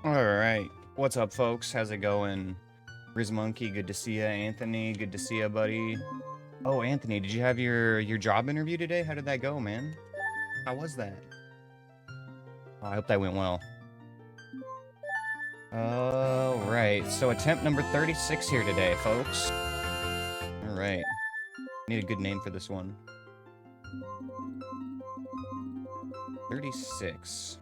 Alright, what's up folks? How's it going? Riz Monkey, good to see ya. Anthony, good to see ya, buddy. Oh, Anthony, did you have your job interview today? How did that go, man? How was that? Oh, I hope that went well. Alright, so attempt number 36 here today, folks. Alright. Need a good name for this one. 36.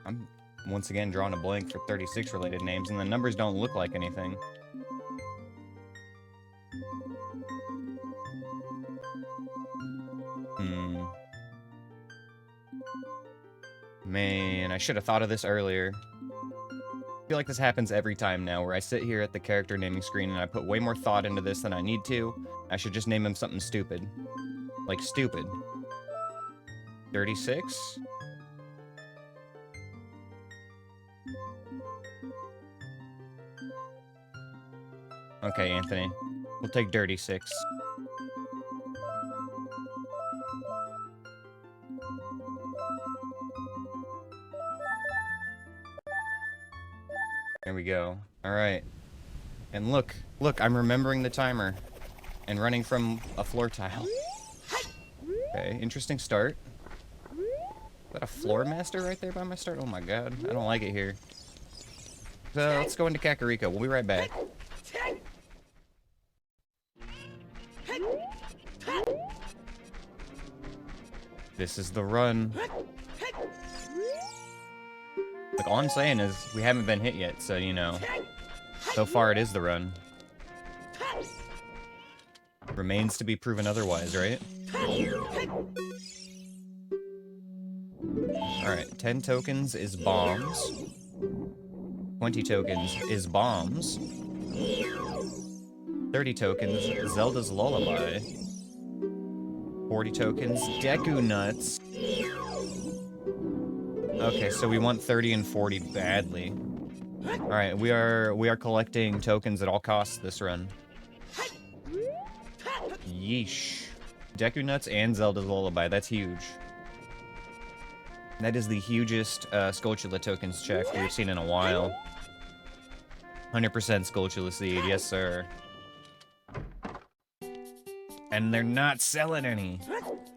I'm once again drawing a blank for 36 related names, and the numbers don't look like anything. Man, I should have thought of this earlier. I feel like this happens every time now, where I sit here at the character naming screen and I put way more thought into this than I need to. I should just name him something stupid. Like stupid. 36? Okay, Anthony. We'll take Dirty 6. There we go. Alright. And look, I'm remembering the timer. And running from a floor tile. Okay, interesting start. Is that a floor master right there by my start? Oh my god, I don't like it here. So, let's go into Kakariko. We'll be right back. This is the run. Like, all I'm saying is, we haven't been hit yet, so, you know. So far, it is the run. Remains to be proven otherwise, right? Alright, 10 tokens is bombs. 20 tokens is bombs. 30 tokens, Zelda's Lullaby. 40 tokens, Deku Nuts. Okay, so we want 30 and 40 badly. Alright, we are collecting tokens at all costs this run. Yeesh. Deku Nuts and Zelda's Lullaby, that's huge. That is the hugest Skulltula tokens check we've seen in a while. 100% Skulltula seed, yes sir. And they're not selling any.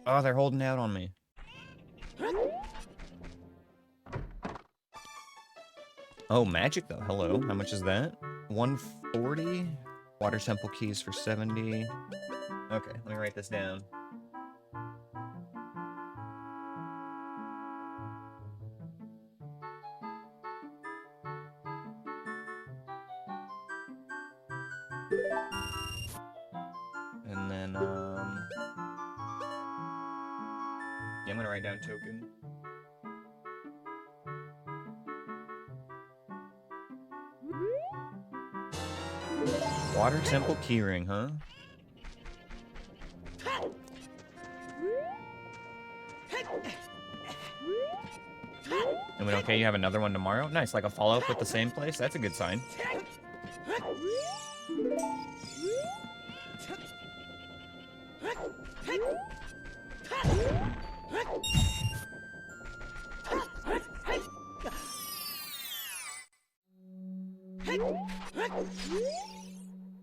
Oh, they're holding out on me. Oh, magic though. Hello. How much is that? 140? Water temple keys for 70. Okay, let me write this down. And then, yeah, I'm gonna write down token. Water temple keyring, huh? And we okay, you have another one tomorrow? Nice, like a follow-up with the same place? That's a good sign.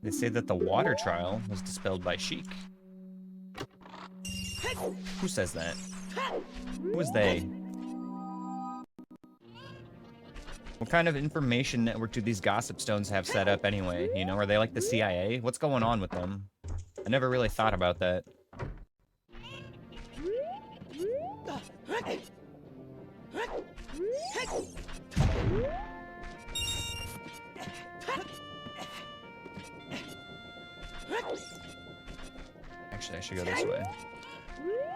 They say that the water trial was dispelled by Sheik. Who says that? Who is they? What kind of information network do these gossip stones have set up anyway? You know, are they like the CIA? What's going on with them? I never really thought about that. Actually, I should go this way.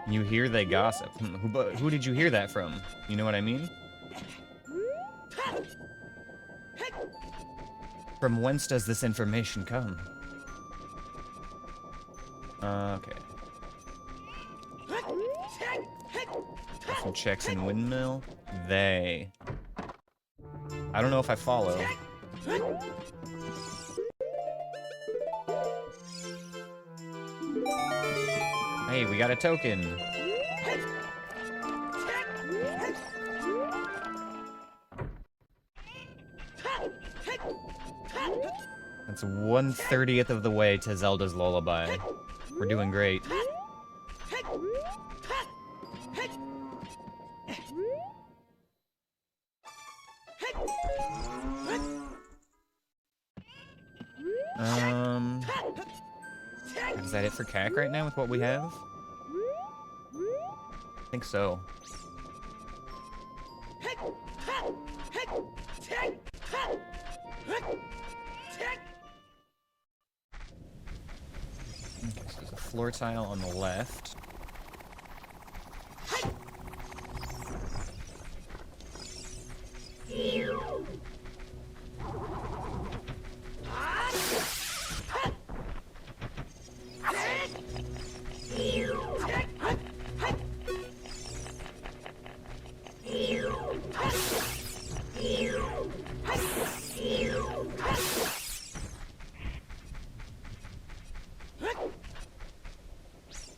You hear they gossip. Who did you hear that from? You know what I mean? From whence does this information come? Okay. Some checks in windmill. They. I don't know if I follow. Hey, we got a token. That's 1/30th of the way to Zelda's Lullaby. We're doing great. Is that it for CAC right now with what we have? I think so. Okay, so there's a floor tile on the left.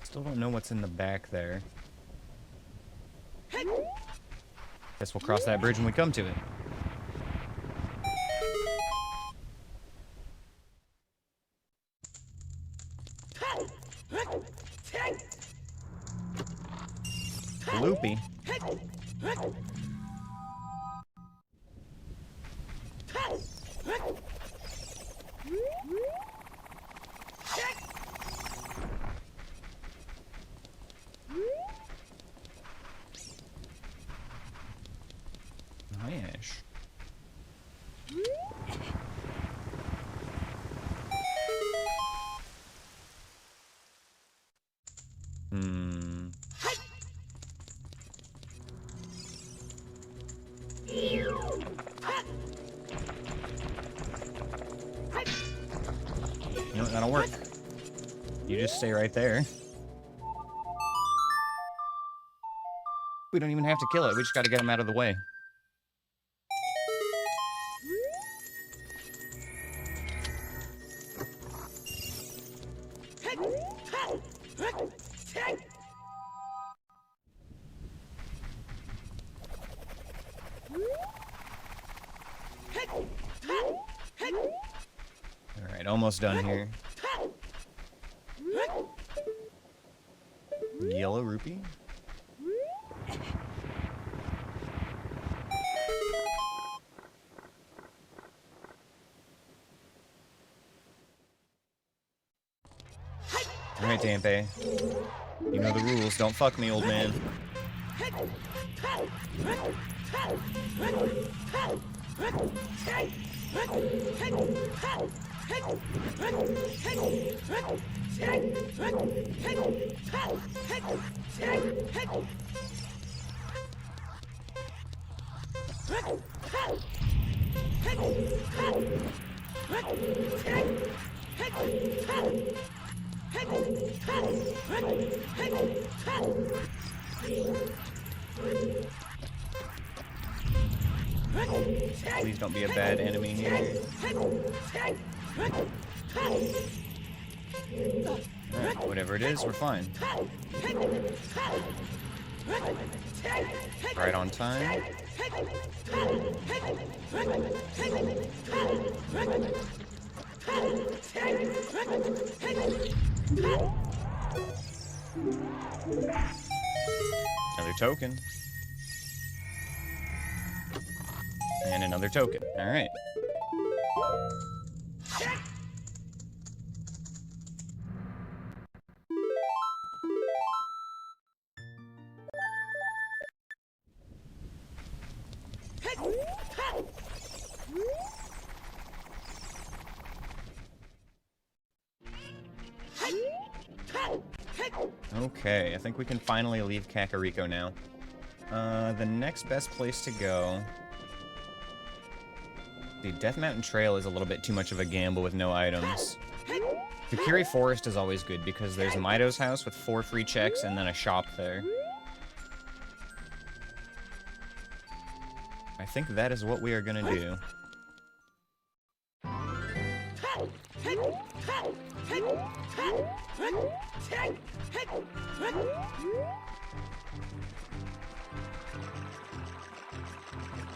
Still don't know what's in the back there. Guess we'll cross that bridge when we come to it. Loopy. Nice. You know what, that'll work. You just stay right there. We don't even have to kill it, we just gotta get him out of the way. Alright, almost done here. Yellow rupee? Alright, Dampe. You know the rules. Don't fuck me, old man. Please don't be a bad enemy here. Alright, whatever it is, we're fine. Right on time. Another token. And another token. Alright. Okay, I think we can finally leave Kakariko now. The next best place to go... The Death Mountain Trail is a little bit too much of a gamble with no items. Kokiri Forest is always good because there's Mido's house with 4 free checks and then a shop there. I think that is what we are gonna do.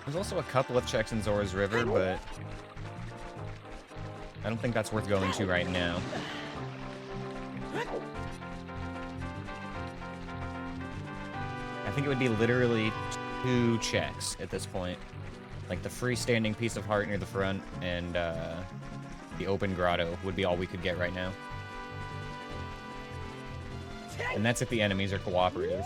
There's also a couple of checks in Zora's River, but I don't think that's worth going to right now. I think it would be literally 2 checks at this point. Like the freestanding piece of heart near the front and the open grotto would be all we could get right now. And that's if the enemies are cooperative.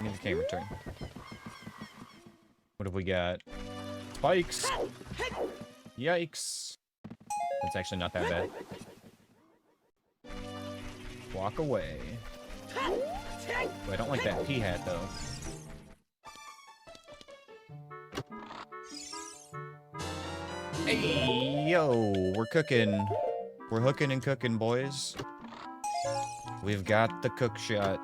Give the camera turn. What have we got? Spikes! Yikes! That's actually not that bad. Walk away. Oh, I don't like that pea hat, though. Hey, yo! We're cooking. We're hooking and cooking, boys. We've got the cook shot.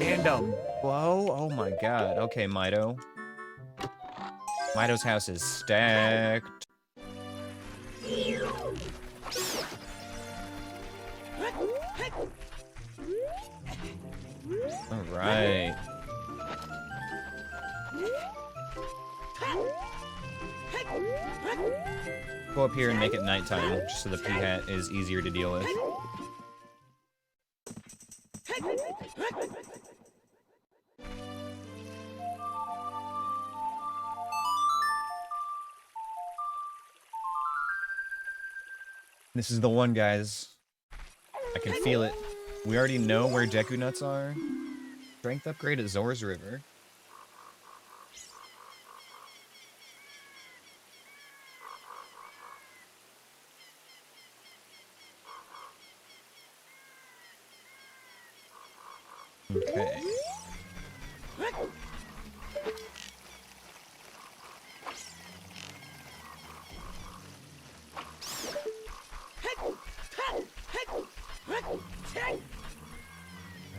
And a bow? Oh my god. Okay, Mido. Mido's house is stacked. Alright. Go up here and make it nighttime, just so the pea hat is easier to deal with. This is the one, guys. I can feel it. We already know where Deku Nuts are. Strength upgrade at Zora's River. Okay.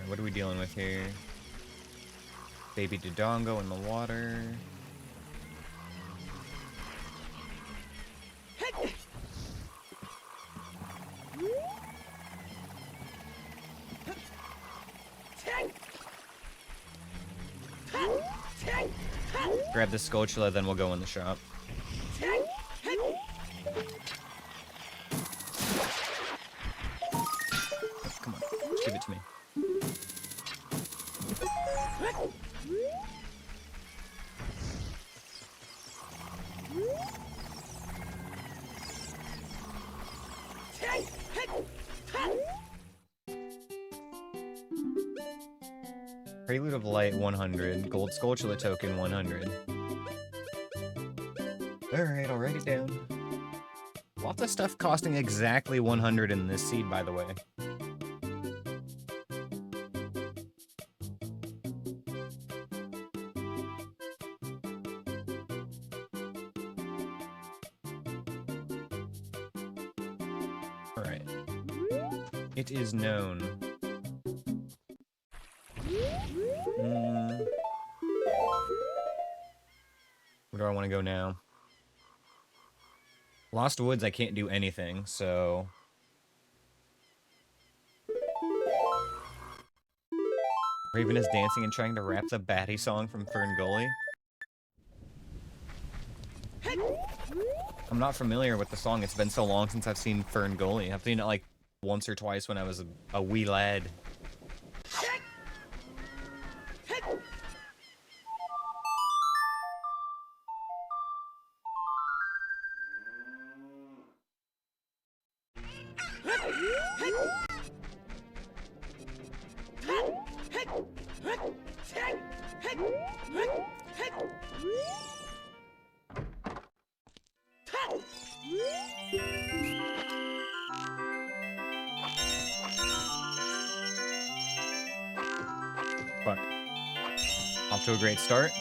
What are we dealing with here? Baby Dodongo in the water. Grab the Scochula, then we'll go in the shop. Come on, give it to me. Prelude of Light 100, Gold Scochula token 100. Alright, I'll write it down. Lots of stuff costing exactly 100 in this seed, by the way. Alright. It is known. Where do I want to go now? Lost Woods, I can't do anything, so... Raven is dancing and trying to rap the baddie song from Fern Gully. I'm not familiar with the song. It's been so long since I've seen Fern Gully. I've seen it like once or twice when I was a wee lad. Fuck. Off to a great start.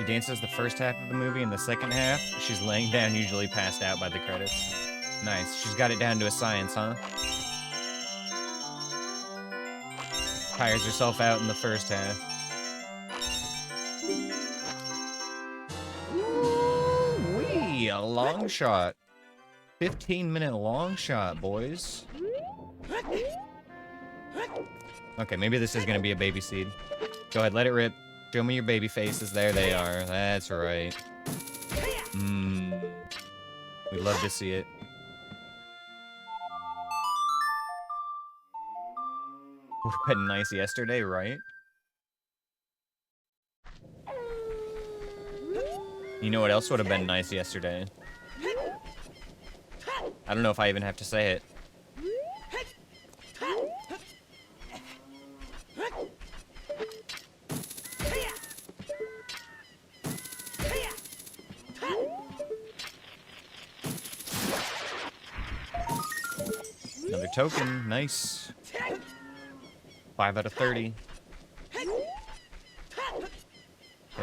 She dances the first half of the movie, and the second half, she's laying down, usually passed out by the credits. Nice. She's got it down to a science, huh? Tires herself out in the first half. Ooh-wee, a long shot. 15-minute long shot, boys. Okay, maybe this is gonna be a baby seed. Go ahead, let it rip. Show me your baby faces. There they are. That's right. We'd love to see it. Would have been nice yesterday, right? You know what else would have been nice yesterday? I don't know if I even have to say it. Another token, nice. 5 out of 30. I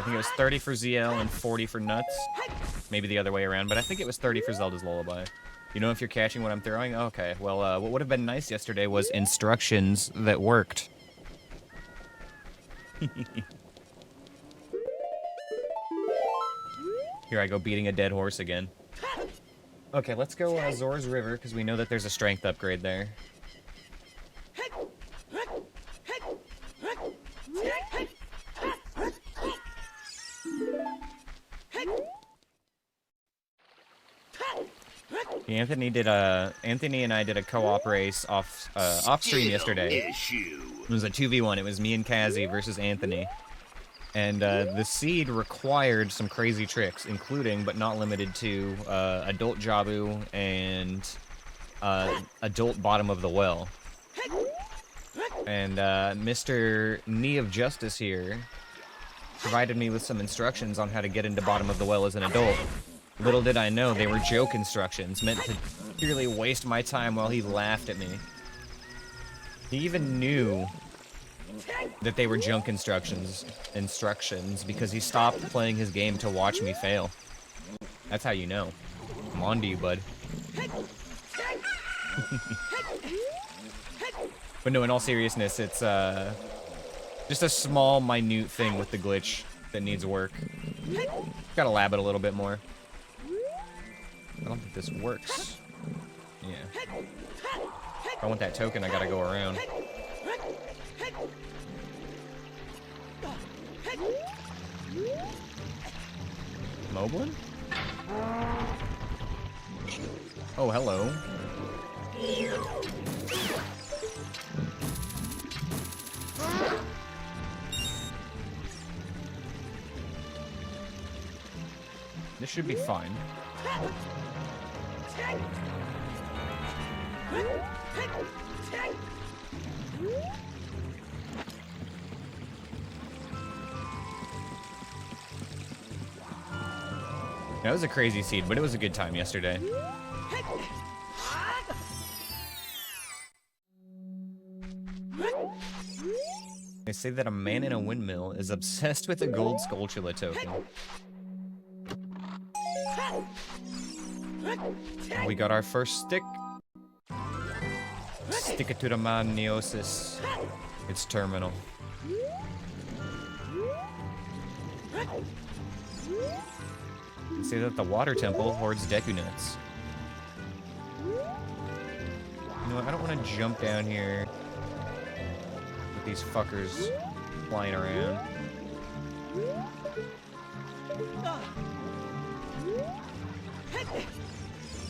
think it was 30 for ZL and 40 for Nuts. Maybe the other way around, but I think it was 30 for Zelda's Lullaby. You know if you're catching what I'm throwing? Okay, well, what would have been nice yesterday was instructions that worked. Here I go beating a dead horse again. Okay, let's go Zora's River, because we know that there's a strength upgrade there. Anthony and I did a co-op race off stream yesterday. It was a 2v1. It was me and Kazzy versus Anthony. And the seed required some crazy tricks, including, but not limited to, adult Jabu and adult bottom of the well. And Mr. Knee of Justice here provided me with some instructions on how to get into bottom of the well as an adult. Little did I know they were joke instructions, meant to purely waste my time while he laughed at me. He even knew that they were junk instructions because he stopped playing his game to watch me fail. That's how you know. I'm on to you, bud. But no, in all seriousness, it's just a small, minute thing with the glitch that needs work. Gotta lab it a little bit more. I don't think this works. Yeah. If I want that token, I gotta go around. Moblin? Oh, hello. This should be fine. That was a crazy seed, but it was a good time yesterday. They say that a man in a windmill is obsessed with a gold Skulltula token. We got our first stick. Stick it to the man, Neosis. It's terminal. They say that the water temple hoards Deku nuts. You know what? I don't want to jump down here with these fuckers flying around.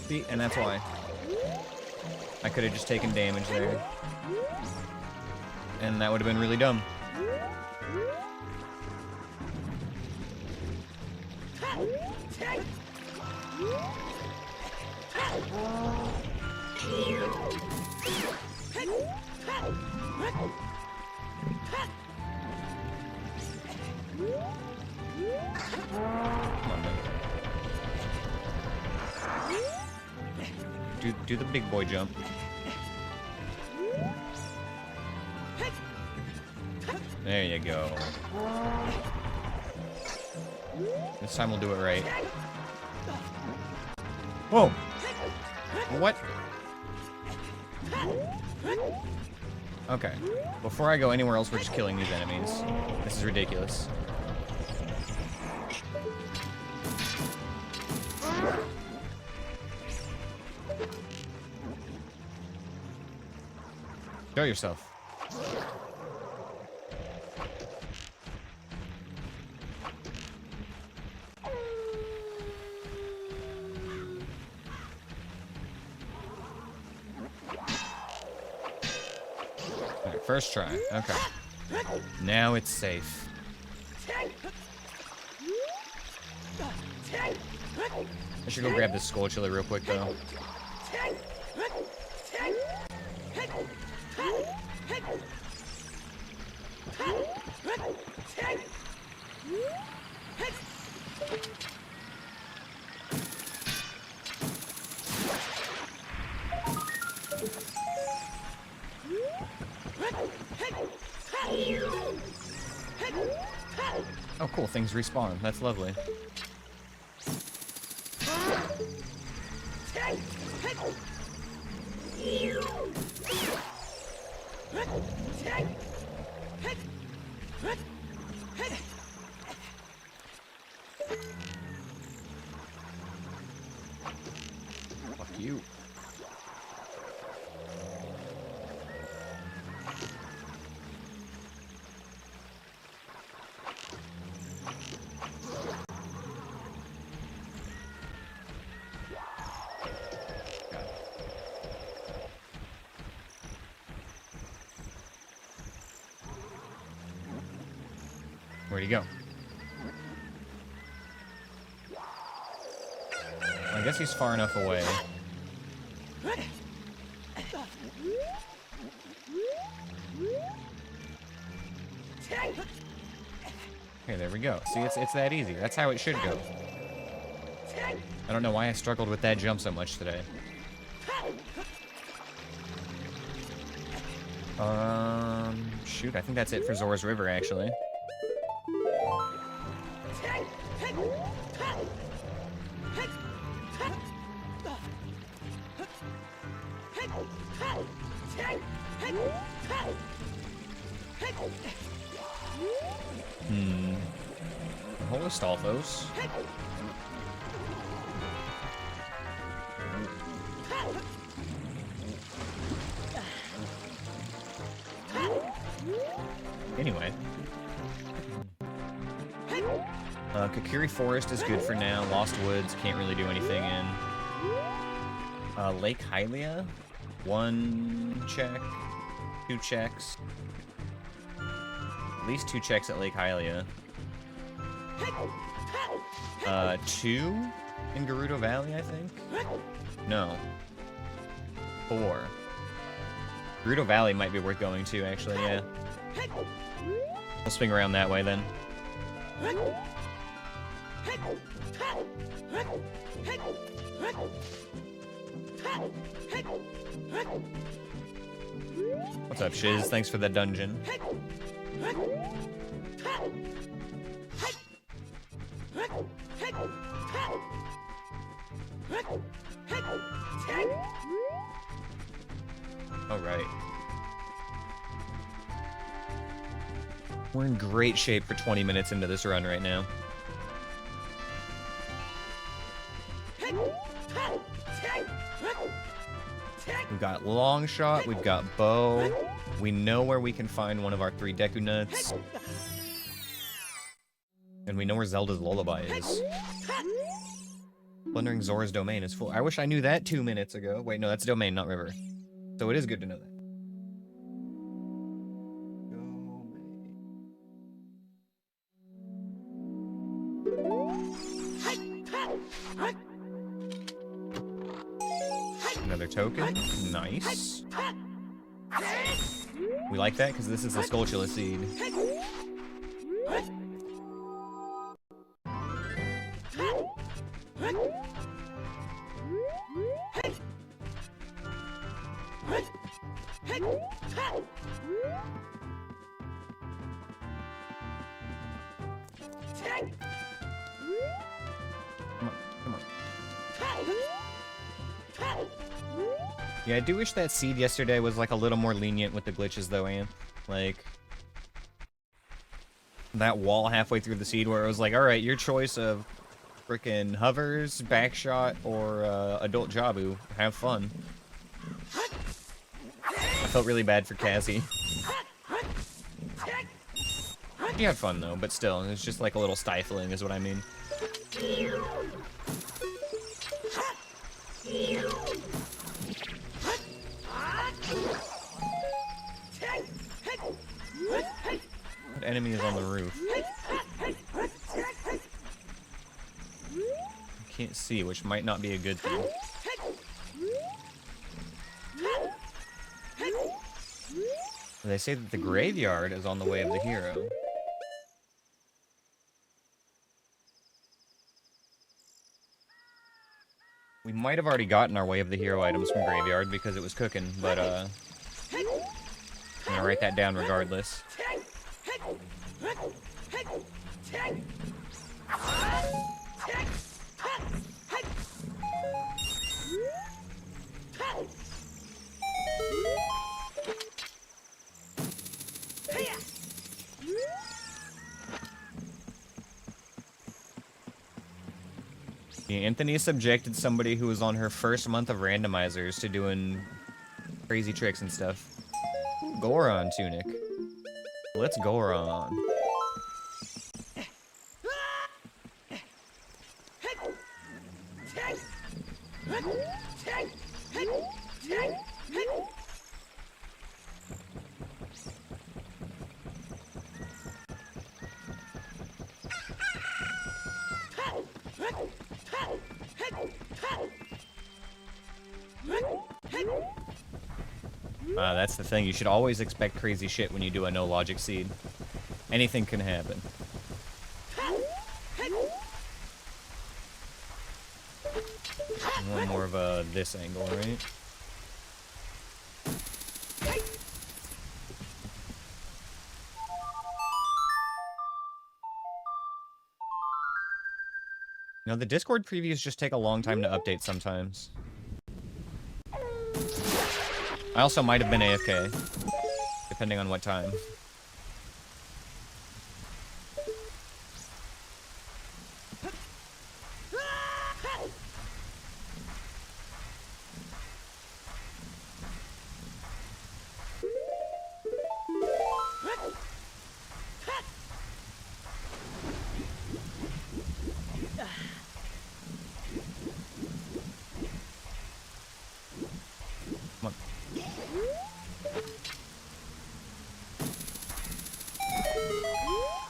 See, and that's why. I could have just taken damage there. And that would have been really dumb. Come on, man. Do the big boy jump. There you go. This time we'll do it right. Whoa! What? Okay. Before I go anywhere else, we're just killing these enemies. This is ridiculous. Show yourself. Alright, first try. Okay. Now it's safe. I should go grab this skull chili real quick, though. Oh, cool. Things respawn. That's lovely. Fuck you. Where'd he go? I guess he's far enough away. Okay, there we go. See, it's that easy. That's how it should go. I don't know why I struggled with that jump so much today. Shoot, I think that's it for Zora's River, actually. Holostolphos. Anyway. Kakiri Forest is good for now. Lost Woods, can't really do anything in. Lake Hylia? 1 check. 2 checks. At least 2 checks at Lake Hylia. 2 in Gerudo Valley, I think? No. 4. Gerudo Valley might be worth going to, actually, yeah. We'll swing around that way, then. What's up, Shiz? Thanks for the dungeon. Alright. We're in great shape for 20 minutes into this run right now. We've got long shot, we've got bow. We know where we can find one of our 3 Deku Nuts. And we know where Zelda's Lullaby is. Plundering Zora's domain is full. I wish I knew that 2 minutes ago. Wait, no, that's domain, not river. So it is good to know that. Another token. Nice. We like that because this is a Skulltula seed. Yeah, I do wish that seed yesterday was like a little more lenient with the glitches though, Ann. Like that wall halfway through the seed where it was like, alright, your choice of frickin' hovers, backshot, or adult Jabu. Have fun. I felt really bad for Cassie. She had fun though, but still, it's just like a little stifling is what I mean. What enemy is on the roof? I can't see, which might not be a good thing. They say that the graveyard is on the way of the hero. We might have already gotten our way of the hero items from graveyard because it was cooking, but I'm gonna write that down regardless. Yeah, Anthony subjected somebody who was on her first month of randomizers to doing crazy tricks and stuff. Goron tunic. Let's Goron. That's the thing. You should always expect crazy shit when you do a no logic seed. Anything can happen. One more of a this angle, right? You know, the Discord previews just take a long time to update sometimes. I also might have been AFK, depending on what time.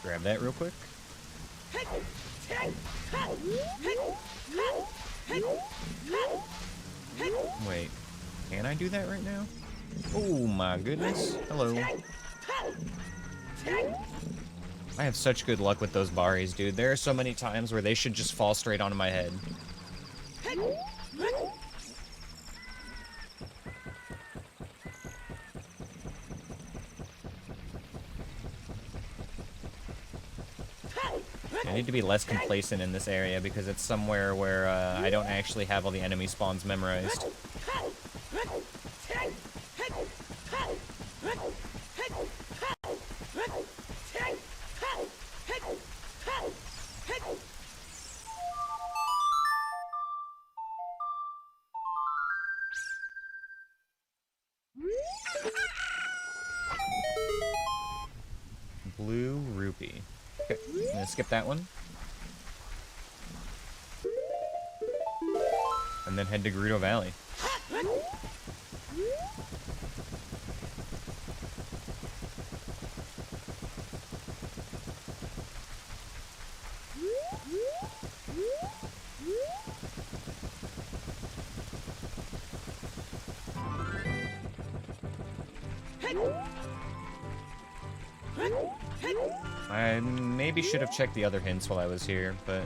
Grab that real quick. Wait, can I do that right now? Oh my goodness. Hello. I have such good luck with those Baris, dude. There are so many times where they should just fall straight onto my head. I need to be less complacent in this area because it's somewhere where I don't actually have all the enemy spawns memorized. Blue rupee. Okay, I'm gonna skip that one. And then head to Gerudo Valley. I maybe should have checked the other hints while I was here, but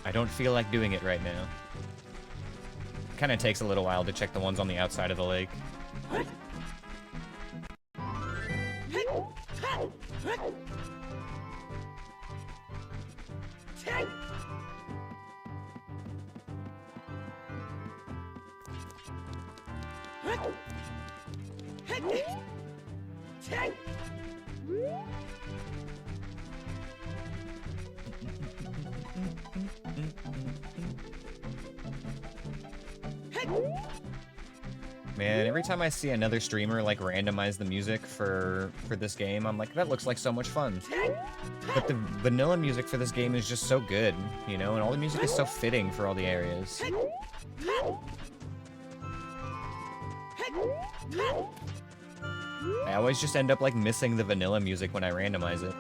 I don't feel like doing it right now. It kind of takes a little while to check the ones on the outside of the lake. Man, every time I see another streamer like randomize the music for this game, I'm like, that looks like so much fun. But the vanilla music for this game is just so good, you know, and all the music is so fitting for all the areas. I always just end up like missing the vanilla music when I randomize it.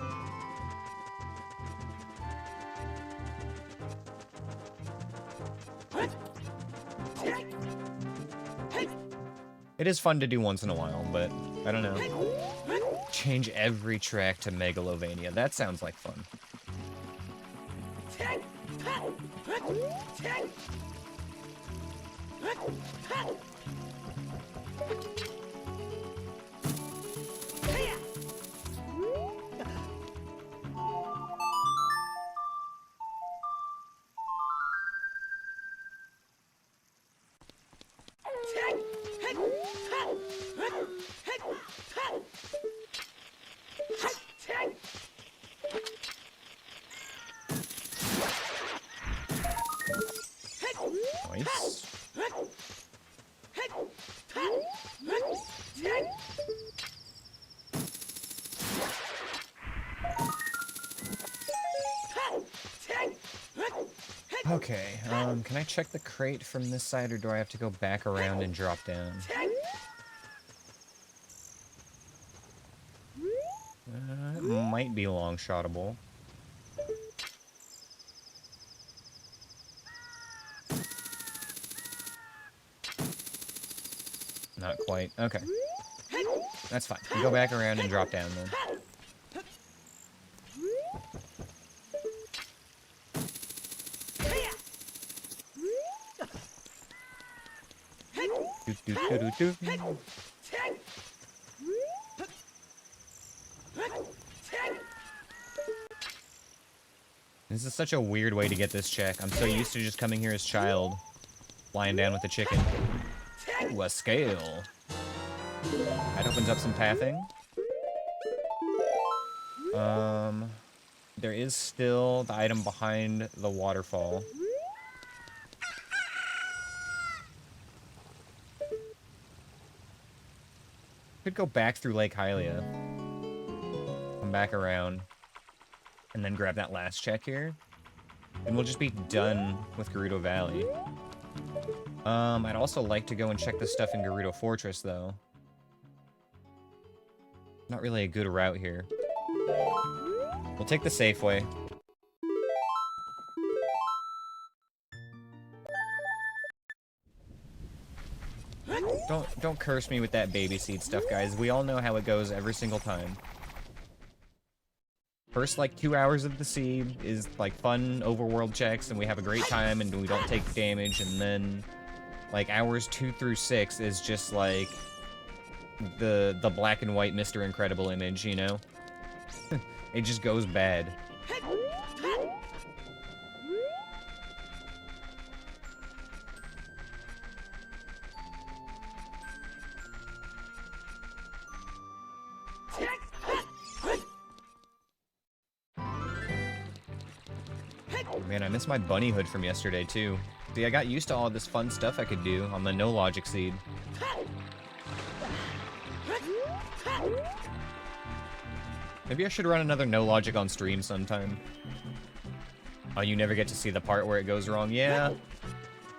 It is fun to do once in a while, but I don't know. Change every track to Megalovania. That sounds like fun. Nice. Okay, can I check the crate from this side, or do I have to go back around and drop down? It might be long-shotable. Not quite. Okay. That's fine. We go back around and drop down then. This is such a weird way to get this check. I'm so used to just coming here as child, lying down with the chicken. Ooh, a scale. That opens up some pathing. There is still the item behind the waterfall. Could go back through Lake Hylia. Come back around. And then grab that last check here. And we'll just be done with Gerudo Valley. I'd also like to go and check this stuff in Gerudo Fortress, though. Not really a good route here. We'll take the safe way. Don't curse me with that baby seed stuff, guys. We all know how it goes every single time. First, like, 2 hours of the seed is, like, fun overworld checks, and we have a great time, and we don't take damage, and then, like, hours 2 through 6 is just, like, the black and white Mr. Incredible image, you know? It just goes bad. Man, I miss my bunny hood from yesterday, too. See, I got used to all this fun stuff I could do on the no logic seed. Maybe I should run another no logic on stream sometime. Oh, you never get to see the part where it goes wrong? Yeah.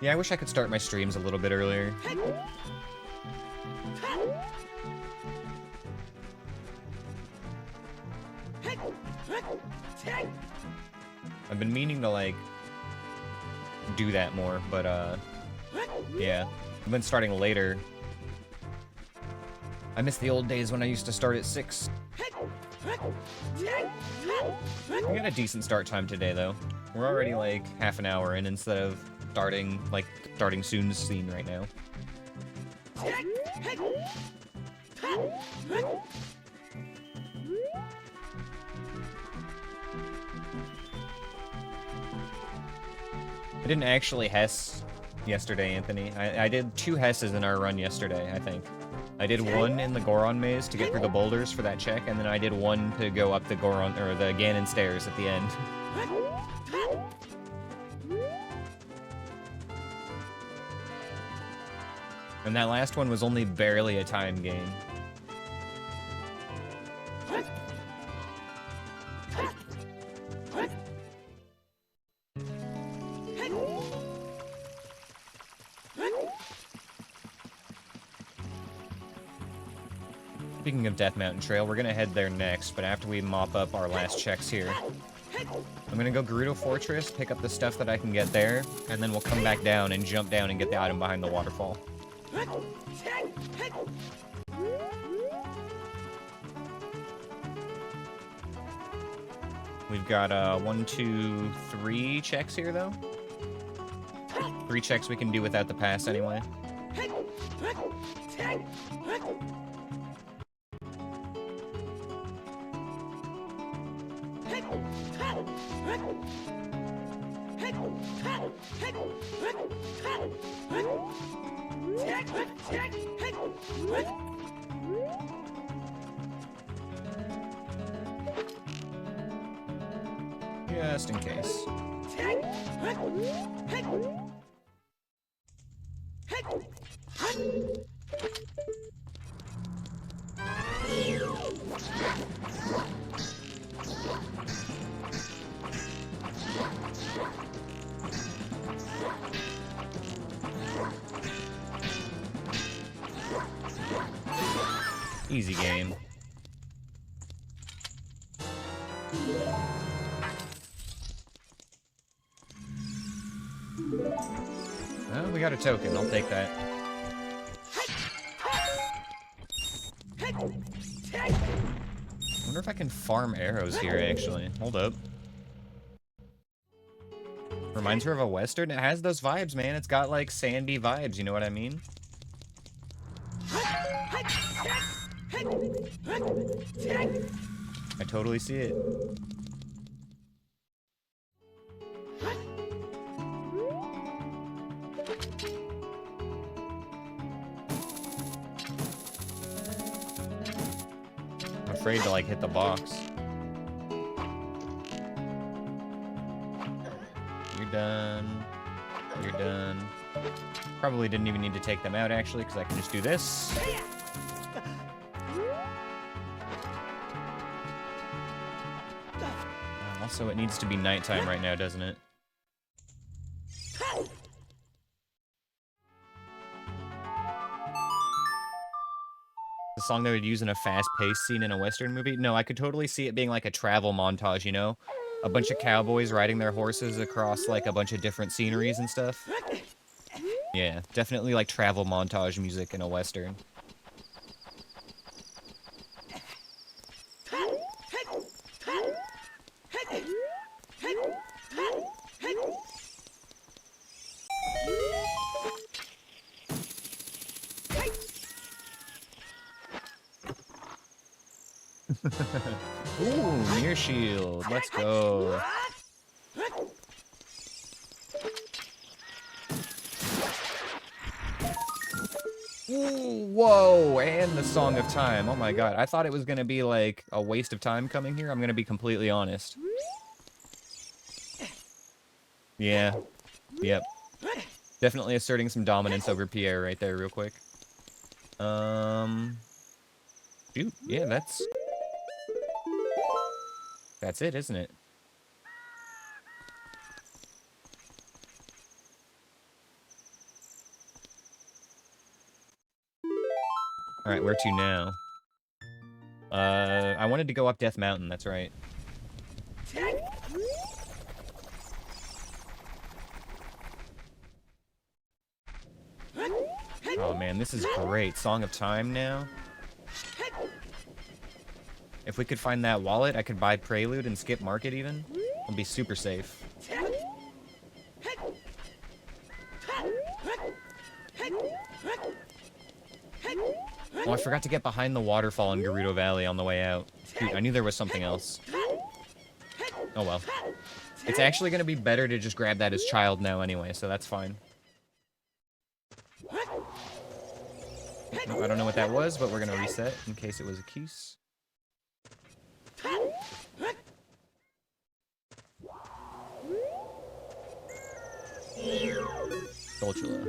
Yeah, I wish I could start my streams a little bit earlier. I've been meaning to, like, do that more, but, yeah. I've been starting later. I miss the old days when I used to start at 6. We got a decent start time today, though. We're already, like, half an hour in instead of starting soon's scene right now. I didn't actually Hess yesterday, Anthony. I did 2 Hesses in our run yesterday, I think. I did 1 in the Goron maze to get through the boulders for that check, and then I did 1 to go up the Goron, or the Ganon stairs at the end. And that last one was only barely a time gain. Speaking of Death Mountain Trail, we're gonna head there next, but after we mop up our last checks here. I'm gonna go Gerudo Fortress, pick up the stuff that I can get there, and then we'll come back down and jump down and get the item behind the waterfall. We've got 1, 2, 3 checks here, though. 3 checks we can do without the pass anyway. Just in case. Easy game. Oh, we got a token. I'll take that. I wonder if I can farm arrows here, actually. Hold up. Reminds her of a Western. It has those vibes, man. It's got, like, sandy vibes, you know what I mean? I totally see it. I'm afraid to, like, hit the box. You're done. You're done. Probably didn't even need to take them out, actually, because I can just do this. Also, it needs to be nighttime right now, doesn't it? The song they would use in a fast-paced scene in a Western movie? No, I could totally see it being like a travel montage, you know? A bunch of cowboys riding their horses across, like, a bunch of different sceneries and stuff. Yeah, definitely like travel montage music in a Western. Ooh, near shield. Let's go. Ooh, whoa, and the Song of Time. Oh my god, I thought it was gonna be like a waste of time coming here. I'm gonna be completely honest. Yeah. Yep. Definitely asserting some dominance over Pierre right there real quick. Shoot, yeah, that's it, isn't it? Alright, where to now? I wanted to go up Death Mountain, that's right. Oh man, this is great. Song of Time now. If we could find that wallet, I could buy Prelude and skip market even. I'll be super safe. Oh, I forgot to get behind the waterfall in Gerudo Valley on the way out. Dude, I knew there was something else. Oh well. It's actually going to be better to just grab that as child now anyway, so that's fine. No, I don't know what that was, but we're gonna reset in case it was a keys. Dolchula.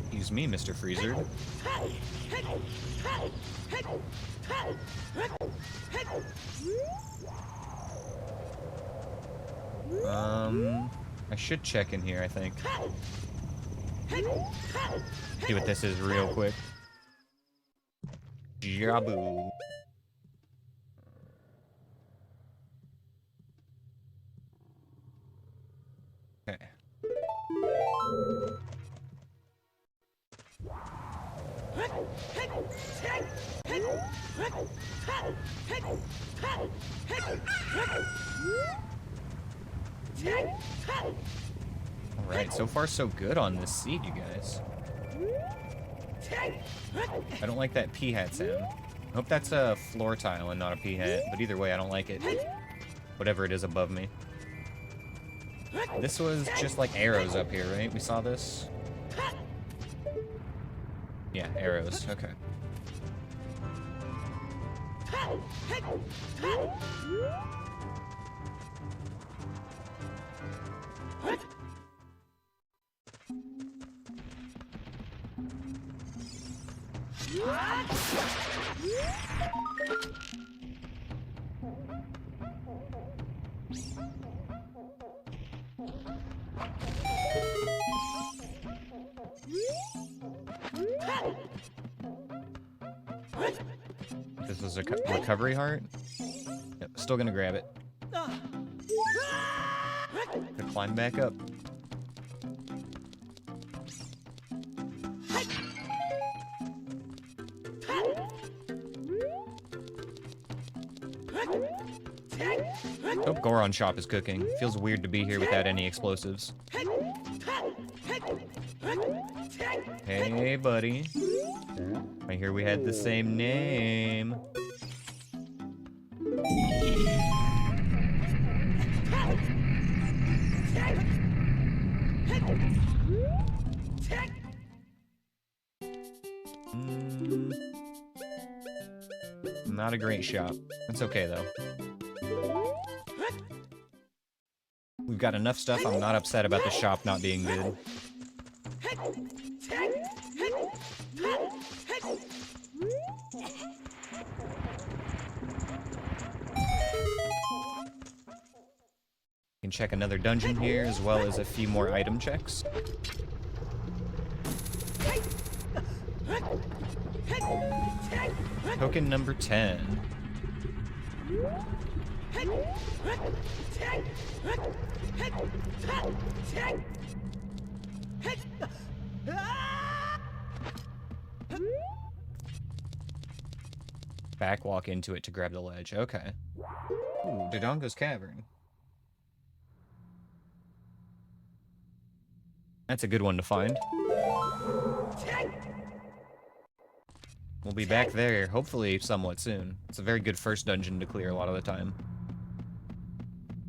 Excuse me, Mr. Freezer. I should check in here, I think. See what this is real quick. Jabu. Okay. Alright, so far so good on this seed, you guys. I don't like that pea-hat sound. I hope that's a floor tile and not a pea-hat, but either way, I don't like it. Whatever it is above me. This was just like arrows up here, right? We saw this? Yeah, arrows. Okay. This was a recovery heart? Yep, still gonna grab it. Could climb back up. Hope Goron shop is cooking. Feels weird to be here without any explosives. Hey, buddy. I hear we had the same name. Not a great shop. That's okay, though. We've got enough stuff. I'm not upset about the shop not being good. Can check another dungeon here, as well as a few more item checks. Token number 10. Backwalk into it to grab the ledge. Okay. Ooh, Dodongo's Cavern. That's a good one to find. We'll be back there, hopefully somewhat soon. It's a very good first dungeon to clear a lot of the time.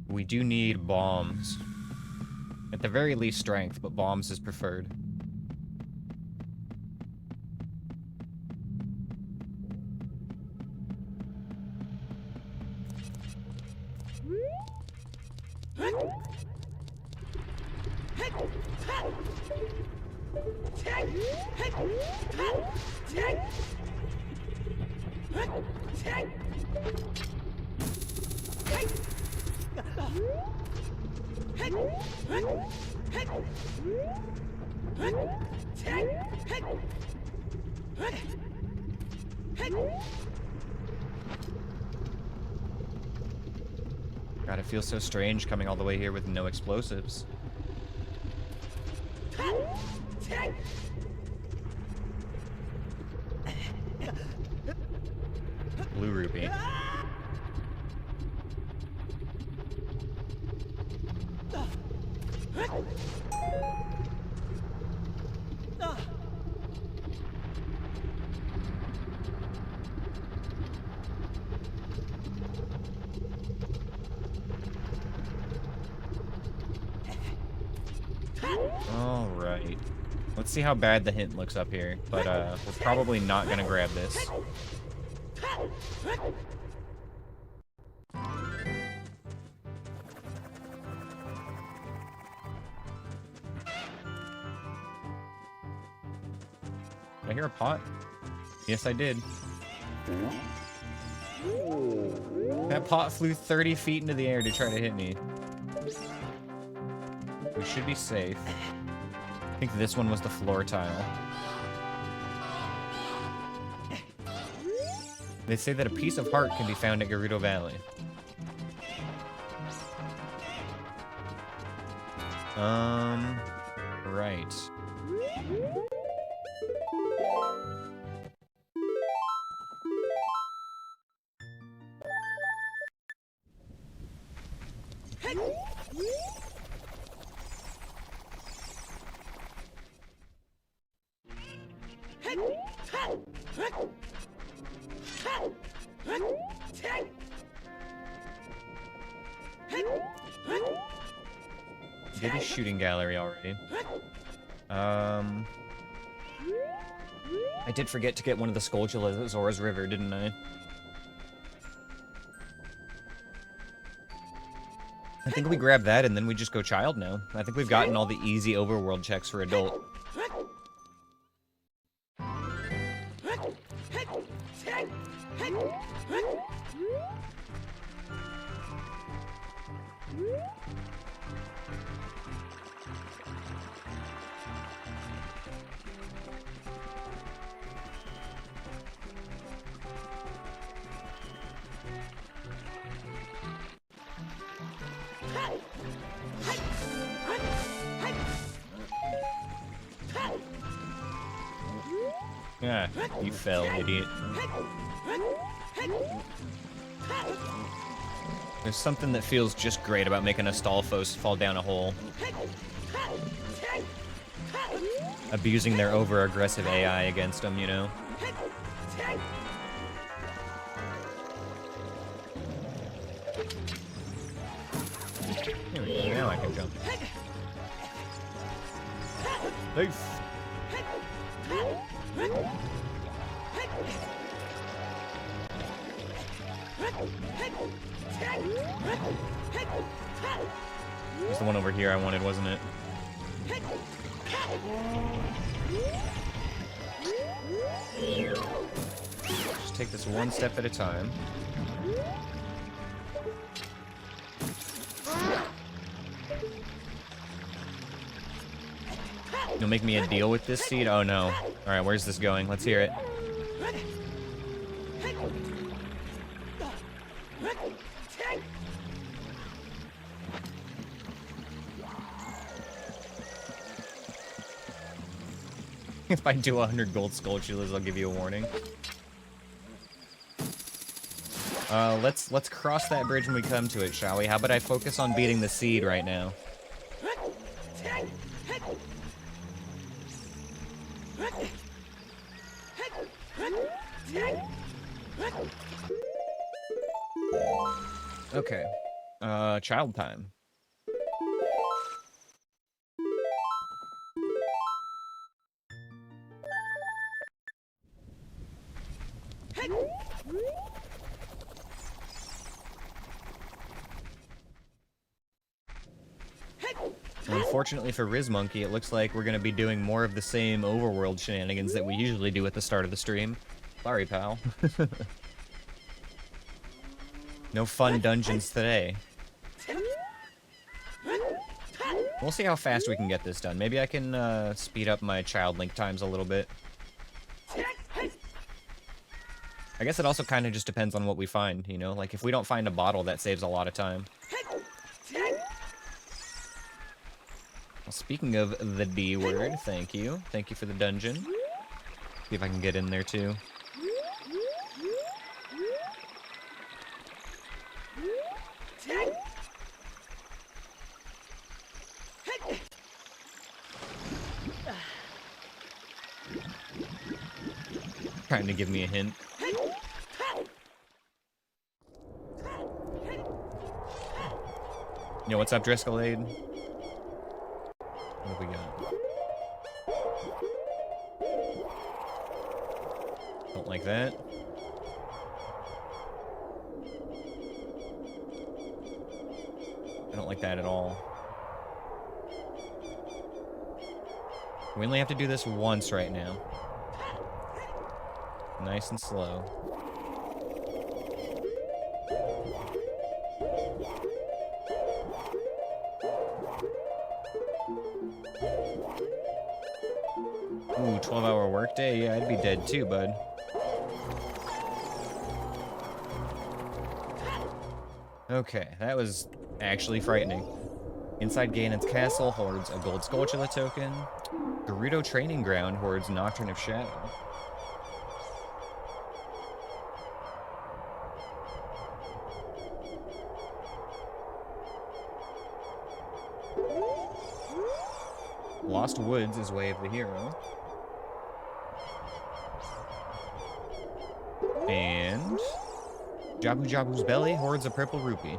We do need bombs. At the very least strength, but bombs is preferred. God, it feels so strange coming all the way here with no explosives. Blue rupee. Alright. Let's see how bad the hint looks up here, but we're probably not gonna grab this. Did I hear a pot? Yes, I did. That pot flew 30 feet into the air to try to hit me. We should be safe. I think this one was the floor tile. They say that a piece of heart can be found at Gerudo Valley. Right. Did a shooting gallery already. I did forget to get one of the Skulltulas at Zora's River, didn't I? I think we grab that and then we just go child now. I think we've gotten all the easy overworld checks for adult. Yeah, you fell, idiot. There's something that feels just great about making a Stalfos fall down a hole. Abusing their over-aggressive AI against them, you know? There we go, now I can jump. Nice! It was the one over here I wanted, wasn't it? Just take this one step at a time. You'll make me a deal with this seed? Oh no. Alright, where's this going? Let's hear it. If I do 100 gold Skulltulas, I'll give you a warning. Let's cross that bridge when we come to it, shall we? How about I focus on beating the seed right now? Okay. Child time. Unfortunately for Riz Monkey, it looks like we're gonna be doing more of the same overworld shenanigans that we usually do at the start of the stream. Sorry, pal. No fun dungeons today. We'll see how fast we can get this done. Maybe I can speed up my child link times a little bit. I guess it also kind of just depends on what we find, you know? Like, if we don't find a bottle, that saves a lot of time. Well, speaking of the D word, thank you. Thank you for the dungeon. See if I can get in there, too. Trying to give me a hint. Yo, what's up, Driscollade? What have we got? Don't like that. I don't like that at all. We only have to do this once right now. Nice and slow. Ooh, 12-hour workday? Yeah, I'd be dead too, bud. Okay, that was actually frightening. Inside Ganon's castle hoards a gold Skulltula token. Gerudo Training Ground hoards Nocturne of Shadow. Lost Woods is Way of the Hero. And Jabu Jabu's Belly hoards a purple rupee.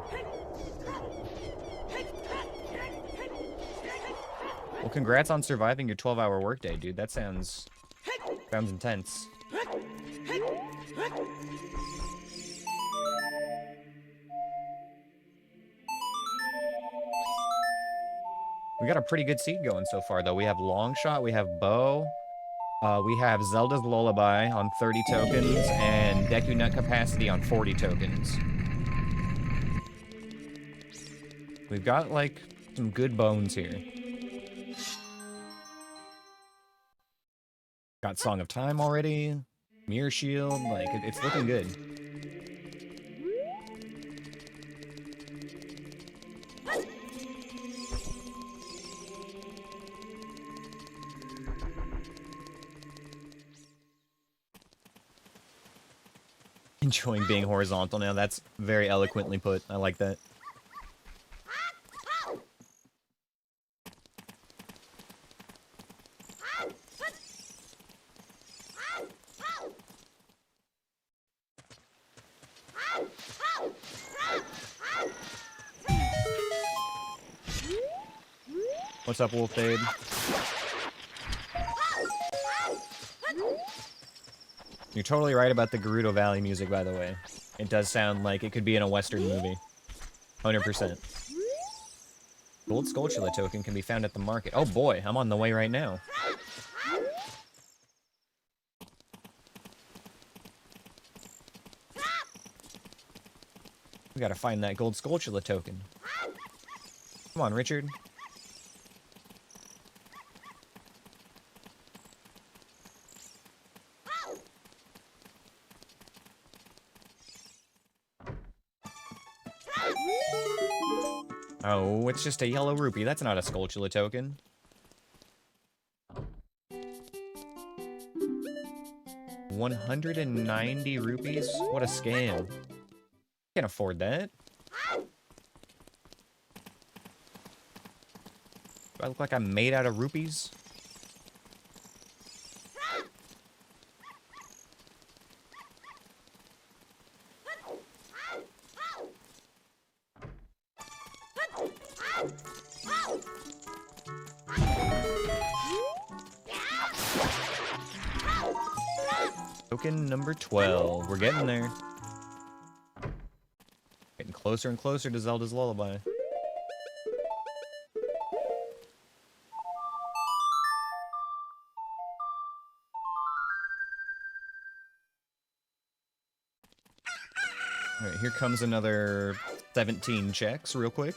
Well, congrats on surviving your 12-hour workday, dude. That sounds intense. We got a pretty good seed going so far, though. We have Longshot, we have Bow, we have Zelda's Lullaby on 30 tokens, and Deku Nut Capacity on 40 tokens. We've got, like, some good bones here. Got Song of Time already, Mirror Shield, like, it's looking good. Enjoying being horizontal now. That's very eloquently put. I like that. What's up, Wolfade? You're totally right about the Gerudo Valley music, by the way. It does sound like it could be in a Western movie. 100%. Gold Skulltula token can be found at the market. Oh boy, I'm on the way right now. We gotta find that Gold Skulltula token. Come on, Richard. Oh, it's just a yellow rupee. That's not a Skulltula token. $190 rupees? What a scam. Can't afford that. Do I look like I'm made out of rupees? Token number 12. We're getting there. Getting closer and closer to Zelda's Lullaby. Alright, here comes another 17 checks real quick.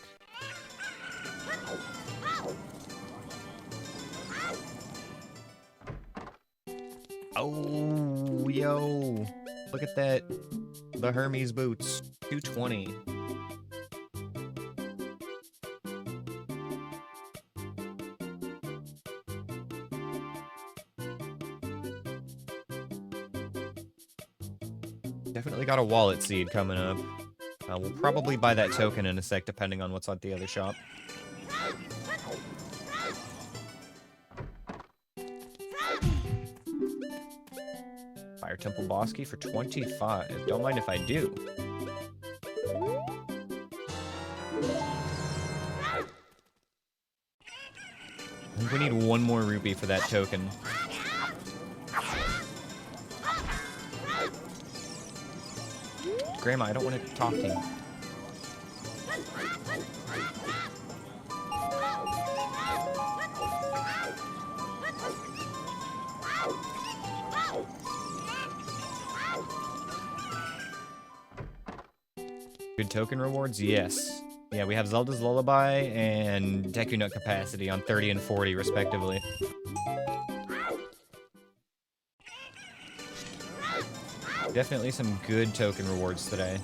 Oh, yo. Look at that. The Hermes boots. 220. Definitely got a wallet seed coming up. We'll probably buy that token in a sec, depending on what's at the other shop. Fire Temple Boss Key for 25. Don't mind if I do. we need one more rupee for that token. Grandma, I don't want to talk to you. Good token rewards? Yes. Yeah, we have Zelda's Lullaby and Deku Nut Capacity on 30 and 40, respectively. Definitely some good token rewards today.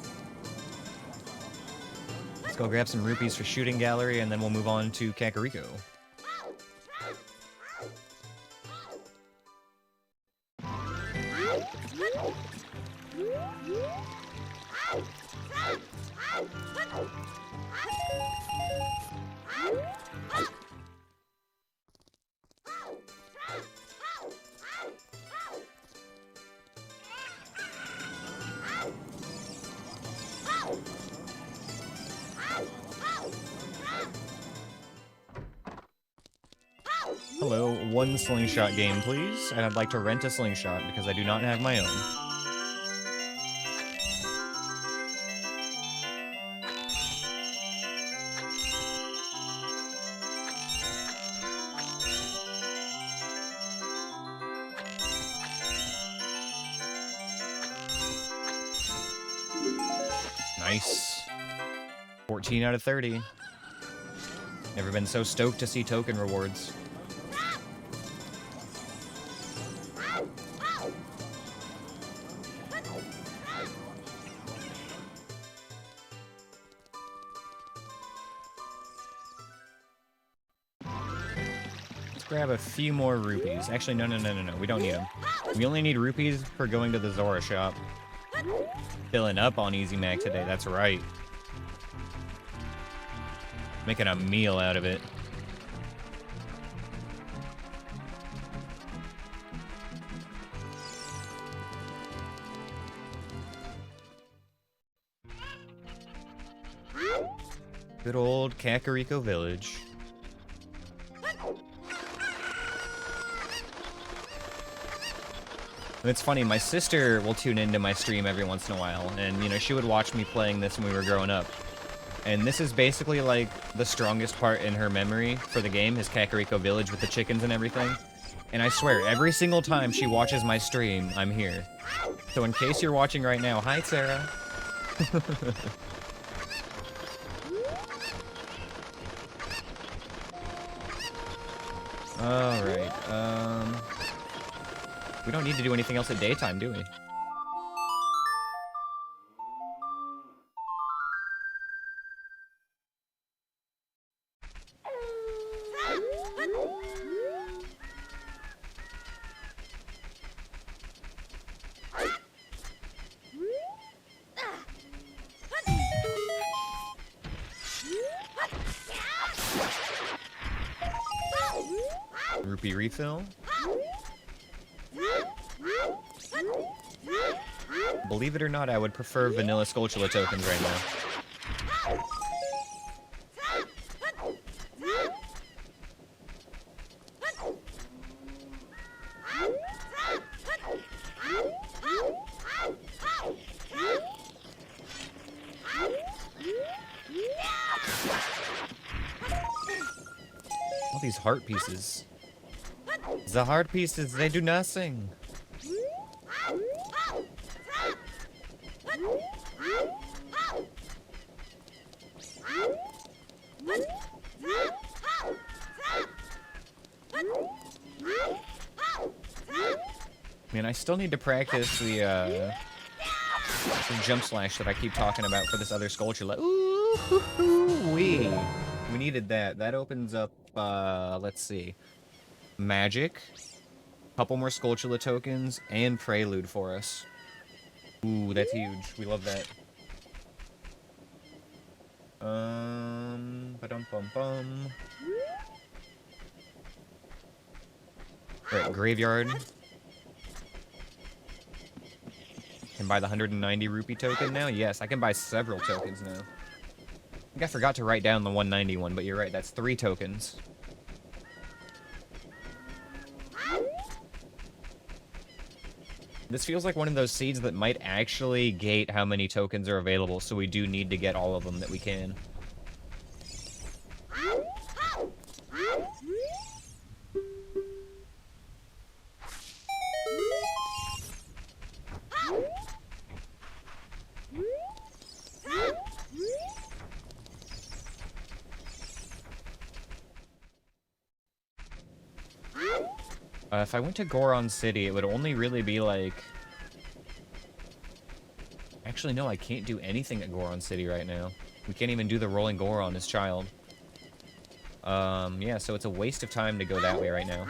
Let's go grab some rupees for Shooting Gallery, and then we'll move on to Kakariko. Hello, one slingshot game, please. And I'd like to rent a slingshot because I do not have my own. Nice. 14 out of 30. Never been so stoked to see token rewards. Grab a few more rupees. Actually, no. We don't need them. We only need rupees for going to the Zora shop. Filling up on Easy Mac today, that's right. Making a meal out of it. Good old Kakariko Village. And it's funny, my sister will tune into my stream every once in a while, and, you know, she would watch me playing this when we were growing up. And this is basically, like, the strongest part in her memory for the game, is Kakariko Village with the chickens and everything. And I swear, every single time she watches my stream, I'm here. So in case you're watching right now, hi, Sarah. Alright, we don't need to do anything else at daytime, do we? Rupee refill. Believe it or not, I would prefer vanilla Skulltula tokens right now. All these heart pieces. The heart pieces, they do nothing. Man, I still need to practice the jump slash that I keep talking about for this other Skulltula. Ooh, we needed that. That opens up, let's see. Magic. Couple more Skulltula tokens, and Prelude for us. Ooh, that's huge. We love that. Ba-dum-bum-bum. Right, Graveyard. Can buy the 190 rupee token now? Yes, I can buy several tokens now. I think I forgot to write down the 190 one, but you're right, that's 3 tokens. This feels like one of those seeds that might actually gate how many tokens are available, so we do need to get all of them that we can. If I went to Goron City, it would only really be like... Actually, no, I can't do anything at Goron City right now. We can't even do the Rolling Goron as child. Yeah, so it's a waste of time to go that way right now.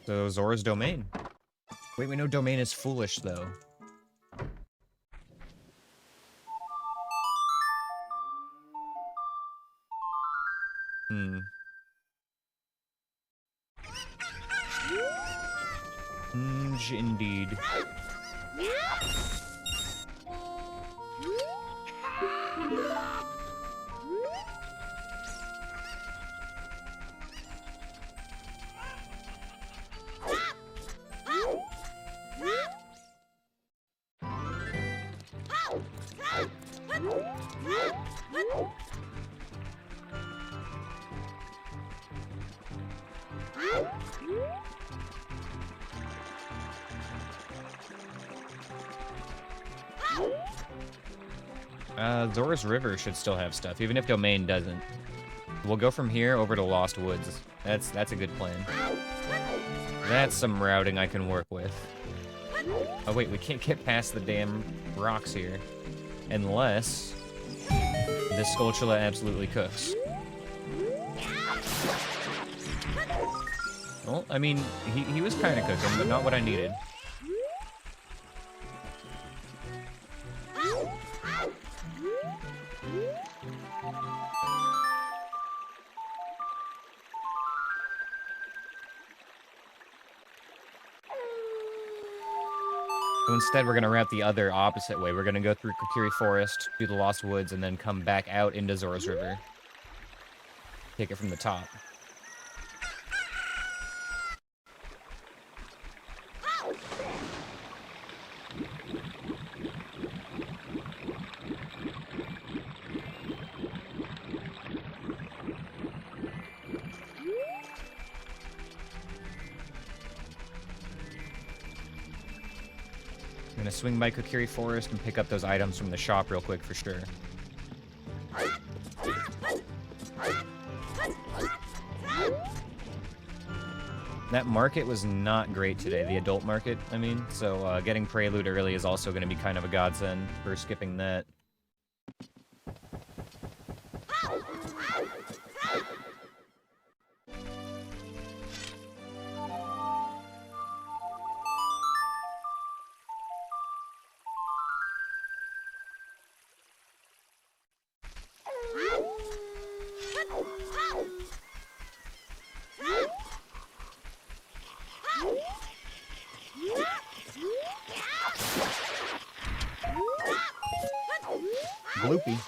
So, Zora's Domain. Wait, we know Domain is foolish, though. Indeed. Zora's River should still have stuff, even if Domain doesn't. We'll go from here over to Lost Woods. That's a good plan. That's some routing I can work with. Oh wait, we can't get past the damn rocks here. Unless this Skulltula absolutely cooks. Well, I mean, he was kind of cooking, but not what I needed. So instead, we're going to route the other opposite way. We're going to go through Kokiri Forest, do the Lost Woods, and then come back out into Zora's River. Take it from the top. I'm gonna swing by Kokiri Forest and pick up those items from the shop real quick for sure. That market was not great today, the adult market, I mean, so getting Prelude early is also going to be kind of a godsend for skipping that. Gloopy.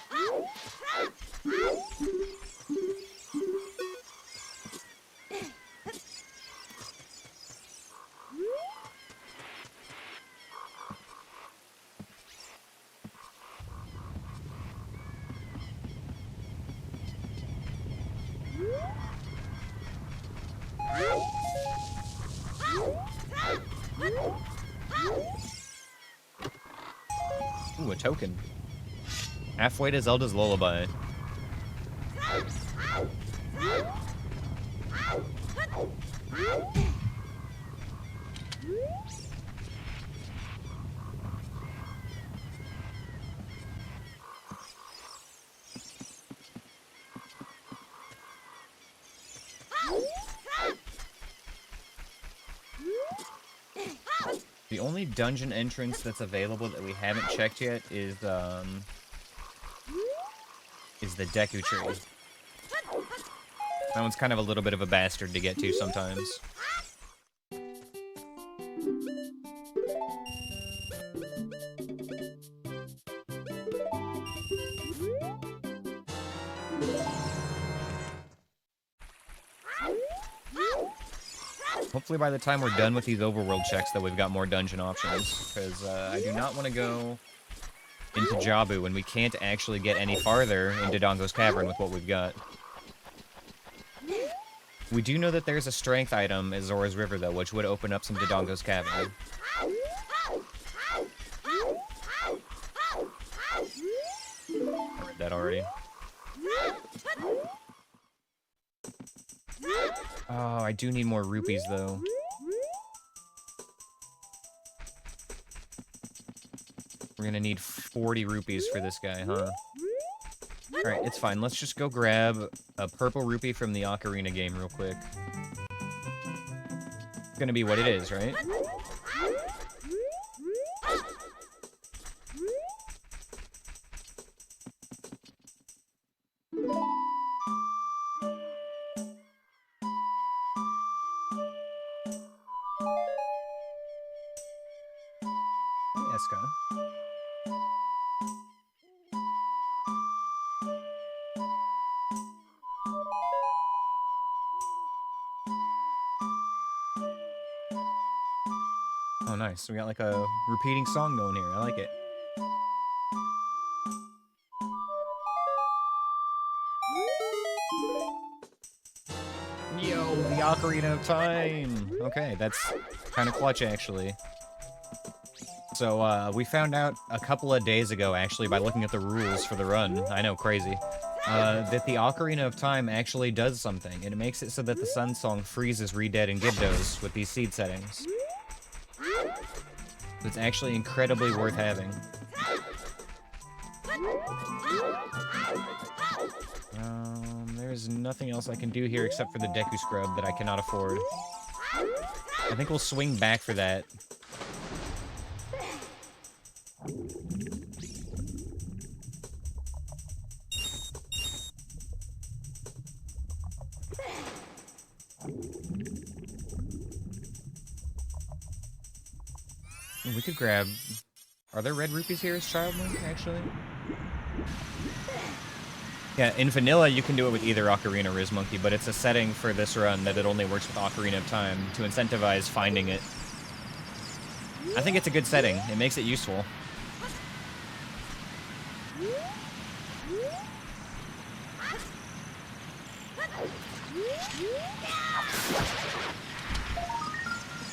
Ooh, a token. Halfway to Zelda's Lullaby. The only dungeon entrance that's available that we haven't checked yet is the Deku Tree. That one's kind of a little bit of a bastard to get to sometimes. Hopefully by the time we're done with these overworld checks that we've got more dungeon options, because I do not want to go into Jabu when we can't actually get any farther into Dodongo's Cavern with what we've got. We do know that there's a strength item at Zora's River, though, which would open up some Dodongo's Cavern. I read that already. Oh, I do need more rupees, though. We're gonna need 40 rupees for this guy, huh? Alright, it's fine. Let's just go grab a purple rupee from the Ocarina game real quick. It's gonna be what it is, right? Oh, nice. We got like a repeating song going here. I like it. Yo, the Ocarina of Time! Okay, that's kind of clutch, actually. So, we found out a couple of days ago, actually, by looking at the rules for the run. I know, crazy. That the Ocarina of Time actually does something, and it makes it so that the Sun Song freezes Redead and Gibdos with these seed settings. It's actually incredibly worth having. There's nothing else I can do here except for the Deku Scrub that I cannot afford. I think we'll swing back for that. We could grab... Are there red rupees here as Child Link, actually? Yeah, in vanilla, you can do it with either Ocarina or Riz Monkey, but it's a setting for this run that it only works with Ocarina of Time to incentivize finding it. I think it's a good setting. It makes it useful.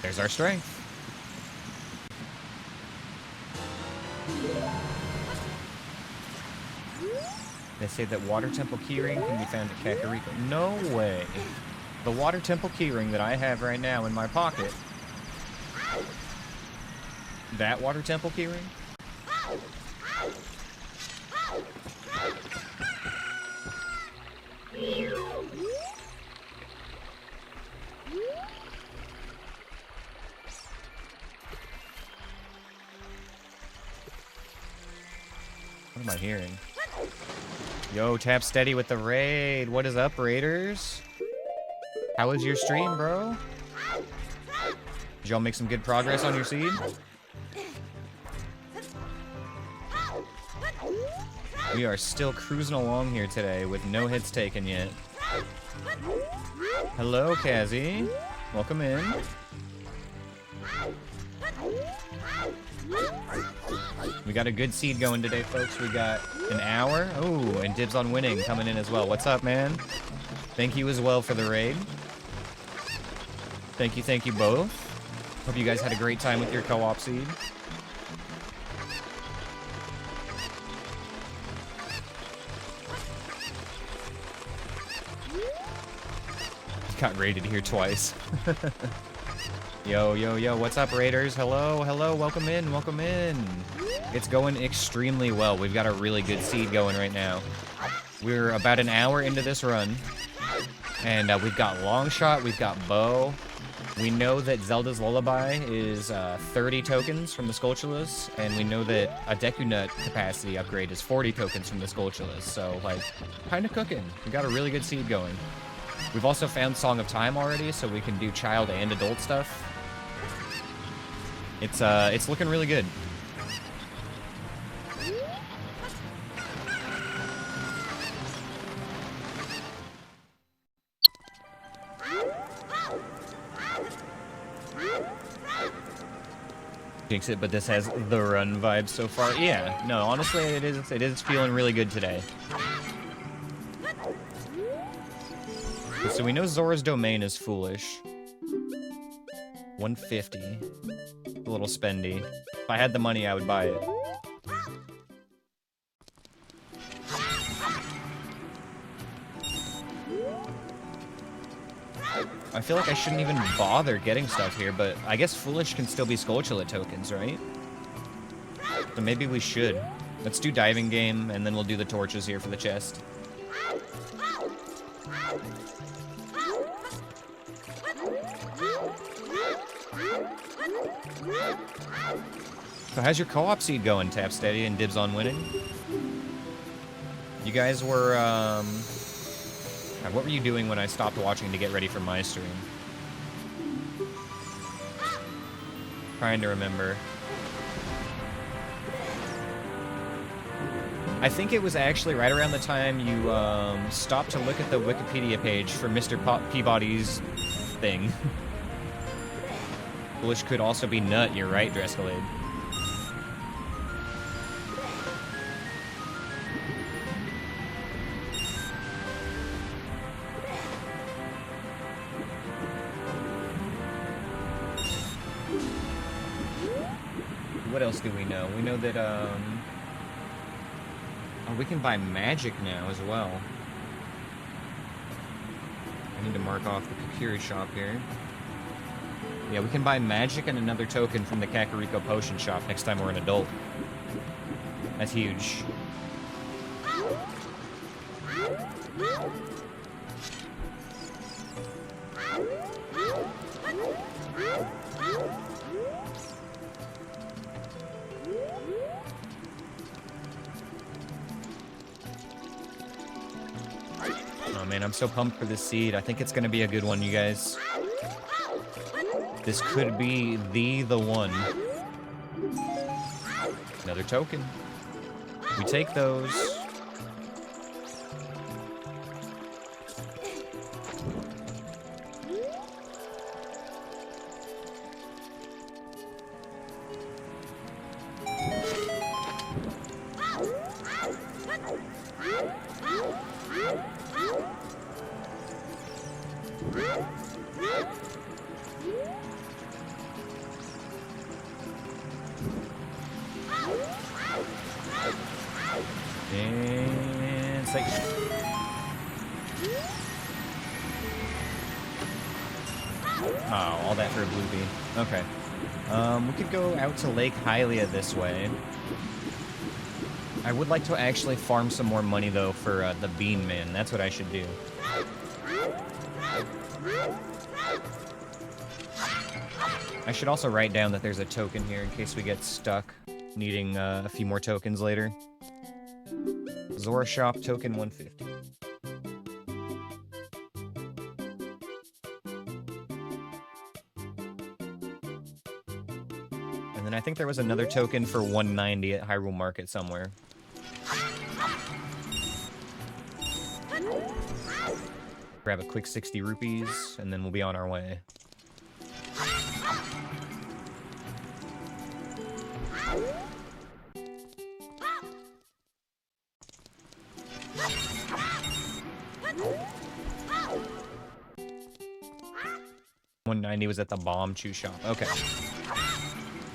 There's our strength. They say that Water Temple keyring can be found at Kakariko. No way. The Water Temple keyring that I have right now in my pocket. That Water Temple keyring? What am I hearing? Yo, Tap Steady with the raid. What is up, Raiders? How was your stream, bro? Did y'all make some good progress on your seed? We are still cruising along here today with no hits taken yet. Hello, Kazzy. Welcome in. We got a good seed going today, folks. We got an hour. Oh, and Dibs on Winning coming in as well. What's up, man? Thank you as well for the raid. Thank you both. Hope you guys had a great time with your co-op seed. Got raided here twice. Yo, what's up, Raiders? Hello, welcome in. It's going extremely well. We've got a really good seed going right now. We're about an hour into this run, and we've got Longshot, we've got Bow. We know that Zelda's Lullaby is 30 tokens from the Skulltulas, and we know that a Deku Nut capacity upgrade is 40 tokens from the Skulltulas, so, like, kinda cooking. We got a really good seed going. We've also found Song of Time already, so we can do child and adult stuff. It's looking really good. Jinx it, but this has the run vibe so far. Yeah, no, honestly, it is feeling really good today. Okay, so we know Zora's Domain is foolish. 150. A little spendy. If I had the money, I would buy it. I feel like I shouldn't even bother getting stuff here, but I guess Foolish can still be Skulltula tokens, right? So maybe we should. Let's do Diving Game, and then we'll do the torches here for the chest. So how's your co-op seed going, Tap Steady and Dibs on Winning? You guys were, God, what were you doing when I stopped watching to get ready for my stream? Trying to remember. I think it was actually right around the time you stopped to look at the Wikipedia page for Mr. Peabody's thing. Foolish could also be nut, you're right, Drescalade. What else do we know? We know that, oh, we can buy magic now as well. I need to mark off the Kakiri shop here. Yeah, we can buy magic and another token from the Kakariko Potion shop next time we're an adult. That's huge. Oh man, I'm so pumped for this seed. I think it's gonna be a good one, you guys. This could be the one. Another token. We take those. And say. Oh, all that for a blue bee. Okay. We could go out to Lake Hylia this way. I would like to actually farm some more money, though, for the Bean Man. That's what I should do. I should also write down that there's a token here in case we get stuck needing a few more tokens later. Zora Shop token 150. And then I think there was another token for 190 at Hyrule Market somewhere. Grab a quick 60 rupees, and then we'll be on our way. $190 was at the Bomb Chew shop. Okay.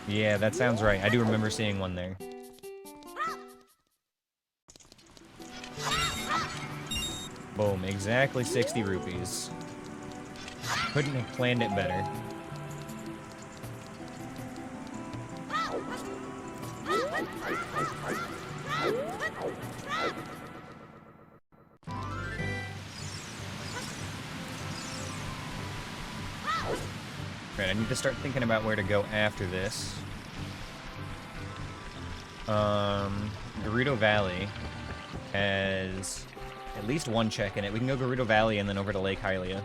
Yeah, that sounds right. I do remember seeing one there. Boom, exactly 60 rupees. Couldn't have planned it better. Right, I need to start thinking about where to go after this. Gerudo Valley has at least one check in it. We can go Gerudo Valley and then over to Lake Hylia.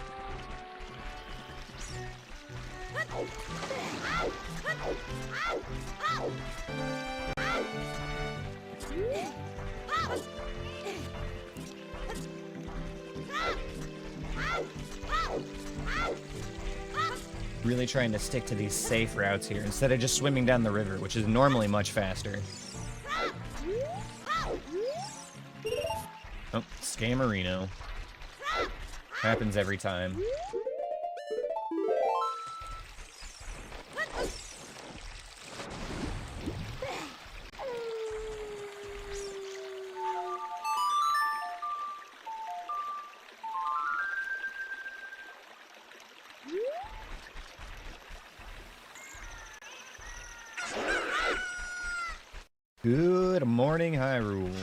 Really trying to stick to these safe routes here instead of just swimming down the river, which is normally much faster. Oh, Scammerino. Happens every time. Good morning, Hyrule.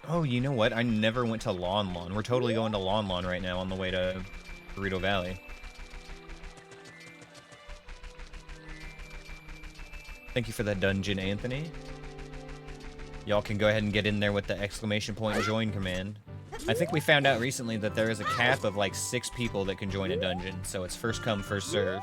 Oh, you know what? I never went to Lon Lon. We're totally going to Lon Lon right now on the way to Burrito Valley. Thank you for that dungeon, Anthony. Y'all can go ahead and get in there with the exclamation point join command. I think we found out recently that there is a cap of like 6 people that can join a dungeon, so it's first come, first serve.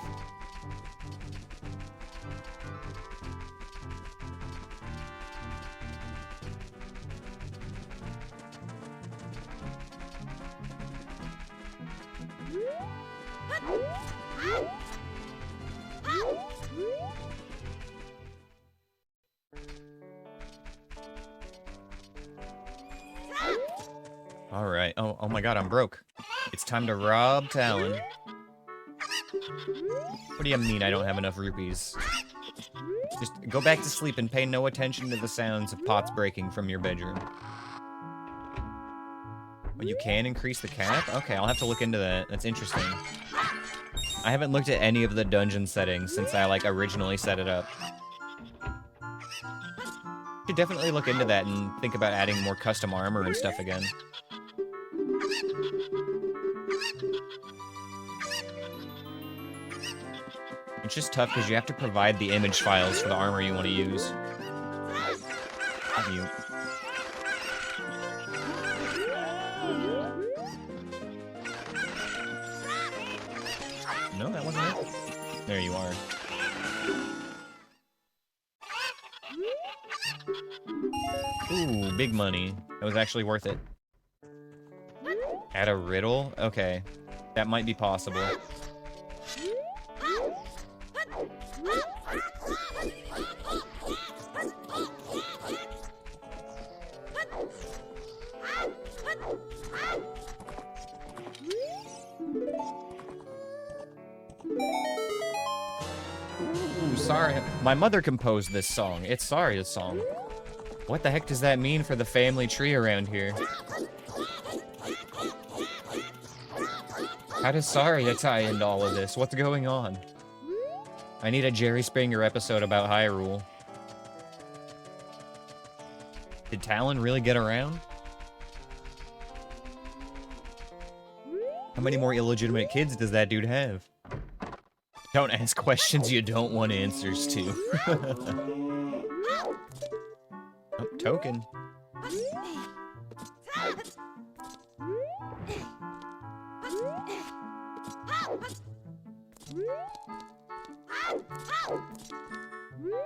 Alright. Oh my god, I'm broke. It's time to rob Talon. What do you mean I don't have enough rupees? Just go back to sleep and pay no attention to the sounds of pots breaking from your bedroom. Oh, you can increase the cap? Okay, I'll have to look into that. That's interesting. I haven't looked at any of the dungeon settings since I, like, originally set it up. Should definitely look into that and think about adding more custom armor and stuff again. It's just tough because you have to provide the image files for the armor you want to use. You. No, that wasn't it. There you are. Ooh, big money. That was actually worth it. Add a riddle? Okay. That might be possible. Ooh, sorry. My mother composed this song. It's Saria's song. What the heck does that mean for the family tree around here? How does Saria tie into all of this? What's going on? I need a Jerry Springer episode about Hyrule. Did Talon really get around? How many more illegitimate kids does that dude have? Don't ask questions you don't want answers to. Oh, token.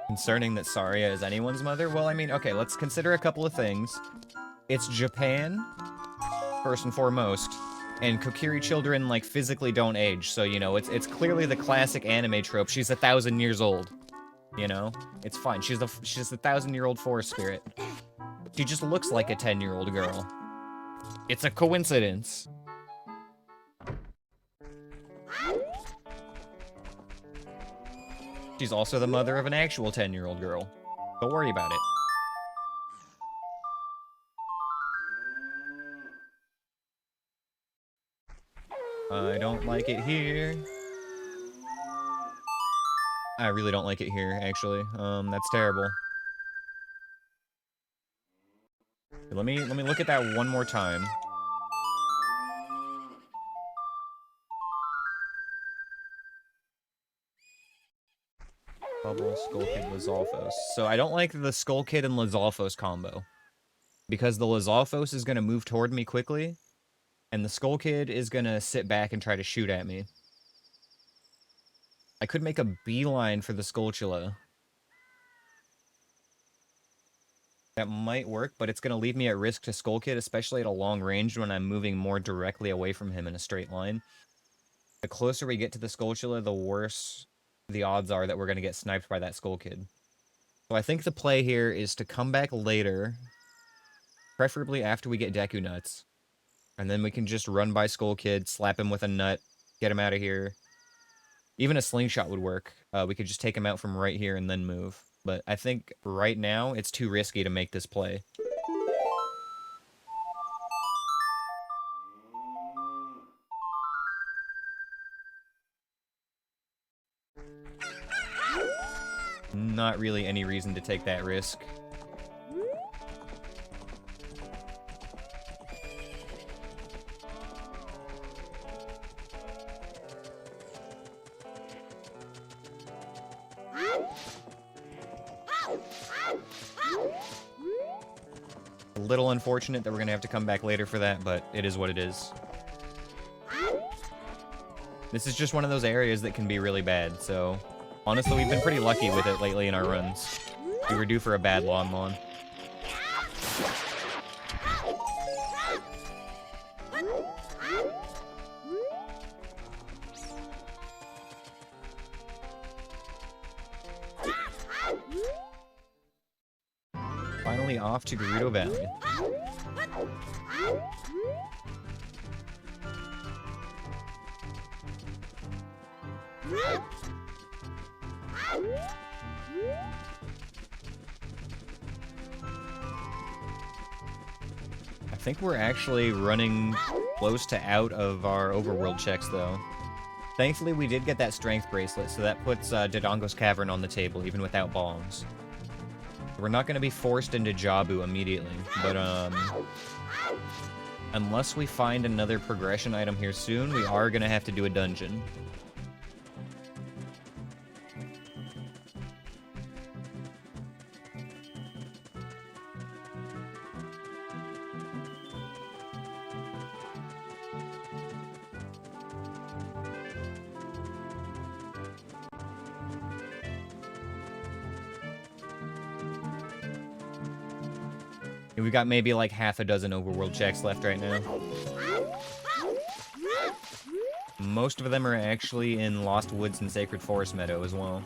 Concerning that Saria is anyone's mother? Well, I mean, okay, let's consider a couple of things. It's Japan, first and foremost, and Kokiri children, like, physically don't age, so, you know, it's clearly the classic anime trope. She's 1,000 years old, you know? It's fine. She's a 1,000-year-old forest spirit. She just looks like a 10-year-old girl. It's a coincidence. She's also the mother of an actual 10-year-old girl. Don't worry about it. I don't like it here. I really don't like it here, actually. That's terrible. Let me look at that one more time. Bubble, Skull Kid, Lizalfos. So I don't like the Skull Kid and Lizalfos combo. Because the Lizalfos is going to move toward me quickly, and the Skull Kid is going to sit back and try to shoot at me. I could make a beeline for the Skulltula. That might work, but it's going to leave me at risk to Skull Kid, especially at a long range when I'm moving more directly away from him in a straight line. The closer we get to the Skulltula, the worse the odds are that we're going to get sniped by that Skull Kid. So I think the play here is to come back later, preferably after we get Deku Nuts. And then we can just run by Skull Kid, slap him with a nut, get him out of here. Even a slingshot would work. We could just take him out from right here and then move. But I think right now, it's too risky to make this play. Not really any reason to take that risk. A little unfortunate that we're gonna have to come back later for that, but it is what it is. This is just one of those areas that can be really bad, so... Honestly, we've been pretty lucky with it lately in our runs. We were due for a bad Lon. Finally off to Gerudo Valley. I think we're actually running close to out of our overworld checks, though. Thankfully, we did get that strength bracelet, so that puts Dodongo's Cavern on the table, even without bombs. We're not going to be forced into Jabu immediately, but unless we find another progression item here soon, we are going to have to do a dungeon. We've got maybe like half a dozen overworld checks left right now. Most of them are actually in Lost Woods and Sacred Forest Meadow as well.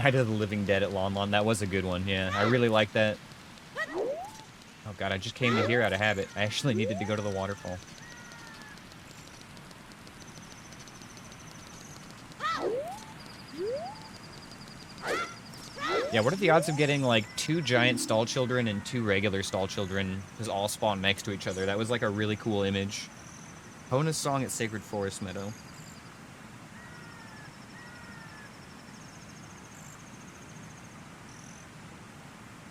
Night of the Living Dead at Lon. That was a good one, yeah. I really like that. Oh god, I just came to here out of habit. I actually needed to go to the waterfall. Yeah, what are the odds of getting, like, 2 giant stall children and 2 regular stall children just all spawn next to each other? That was, like, a really cool image. Hona's song at Sacred Forest Meadow.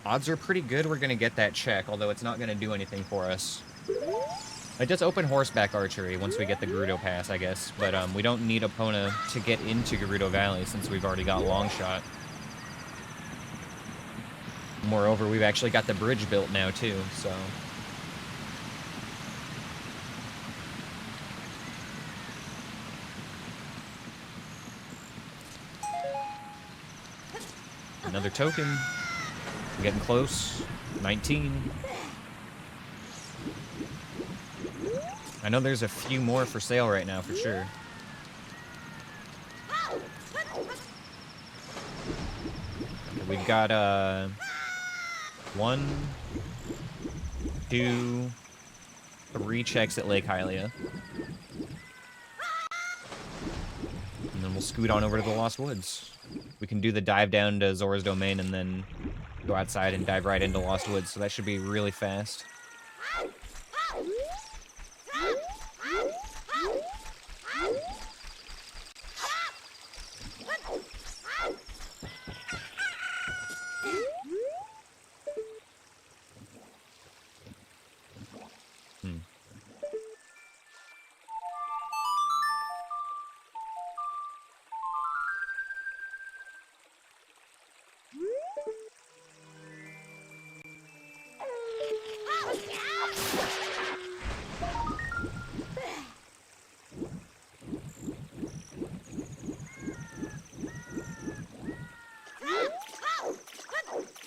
Odds are pretty good we're going to get that check, although it's not going to do anything for us. It does open horseback archery once we get the Gerudo Pass, I guess, but we don't need Epona to get into Gerudo Valley since we've already got Longshot. Moreover, we've actually got the bridge built now, too, so... Another token. We're getting close. 19. I know there's a few more for sale right now, for sure. We've got, 1, 2, 3 checks at Lake Hylia. And then we'll scoot on over to the Lost Woods. We can do the dive down to Zora's Domain and then go outside and dive right into Lost Woods, so that should be really fast.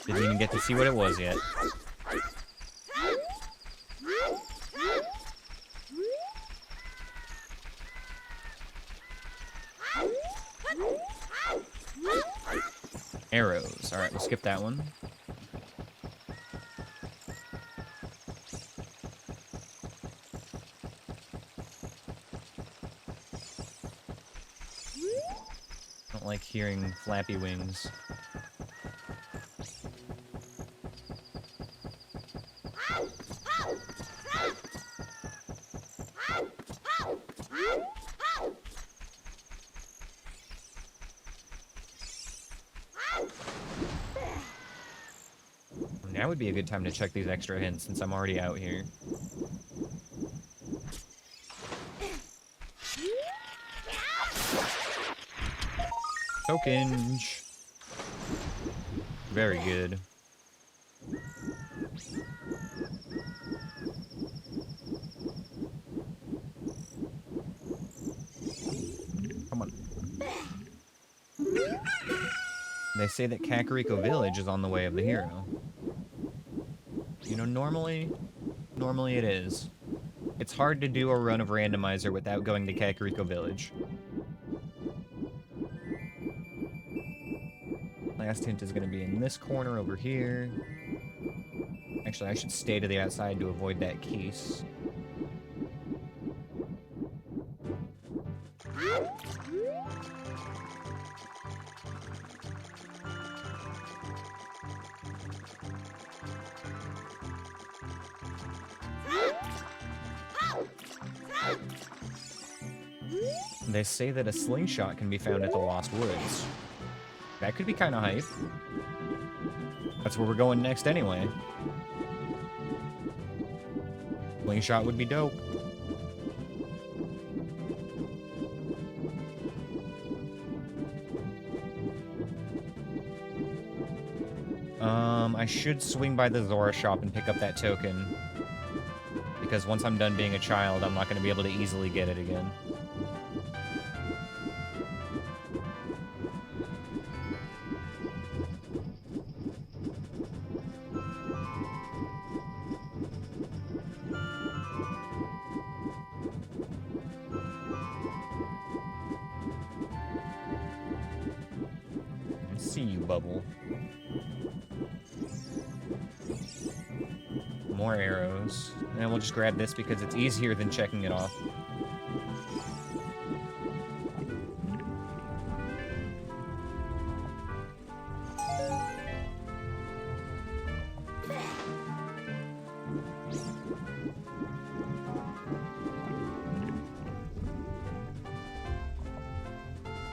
Didn't even get to see what it was yet. Arrows. Alright, we'll skip that one. I don't like hearing flappy wings. Now would be a good time to check these extra hints since I'm already out here. Tokens. Very good. Come on. They say that Kakariko Village is on the way of the hero. You know, normally it is. It's hard to do a run of Randomizer without going to Kakariko Village. Last hint is going to be in this corner over here. Actually, I should stay to the outside to avoid that case. They say that a slingshot can be found at the Lost Woods. That could be kind of hype. That's where we're going next anyway. Slingshot would be dope. I should swing by the Zora shop and pick up that token. Because once I'm done being a child, I'm not going to be able to easily get it again. I see you, Bubble. More arrows. And we'll just grab this because it's easier than checking it off.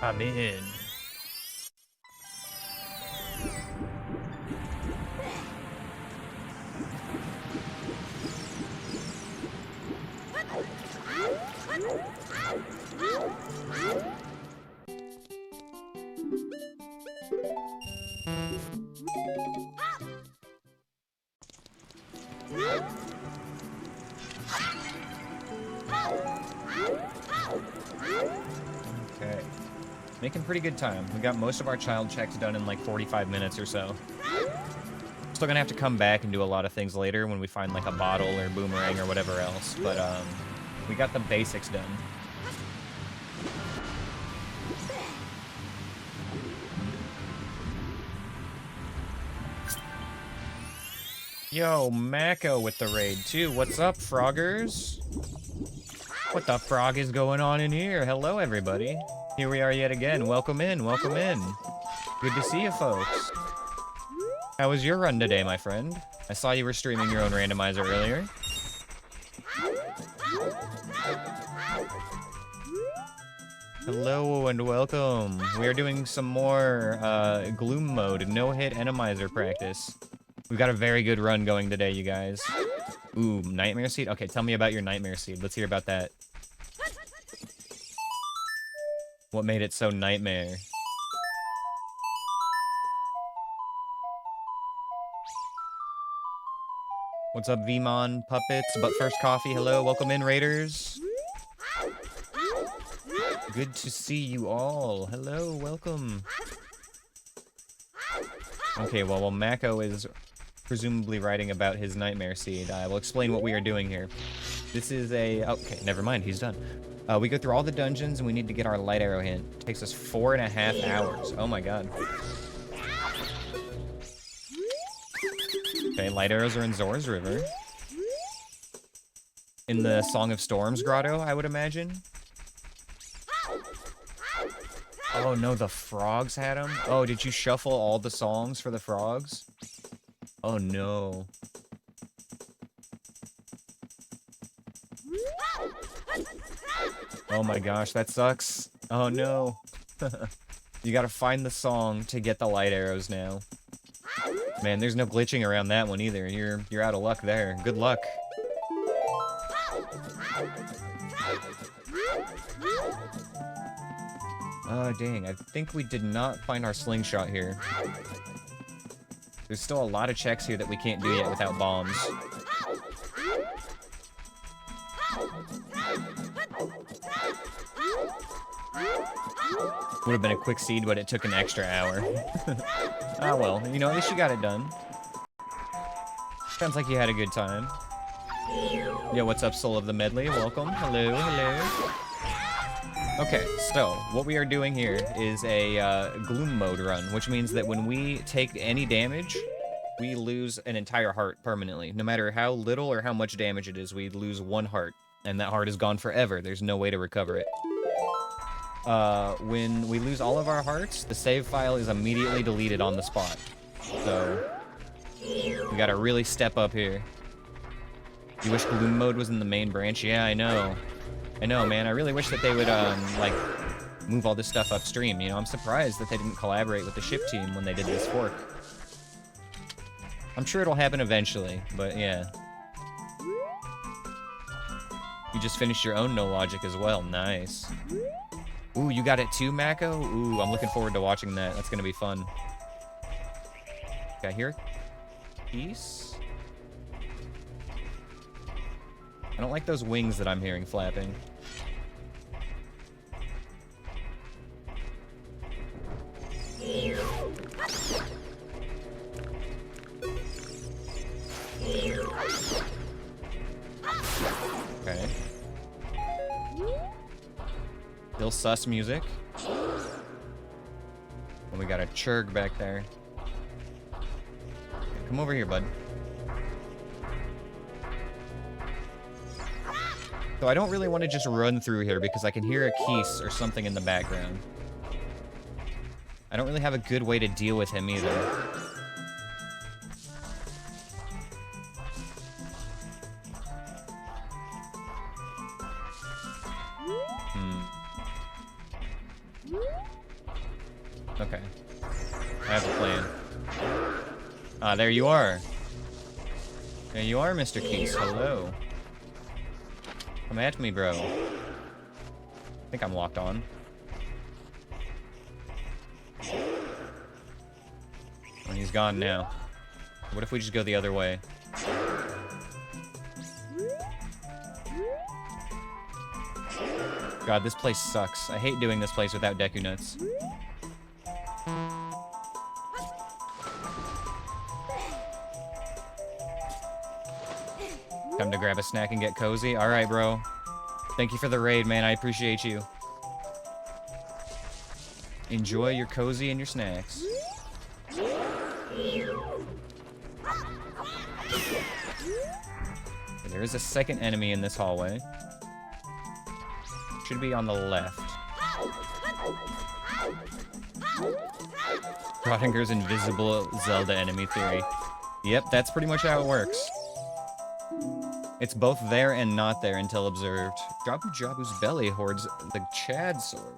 I'm in. Okay. Making pretty good time. We got most of our child checks done in like 45 minutes or so. Still gonna have to come back and do a lot of things later when we find like a bottle or boomerang or whatever else, but we got the basics done. Yo, Mako with the raid too. What's up, froggers? What the frog is going on in here? Hello, everybody. Here we are yet again. Welcome in, welcome in. Good to see you folks. How was your run today, my friend? I saw you were streaming your own randomizer earlier. Hello and welcome. We are doing some more Gloom mode, no-hit Aneyus practice. We've got a very good run going today, you guys. Ooh, Nightmare Seed? Okay, tell me about your Nightmare Seed. Let's hear about that. What made it so nightmare? What's up, Vmon Puppets? But first, coffee. Hello, welcome in, Raiders. Good to see you all. Hello, welcome. Okay, well, while Mako is presumably writing about his nightmare seed, I will explain what we are doing here. This is a... Okay, never mind, he's done. We go through all the dungeons, and we need to get our light arrow hint. It takes us 4.5 hours. Oh my god. Okay, light arrows are in Zora's River. In the Song of Storms grotto, I would imagine. Oh no, the frogs had them? Oh, did you shuffle all the songs for the frogs? Oh no. Oh my gosh, that sucks. Oh no. You gotta find the song to get the light arrows now. Man, there's no glitching around that one either. You're out of luck there. Good luck. Oh dang, I think we did not find our slingshot here. There's still a lot of checks here that we can't do yet without bombs. Would have been a quick seed, but it took an extra hour. Ah well, you know, at least you got it done. Sounds like you had a good time. Yo, what's up, Soul of the Medley? Welcome. Hello, hello. Okay, so what we are doing here is a gloom mode run, which means that when we take any damage, we lose an entire heart permanently. No matter how little or how much damage it is, we lose 1 heart, and that heart is gone forever. There's no way to recover it. When we lose all of our hearts, the save file is immediately deleted on the spot. So, we gotta really step up here. You wish gloom mode was in the main branch? Yeah, I know. I know, man. I really wish that they would, like, move all this stuff upstream, you know? I'm surprised that they didn't collaborate with the ship team when they did this fork. I'm sure it'll happen eventually, but yeah. You just finished your own No Logic as well. Nice. Ooh, you got it too, Mako? Ooh, I'm looking forward to watching that. That's gonna be fun. Okay, here. Peace. I don't like those wings that I'm hearing flapping. Okay. Still sus music. And we got a churg back there. Come over here, bud. So I don't really want to just run through here because I can hear a Keese or something in the background. I don't really have a good way to deal with him either. Okay. I have a plan. Ah, there you are. There you are, Mr. Keese. Hello. Come at me, bro. I think I'm locked on. Oh, he's gone now. What if we just go the other way? God, this place sucks. I hate doing this place without Deku Nuts. Time to grab a snack and get cozy. All right, bro. Thank you for the raid, man. I appreciate you. Enjoy your cozy and your snacks. There is a second enemy in this hallway. Should be on the left. Schrodinger's invisible Zelda enemy theory. Yep, that's pretty much how it works. It's both there and not there until observed. Jabu Jabu's belly hoards the Chad sword.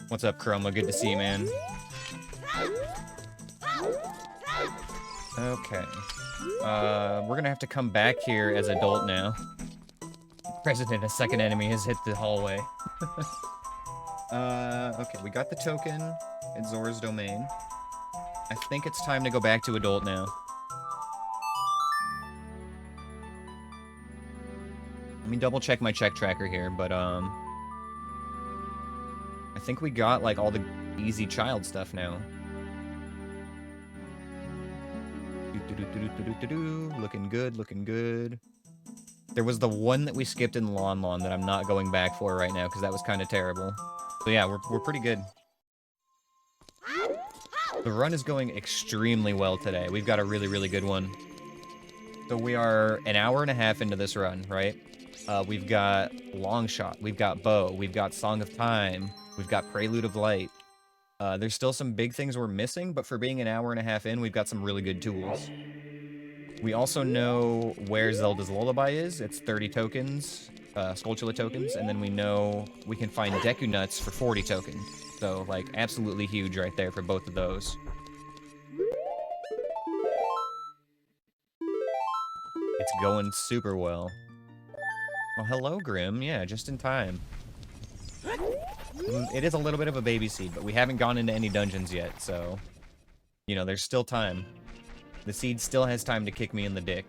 What's up, Chroma? Good to see you, man. Okay. We're gonna have to come back here as adult now. President, a second enemy has hit the hallway. Okay, we got the token in Zora's domain. I think it's time to go back to adult now. Let me double check my check tracker here, but, I think we got, like, all the easy child stuff now. Looking good, looking good. There was the one that we skipped in Lon Lon that I'm not going back for right now, because that was kind of terrible. So yeah, we're pretty good. The run is going extremely well today. We've got a really, really good one. So we are an hour and a half into this run, right? We've got Long Shot, we've got Bow, we've got Song of Time, we've got Prelude of Light. There's still some big things we're missing, but for being an hour and a half in, we've got some really good tools. We also know where Zelda's Lullaby is. It's 30 tokens, Skulltula tokens, and then we know we can find Deku Nuts for 40 tokens. So, like, absolutely huge right there for both of those. It's going super well. Oh, hello, Grim. Yeah, just in time. It is a little bit of a baby seed, but we haven't gone into any dungeons yet, so... You know, there's still time. The seed still has time to kick me in the dick.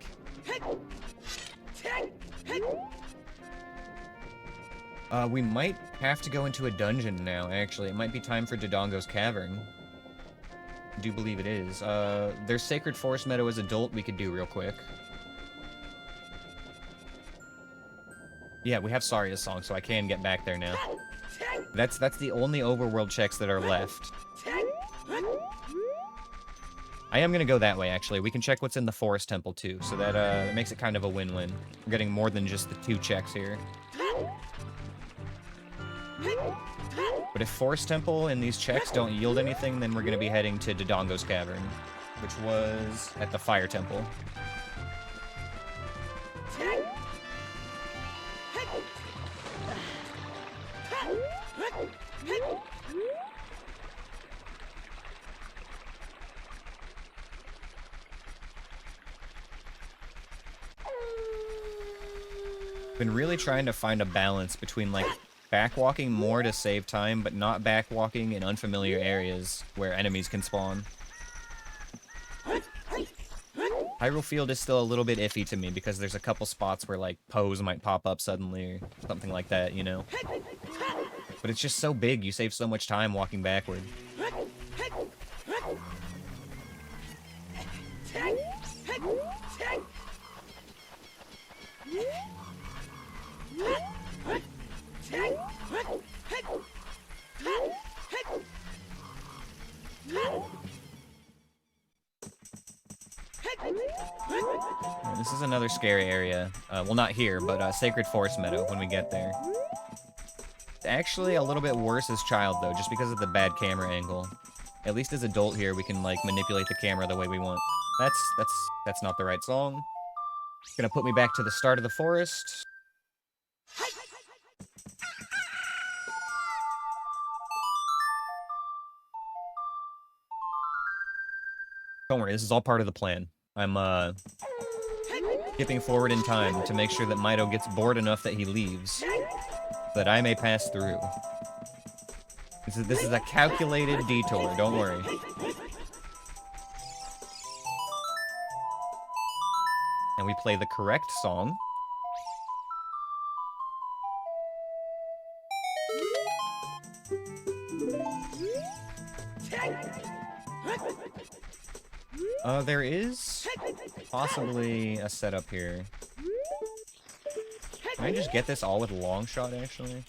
We might have to go into a dungeon now, actually. It might be time for Dodongo's Cavern. I do believe it is. There's Sacred Forest Meadow as adult we could do real quick. Yeah, we have Saria's song, so I can get back there now. That's the only overworld checks that are left. I am gonna go that way, actually. We can check what's in the Forest Temple, too, so that makes it kind of a win-win. We're getting more than just the 2 checks here. But if Forest Temple and these checks don't yield anything, then we're gonna be heading to Dodongo's Cavern, which was at the Fire Temple. Been really trying to find a balance between, like, backwalking more to save time, but not backwalking in unfamiliar areas where enemies can spawn. Hyrule Field is still a little bit iffy to me because there's a couple spots where, like, Pose might pop up suddenly or something like that, you know? But it's just so big, you save so much time walking backward. This is another scary area. Well, not here, but Sacred Forest Meadow when we get there. It's actually a little bit worse as child, though, just because of the bad camera angle. At least as adult here, we can, like, manipulate the camera the way we want. That's not the right song. It's gonna put me back to the start of the forest. Don't worry, this is all part of the plan. I'm, skipping forward in time to make sure that Mido gets bored enough that he leaves, so that I may pass through. This is a calculated detour, don't worry. And we play the correct song. There is possibly a setup here. Can I just get this all with Long Shot, actually?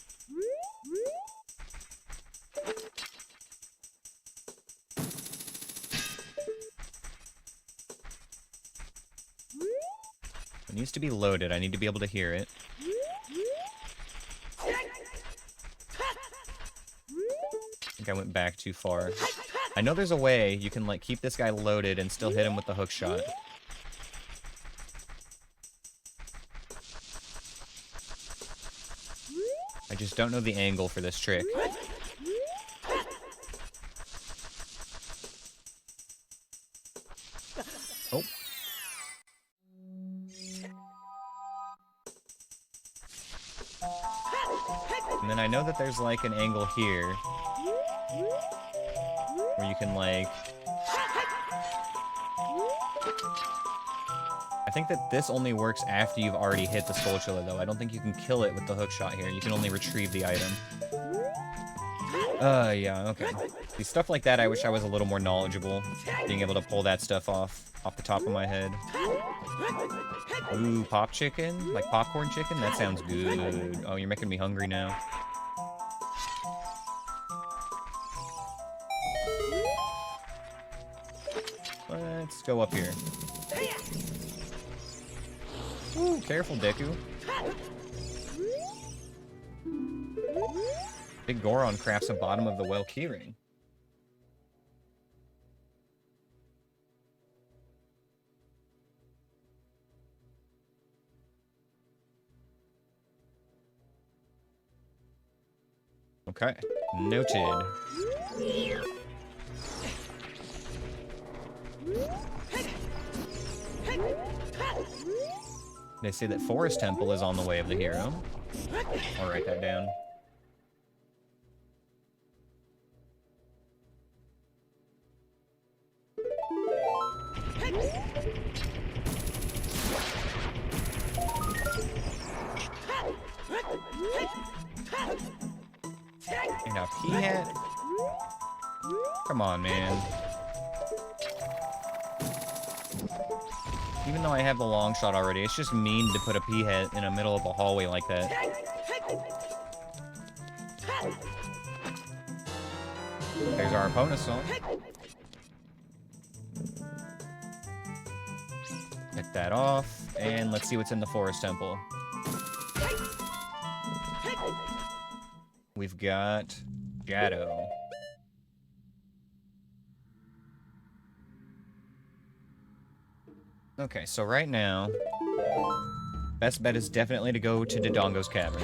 It needs to be loaded. I need to be able to hear it. I think I went back too far. I know there's a way you can, like, keep this guy loaded and still hit him with the hook shot. I just don't know the angle for this trick. Oh. And then I know that there's, like, an angle here. Where you can, like... I think that this only works after you've already hit the Skulltula, though. I don't think you can kill it with the hookshot here. You can only retrieve the item. Yeah, okay. See, stuff like that, I wish I was a little more knowledgeable. Being able to pull that stuff off the top of my head. Ooh, pop chicken? Like popcorn chicken? That sounds good. Oh, you're making me hungry now. Let's go up here. Ooh, careful, Deku. Big Goron crafts a bottom of the well keyring. Okay, noted. They say that Forest Temple is on the way of the hero. I'll write that down. And a P-hat? Come on, man. Even though I have the long shot already, it's just mean to put a P-hat in the middle of a hallway like that. There's our opponent's song. Get that off, and let's see what's in the Forest Temple. We've got Shadow. Okay, so right now, best bet is definitely to go to Dodongo's Cavern.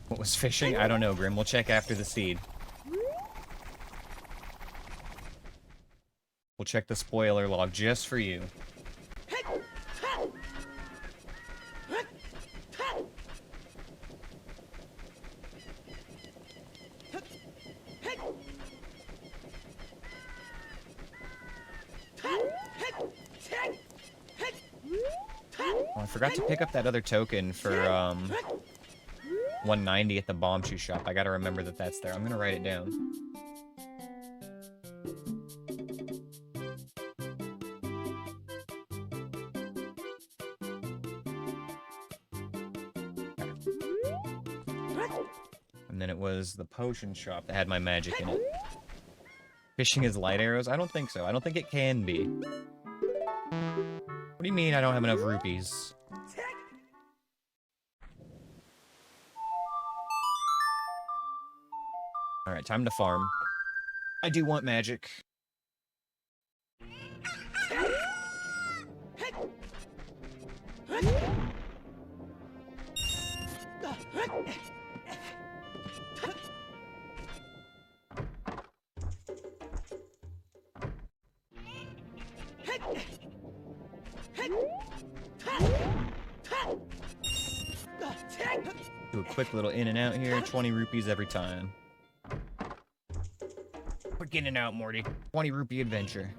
What was fishing? I don't know, Grim. We'll check after the seed. We'll check the spoiler log just for you. Oh, I forgot to pick up that other token for 190 at the bomb shoe shop. I gotta remember that that's there. I'm gonna write it down. And then it was the potion shop that had my magic in it. Fishing is light arrows? I don't think so. I don't think it can be. What do you mean I don't have enough rupees? Alright, time to farm. I do want magic. Do a quick little in and out here, 20 rupees every time. Quick in and out, Morty. 20 rupee adventure.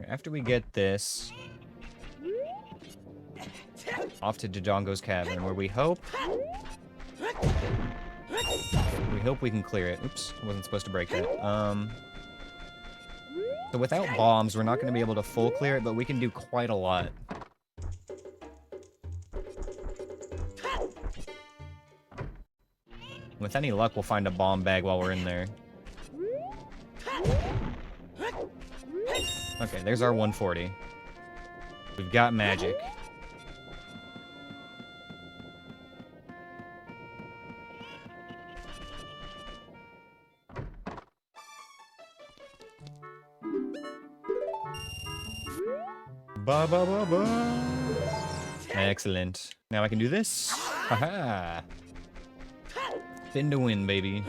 After we get this, off to Dodongo's Cavern, where we hope we can clear it. Oops, wasn't supposed to break that. So without bombs, we're not going to be able to full clear it, but we can do quite a lot. With any luck, we'll find a bomb bag while we're in there. Okay, there's our 140. We've got magic. Ba ba ba ba. Excellent. Now I can do this. Haha. Spin to win, baby.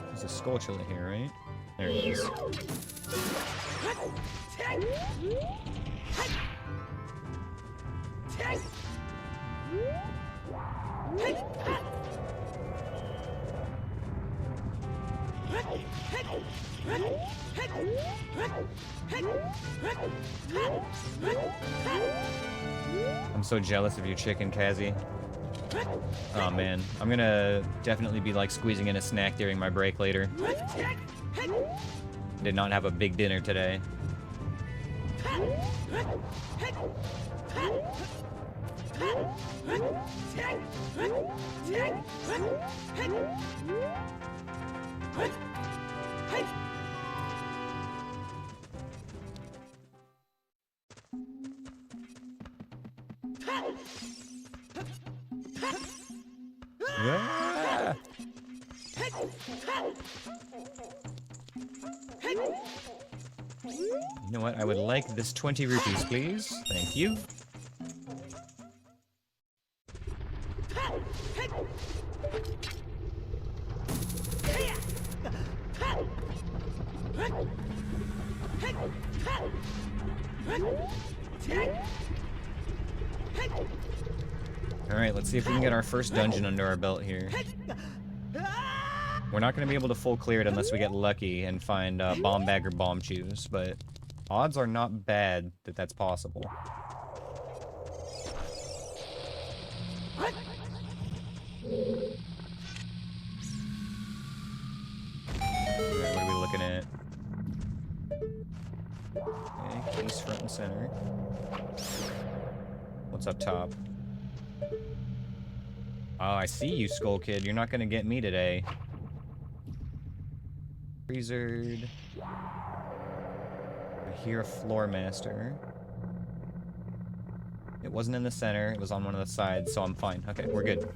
There's a Skulltula here, right? There it is. I'm so jealous of you, chicken, Kazi. Oh man, I'm gonna definitely be like squeezing in a snack during my break later. Did not have a big dinner today. Yeah. You know what? I would like this 20 rupees, please. Thank you. Alright, let's see if we can get our first dungeon under our belt here. We're not going to be able to full clear it unless we get lucky and find Bomb Bag or Bomb Shoes, but odds are not bad that that's possible. Alright, what are we looking at? Okay, keys front and center. What's up top? Oh, I see you, Skull Kid. You're not gonna get me today. Freezered. I hear a Floor Master. It wasn't in the center. It was on one of the sides, so I'm fine. Okay, we're good.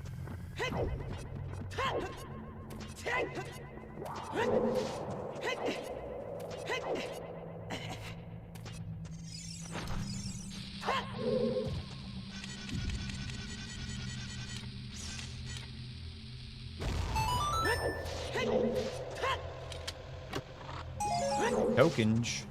Tokens.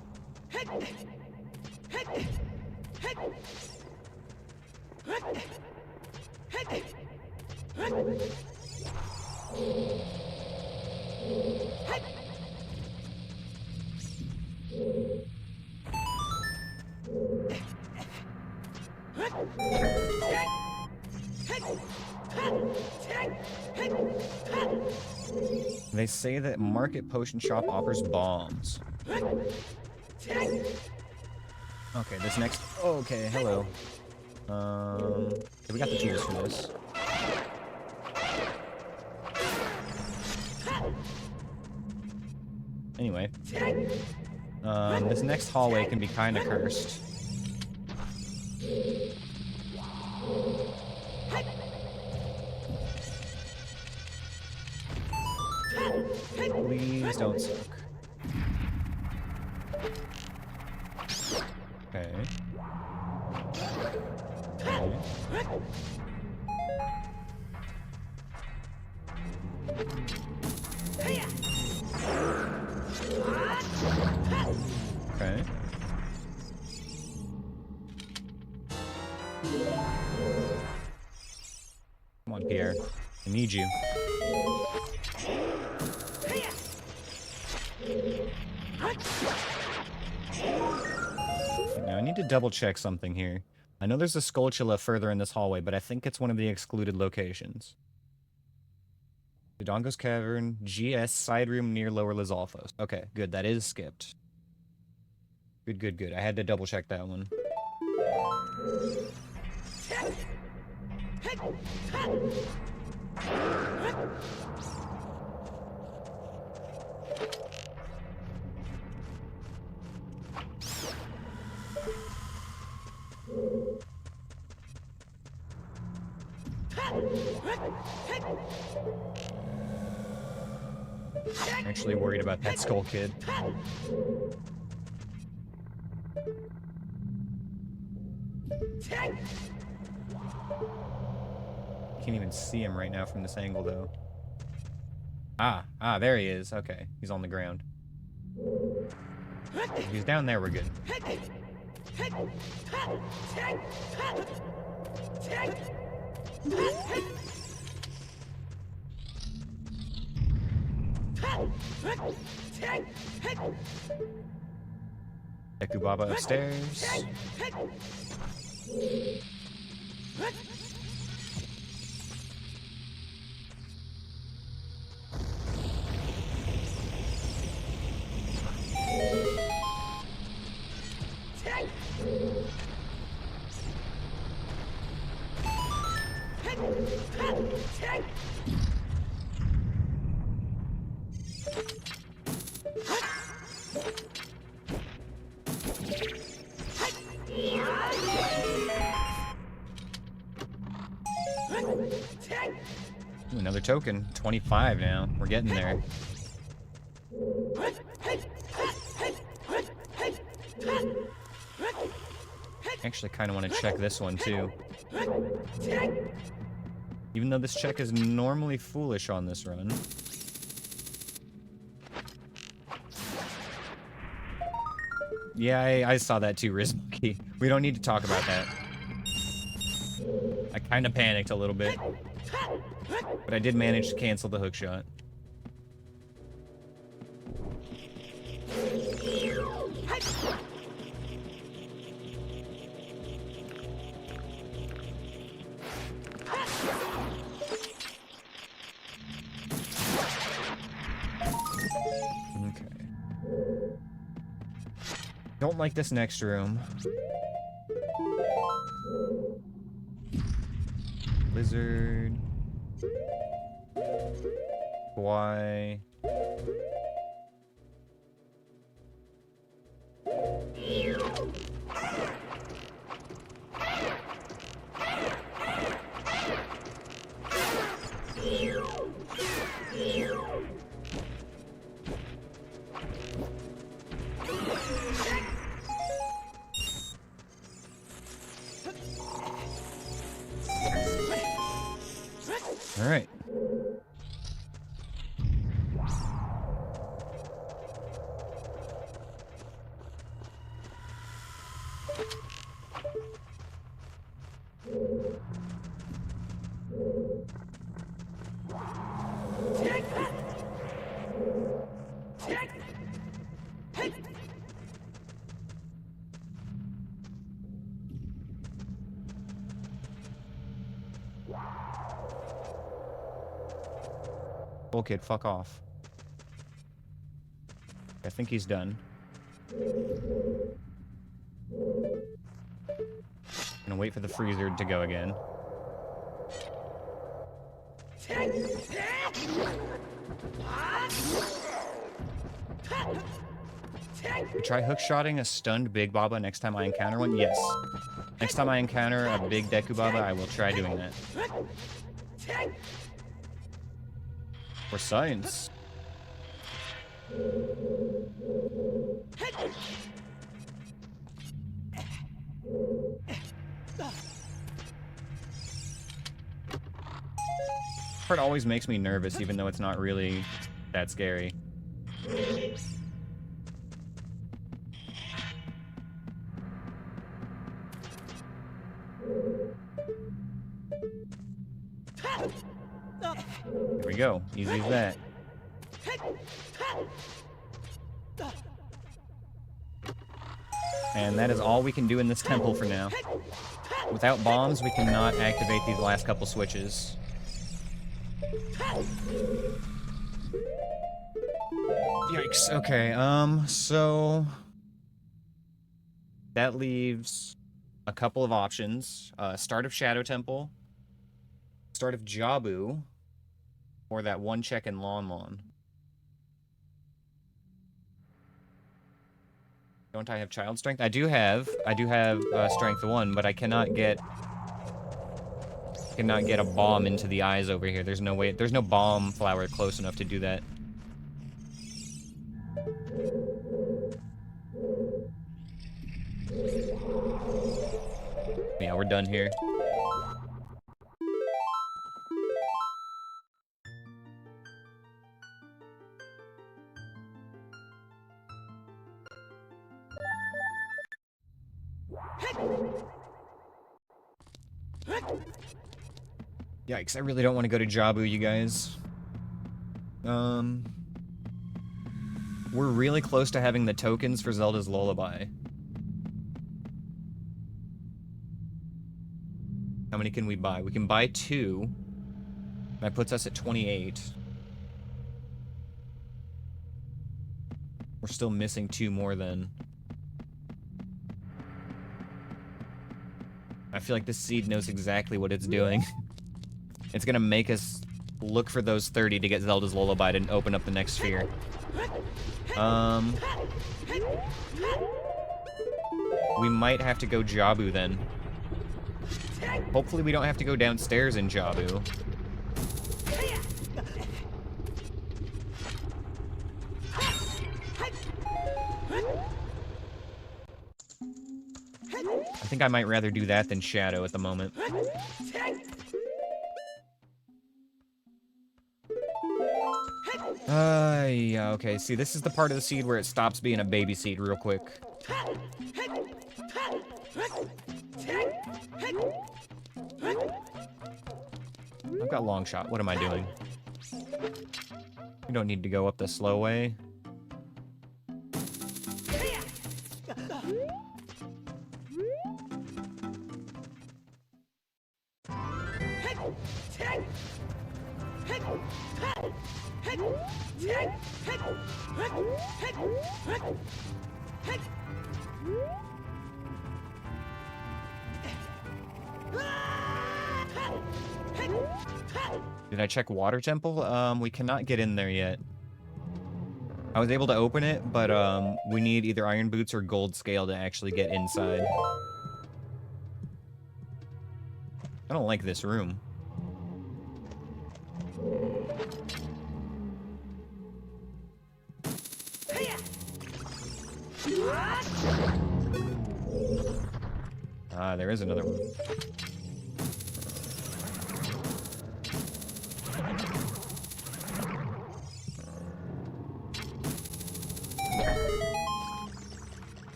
They say that Market Potion Shop offers bombs. Okay, this next... Oh, okay, hello. We got the tools for this. Anyway. This next hallway can be kind of cursed. Please don't suck. Okay. Okay. Okay. Come on, Pierre. I need you. Now I need to double check something here. I know there's a Skulltula further in this hallway, but I think it's one of the excluded locations. Dodongo's Cavern, GS side room near Lower Lizalfos. Okay, good. That is skipped. Good, good, good. I had to double check that one. I'm actually worried about that skull kid. Can't even see him right now from this angle, though. Ah, there he is. Okay, he's on the ground. If he's down there, we're good. Deku Baba upstairs. Ooh, another token. 25 now. We're getting there. Actually, kind of want to check this one, too. Even though this check is normally foolish on this run. Yeah, I saw that too, Rizmonkey. We don't need to talk about that. I kind of panicked a little bit. But I did manage to cancel the hook shot. Don't like this next room. Lizard. Why? All right. Cool kid, fuck off. I think he's done. Gonna wait for the freezer to go again. Try hookshotting a stunned Big Baba next time I encounter one? Yes. Next time I encounter a big Deku Baba, I will try doing that. For science. Part always makes me nervous, even though it's not really that scary. Here we go. Easy as that. And that is all we can do in this temple for now. Without bombs, we cannot activate these last couple switches. Yikes. Okay, so... that leaves a couple of options. Start of Shadow Temple. Start of Jabu. Or that one check in Lon. Don't I have child strength? I do have strength 1, but I cannot get a bomb into the eyes over here. There's no way. There's no bomb flower close enough to do that. Yeah, we're done here. Yikes, I really don't want to go to Jabu, you guys. We're really close to having the tokens for Zelda's Lullaby. How many can we buy? We can buy 2. That puts us at 28. We're still missing 2 more then. I feel like this seed knows exactly what it's doing. It's gonna make us look for those 30 to get Zelda's Lullaby and open up the next sphere. We might have to go Jabu then. Hopefully we don't have to go downstairs in Jabu. I think I might rather do that than Shadow at the moment. Yeah, okay. See, this is the part of the seed where it stops being a baby seed real quick. I've got long shot. What am I doing? You don't need to go up the slow way. Did I check Water Temple? We cannot get in there yet. I was able to open it, but we need either Iron Boots or Gold Scale to actually get inside. I don't like this room. Ah, there is another one.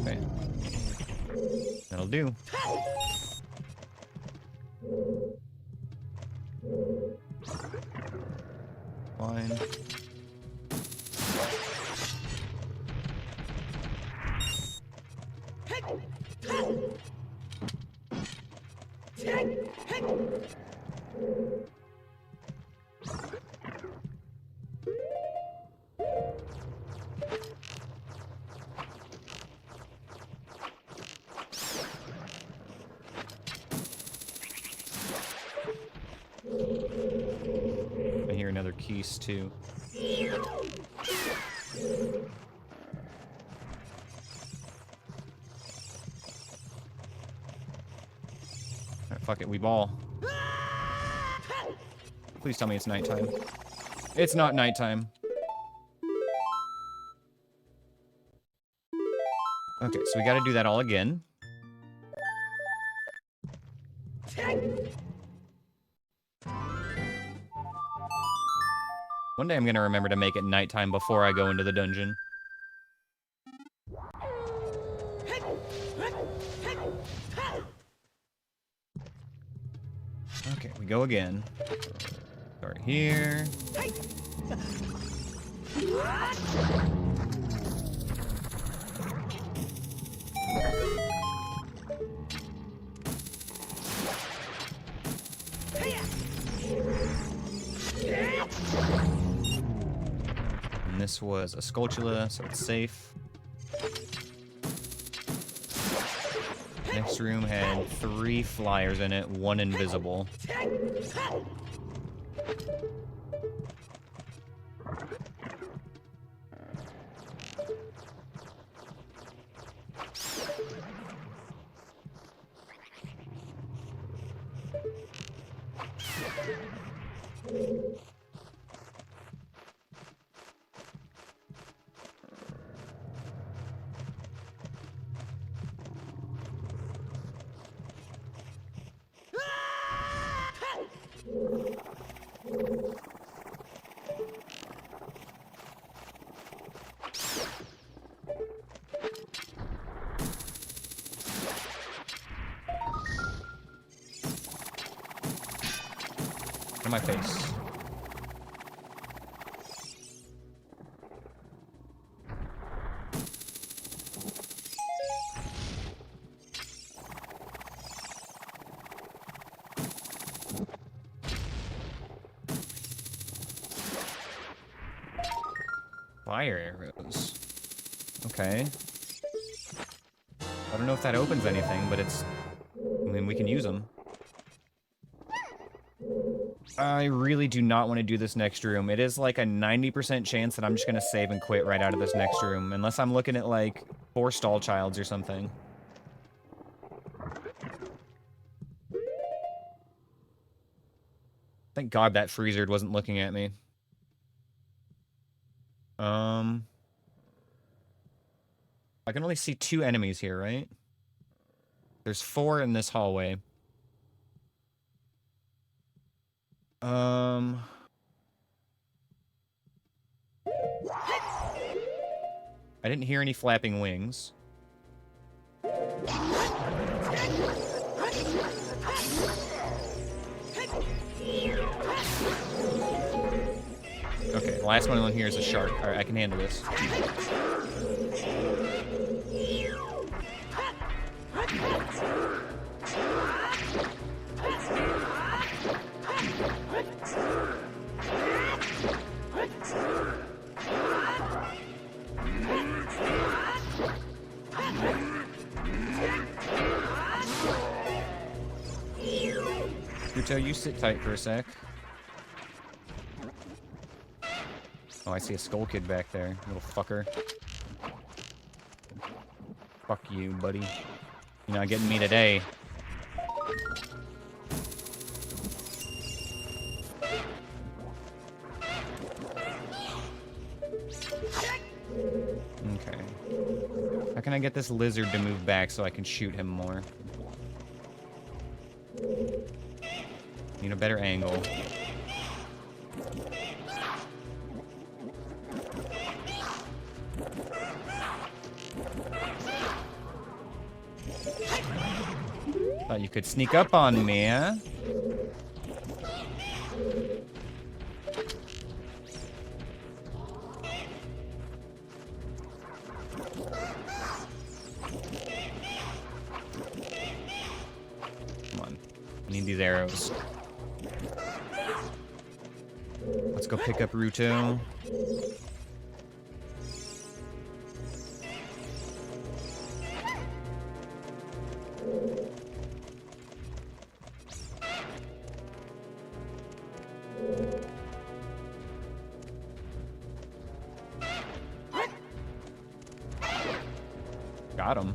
Okay. That'll do. Fine. I hear another keys too. Alright, fuck it, we ball. Please tell me it's nighttime. It's not nighttime. Okay, so we gotta do that all again. One day I'm gonna remember to make it nighttime before I go into the dungeon. Okay, we go again. Start here. And this was a Skulltula, so it's safe. this room had 3 flyers in it, 1 invisible. In my face. Fire arrows. Okay. I don't know if that opens anything, but it's... I mean, we can use them. I really do not want to do this next room. It is like a 90% chance that I'm just going to save and quit right out of this next room. Unless I'm looking at, like, 4 stall childs or something. Thank God that freezered wasn't looking at me. I can only see 2 enemies here, right? There's 4 in this hallway. I didn't hear any flapping wings. Okay, the last one on here is a shark. Alright, I can handle this. Ruto, you sit tight for a sec. Oh, I see a skull kid back there, little fucker. Fuck you, buddy. You're not getting me today. Okay. How can I get this lizard to move back so I can shoot him more? Need a better angle. Thought you could sneak up on me, huh? Come on. I need these arrows. Let's go pick up Ruto. Got him.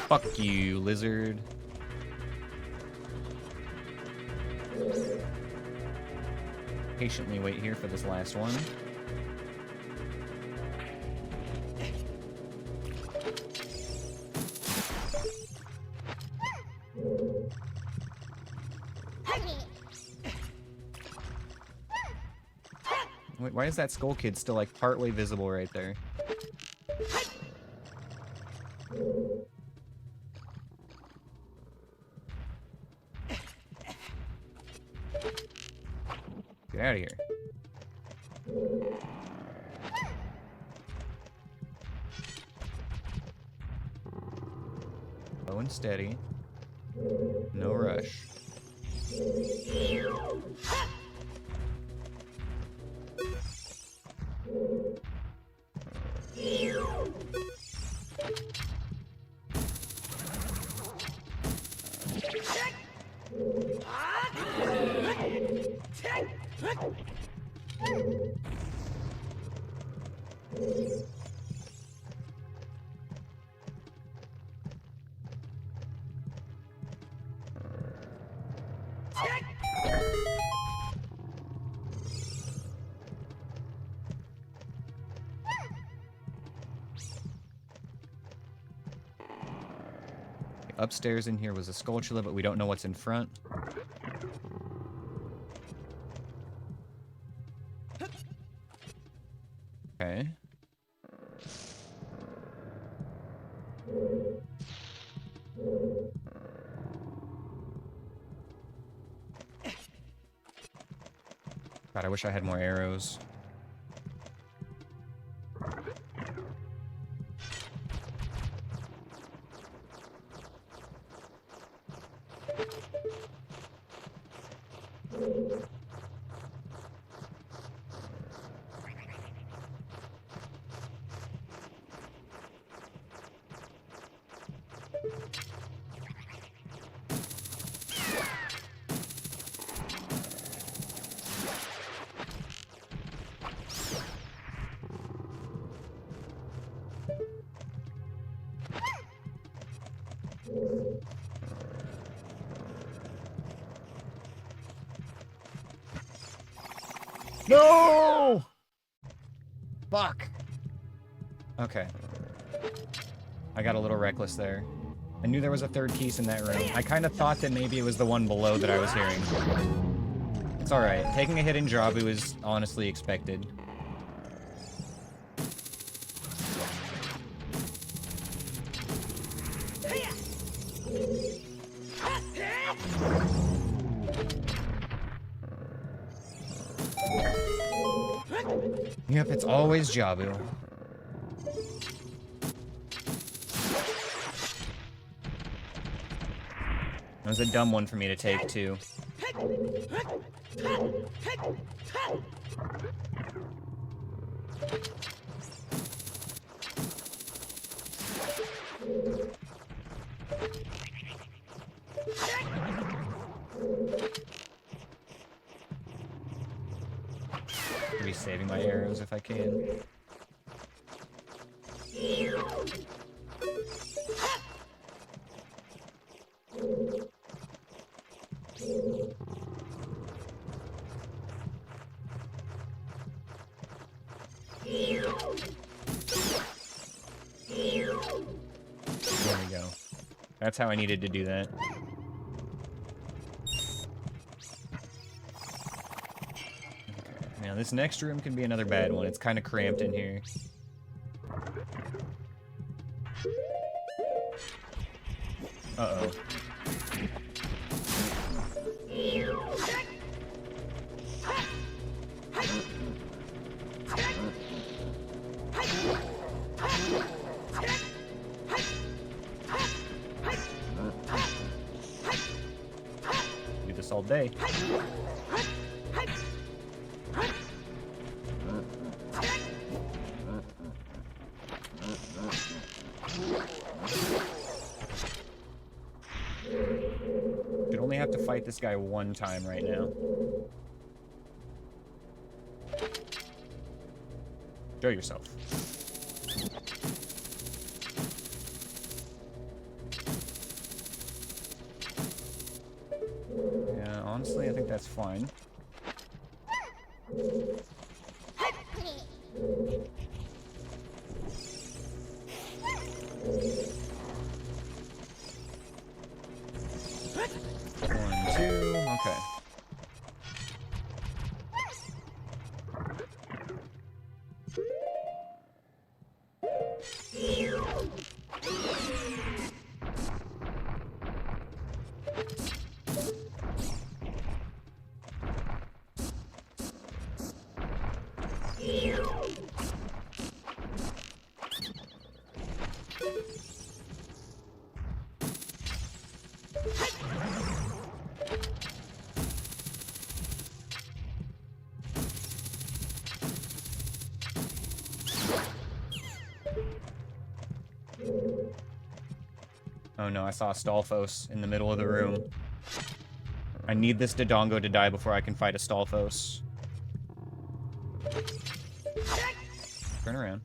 Fuck you, lizard. Patiently wait here for this last one. Wait, why is that skull kid still like partway visible right there? Get out of here. Slow and steady. No rush. Upstairs in here was a Skulltula, but we don't know what's in front. Okay. God, I wish I had more arrows. No! Fuck. Okay. I got a little reckless there. I knew there was a third piece in that room. I kind of thought that maybe it was the one below that I was hearing. It's alright. Taking a hit in Jabu is honestly expected. Yep, it's always Jabu. That was a dumb one for me to take, too. I'll be saving my arrows if I can. There we go. That's how I needed to do that. Okay. Now this next room can be another bad one. It's kind of cramped in here. Uh-oh. Do this all day. Should only have to fight this guy one time right now. Show yourself. Yeah, honestly, I think that's fine. One, two, okay. Oh no, I saw a Stalfos in the middle of the room. I need this Dodongo to die before I can fight a Stalfos. Turn around.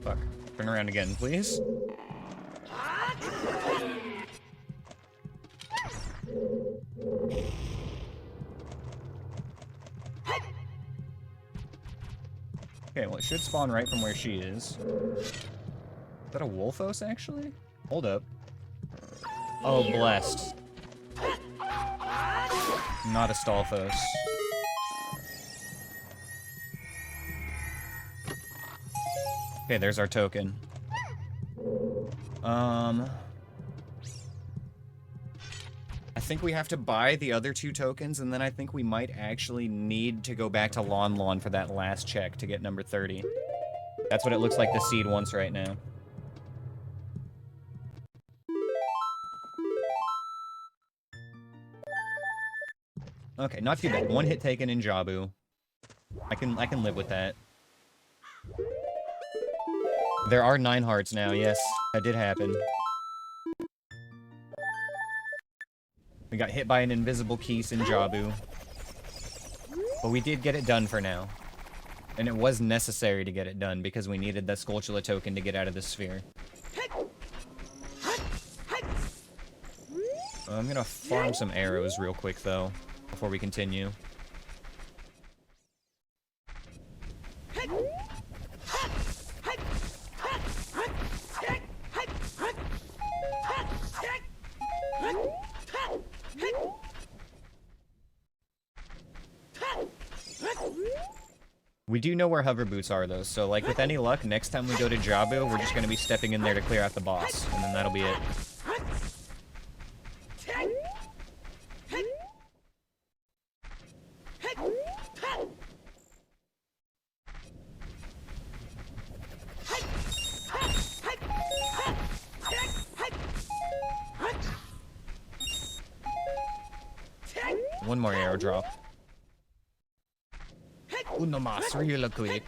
Fuck. Turn around again, please. Okay, well, it should spawn right from where she is. Is that a Wolfos, actually? Hold up. Oh, blessed. Not a Stalfos. Okay, there's our token. I think we have to buy the other 2 tokens, and then I think we might actually need to go back to Lon Lon for that last check to get number 30. That's what it looks like the seed wants right now. Okay, not too bad. 1 hit taken in Jabu. I can live with that. There are 9 hearts now, yes. That did happen. We got hit by an invisible Keese in Jabu. But we did get it done for now. And it was necessary to get it done because we needed the Skulltula token to get out of the sphere. I'm gonna farm some arrows real quick, though, before we continue. We do know where hover boots are, though, so, like, with any luck, next time we go to Jabu, we're just gonna be stepping in there to clear out the boss, and then that'll be it. One more arrow drop. Uno mas, real quick.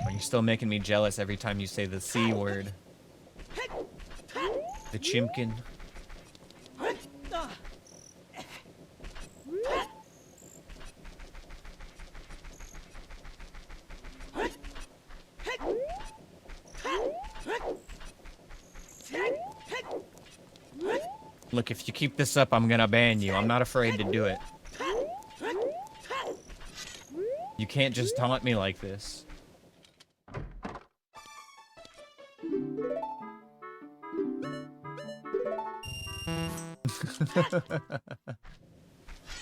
Are you still making me jealous every time you say the C word? The chimkin. Look, if you keep this up, I'm gonna ban you. I'm not afraid to do it. You can't just taunt me like this.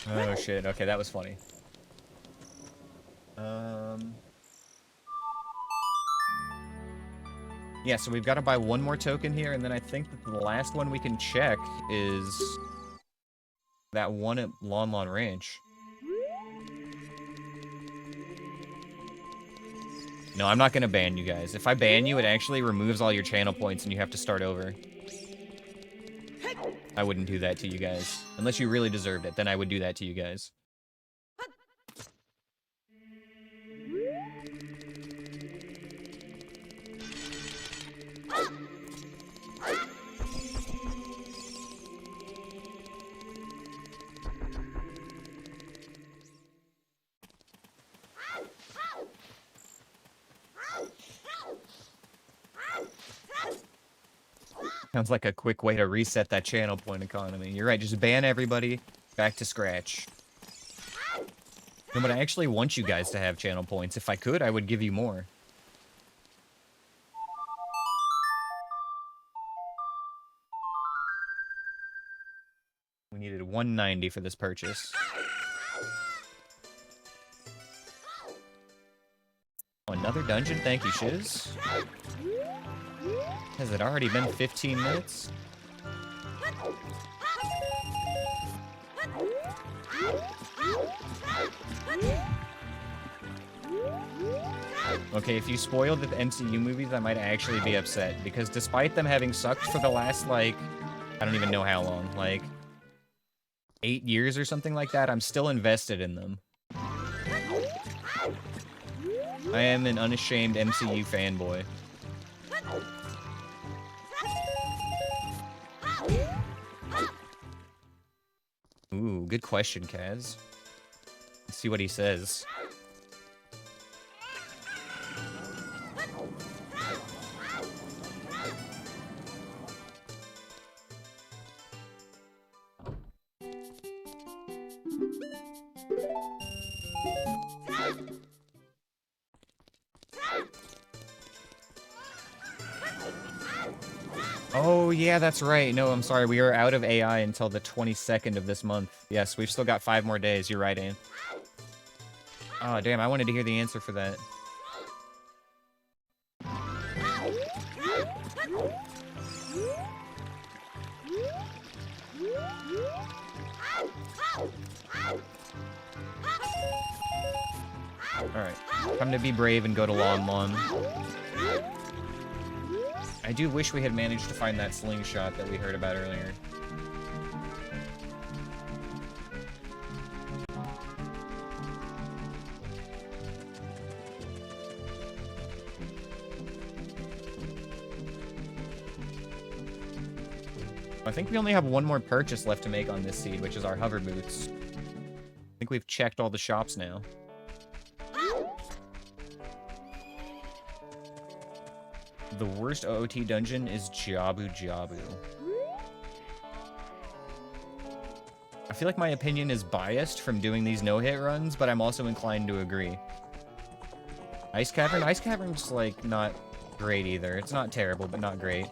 Oh shit, okay, that was funny. Yeah, so we've got to buy 1 more token here, and then I think that the last one we can check is that one at Lon Lon Ranch. No, I'm not going to ban you guys. If I ban you, it actually removes all your channel points and you have to start over. I wouldn't do that to you guys. Unless you really deserved it, then I would do that to you guys. Sounds like a quick way to reset that channel point economy. You're right, just ban everybody, back to scratch. No, but I actually want you guys to have channel points. If I could, I would give you more. We needed 190 for this purchase. Oh, another dungeon? Thank you, Shiz. Has it already been 15 minutes? Okay, if you spoil the MCU movies, I might actually be upset, because despite them having sucked for the last, like, I don't even know how long, like, 8 years or something like that, I'm still invested in them. I am an unashamed MCU fanboy. Ooh, good question, Kaz. Let's see what he says. Oh, yeah, that's right. No, I'm sorry. We are out of AI until the 22nd of this month. Yes, we've still got 5 more days. You're right, Anne. Oh, damn. I wanted to hear the answer for that. Alright. Time to be brave and go to Lon Lon. I do wish we had managed to find that slingshot that we heard about earlier. I think we only have one more purchase left to make on this seed, which is our hover boots. I think we've checked all the shops now. The worst OOT dungeon is Jabu Jabu. I feel like my opinion is biased from doing these no-hit runs, but I'm also inclined to agree. Ice Cavern? Ice Cavern's, like, not great either. It's not terrible, but not great.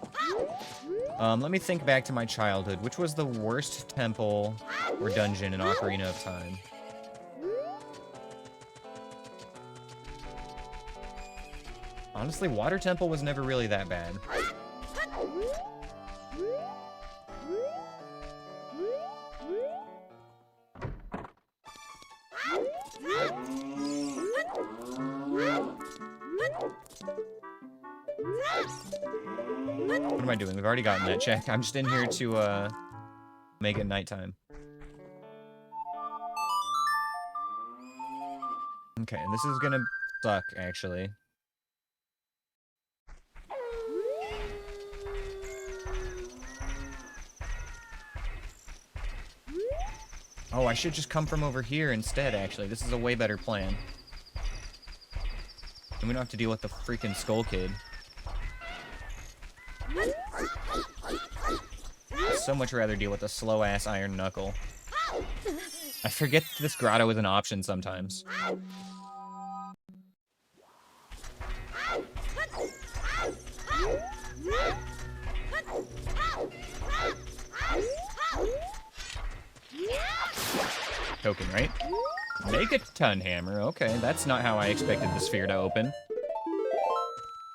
Let me think back to my childhood. Which was the worst temple or dungeon in Ocarina of Time? Honestly, Water Temple was never really that bad. What am I doing? We've already gotten that check. I'm just in here to, make it nighttime. Okay, and this is gonna suck, actually. Oh, I should just come from over here instead, actually. This is a way better plan. And we don't have to deal with the freaking Skull Kid. I'd so much rather deal with the slow-ass Iron Knuckle. I forget this grotto is an option sometimes. Token, right? Make a ton hammer. Okay, that's not how I expected the sphere to open.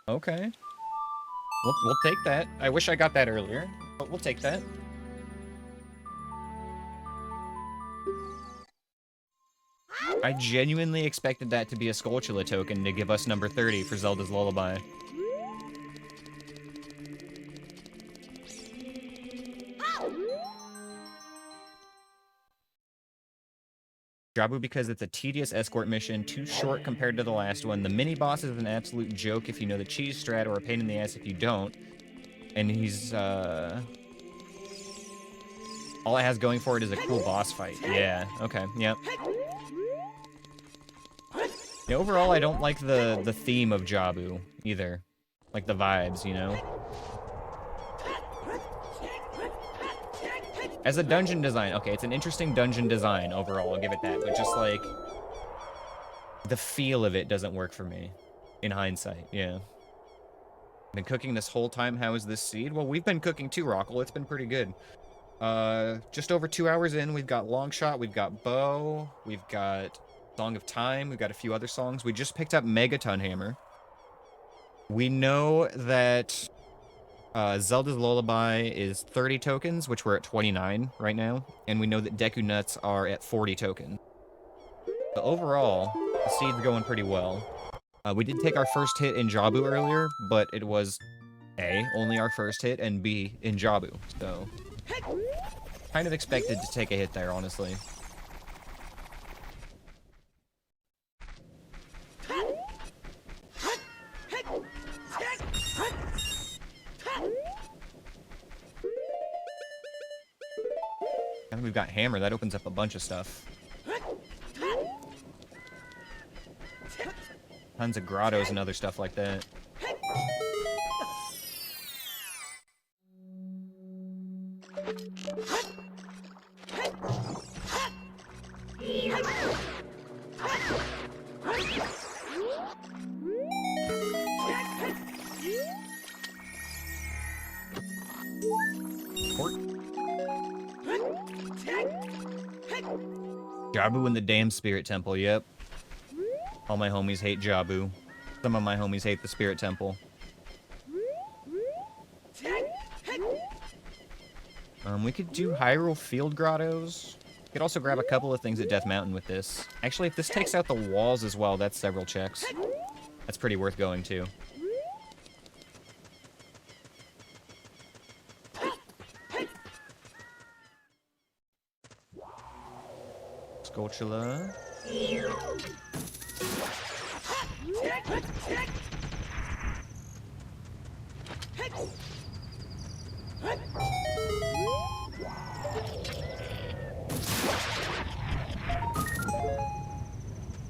Okay. We'll take that. I wish I got that earlier, but we'll take that. I genuinely expected that to be a Skulltula token to give us number 30 for Zelda's Lullaby. Jabu because it's a tedious escort mission, too short compared to the last one. The mini-boss is an absolute joke if you know the cheese strat, or a pain in the ass if you don't. And he's, all it has going for it is a cool boss fight. Yeah, okay, yep. Yeah, overall, I don't like the theme of Jabu, either. Like, the vibes, you know? As a dungeon design, okay, it's an interesting dungeon design overall, I'll give it that, but just, like, the feel of it doesn't work for me, in hindsight, yeah. Been cooking this whole time, how is this seed? Well, we've been cooking too, Rockle, it's been pretty good. Just over 2 hours in, we've got Longshot, we've got Bow, we've got Song of Time, we've got a few other songs. We just picked up Megaton Hammer. We know that Zelda's Lullaby is 30 tokens, which we're at 29 right now, and we know that Deku Nuts are at 40 tokens. So overall, the seed's going pretty well. We did take our first hit in Jabu earlier, but it was A, only our first hit, and B, in Jabu. So, kind of expected to take a hit there, honestly. And we've got Hammer. That opens up a bunch of stuff. Tons of grottos and other stuff like that. Jabu in the damn Spirit Temple, yep. All my homies hate Jabu. Some of my homies hate the Spirit Temple. We could do Hyrule Field Grottos. We could also grab a couple of things at Death Mountain with this. Actually, if this takes out the walls as well, that's several checks. That's pretty worth going to. Skulltula.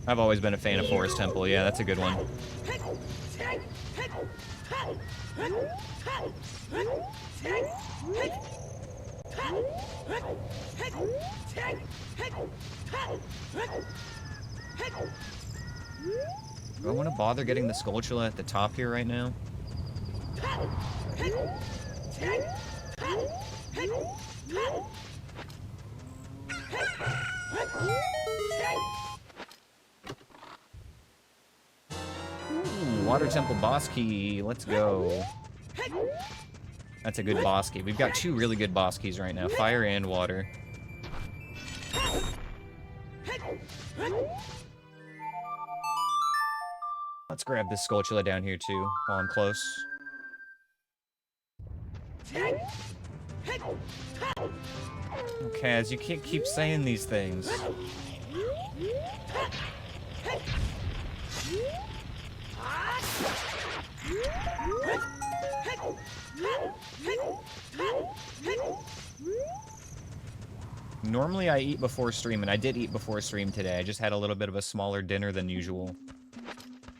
I've always been a fan of Forest Temple. Yeah, that's a good one. Do I want to bother getting the Skulltula at the top here right now? Ooh, Water Temple boss key. Let's go. That's a good boss key. We've got two really good boss keys right now. Fire and water. Let's grab this Skulltula down here too, while I'm close. Oh, Kaz, you can't keep saying these things. Normally I eat before stream, and I did eat before stream today. I just had a little bit of a smaller dinner than usual.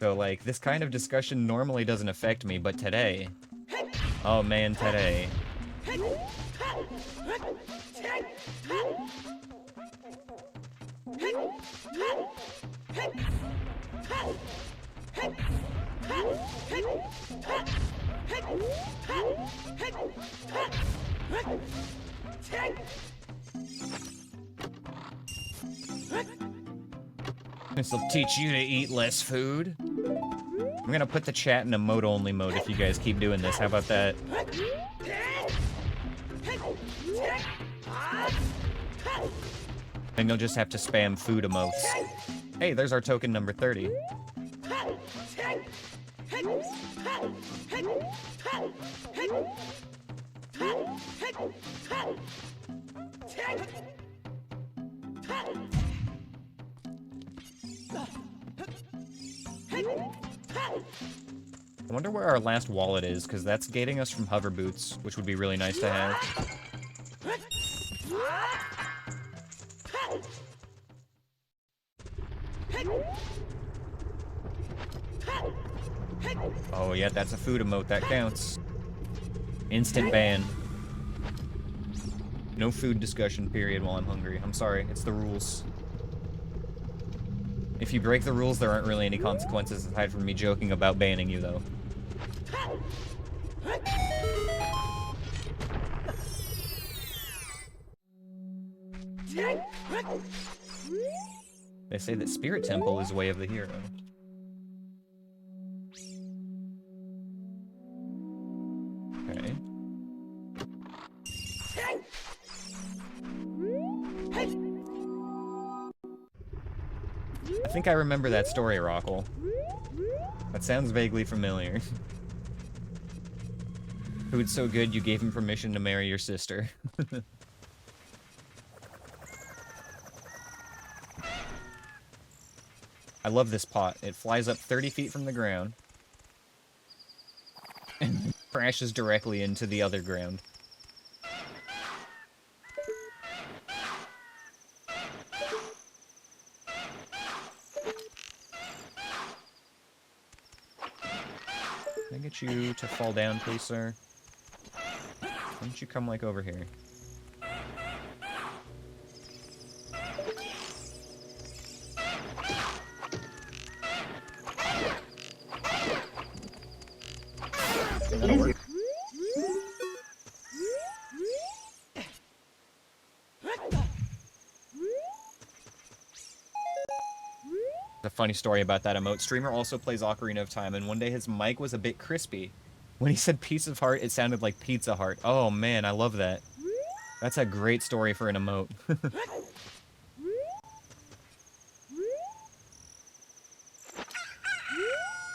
So, like, this kind of discussion normally doesn't affect me, but today... Oh man, today... This'll teach you to eat less food. I'm gonna put the chat in emote-only mode if you guys keep doing this. How about that? Then you'll just have to spam food emotes. Hey, there's our token number 30. I wonder where our last wallet is, because that's gating us from hover boots, which would be really nice to have. Oh yeah, that's a food emote, that counts. Instant ban. No food discussion period while I'm hungry. I'm sorry, it's the rules. If you break the rules, there aren't really any consequences aside from me joking about banning you, though. They say that Spirit Temple is way of the hero. Okay. I think I remember that story, Rockle. That sounds vaguely familiar. Food's so good you gave him permission to marry your sister. I love this pot. It flies up 30 feet from the ground and crashes directly into the other ground. Can I get you to fall down, please, sir? Why don't you come, like, over here? That'll work. A funny story about that emote. Streamer also plays Ocarina of Time, and one day his mic was a bit crispy. When he said piece of heart, it sounded like Pizza Heart. Oh man, I love that. That's a great story for an emote.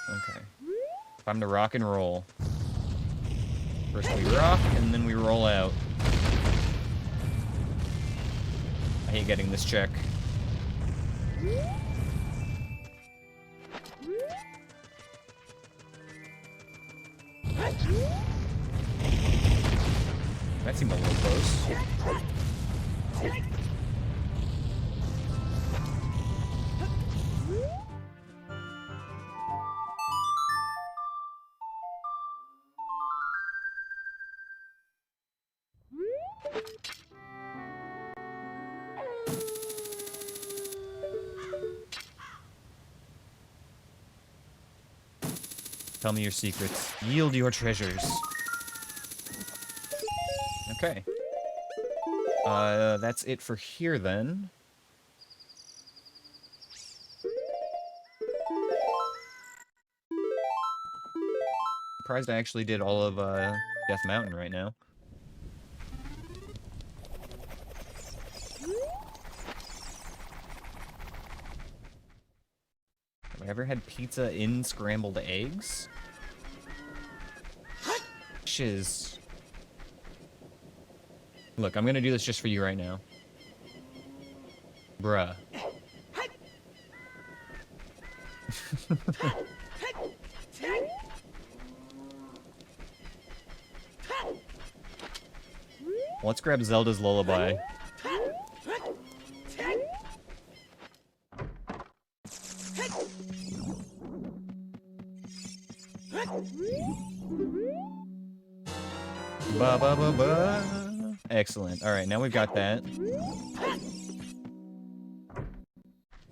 Okay. Time to rock and roll. First we rock, and then we roll out. I hate getting this check. That seemed a little close. Tell me your secrets. Yield your treasures. Okay. That's it for here, then. Surprised I actually did all of, Death Mountain right now. Have I ever had pizza in scrambled eggs? Shiz. Look, I'm gonna do this just for you right now. Bruh. Let's grab Zelda's Lullaby. Ba ba ba ba. Excellent. All right, now we've got that.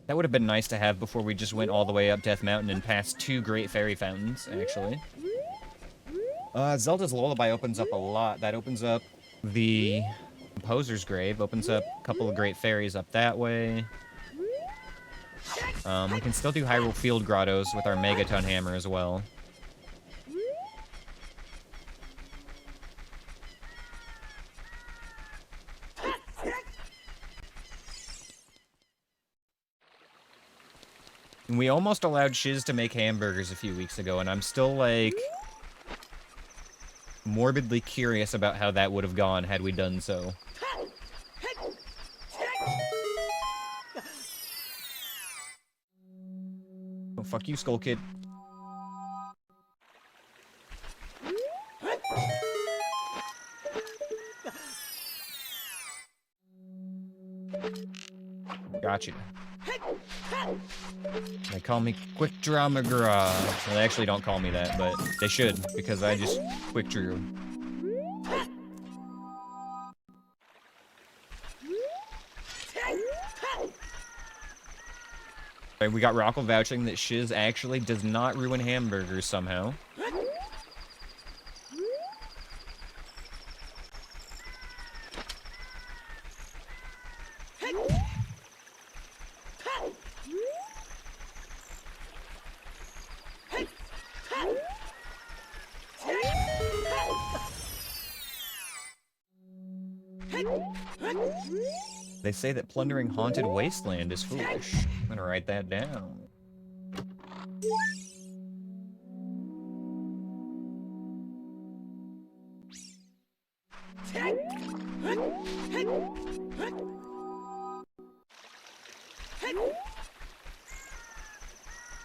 That would have been nice to have before we just went all the way up Death Mountain and passed 2 great fairy fountains, actually. Zelda's Lullaby opens up a lot. That opens up the Composer's Grave, opens up a couple of great fairies up that way. We can still do Hyrule Field Grottos with our Megaton Hammer as well. We almost allowed Shiz to make hamburgers a few weeks ago, and I'm still, like, morbidly curious about how that would have gone had we done so. Oh, fuck you, Skull Kid. Gotcha. They call me Quick Draw McGraw. Well, they actually don't call me that, but they should, because I just quick drew. Right, we got Rockle vouching that Shiz actually does not ruin hamburgers somehow. They say that plundering Haunted Wasteland is foolish. I'm gonna write that down.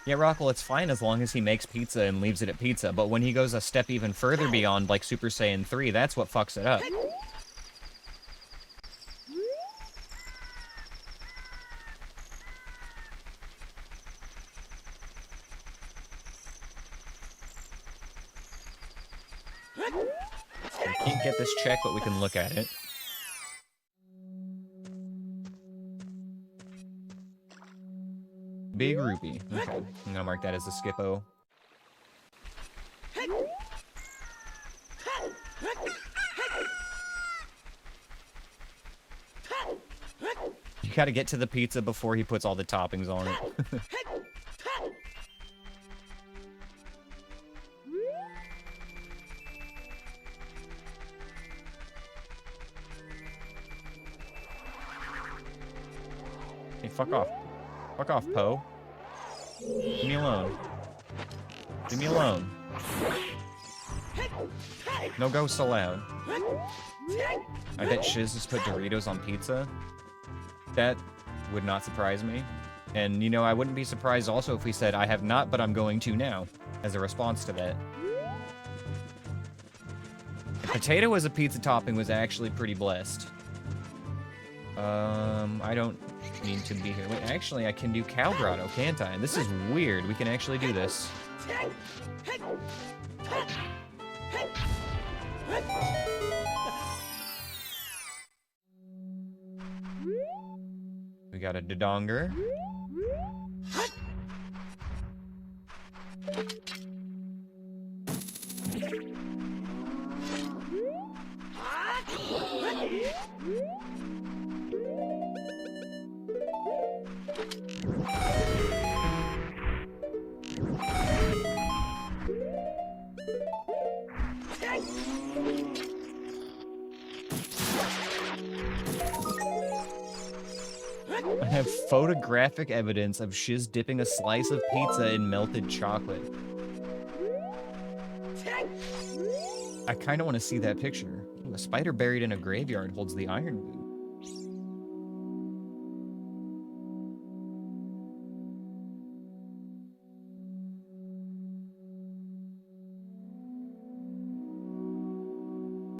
Yeah, Rockwell, it's fine as long as he makes pizza and leaves it at pizza, but when he goes a step even further beyond, like Super Saiyan 3, that's what fucks it up. I can't get this check, but we can look at it. Big rupee. Okay, I'm gonna mark that as a skippo. You gotta get to the pizza before he puts all the toppings on it. Hey, fuck off. Fuck off, Poe. Leave me alone. Leave me alone. No ghosts allowed. I bet Shiz has put Doritos on pizza. That would not surprise me. And, you know, I wouldn't be surprised also if he said, I have not, but I'm going to now, as a response to that. Potato as a pizza topping was actually pretty blessed. I don't mean to be here. Wait, actually, I can do Cow Grotto, can't I? This is weird. We can actually do this. We got a Dodonger. I have photographic evidence of Shiz dipping a slice of pizza in melted chocolate. I kind of want to see that picture. Ooh, a spider buried in a graveyard holds the iron boot.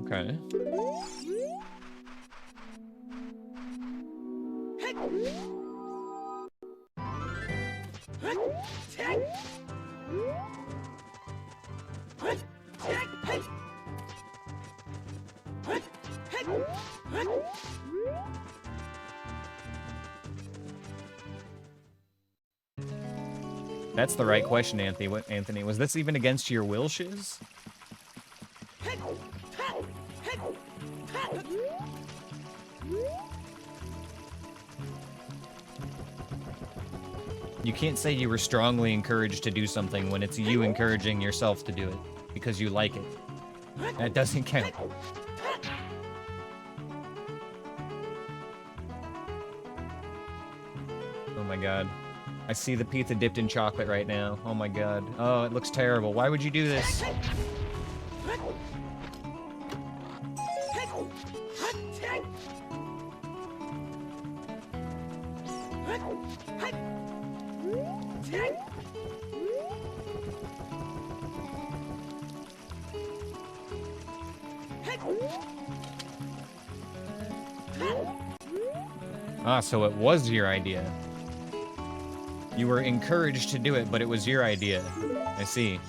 Okay. That's the right question, Anthony. Was this even against your will, Shiz? You can't say you were strongly encouraged to do something when it's you encouraging yourself to do it because you like it. That doesn't count. Oh my god. I see the pizza dipped in chocolate right now. Oh my god. Oh, it looks terrible. Why would you do this? Ah, so it was your idea. You were encouraged to do it, but it was your idea. I see.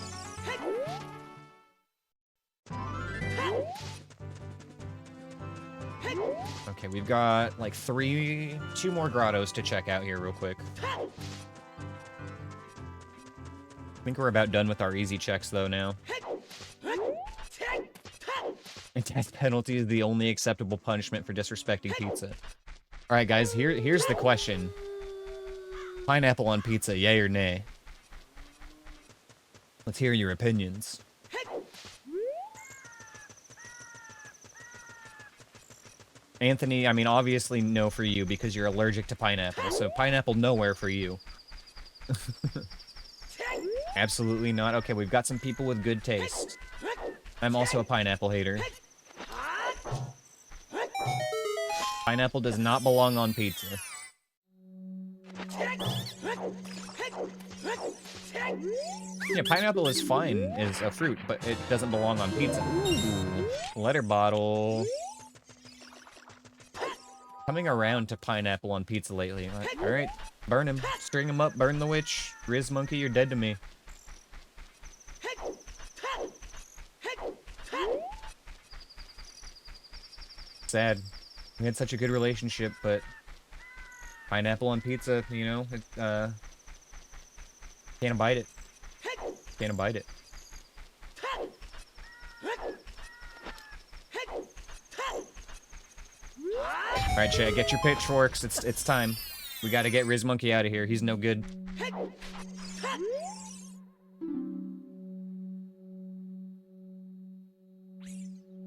Okay, we've got like two more grottos to check out here real quick. I think we're about done with our easy checks though now. A death penalty is the only acceptable punishment for disrespecting pizza. Alright guys, here's the question. Pineapple on pizza, yay or nay? Let's hear your opinions. Anthony, I mean, obviously no for you because you're allergic to pineapple, so pineapple nowhere for you. Absolutely not. Okay, we've got some people with good taste. I'm also a pineapple hater. Pineapple does not belong on pizza. Yeah, pineapple is fine as a fruit, but it doesn't belong on pizza. Ooh, letter bottle. Coming around to pineapple on pizza lately. All right, burn him. String him up, burn the witch. Riz Monkey, you're dead to me. Sad. We had such a good relationship, but pineapple on pizza, you know, it, can't abide it. Can't abide it. Alright, Chad, get your pitchforks. It's time. We gotta get Riz Monkey out of here. He's no good.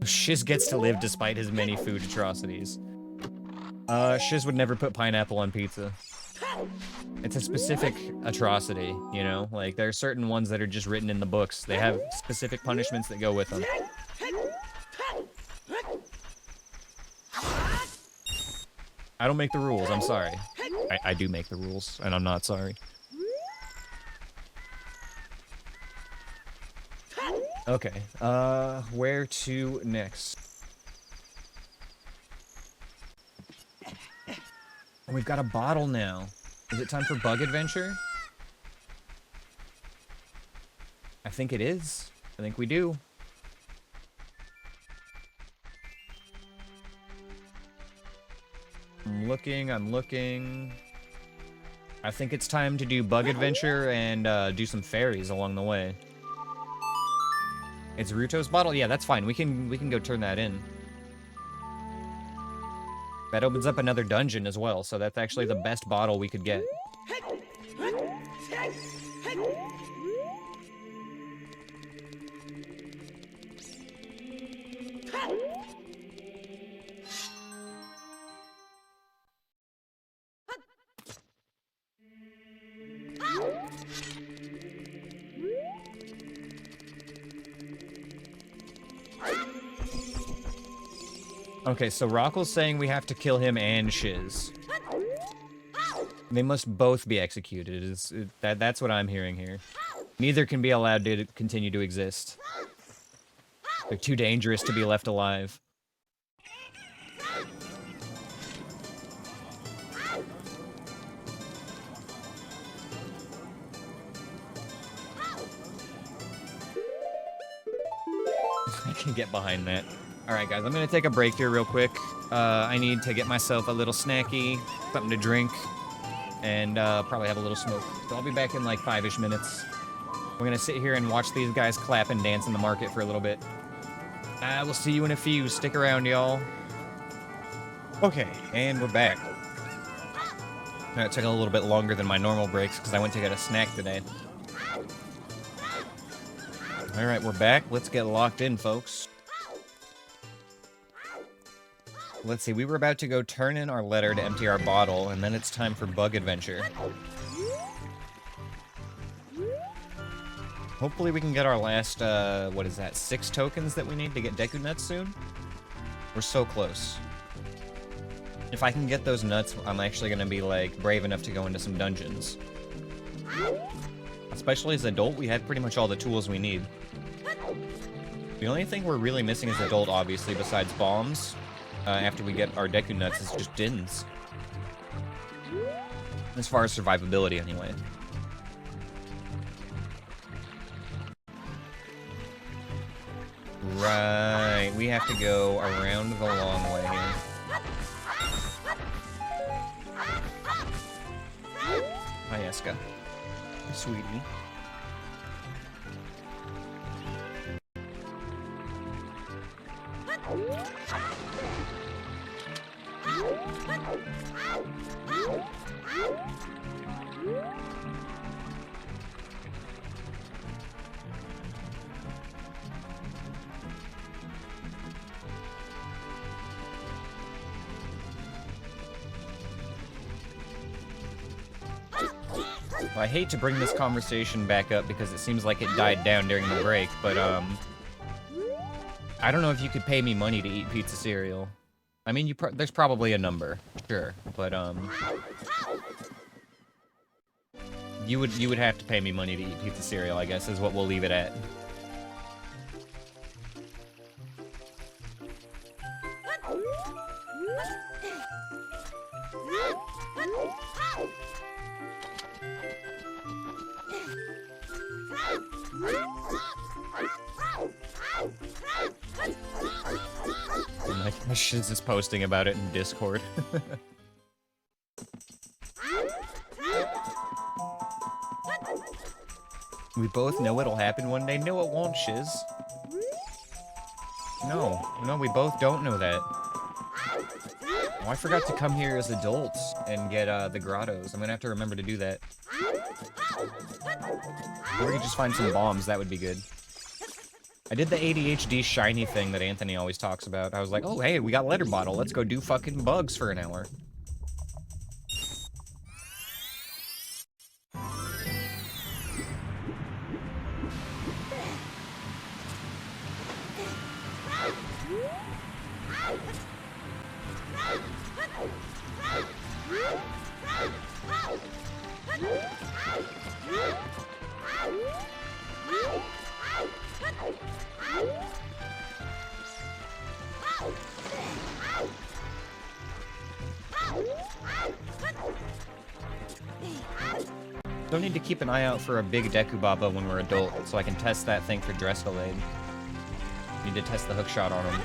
Shiz gets to live despite his many food atrocities. Shiz would never put pineapple on pizza. It's a specific atrocity, you know? Like, there are certain ones that are just written in the books. They have specific punishments that go with them. I don't make the rules, I'm sorry. I do make the rules, and I'm not sorry. Okay, where to next? We've got a bottle now. Is it time for Bug Adventure? I think it is. I think we do. I'm looking. I think it's time to do Bug Adventure and do some fairies along the way. It's Ruto's bottle? Yeah, that's fine. We can go turn that in. That opens up another dungeon as well, so that's actually the best bottle we could get. Okay, so Rockel's saying we have to kill him and Shiz. They must both be executed. That's what I'm hearing here. Neither can be allowed to continue to exist. They're too dangerous to be left alive. I can get behind that. Alright guys, I'm gonna take a break here real quick. I need to get myself a little snacky, something to drink, and probably have a little smoke. So I'll be back in like 5-ish minutes. We're gonna sit here and watch these guys clap and dance in the market for a little bit. We'll see you in a few. Stick around, y'all. Okay, and we're back. It took a little bit longer than my normal breaks because I went to get a snack today. Alright, we're back. Let's get locked in, folks. Let's see, we were about to go turn in our letter to empty our bottle, and then it's time for Bug Adventure. Hopefully we can get our last, what is that, 6 tokens that we need to get Deku Nuts soon? We're so close. If I can get those nuts, I'm actually gonna be, like, brave enough to go into some dungeons. Especially as adult, we have pretty much all the tools we need. The only thing we're really missing as adult, obviously, besides bombs, after we get our Deku Nuts, is just Dins. As far as survivability, anyway. Right, we have to go around the long way here. Hi, Eska. Sweetie. Well, I hate to bring this conversation back up because it seems like it died down during the break, but, I don't know if you could pay me money to eat pizza cereal. I mean, there's probably a number, sure, but, You would have to pay me money to eat pizza cereal, I guess, is what we'll leave it at. My Shiz is posting about it in Discord. We both know it'll happen one day. No, it won't, Shiz. No, we both don't know that. Oh, I forgot to come here as adults and get the grottos. I'm gonna have to remember to do that. Or we could just find some bombs, that would be good. I did the ADHD shiny thing that Anthony always talks about. I was like, oh hey, we got letter bottle, let's go do fucking bugs for an hour. Don't need to keep an eye out for a big Deku Baba when we're adult, so I can test that thing for Dresselade. Need to test the hookshot on him.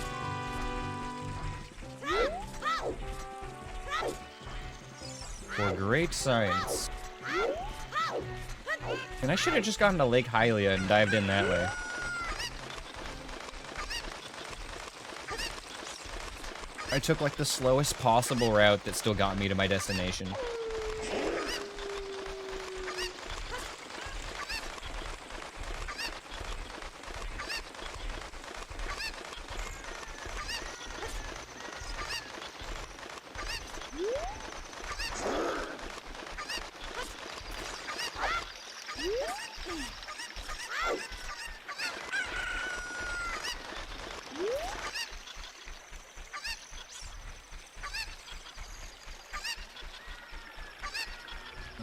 For great science. And I should have just gone to Lake Hylia and dived in that way. I took like the slowest possible route that still got me to my destination.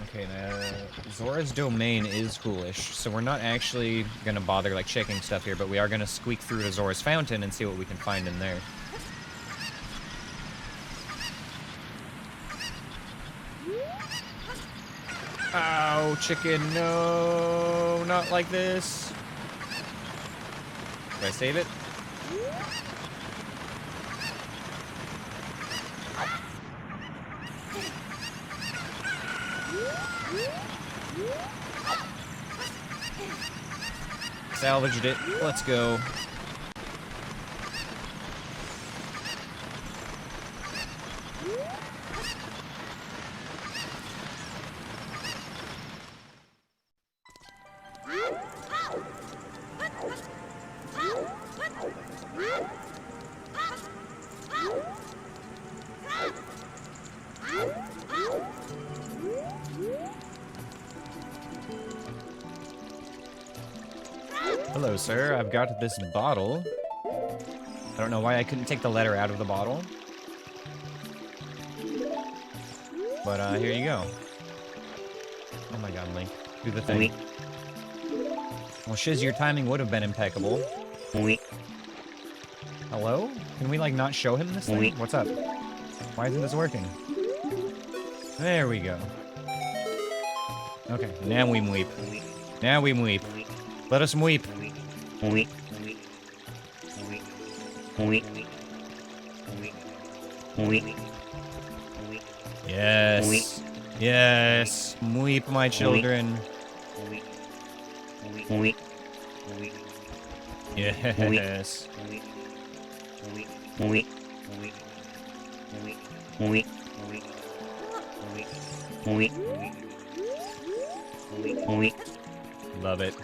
Okay, now, Zora's domain is foolish, so we're not actually gonna bother, like, checking stuff here, but we are gonna squeak through to Zora's fountain and see what we can find in there. Ow, chicken, no, not like this. Do I save it? Salvaged it. Let's go. Hello, sir. I've got this bottle. I don't know why I couldn't take the letter out of the bottle. But, here you go. Oh my god, Link. Do the thing. Well, Shiz, your timing would have been impeccable. Hello? Can we, like, not show him this thing? What's up? Why isn't this working? There we go. Okay, now we mweep. Now we mweep. Let us mweep. Yes. Yes. Mweep, my children. Yes. Love it.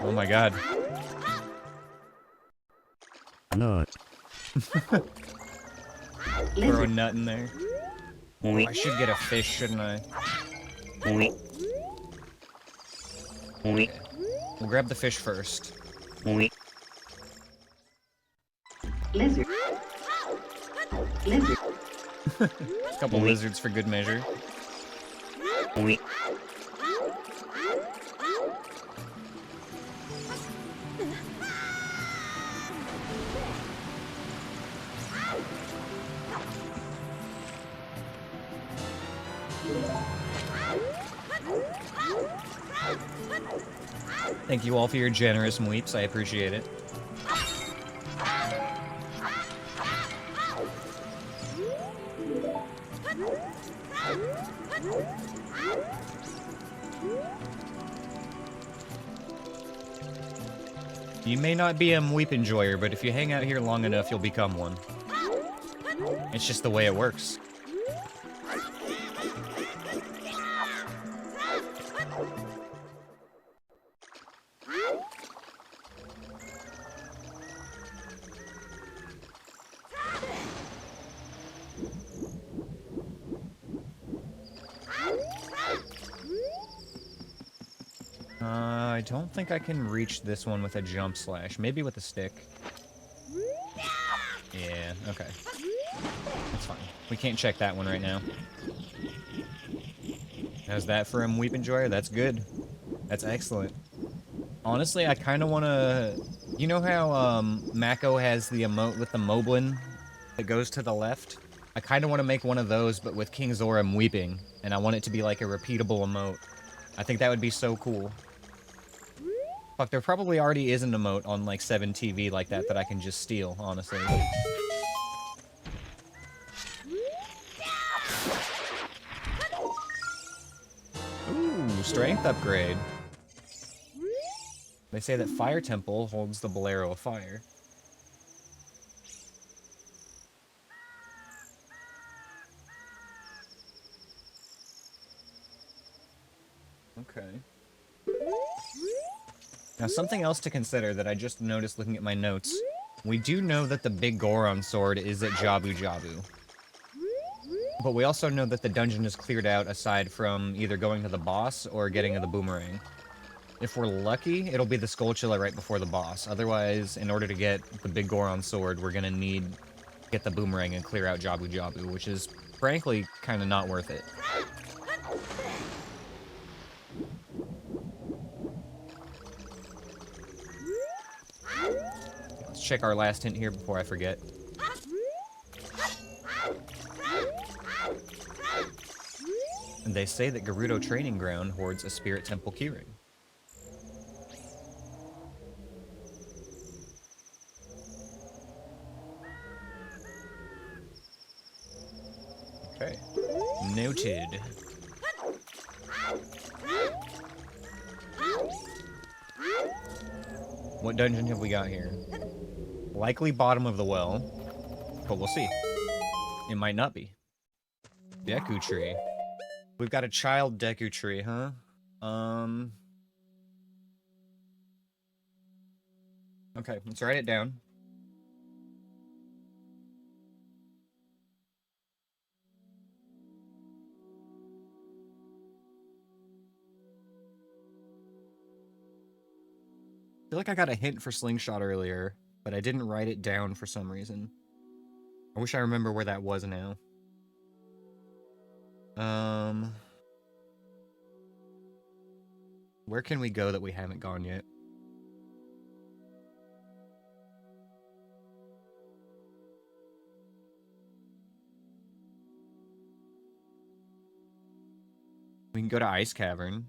Oh my god. Nut. Throw a nut in there. Oh, I should get a fish, shouldn't I? Okay. We'll grab the fish first. Lizard. Lizard. A couple lizards for good measure. Thank you all for your generous mweeps. I appreciate it. You may not be a mweep enjoyer, but if you hang out here long enough, you'll become one. It's just the way it works. I don't think I can reach this one with a jump slash. Maybe with a stick. Yeah, okay. That's fine. We can't check that one right now. How's that for a Mweep Enjoyer? That's good. That's excellent. Honestly, I kind of want to... You know how Mako has the emote with the Moblin that goes to the left? I kind of want to make one of those, but with King Zora Mweeping. And I want it to be like a repeatable emote. I think that would be so cool. Fuck, there probably already is an emote on, like, 7TV like that that I can just steal, honestly. Ooh, strength upgrade. They say that Fire Temple holds the Bolero of Fire. Okay. Now, something else to consider that I just noticed looking at my notes. We do know that the big Goron sword is at Jabu Jabu. But we also know that the dungeon is cleared out aside from either going to the boss or getting to the boomerang. If we're lucky, it'll be the Skulltula right before the boss. Otherwise, in order to get the big Goron sword, we're gonna need to get the boomerang and clear out Jabu Jabu, which is, frankly, kind of not worth it. Let's check our last hint here before I forget. And they say that Gerudo Training Ground hoards a Spirit Temple keyring. Okay. Noted. What dungeon have we got here? Likely bottom of the well, but we'll see. It might not be. Deku Tree. We've got a child Deku Tree, huh? Okay, let's write it down. I feel like I got a hint for Slingshot earlier, but I didn't write it down for some reason. I wish I remember where that was now. Where can we go that we haven't gone yet? We can go to Ice Cavern.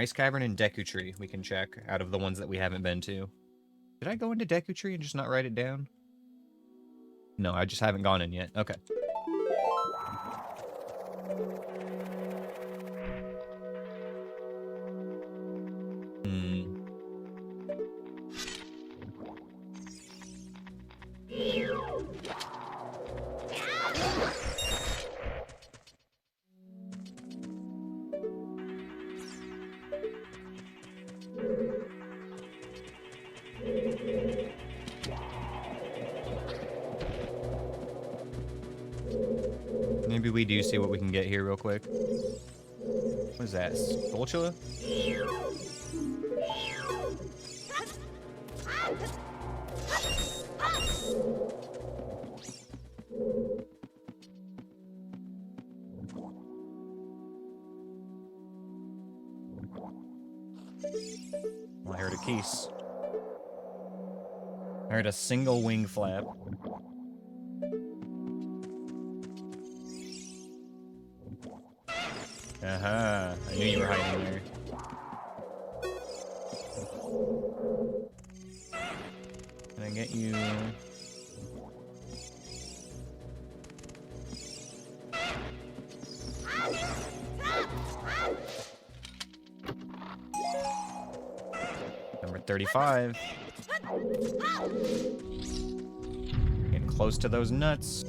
Ice Cavern and Deku Tree we can check out of the ones that we haven't been to. Did I go into Deku Tree and just not write it down? No, I just haven't gone in yet. Okay. Maybe we do see what we can get here real quick. What is that? Spatula? Oh, I heard a keys. I heard a single wing flap. Aha, I knew you were hiding there. Can I get you? Number 35. Getting close to those nuts.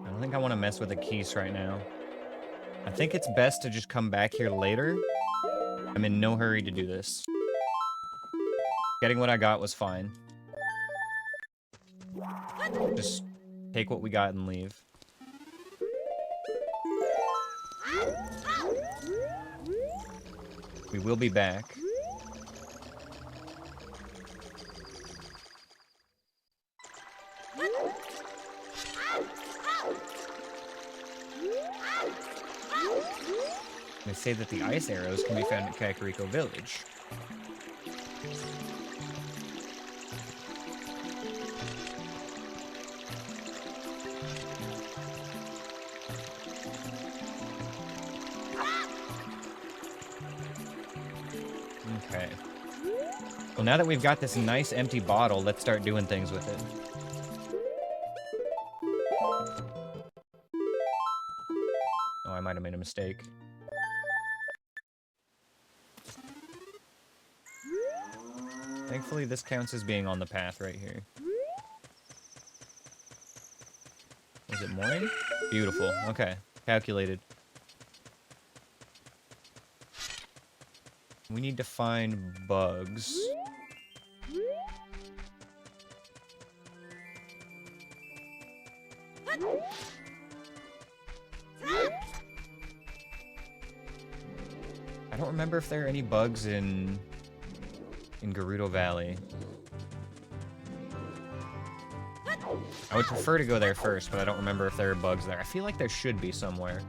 I don't think I want to mess with the keys right now. I think it's best to just come back here later. I'm in no hurry to do this. Getting what I got was fine. Just take what we got and leave. We will be back. They say that the ice arrows can be found at Kakariko Village. Okay. Well, now that we've got this nice empty bottle, let's start doing things with it. Oh, I might have made a mistake. Thankfully, this counts as being on the path right here. Is it morning? Beautiful. Okay. Calculated. We need to find bugs. I don't remember if there are any bugs in Gerudo Valley. I would prefer to go there first, but I don't remember if there are bugs there. I feel like there should be somewhere.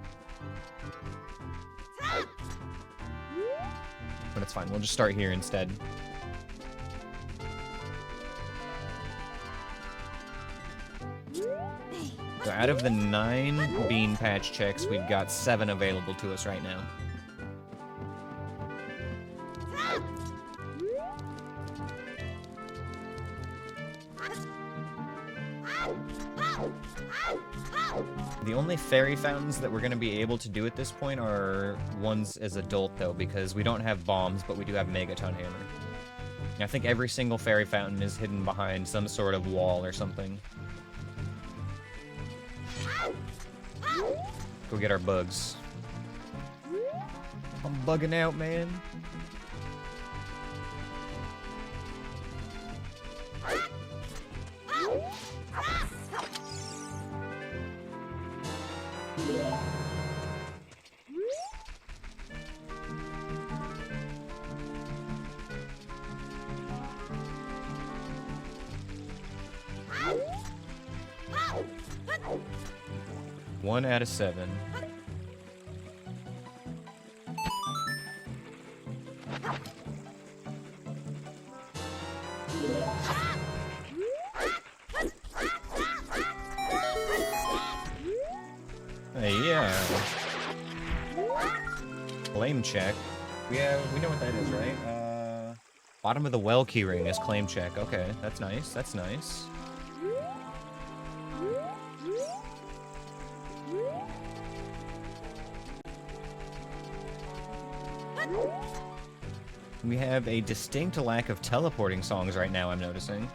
But it's fine, we'll just start here instead. So out of the 9 bean patch checks, we've got 7 available to us right now. The only fairy fountains that we're going to be able to do at this point are ones as adult, though, because we don't have bombs, but we do have Megaton Hammer. And I think every single fairy fountain is hidden behind some sort of wall or something. Go get our bugs. I'm bugging out, man. One out of 7. Hey, yeah. Claim check. We know what that is, right? Bottom of the well keyring is claim check. Okay, that's nice. That's nice. We have a distinct lack of teleporting songs right now, I'm noticing.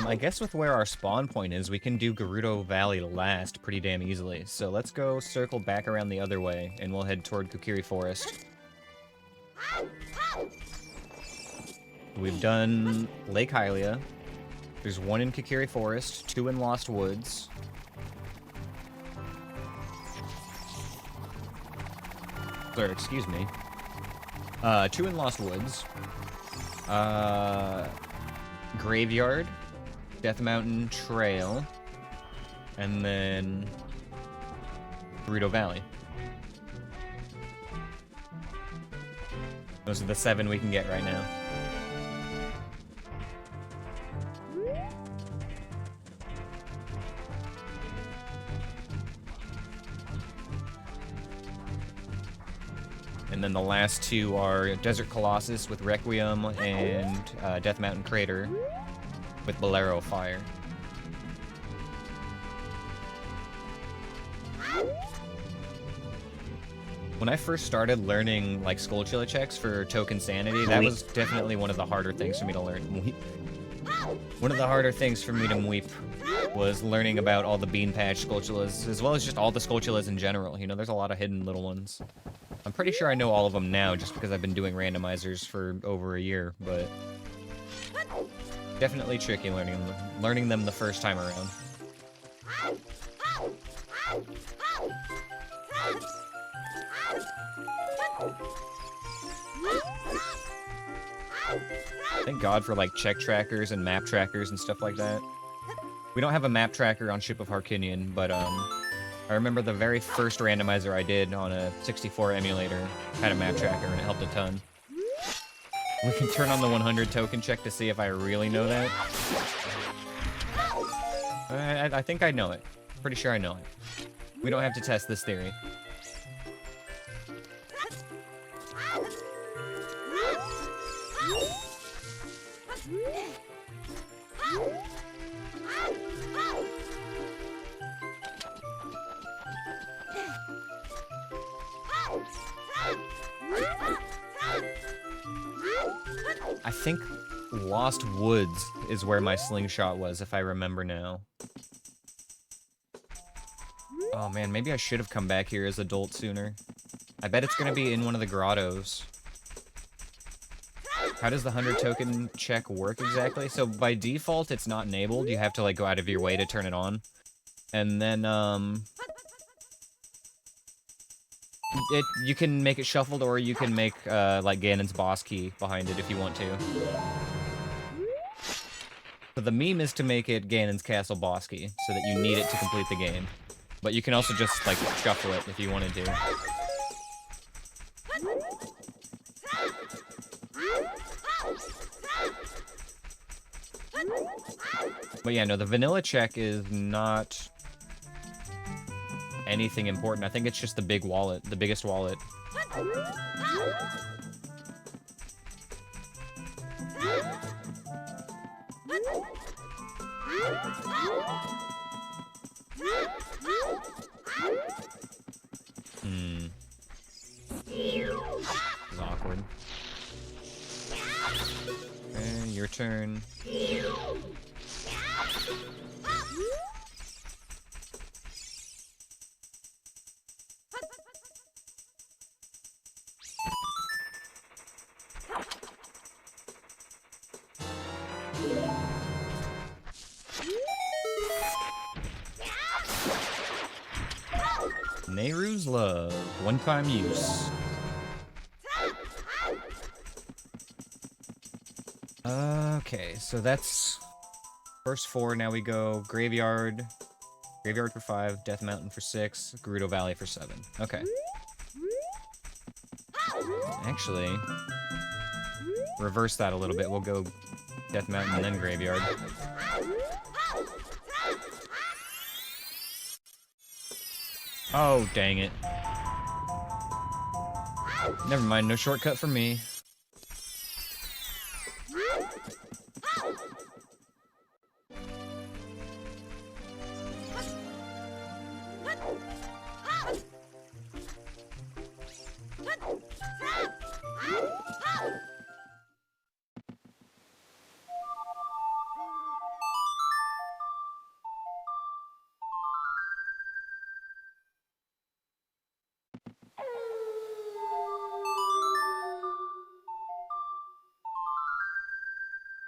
I guess with where our spawn point is, we can do Gerudo Valley last pretty damn easily. So let's go circle back around the other way, and we'll head toward Kokiri Forest. We've done Lake Hylia. There's one in Kokiri Forest, 2 in Lost Woods. Sorry, excuse me. 2 in Lost Woods. Graveyard. Death Mountain Trail, and then Gerudo Valley. Those are the 7 we can get right now. And then the last 2 are Desert Colossus with Requiem and Death Mountain Crater with Bolero Fire. When I first started learning like Skulltula checks for Token Sanity, that was definitely one of the harder things for me to learn. One of the harder things for me to mweep was learning about all the Bean Patch Skulltulas, as well as just all the Skulltulas in general. You know, there's a lot of hidden little ones. I'm pretty sure I know all of them now just because I've been doing randomizers for over a year, but definitely tricky learning them the first time around. Thank God for like check trackers and map trackers and stuff like that. We don't have a map tracker on Ship of Harkinian, but I remember the very first randomizer I did on a 64 emulator had a map tracker and it helped a ton. We can turn on the 100 token check to see if I really know that. I think I know it. Pretty sure I know it. We don't have to test this theory. I think Lost Woods is where my slingshot was, if I remember now. Oh man, maybe I should have come back here as adult sooner. I bet it's gonna be in one of the grottos. How does the 100 token check work exactly? So by default, it's not enabled. You have to like go out of your way to turn it on. And then, you can make it shuffled, or you can make, like, Ganon's boss key behind it if you want to. So the meme is to make it Ganon's castle boss key, so that you need it to complete the game. But you can also just, like, shuffle it if you wanted to. But yeah, no, the vanilla check is not anything important. I think it's just the big wallet, the biggest wallet. This is awkward. Okay, your turn. Nehru's Love. One-time use. Okay, so that's first 4. Now we go Graveyard. Graveyard for 5, Death Mountain for 6, Gerudo Valley for 7. Okay. Actually, reverse that a little bit. We'll go Death Mountain and then Graveyard. Oh, dang it. Never mind, no shortcut for me.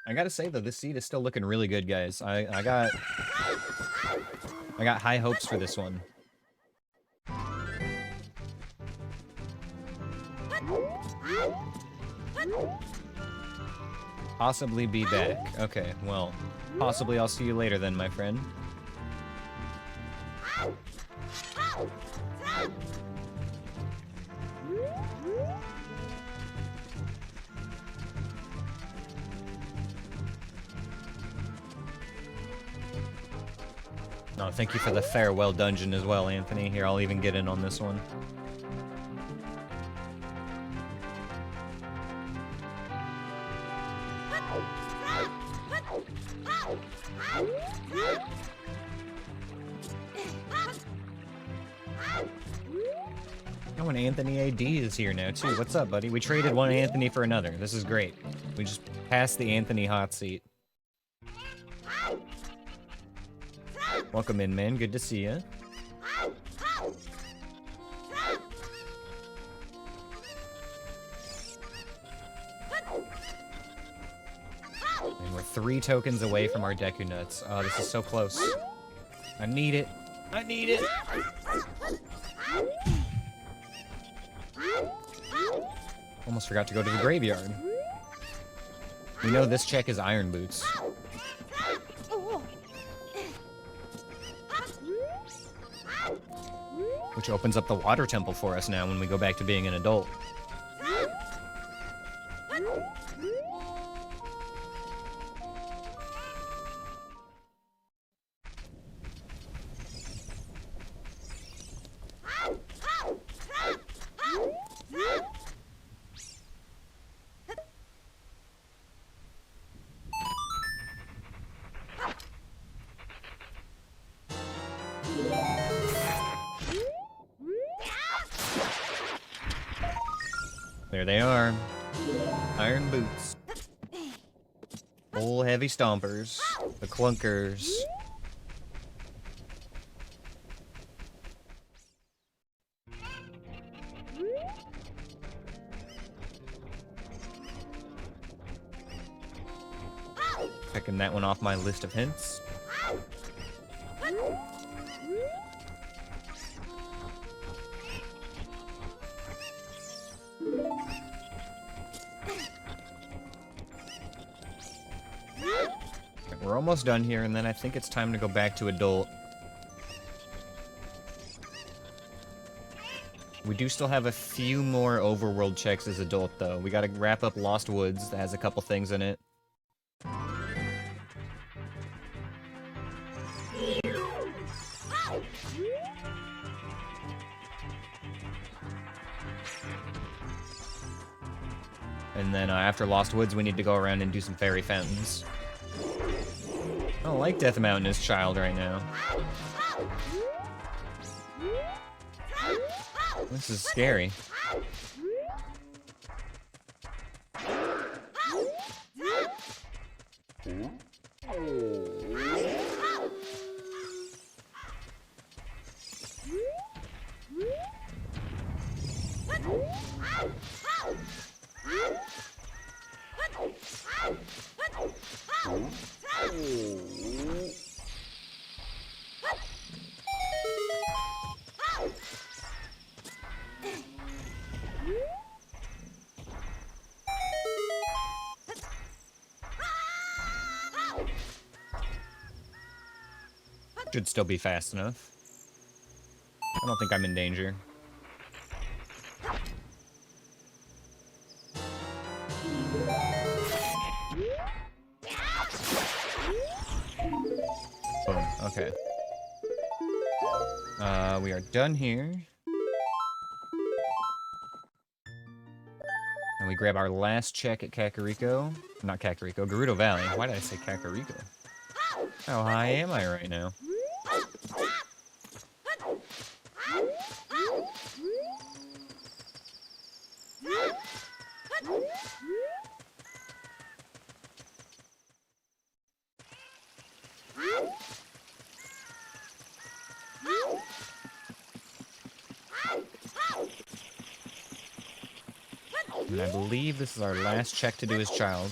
I gotta say though, this seed is still looking really good, guys. I got high hopes for this one. Possibly be back. Okay, well, possibly I'll see you later then, my friend. No, thank you for the farewell dungeon as well, Anthony. Here, I'll even get in on this one. Oh, and Anthony AD is here now, too. What's up, buddy? We traded one Anthony for another. This is great. We just passed the Anthony hot seat. Welcome in, man. Good to see you. And we're 3 tokens away from our Deku Nuts. Oh, this is so close. I need it. I need it. Almost forgot to go to the graveyard. We know this check is Iron Boots. Which opens up the water temple for us now when we go back to being an adult. There they are. Iron Boots. Full heavy stompers. The clunkers. Picking that one off my list of hints. We're almost done here, and then I think it's time to go back to adult. We do still have a few more overworld checks as adult, though. We gotta wrap up Lost Woods, that has a couple things in it. And then after Lost Woods, we need to go around and do some fairy fountains. I don't like Death Mountain as child right now. This is scary. Should still be fast enough. I don't think I'm in danger. Boom. Okay. We are done here. And we grab our last check at Kakariko. Not Kakariko, Gerudo Valley. Why did I say Kakariko? How high am I right now? And I believe this is our last check to do as child.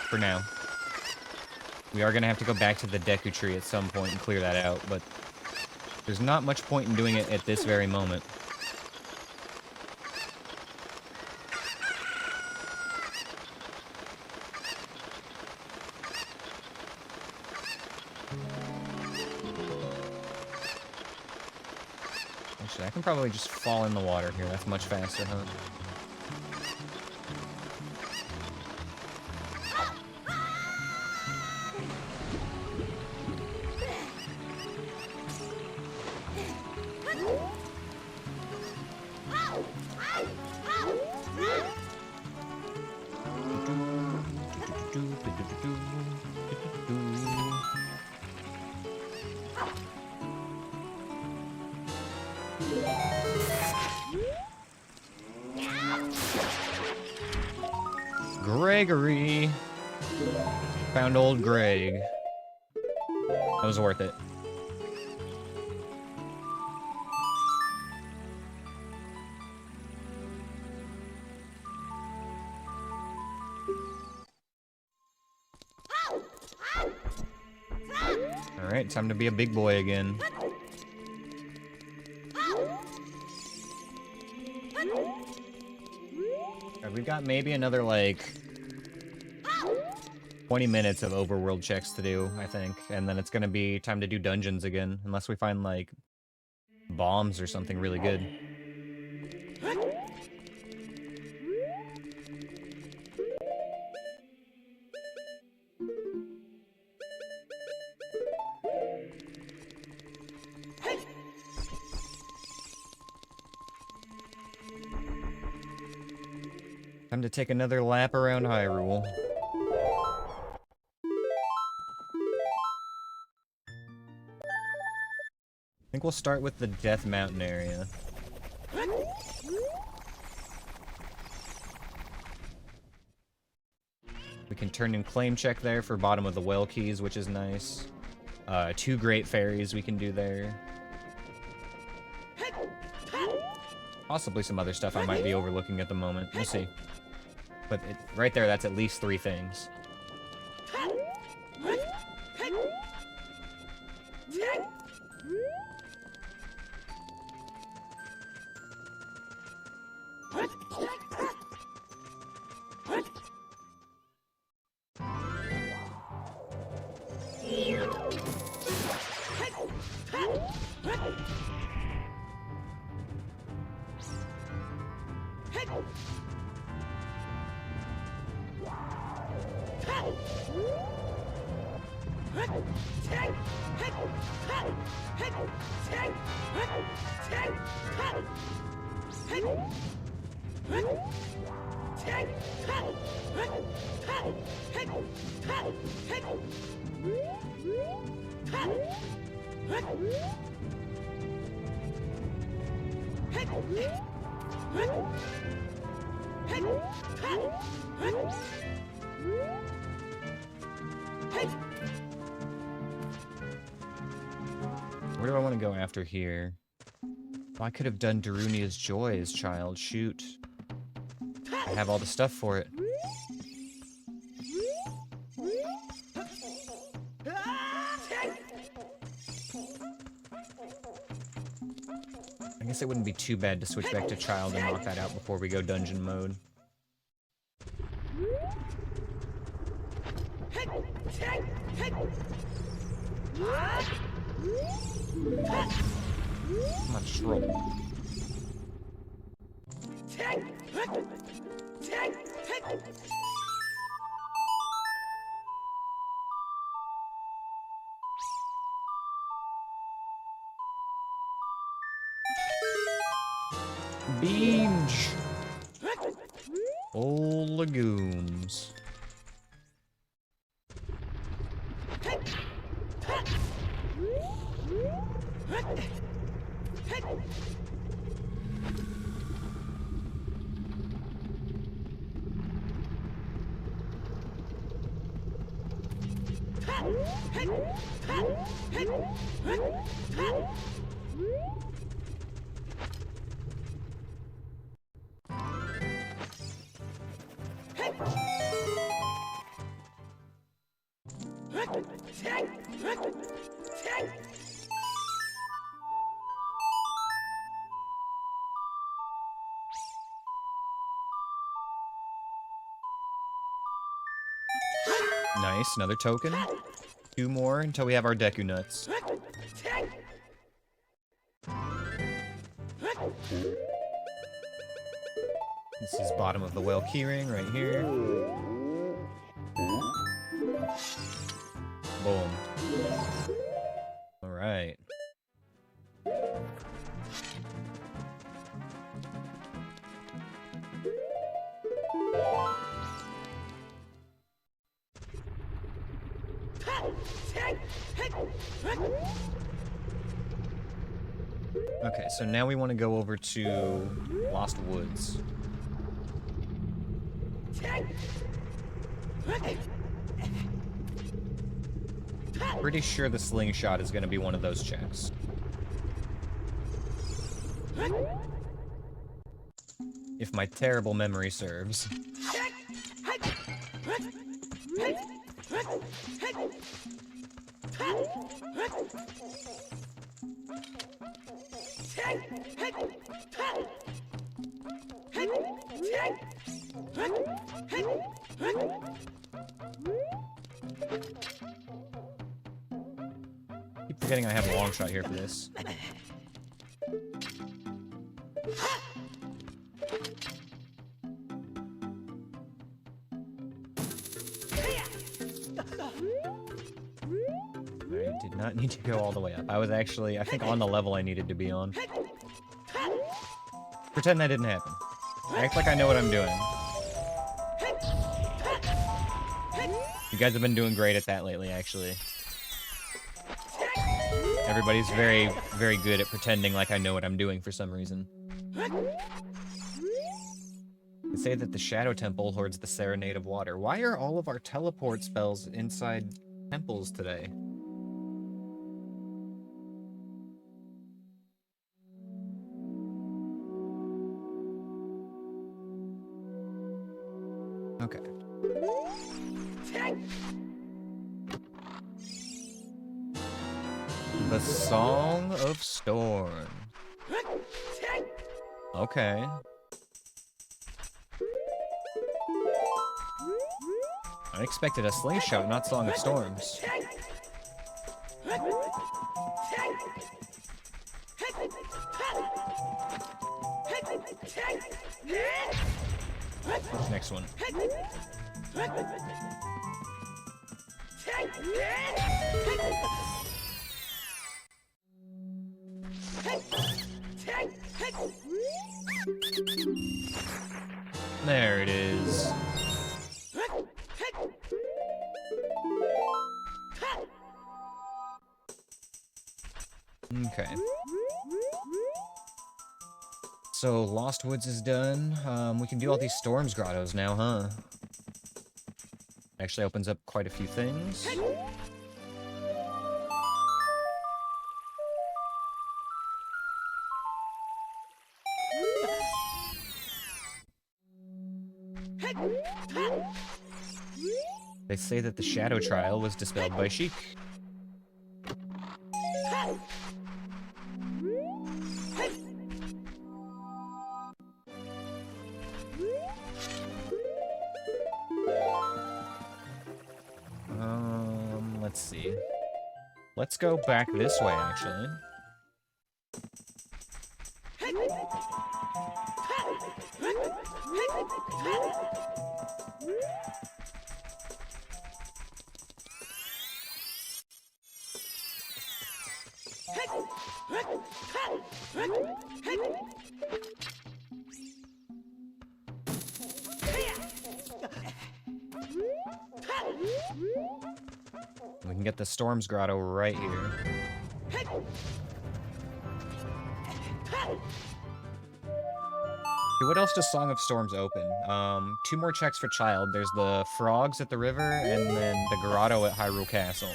For now. We are going to have to go back to the Deku Tree at some point and clear that out, but there's not much point in doing it at this very moment. Actually, I can probably just fall in the water here. That's much faster, huh? Gregory! Found old Greg. That was worth it. Alright, time to be a big boy again. We've got maybe another, like, 20 minutes of overworld checks to do, I think. And then it's gonna be time to do dungeons again. Unless we find, like, bombs or something really good. Time to take another lap around Hyrule. I think we'll start with the Death Mountain area. We can turn in claim check there for bottom of the well keys, which is nice. 2 great fairies we can do there. Possibly some other stuff I might be overlooking at the moment. We'll see. But right there, that's at least 3 things. Where do I want to go after here? Oh, I could have done Darunia's Joy as child. Shoot. I have all the stuff for it. I guess it wouldn't be too bad to switch back to child and knock that out before we go dungeon mode. Come on, just roll. Beans! Old legumes. Nice, another token. 2 more until we have our Deku Nuts. This is bottom of the well keyring right here. Boom. Alright. Okay, so now we want to go over to Lost Woods. Pretty sure the slingshot is going to be one of those checks. If my terrible memory serves. Keep forgetting I have a long shot here for this. I did not need to go all the way up. I was actually, I think, on the level I needed to be on. Pretend that didn't happen. Act like I know what I'm doing. You guys have been doing great at that lately, actually. Everybody's very, very good at pretending like I know what I'm doing for some reason. They say that the Shadow Temple hoards the Serenade of Water. Why are all of our teleport spells inside temples today? Okay. The Song of Storm. Okay. I expected a slingshot, not Song of Storms. Next one. There it is. Okay. So, Lost Woods is done. We can do all these Storms Grottos now, huh? Actually opens up quite a few things. They say that the Shadow Trial was dispelled by Sheik. Let's see. Let's go back this way, actually. We can get the Storm's Grotto right here. Okay, what else does Song of Storms open? 2 more checks for Child. There's the frogs at the river, and then the grotto at Hyrule Castle.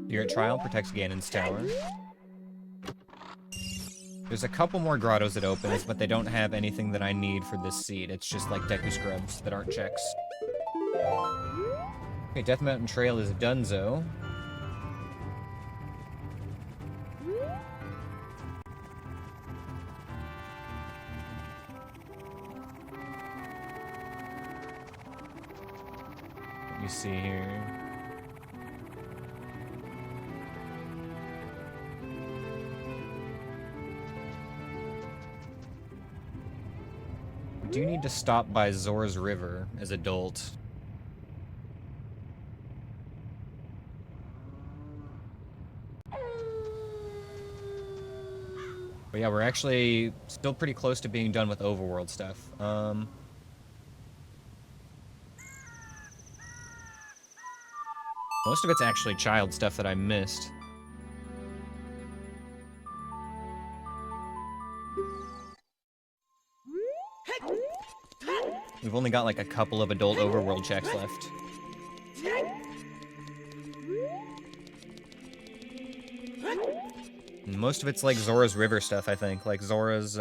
Here at Child protects Ganon's tower. There's a couple more grottos it opens, but they don't have anything that I need for this seed. It's just like Deku Scrubs that aren't checks. Okay, Death Mountain Trail is donezo. Let me see here. We do need to stop by Zora's River as adult. But yeah, we're actually still pretty close to being done with overworld stuff. Most of it's actually Child stuff that I missed. We've only got like a couple of adult overworld checks left. And most of it's like Zora's River stuff, I think. Like Zora's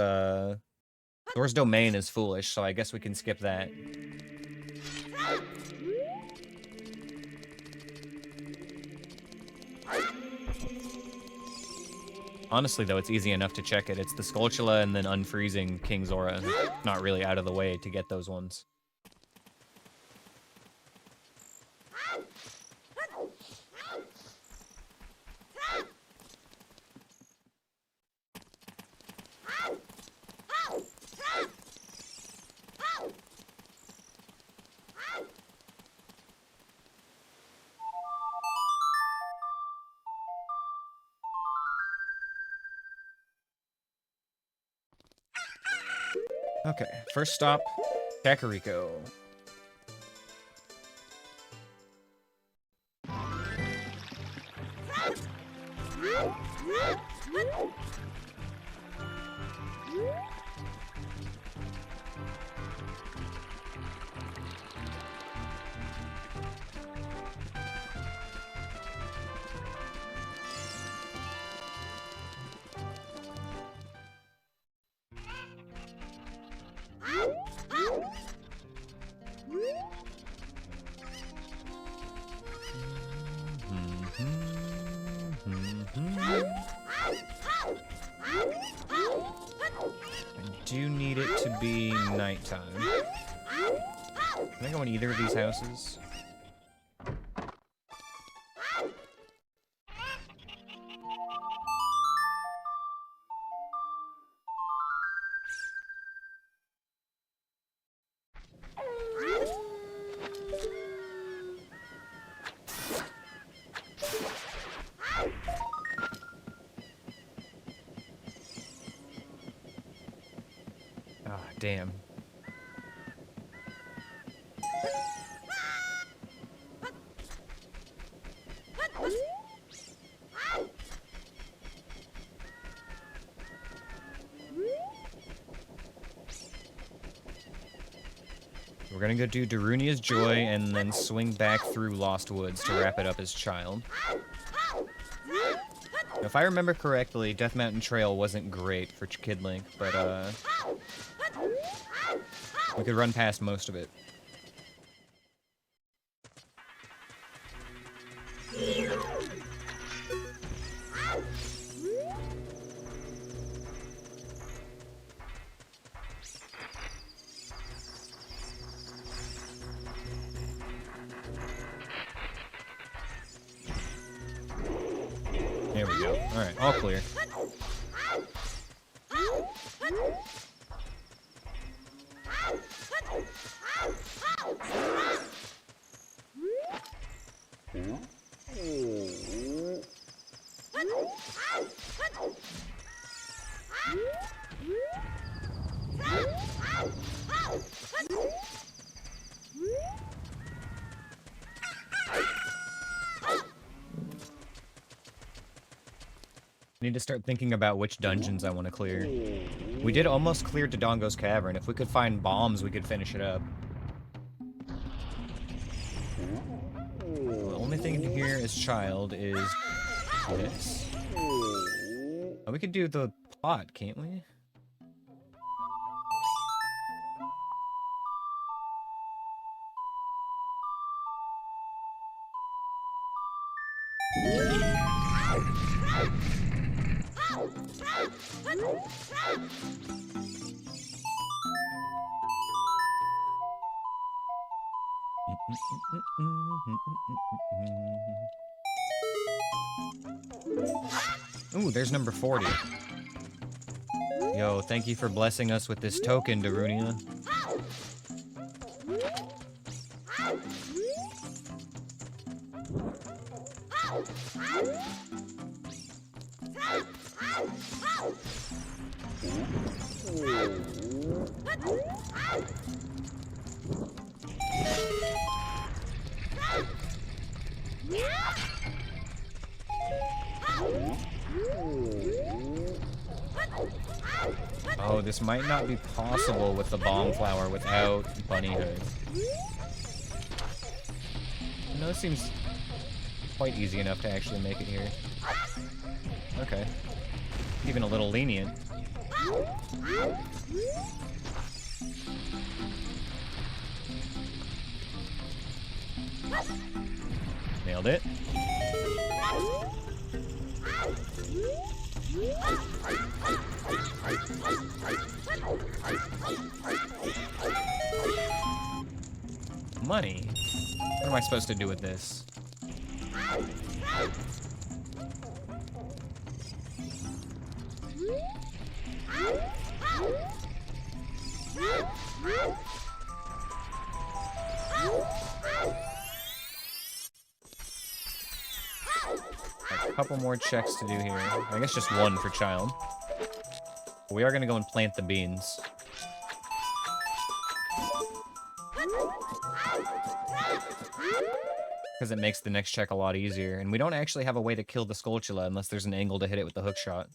domain is foolish, so I guess we can skip that. Honestly, though, it's easy enough to check it. It's the Skulltula and then unfreezing King Zora. Not really out of the way to get those ones. Okay, first stop, Kakariko. Nighttime. Can I go in either of these houses? Ah, damn. We're gonna go do Darunia's Joy and then swing back through Lost Woods to wrap it up as Child. Now, if I remember correctly, Death Mountain Trail wasn't great for Kid Link, but we could run past most of it. There we go. Alright, all clear. I need to start thinking about which dungeons I want to clear. We did almost clear Dodongo's Cavern. If we could find bombs, we could finish it up. The only thing here as child is this. Oh, we could do the plot, can't we? Ooh, there's number 40. Yo, thank you for blessing us with this token, Darunia. Oh, this might not be possible with the bomb flower without bunny hood. No, it seems quite easy enough to actually make it here. Okay. Even a little lenient. Nailed it. Money? What am I supposed to do with this? A couple more checks to do here. I guess just one for child. We are gonna go and plant the beans. Because it makes the next check a lot easier. And we don't actually have a way to kill the Skulltula unless there's an angle to hit it with the hook shot.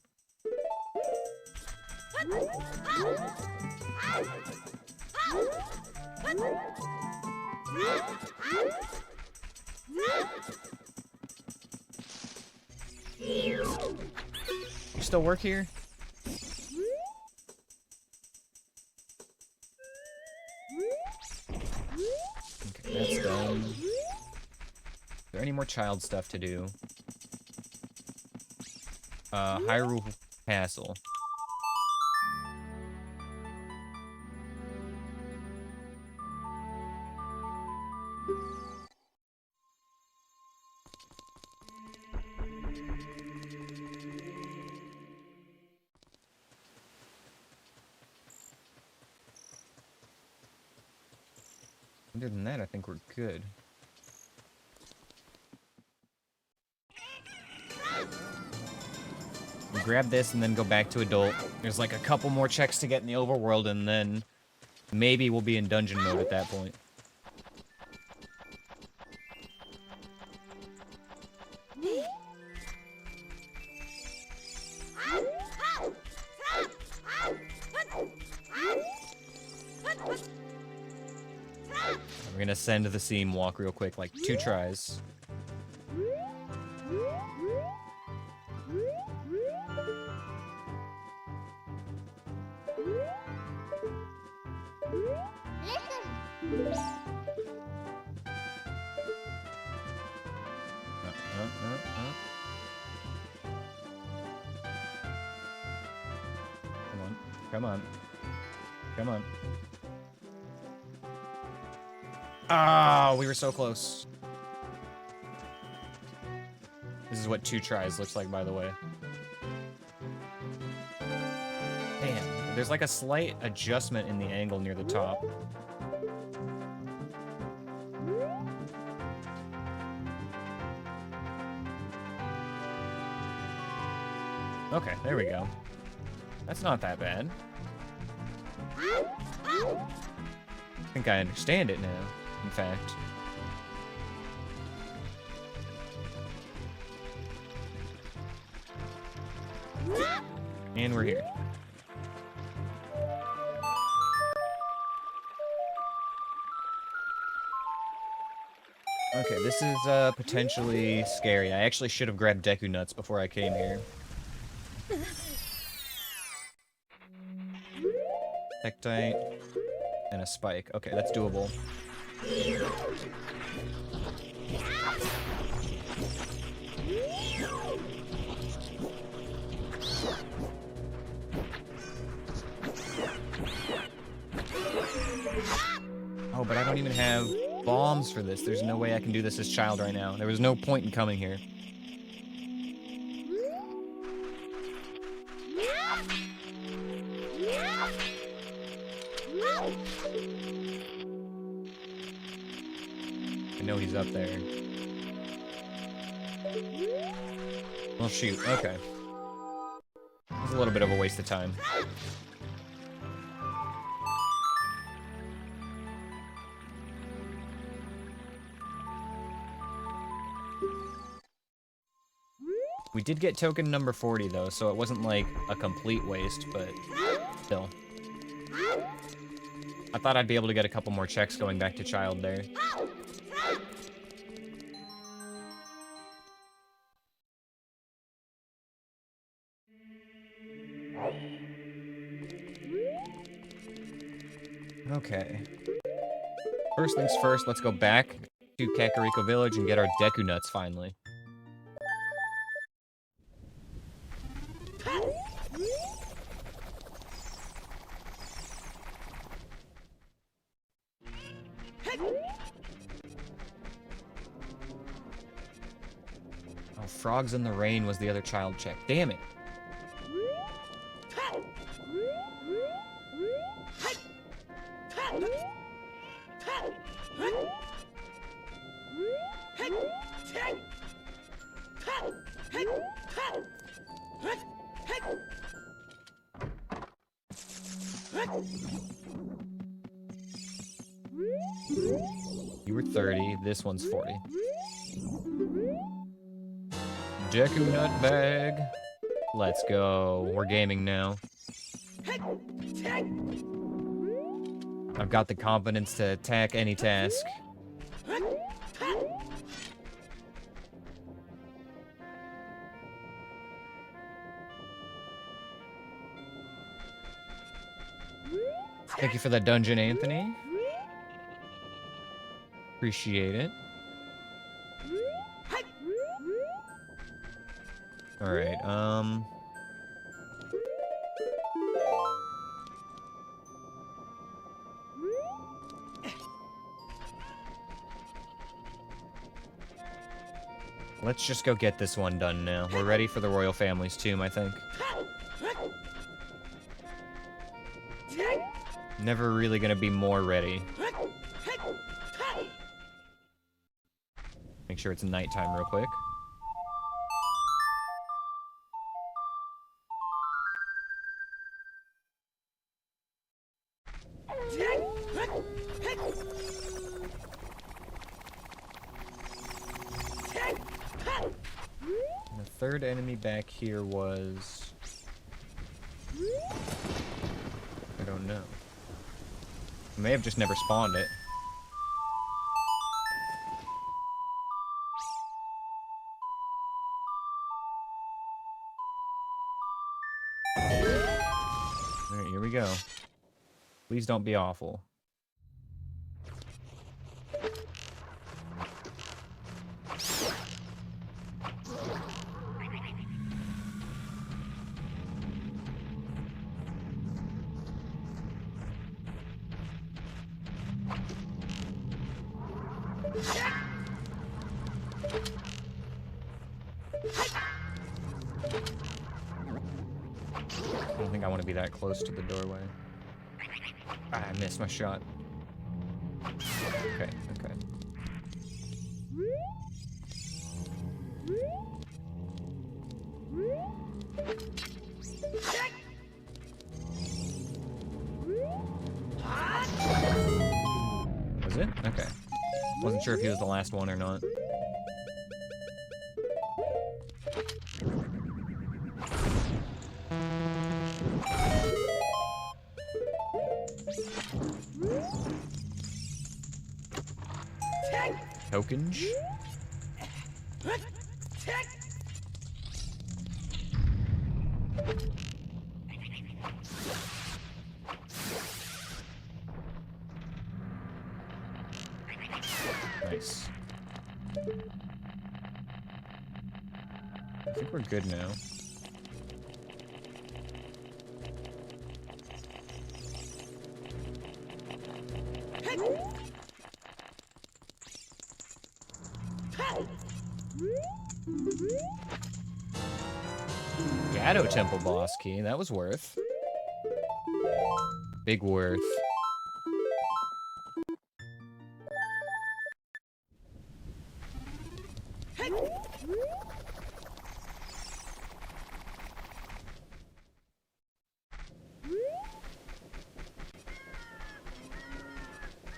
You still work here? Okay, that's done. Is there any more child stuff to do? Hyrule Castle. Other than that, I think we're good. We grab this and then go back to adult. There's like a couple more checks to get in the overworld, and then maybe we'll be in dungeon mode at that point. We're gonna send the seam walk real quick, like 2 tries. Come on, come on, come on. Ah, we were so close. This is what 2 tries looks like, by the way. Damn, there's like a slight adjustment in the angle near the top. Okay, there we go. That's not that bad. I think I understand it now, in fact. And we're here. Okay, this is potentially scary. I actually should have grabbed Deku Nuts before I came here. Hectite and a spike. Okay, that's doable. Oh, but I don't even have bombs for this. There's no way I can do this as child right now. There was no point in coming here. I know he's up there. Well, shoot. Okay. It was a little bit of a waste of time. We did get token number 40, though, so it wasn't, like, a complete waste, but still. I thought I'd be able to get a couple more checks going back to child there. Okay. First things first, let's go back to Kakariko Village and get our Deku Nuts, finally. Oh, Frogs in the Rain was the other child check. Damn it. You were 30, this one's 40. Deku Nut Bag. Let's go. We're gaming now. I've got the confidence to attack any task. Thank you for the dungeon, Anthony. Appreciate it. Alright, let's just go get this one done now. We're ready for the royal family's tomb, I think. Never really gonna be more ready. Make sure it's nighttime real quick. And the third enemy back here was... I don't know. I may have just never spawned it. Alright, here we go. Please don't be awful. I don't think I want to be that close to the doorway. Ah, I missed my shot. Okay, okay. Was it? Okay. Wasn't sure if he was the last one or not. Tokens? Nice. I think we're good now. Gato Temple boss key, that was worth. Big worth.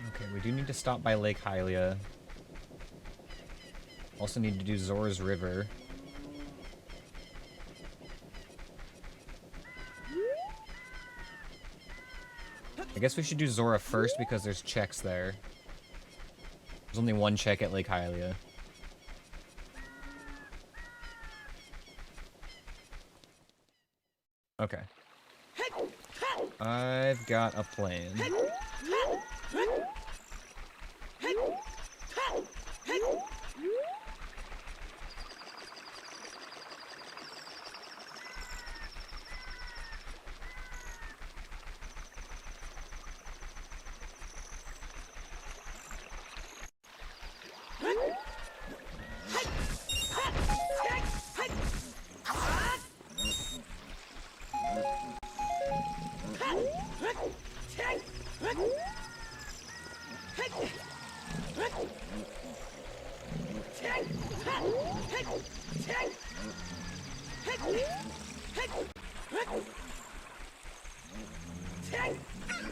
Okay, we do need to stop by Lake Hylia. Also need to do Zora's River. I guess we should do Zora first because there's checks there. There's only one check at Lake Hylia. Okay. I've got a plan.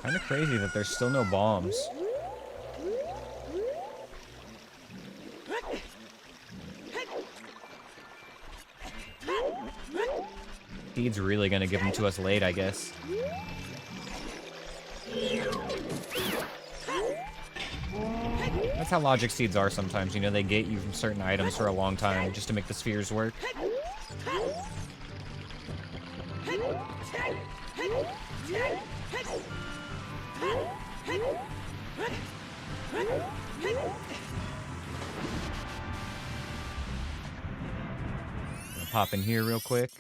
Kinda crazy that there's still no bombs. Seed's really gonna give them to us late, I guess. That's how logic seeds are sometimes, you know, they gate you from certain items for a long time just to make the spheres work. Pop in here real quick.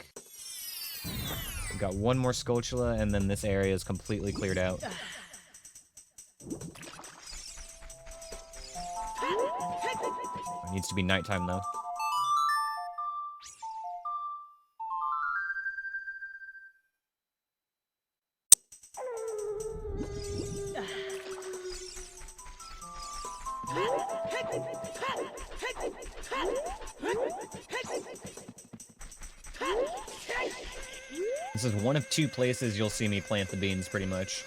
We've got one more Skulltula, and then this area is completely cleared out. It needs to be nighttime, though. This is one of two places you'll see me plant the beans, pretty much.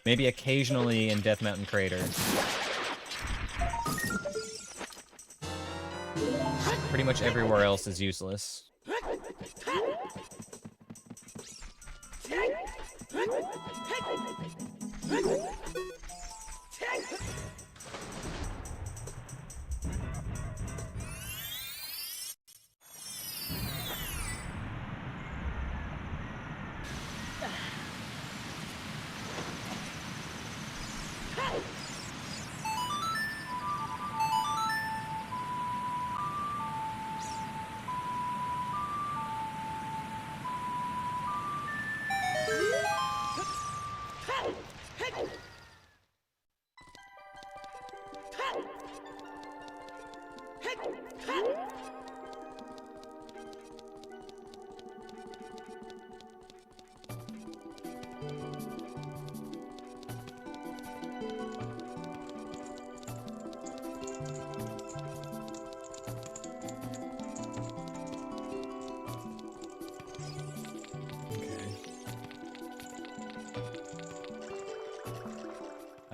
Maybe occasionally in Death Mountain Crater. Pretty much everywhere else is useless.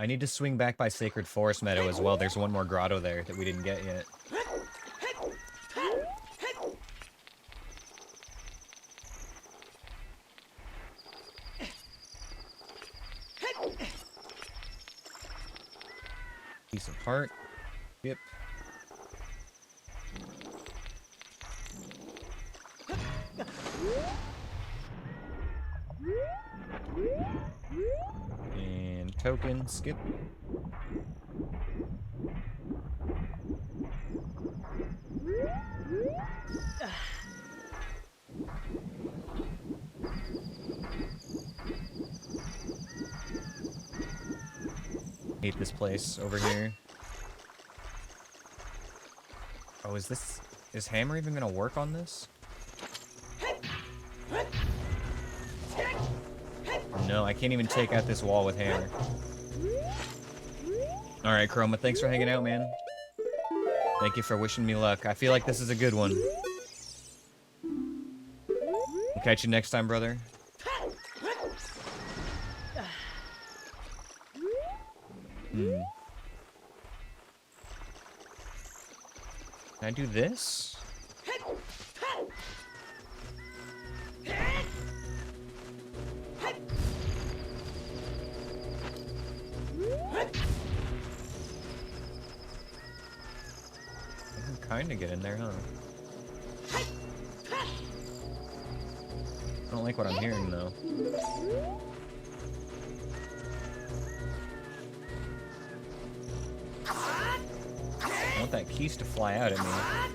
I need to swing back by Sacred Forest Meadow as well. There's one more grotto there that we didn't get yet. Piece of heart. Yep. And token, skip. Hate this place over here. Oh, is hammer even gonna work on this? No, I can't even take out this wall with hammer. Alright, Chroma, thanks for hanging out, man. Thank you for wishing me luck. I feel like this is a good one. We'll catch you next time, brother. Can I do this? I can kinda get in there, huh? I don't like what I'm hearing, though. I want that keys to fly out at me. I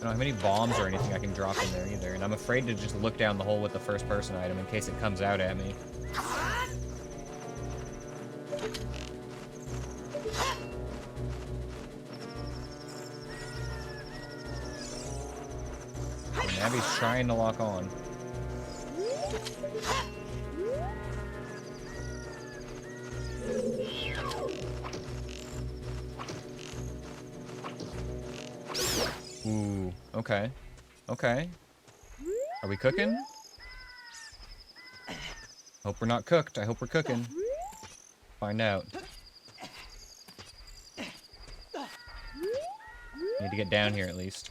don't have any bombs or anything I can drop in there either, and I'm afraid to just look down the hole with the first person item in case it comes out at me. And Abby's trying to lock on. Ooh, okay. Okay. Are we cooking? Hope we're not cooked. I hope we're cooking. Find out. Need to get down here at least.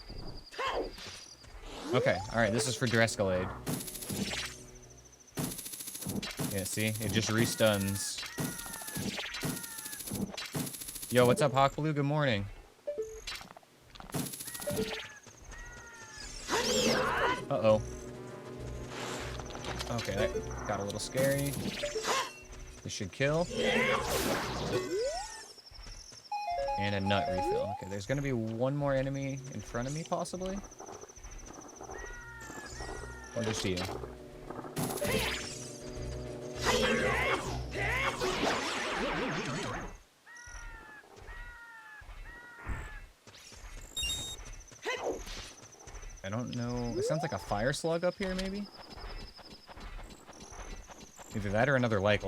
Okay, alright, this is for Drescalade. Yeah, see? It just restuns. Yo, what's up, Hawkblue? Good morning. Uh-oh. Okay, that got a little scary. This should kill. And a nut refill. Okay, there's gonna be one more enemy in front of me, possibly? Or just you? I don't know. It sounds like a fire slug up here, maybe? Either that or another like.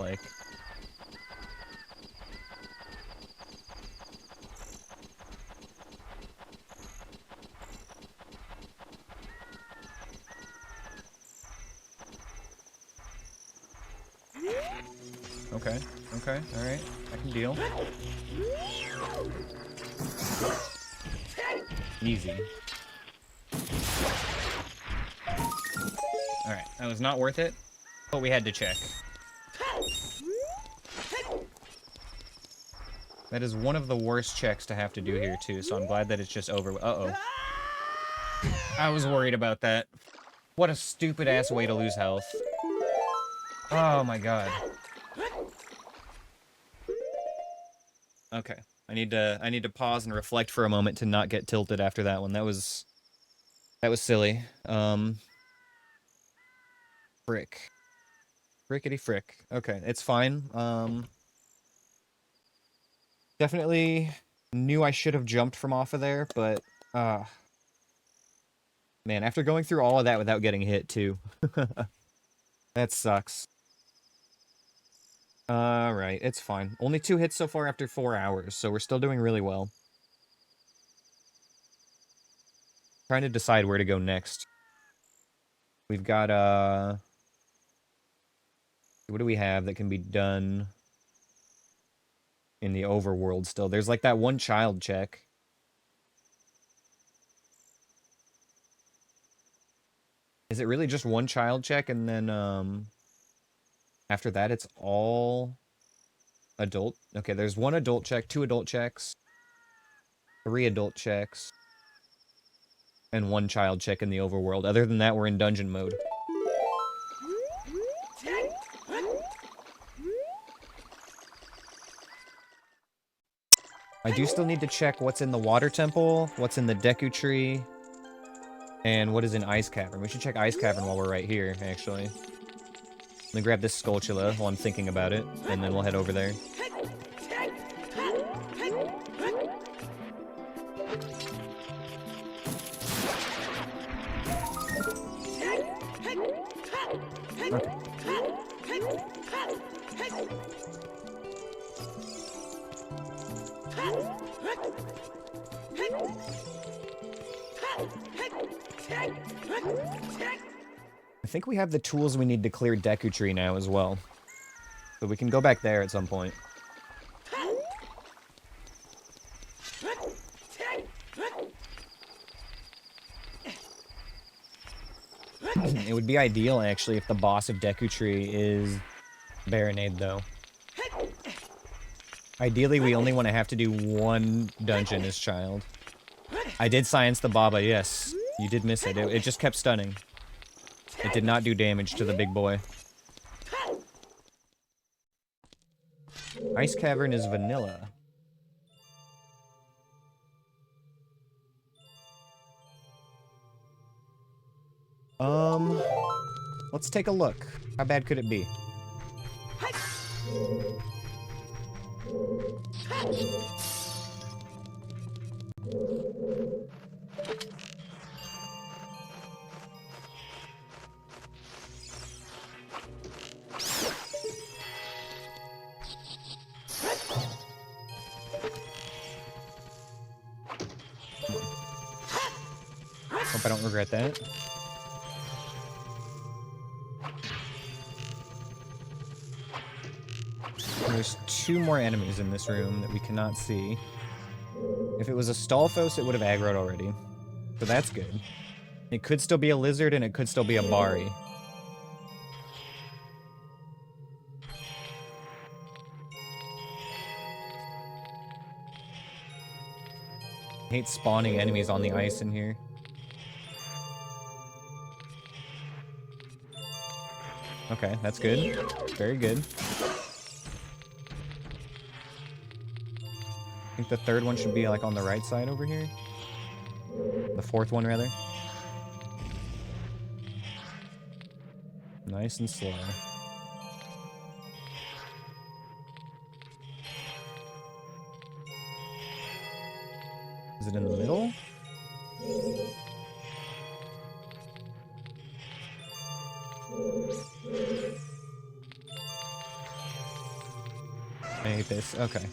Okay, okay, alright. I can deal. Easy. Alright, that was not worth it, but we had to check. That is one of the worst checks to have to do here, too, so I'm glad that it's just over. Uh-oh. I was worried about that. What a stupid-ass way to lose health. Oh my god. Okay. I need to pause and reflect for a moment to not get tilted after that one. That was silly. Frick. Frickety frick. Okay, it's fine. Definitely knew I should have jumped from off of there, but man, after going through all of that without getting hit too. That sucks. Alright, it's fine. Only 2 hits so far after 4 hours, so we're still doing really well. Trying to decide where to go next. We've got, what do we have that can be done in the overworld still? There's like that one child check. Is it really just one child check and then, after that it's all adult? Okay, there's one adult check, 2 adult checks, 3 adult checks, and 1 child check in the overworld. Other than that, we're in dungeon mode. I do still need to check what's in the water temple, what's in the Deku tree, and what is in Ice Cavern. We should check Ice Cavern while we're right here, actually. Let me grab this Skulltula while I'm thinking about it, and then we'll head over there. Okay. I think we have the tools we need to clear Deku Tree now as well. So we can go back there at some point. It would be ideal, actually, if the boss of Deku Tree is Baronade, though. Ideally, we only want to have to do 1 dungeon as child. I did science the Baba, yes. You did miss it. It just kept stunning. It did not do damage to the big boy. Ice Cavern is vanilla. Let's take a look. How bad could it be? Hope I don't regret that. There's 2 more enemies in this room that we cannot see. If it was a Stalfos, it would have aggroed already. So that's good. It could still be a lizard, and it could still be a Bari. I hate spawning enemies on the ice in here. Okay, that's good. Very good. I think the 3rd one should be like on the right side over here. The 4th one, rather. Nice and slow. Is it in the middle? I hate this. Okay.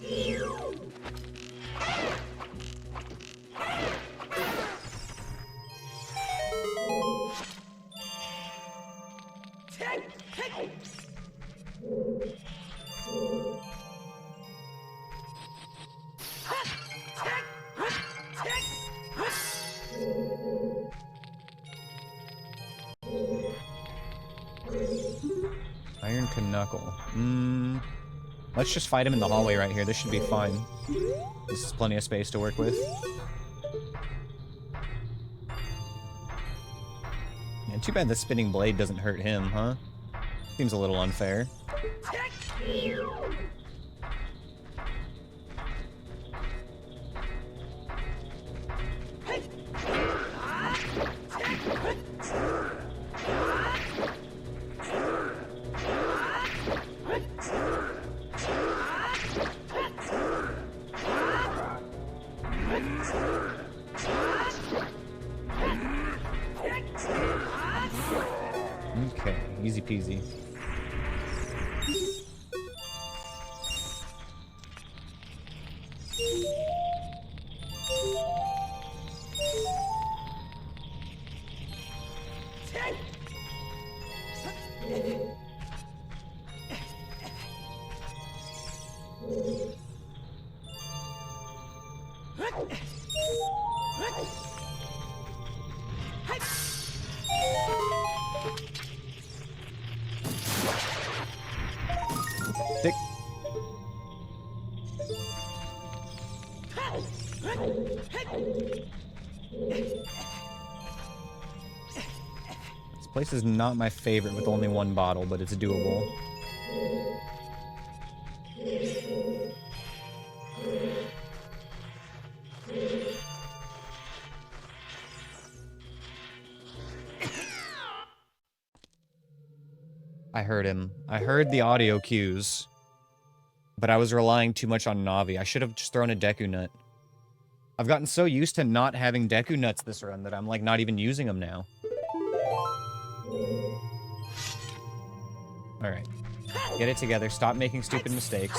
Iron Knuckle. Let's just fight him in the hallway right here. This should be fine. This is plenty of space to work with. Yeah, too bad the spinning blade doesn't hurt him, huh? Seems a little unfair. Okay, easy peasy. Thick. This place is not my favorite with only one bottle, but it's doable. I heard him. I heard the audio cues. But I was relying too much on Navi. I should have just thrown a Deku Nut. I've gotten so used to not having Deku Nuts this run that I'm, like, not even using them now. Alright. Get it together. Stop making stupid mistakes.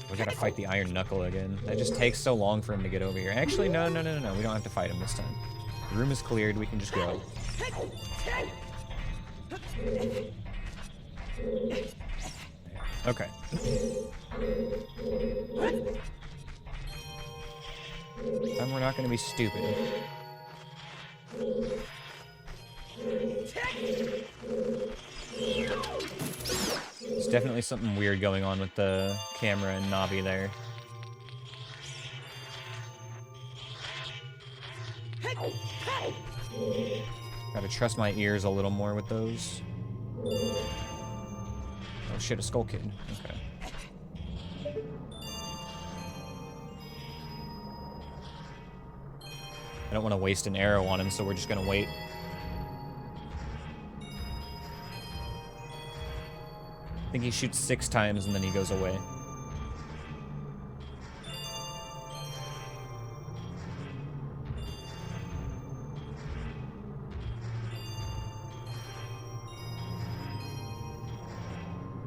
We gotta fight the Iron Knuckle again. That just takes so long for him to get over here. Actually, no. We don't have to fight him this time. The room is cleared. We can just go. Okay. And we're not gonna be stupid. There's definitely something weird going on with the camera and Navi there. Gotta trust my ears a little more with those. Oh shit, a Skull Kid. Okay. I don't want to waste an arrow on him, so we're just gonna wait. I think he shoots 6 times and then he goes away.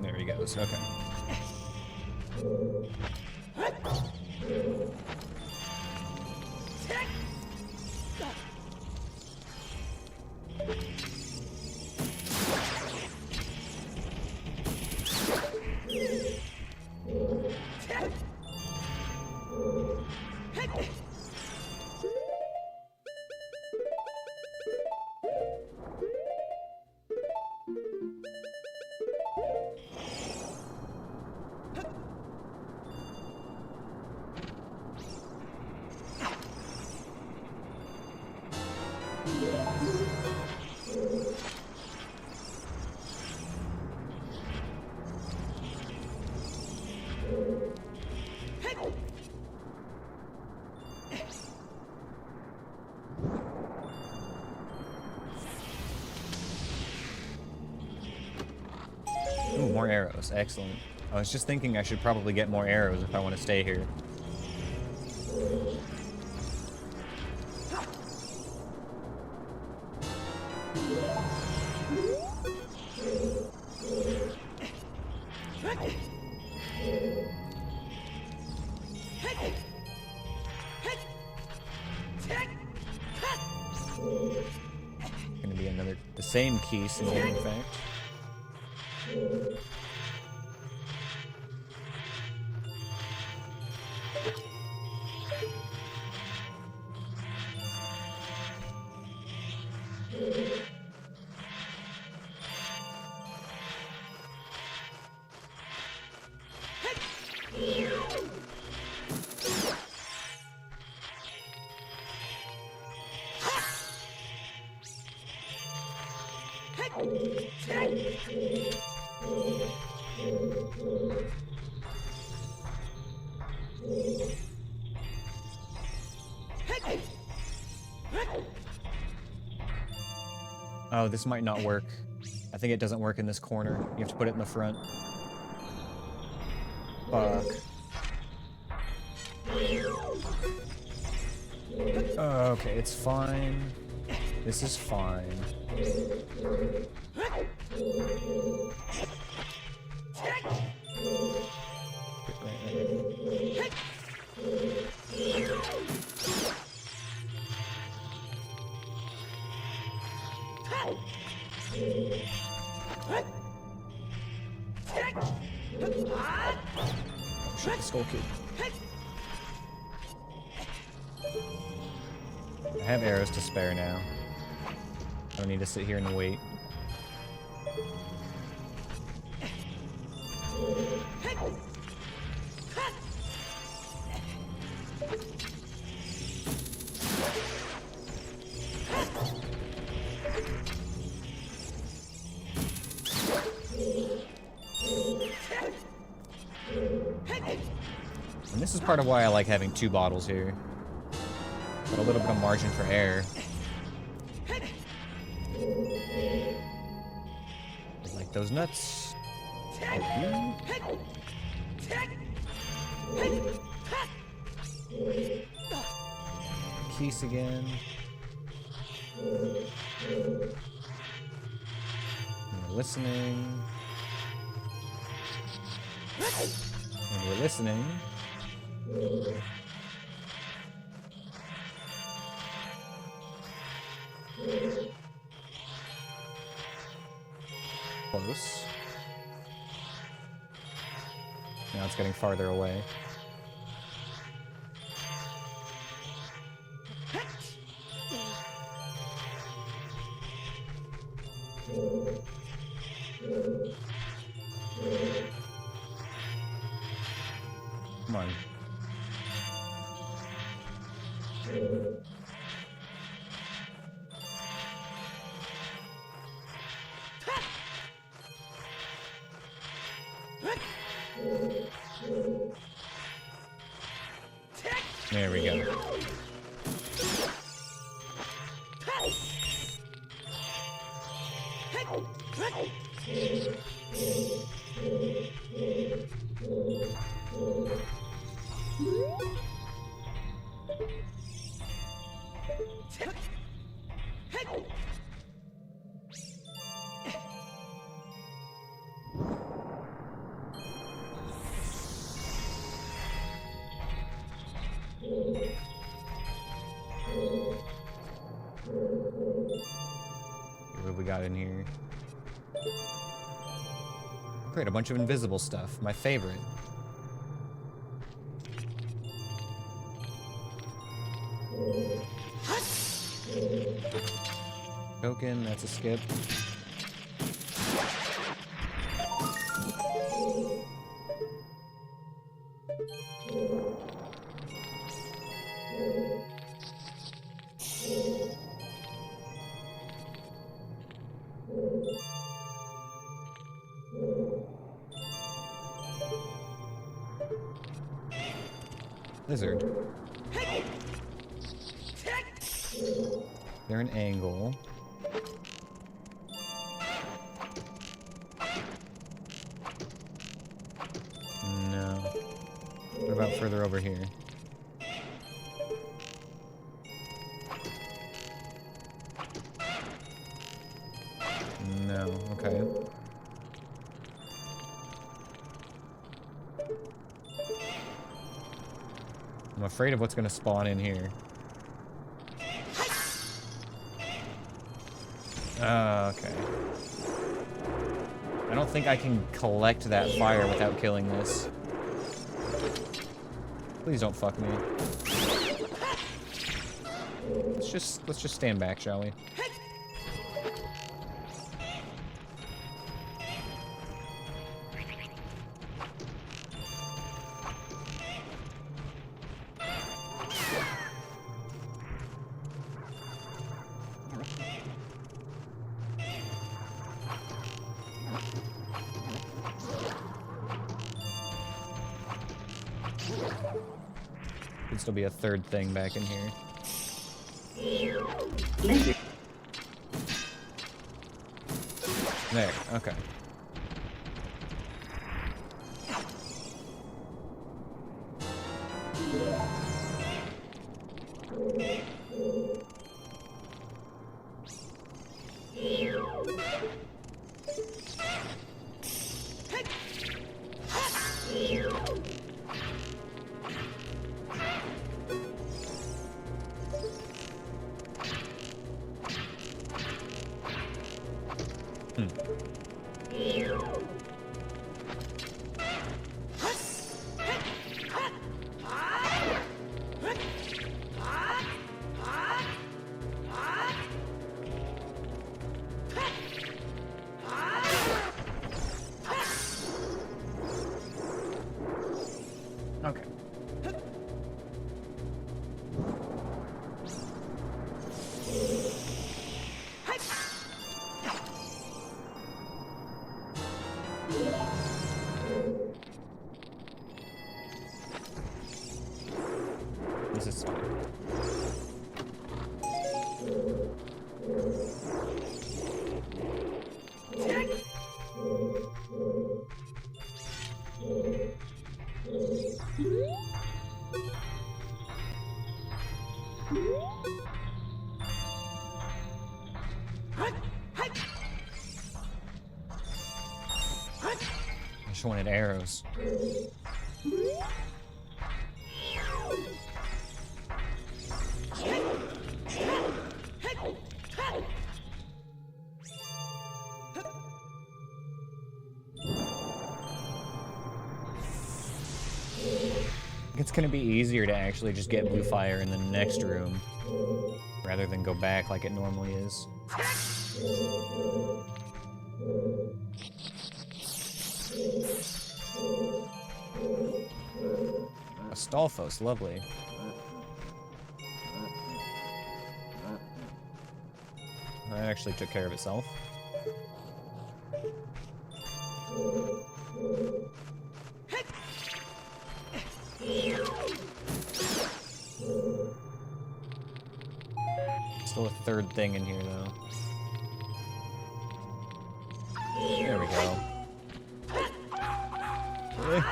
There he goes, okay. Ooh, more arrows. Excellent. I was just thinking I should probably get more arrows if I want to stay here. Gonna be the same key symbol, in fact. Oh, this might not work. I think it doesn't work in this corner. You have to put it in the front. Fuck. Okay, it's fine. This is fine. Shoot the Skull Kid. I have arrows to spare now. I don't need to sit here and wait. And this is part of why I like having 2 bottles here. Got a little bit of margin for error. Like those nuts. Keys again. And we're listening. And we're listening. Close. Now it's getting farther away. Come on. There we go. What have we got in here? Great, a bunch of invisible stuff. My favorite. Token, that's a skip. Lizard. They're an angle. No. What about further over here? No, okay. I'm afraid of what's gonna spawn in here. Okay. I don't think I can collect that fire without killing this. Please don't fuck me. Let's just stand back, shall we? Could still be a third thing back in here. Lizard. There, okay. Hmm. Okay. This is fine. I just wanted arrows. It's gonna be easier to actually just get blue fire in the next room rather than go back like it normally is. Astolfos, lovely. That actually took care of itself. Still a third thing in here, though. There we go. Really?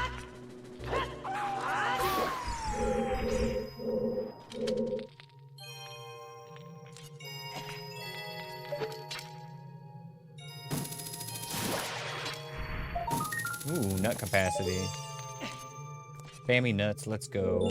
Ooh, nut capacity. Spammy nuts, let's go.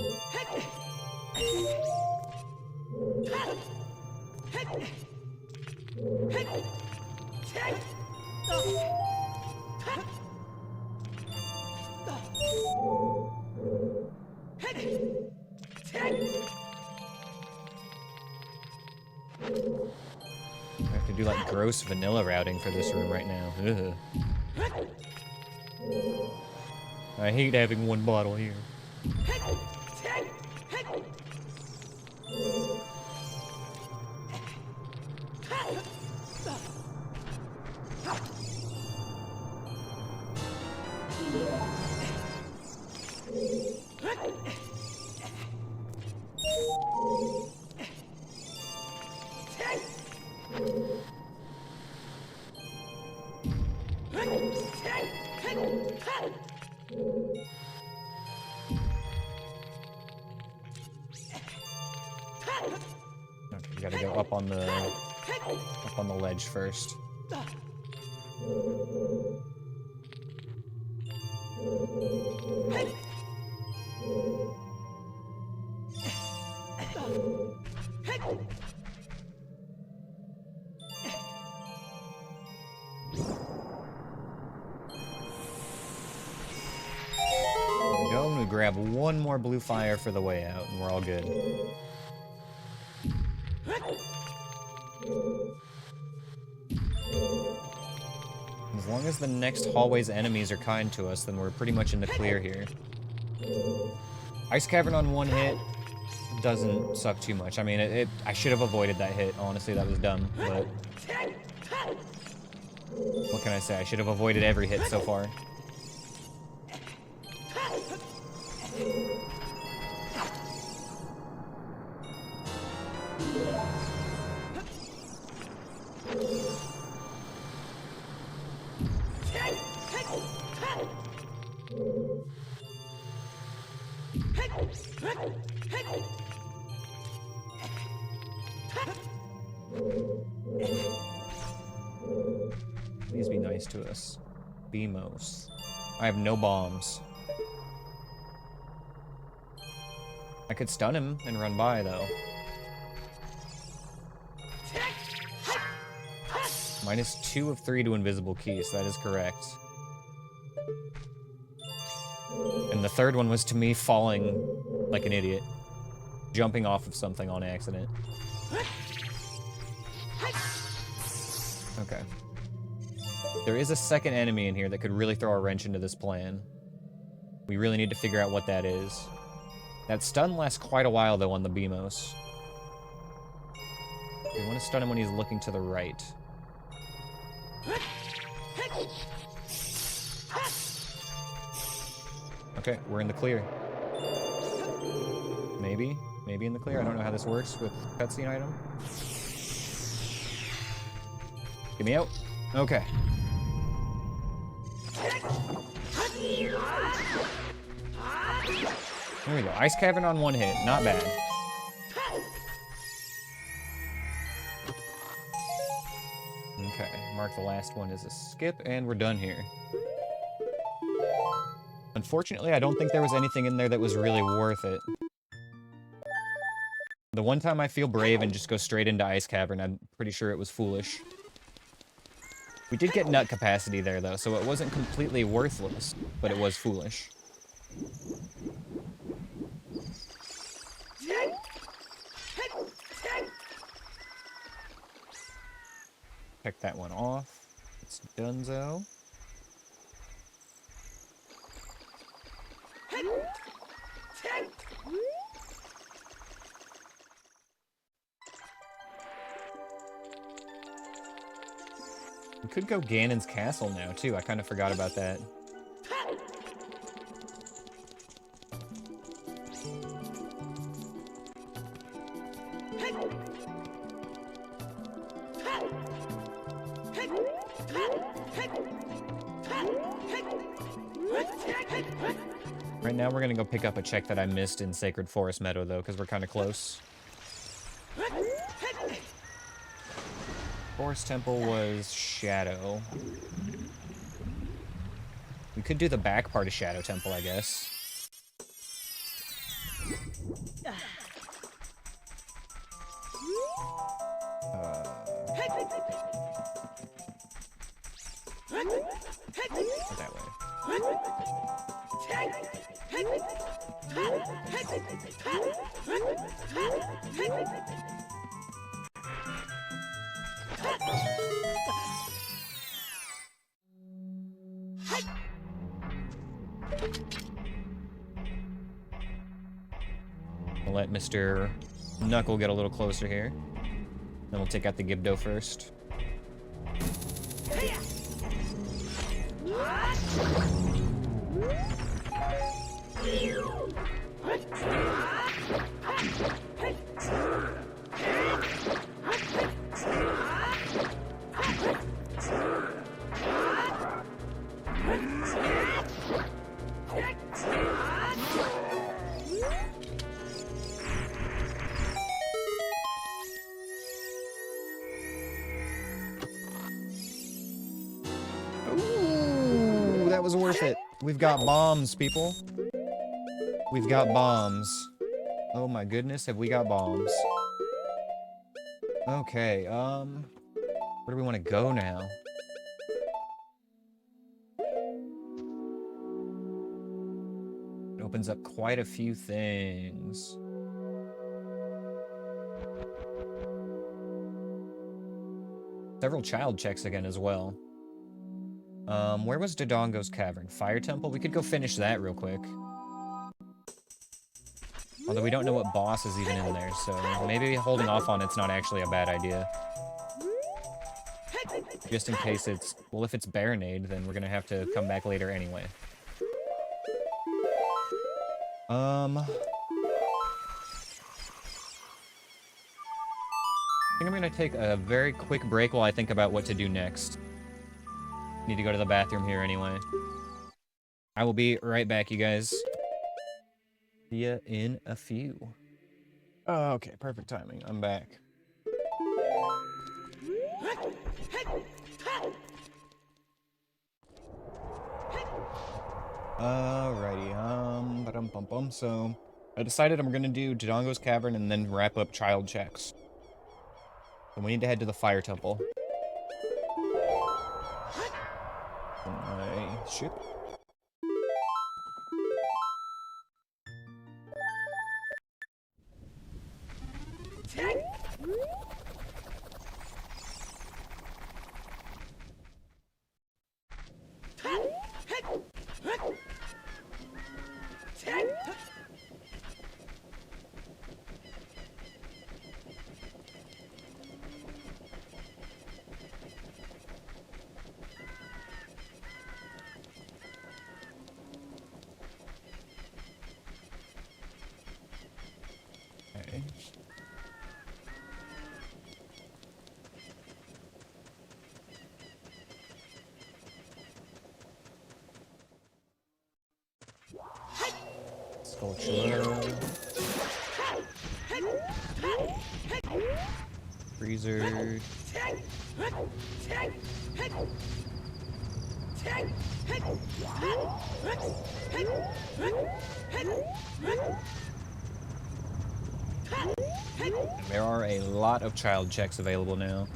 I have to do like gross vanilla routing for this room right now. Ugh. I hate having one bottle here. Okay, we gotta go up on the ledge first. Go and we grab one more blue fire for the way out, and we're all good. As long as the next hallway's enemies are kind to us, then we're pretty much in the clear here. Ice Cavern on one hit doesn't suck too much. I mean, I should have avoided that hit. Honestly, that was dumb, but what can I say? I should have avoided every hit so far. Please be nice to us. Beamos. I have no bombs. I could stun him and run by, though. -2 of 3 to invisible keys. That is correct. And the third one was to me falling like an idiot. Jumping off of something on accident. Okay. There is a second enemy in here that could really throw a wrench into this plan. We really need to figure out what that is. That stun lasts quite a while, though, on the Beamos. We want to stun him when he's looking to the right. Okay, we're in the clear. Maybe? Maybe in the clear? I don't know how this works with cutscene item. Get me out. Okay. There we go. Ice Cavern on 1 hit. Not bad. Okay. Mark the last one as a skip, and we're done here. Unfortunately, I don't think there was anything in there that was really worth it. The one time I feel brave and just go straight into Ice Cavern, I'm pretty sure it was foolish. We did get nut capacity there, though, so it wasn't completely worthless, but it was foolish. Check that one off. It's donezo. We could go Ganon's castle now, too. I kind of forgot about that. Right now, we're gonna go pick up a check that I missed in Sacred Forest Meadow, though, because we're kind of close. Forest Temple was Shadow. We could do the back part of Shadow Temple, I guess. That way. We'll let Mr. Knuckle get a little closer here. Then we'll take out the Gibdo first. Ooh, that was worth it. We've got bombs, people. We've got bombs. Oh my goodness, have we got bombs. Okay, where do we want to go now? It opens up quite a few things. Several child checks again as well. Where was Dodongo's Cavern? Fire Temple? We could go finish that real quick. Although we don't know what boss is even in there, so maybe holding off on it's not actually a bad idea. Just in case it's... Well, if it's Baronade, then we're gonna have to come back later anyway. I think I'm gonna take a very quick break while I think about what to do next. Need to go to the bathroom here anyway. I will be right back, you guys. See ya in a few. Oh, okay, perfect timing. I'm back. Alrighty, ba-dum-bum-bum. So, I decided I'm gonna do Dodongo's Cavern and then wrap up child checks. So we need to head to the Fire Temple. Ship. Okay. Sculpture. Freezer. There are a lot of child checks available now.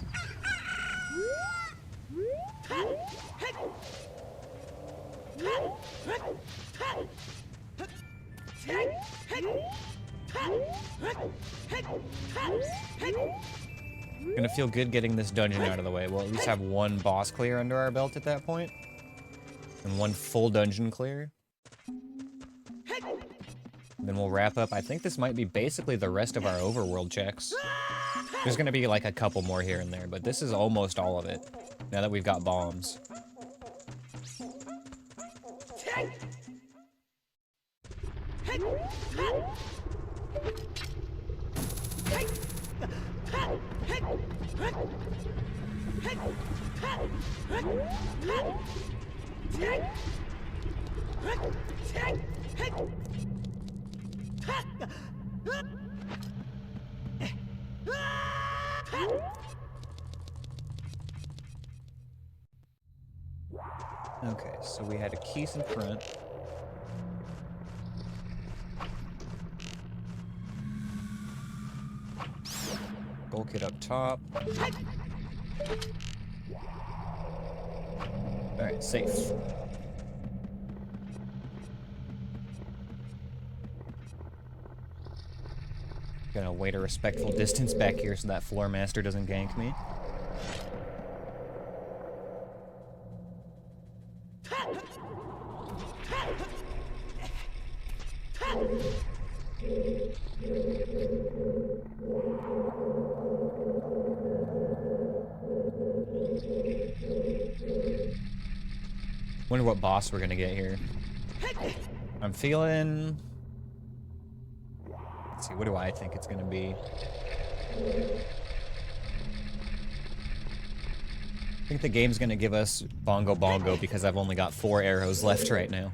Gonna feel good getting this dungeon out of the way. We'll at least have one boss clear under our belt at that point. And one full dungeon clear. Then we'll wrap up. I think this might be basically the rest of our overworld checks. There's gonna be like a couple more here and there, but this is almost all of it. Now that we've got bombs. Okay, so we had a keys in front. Gold kit up top. Alright, safe. Gonna wait a respectful distance back here so that floor master doesn't gank me. Wonder what boss we're gonna get here. I'm feeling... Let's see, what do I think it's gonna be? I think the game's gonna give us Bongo Bongo because I've only got 4 arrows left right now.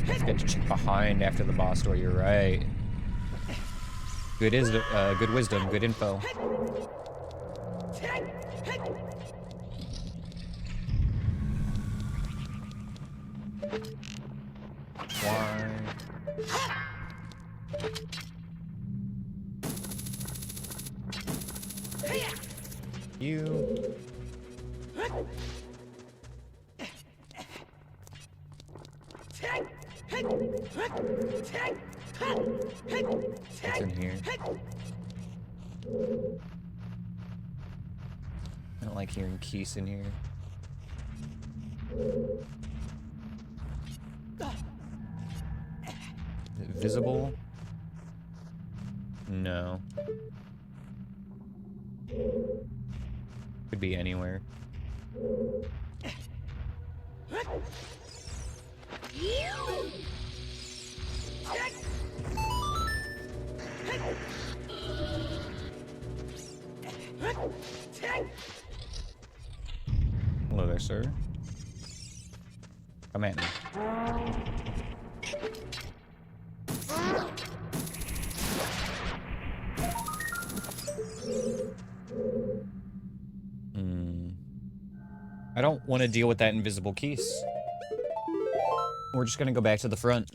Let's get to check behind after the boss door, you're right. Good wisdom, good info. Why? You. What's in here? I don't like hearing keys in here. Is it visible? No. Could be anywhere. Hello there, sir. Come at me. I don't want to deal with that invisible keys. We're just gonna go back to the front.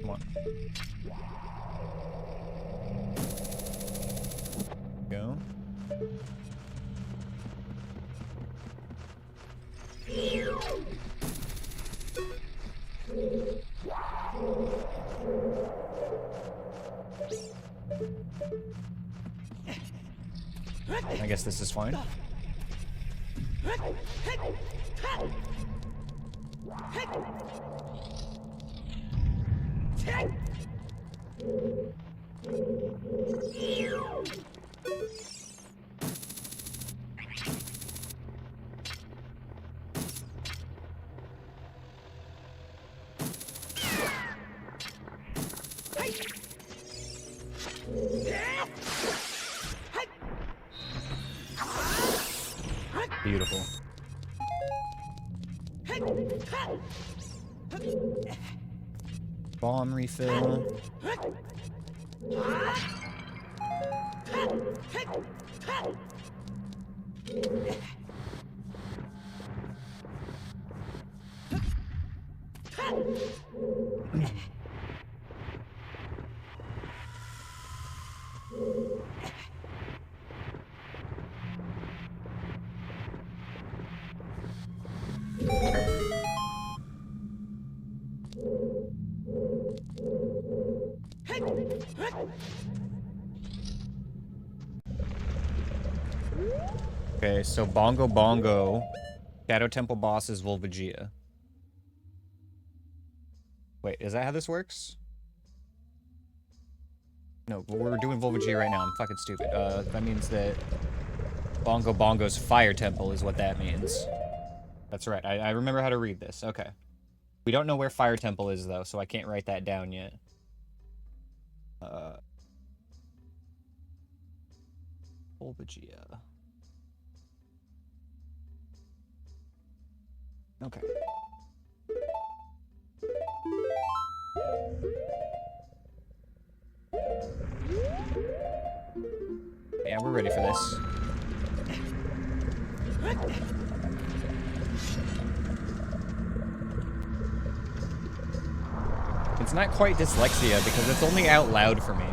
Come on. Go. I guess this is fine. Beautiful. Bomb refill. Okay, so Bongo Bongo. Shadow Temple boss is Volvagia. Wait, is that how this works? No, we're doing Volvagia right now. I'm fucking stupid. That means that Bongo Bongo's Fire Temple is what that means. That's right. I remember how to read this. Okay. We don't know where Fire Temple is, though, so I can't write that down yet. Volvagia. Okay. Yeah, we're ready for this. It's not quite dyslexia because it's only out loud for me.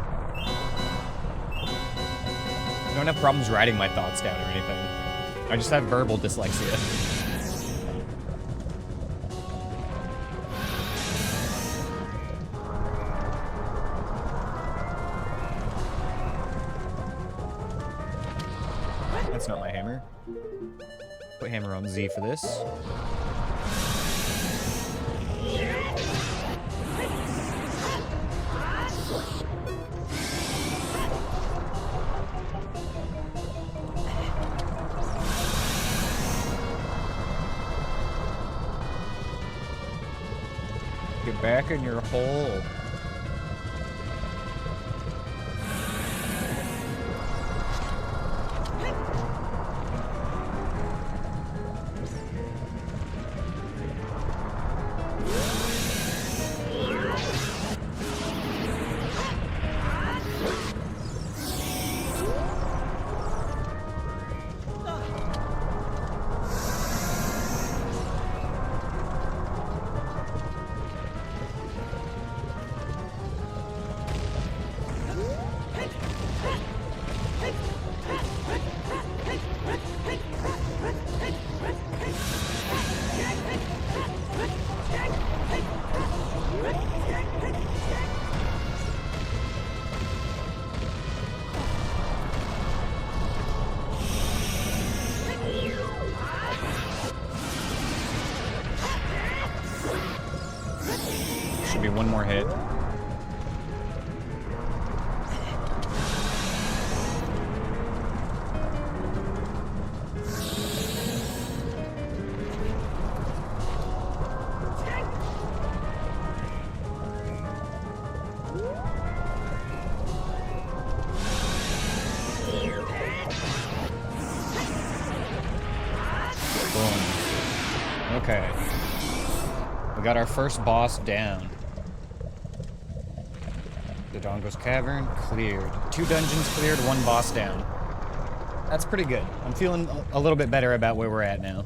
I don't have problems writing my thoughts down or anything. I just have verbal dyslexia. That's not my hammer. Put hammer on Z for this. Get back in your hole. Should be one more hit. got our first boss down. The Dongo's Cavern cleared. 2 dungeons cleared, 1 boss down. That's pretty good. I'm feeling a little bit better about where we're at now.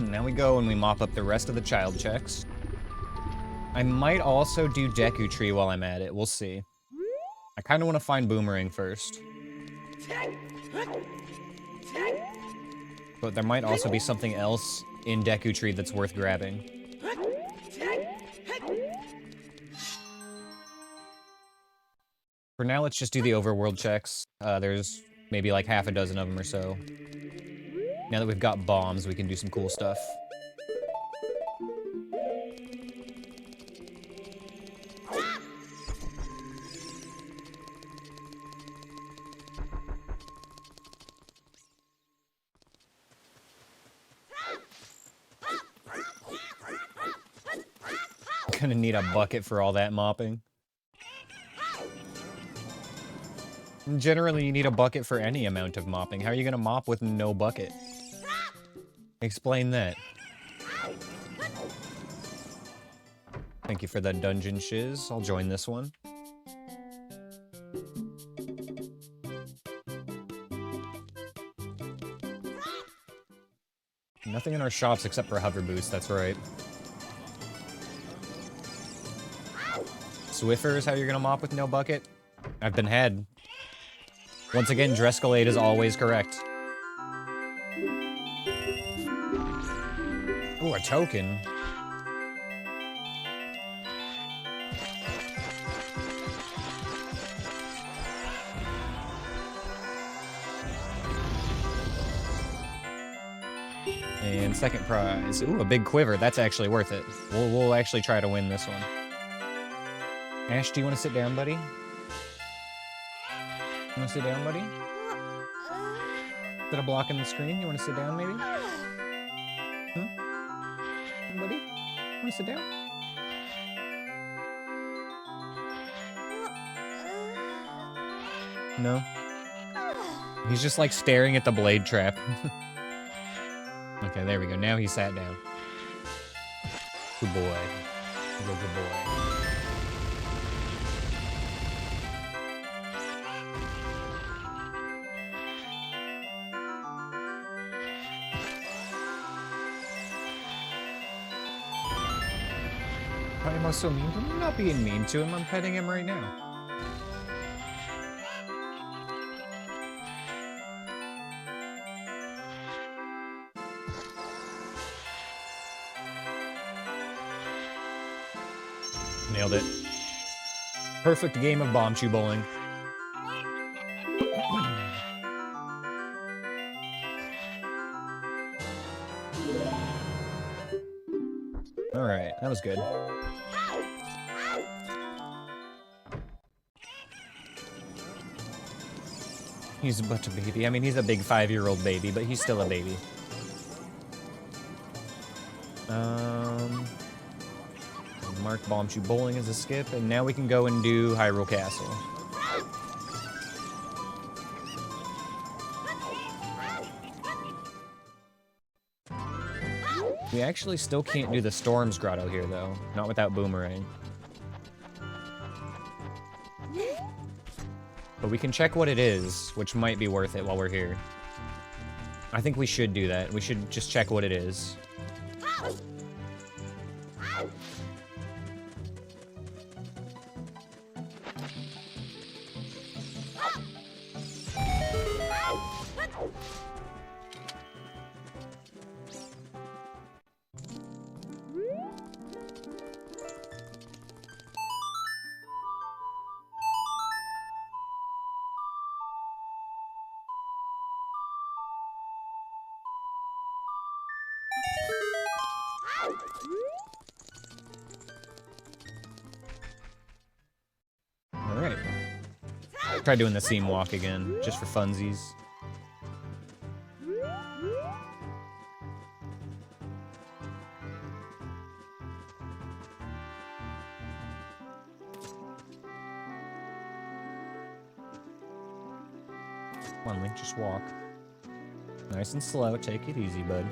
Now we go and we mop up the rest of the child checks. I might also do Deku Tree while I'm at it. We'll see. I kind of want to find Boomerang first. But there might also be something else in Deku Tree that's worth grabbing. For now, let's just do the overworld checks. There's maybe like half a dozen of them or so. Now that we've got bombs, we can do some cool stuff. Gonna need a bucket for all that mopping. Generally, you need a bucket for any amount of mopping. How are you gonna mop with no bucket? Explain that. Thank you for that dungeon shiz. I'll join this one. Nothing in our shops except for hover boots, that's right. Swiffers, how you're gonna mop with no bucket? I've been had. Once again, Drescalade is always correct. Ooh, a token. And second prize. Ooh, a big quiver. That's actually worth it. We'll actually try to win this one. Ash, do you want to sit down, buddy? You want to sit down, buddy? Instead of blocking the screen, you want to sit down, maybe? Buddy? Want to sit down? No? He's just like staring at the blade trap. Okay, there we go. Now he sat down. Good boy. Good boy. Why am I so mean to him? I'm not being mean to him. I'm petting him right now. Nailed it. Perfect game of bomb chew bowling. Alright, that was good. He's but a baby. I mean, he's a big 5-year-old baby, but he's still a baby. Mark Bomb Chew Bowling as a skip, and now we can go and do Hyrule Castle. We actually still can't do the Storms Grotto here, though. Not without Boomerang. But we can check what it is, which might be worth it while we're here. I think we should do that. We should just check what it is. Alright. Try doing the seam walk again, just for funsies. Come on, Link, just walk. Nice and slow, take it easy, bud.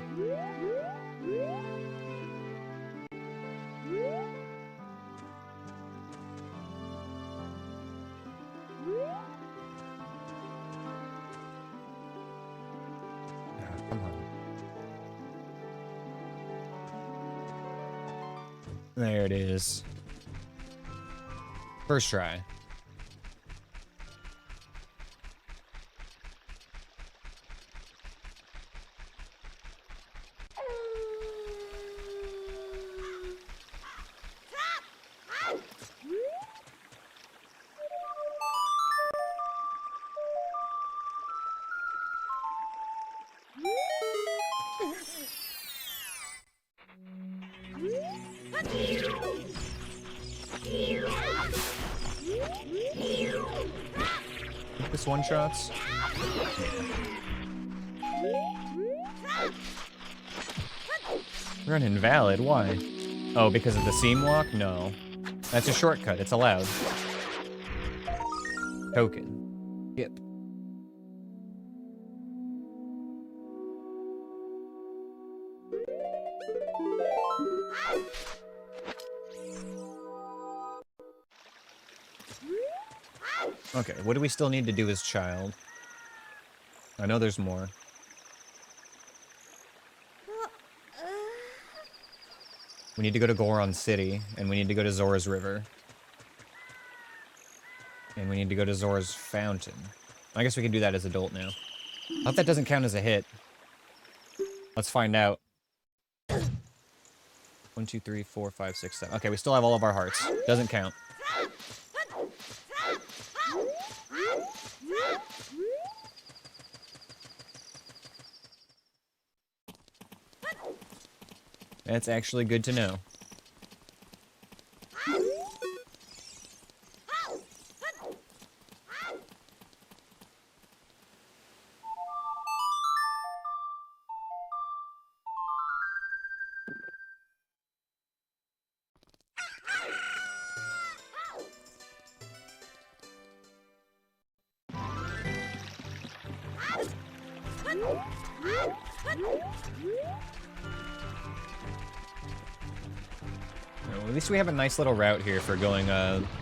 Come on. There it is. First try. This one shots. Run invalid, why? Oh, because of the seam walk? No. That's a shortcut, it's allowed. Token. Skip. Okay, what do we still need to do as child? I know there's more. We need to go to Goron City, and we need to go to Zora's River. And we need to go to Zora's Fountain. I guess we can do that as adult now. I hope that doesn't count as a hit. Let's find out. 1, 2, 3, 4, 5, 6, 7. Okay, we still have all of our hearts. Doesn't count. That's actually good to know. Well, at least we have a nice little route here for going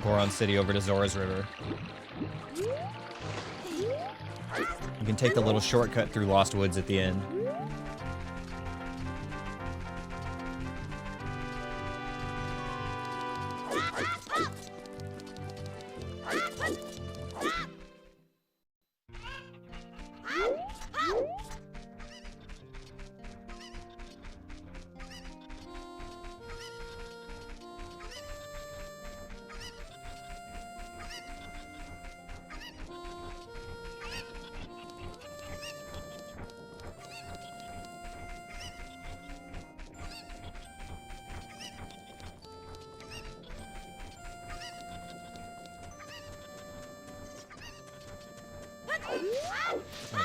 Goron City over to Zora's River. You can take the little shortcut through Lost Woods at the end.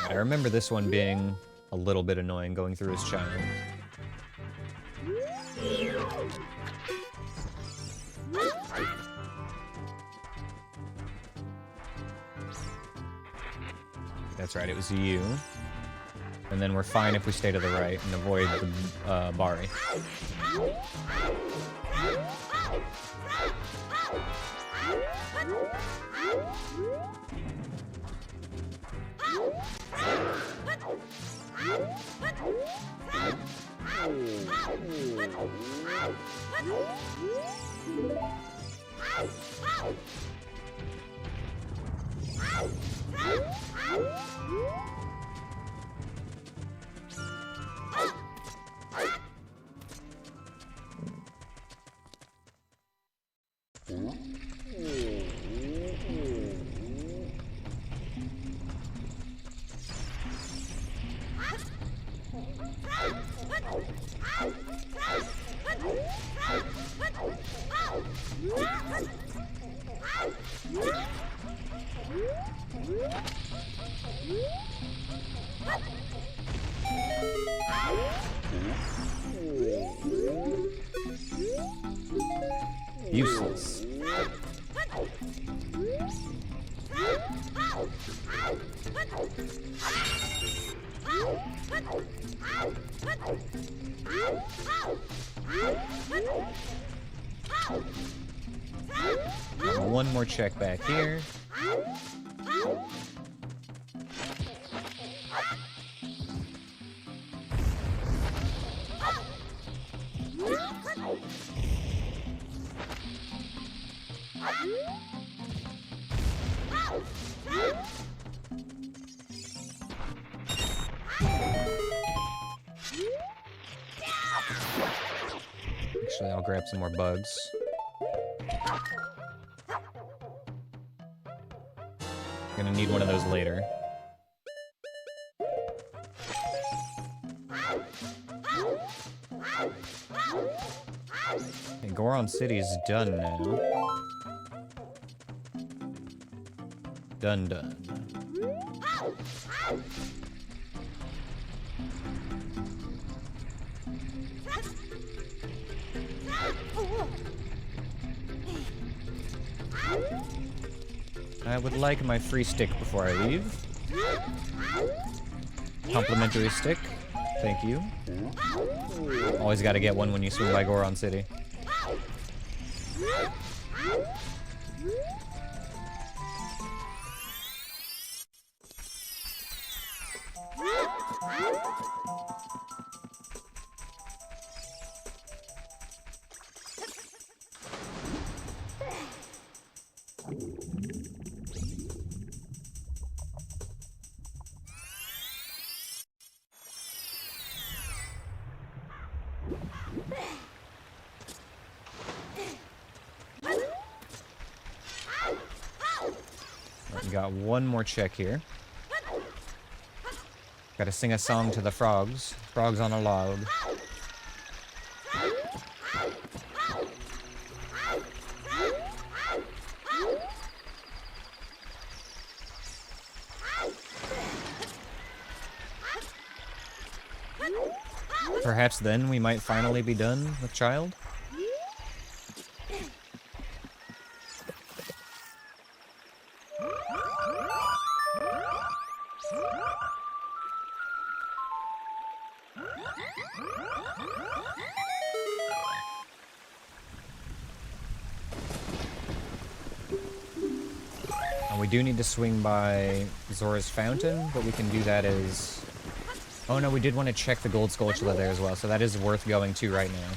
I remember this one being a little bit annoying going through as child. That's right, it was you. And then we're fine if we stay to the right and avoid the Bari. Useless. One more check back here. Actually, I'll grab some more bugs. Gonna need one of those later. Okay, Goron City's done now. Done. I would like my free stick before I leave. Complimentary stick. Thank you. Always gotta get one when you swing by Goron City. We got one more check here. Gotta sing a song to the frogs. Frogs on a log. Perhaps then we might finally be done with Child? We do need to swing by Zora's Fountain, but we can do that as... Oh no, we did want to check the gold Skulltula there as well, so that is worth going to right now.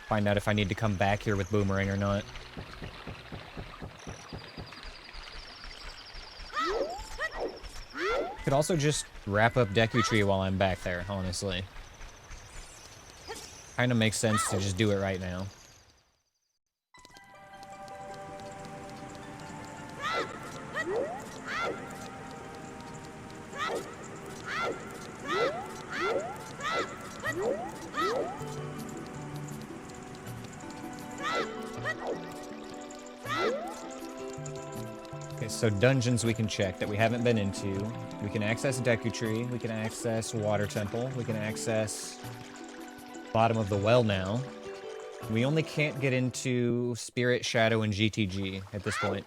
Find out if I need to come back here with Boomerang or not. Could also just wrap up Deku Tree while I'm back there, honestly. Kinda makes sense to just do it right now. Okay, so dungeons we can check that we haven't been into. We can access Deku Tree, we can access Water Temple, we can access bottom of the well now. We only can't get into Spirit, Shadow, and GTG at this point.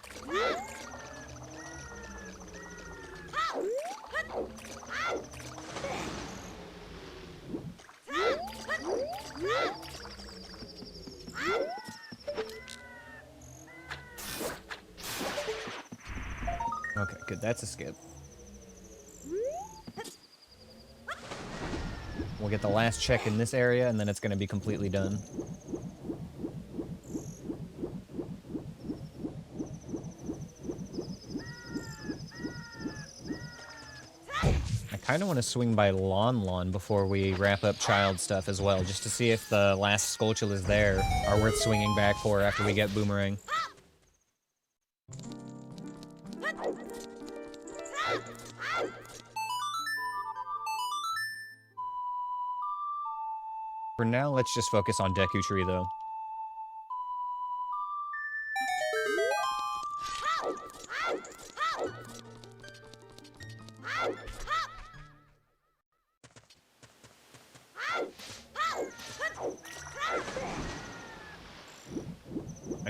Okay, good. That's a skip. We'll get the last check in this area, and then it's going to be completely done. I kind of want to swing by Lon before we wrap up Child stuff as well, just to see if the last Skulltulas there are worth swinging back for after we get Boomerang. For now, let's just focus on Deku Tree, though.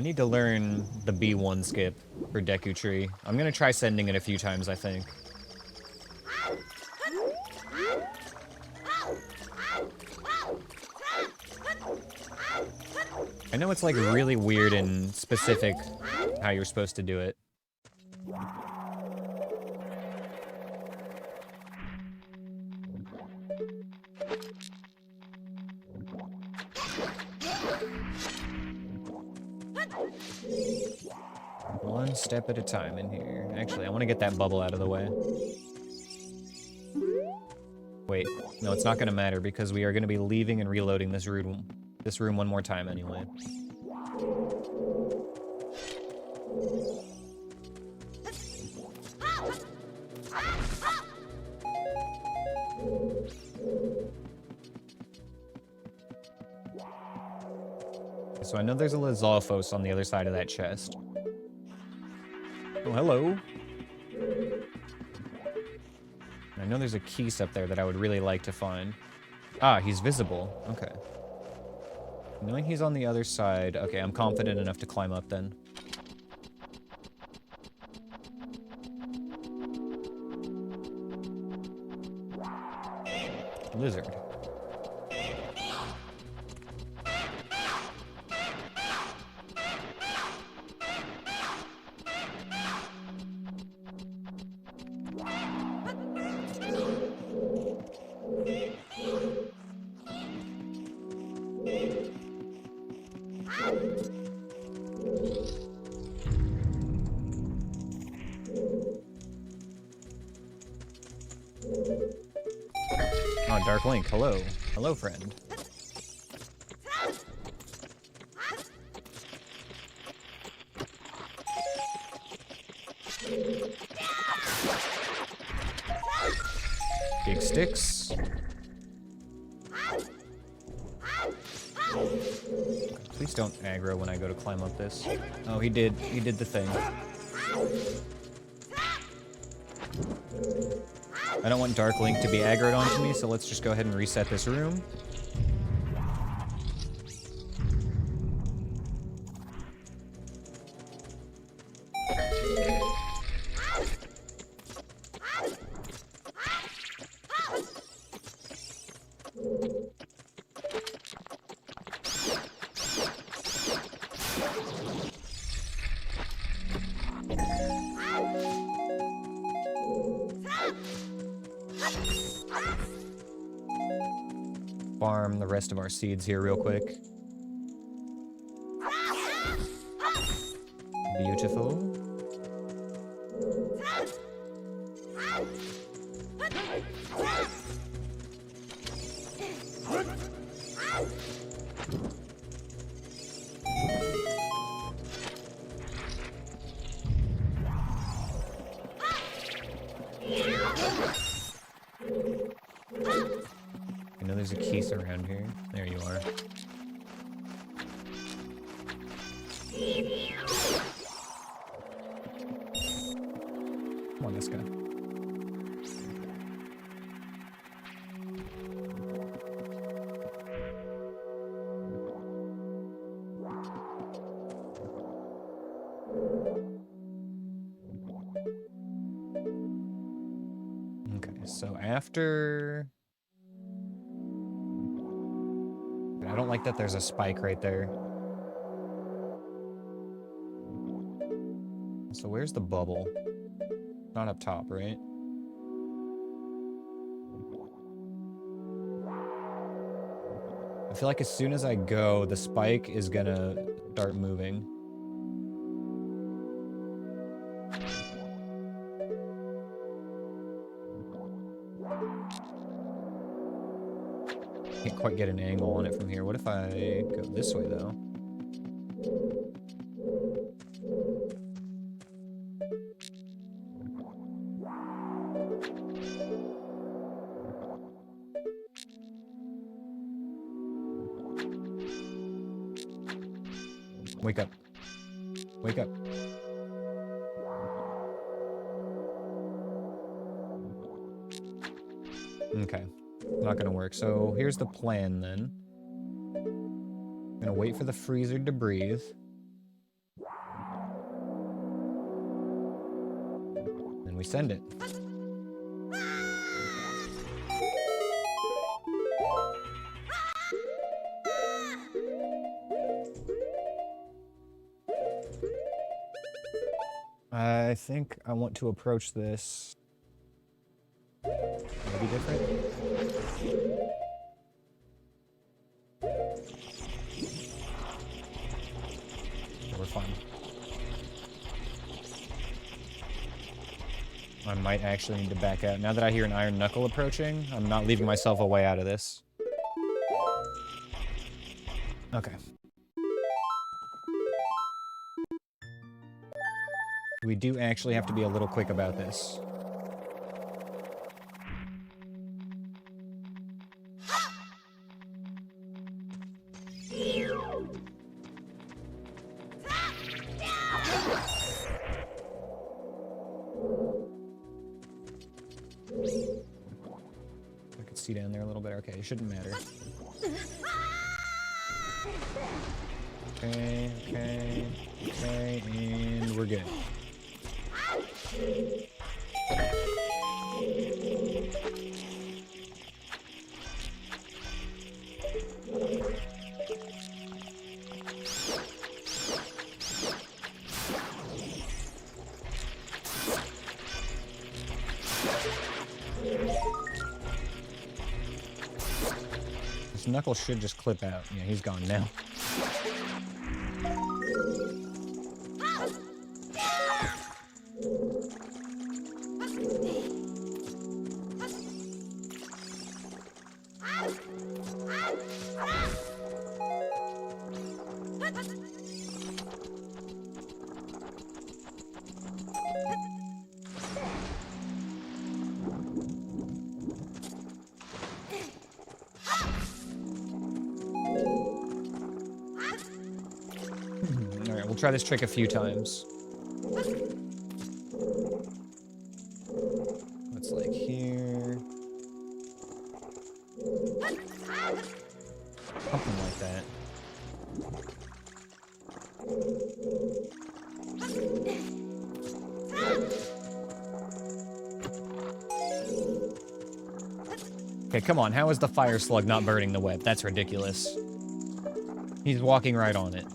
I need to learn the B1 skip for Deku Tree. I'm gonna try sending it a few times, I think. I know it's like really weird and specific how you're supposed to do it. One step at a time in here. Actually, I want to get that bubble out of the way. Wait, no, it's not going to matter because we are going to be leaving and reloading this room one more time anyway. So I know there's a Lizalfos on the other side of that chest. Oh, hello. I know there's a Keese up there that I would really like to find. Ah, he's visible. Okay. Knowing he's on the other side. Okay, I'm confident enough to climb up then. Lizard. Oh, Dark Link, hello. Hello, friend. Big sticks. Please don't aggro when I go to climb up this. Oh, he did the thing. I don't want Dark Link to be aggroed onto me, so let's just go ahead and reset this room. Farm the rest of our seeds here real quick. Beautiful. I know there's a Keese around here. There you are. Come on, this guy. Okay, so after... I don't like that there's a spike right there. So where's the bubble? Not up top, right? I feel like as soon as I go, the spike is gonna start moving. Can't quite get an angle on it from here. What if I go this way, though? Wake up. Wake up. Okay. Not gonna work. So here's the plan then. I'm gonna wait for the freezer to breathe. we send it. I think I want to approach this maybe different. We're fine. I might actually need to back out. Now that I hear an iron knuckle approaching, I'm not leaving myself a way out of this. Okay. We do actually have to be a little quick about this. I could see down there a little bit. Okay, it shouldn't matter. Okay, okay, okay, and we're good. This knuckle should just clip out. Yeah, he's gone now. Alright, we'll try this trick a few times. What's like here? Something like that. Okay, come on. How is the fire slug not burning the web? That's ridiculous. He's walking right on it.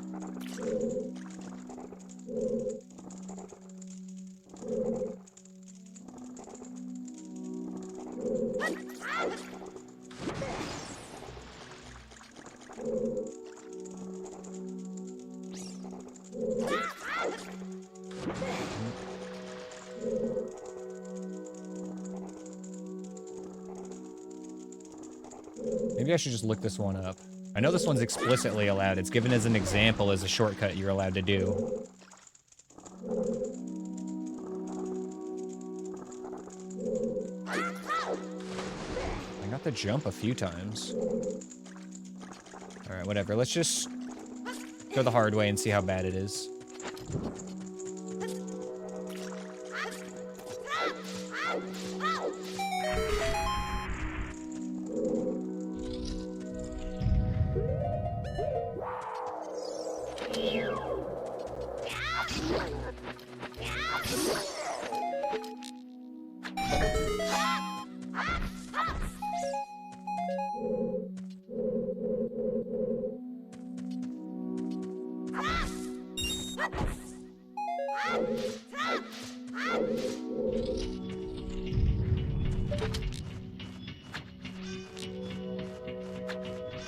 Maybe I should just look this one up. I know this one's explicitly allowed. It's given as an example as a shortcut you're allowed to do. I got the jump a few times. Alright, whatever. Let's just go the hard way and see how bad it is.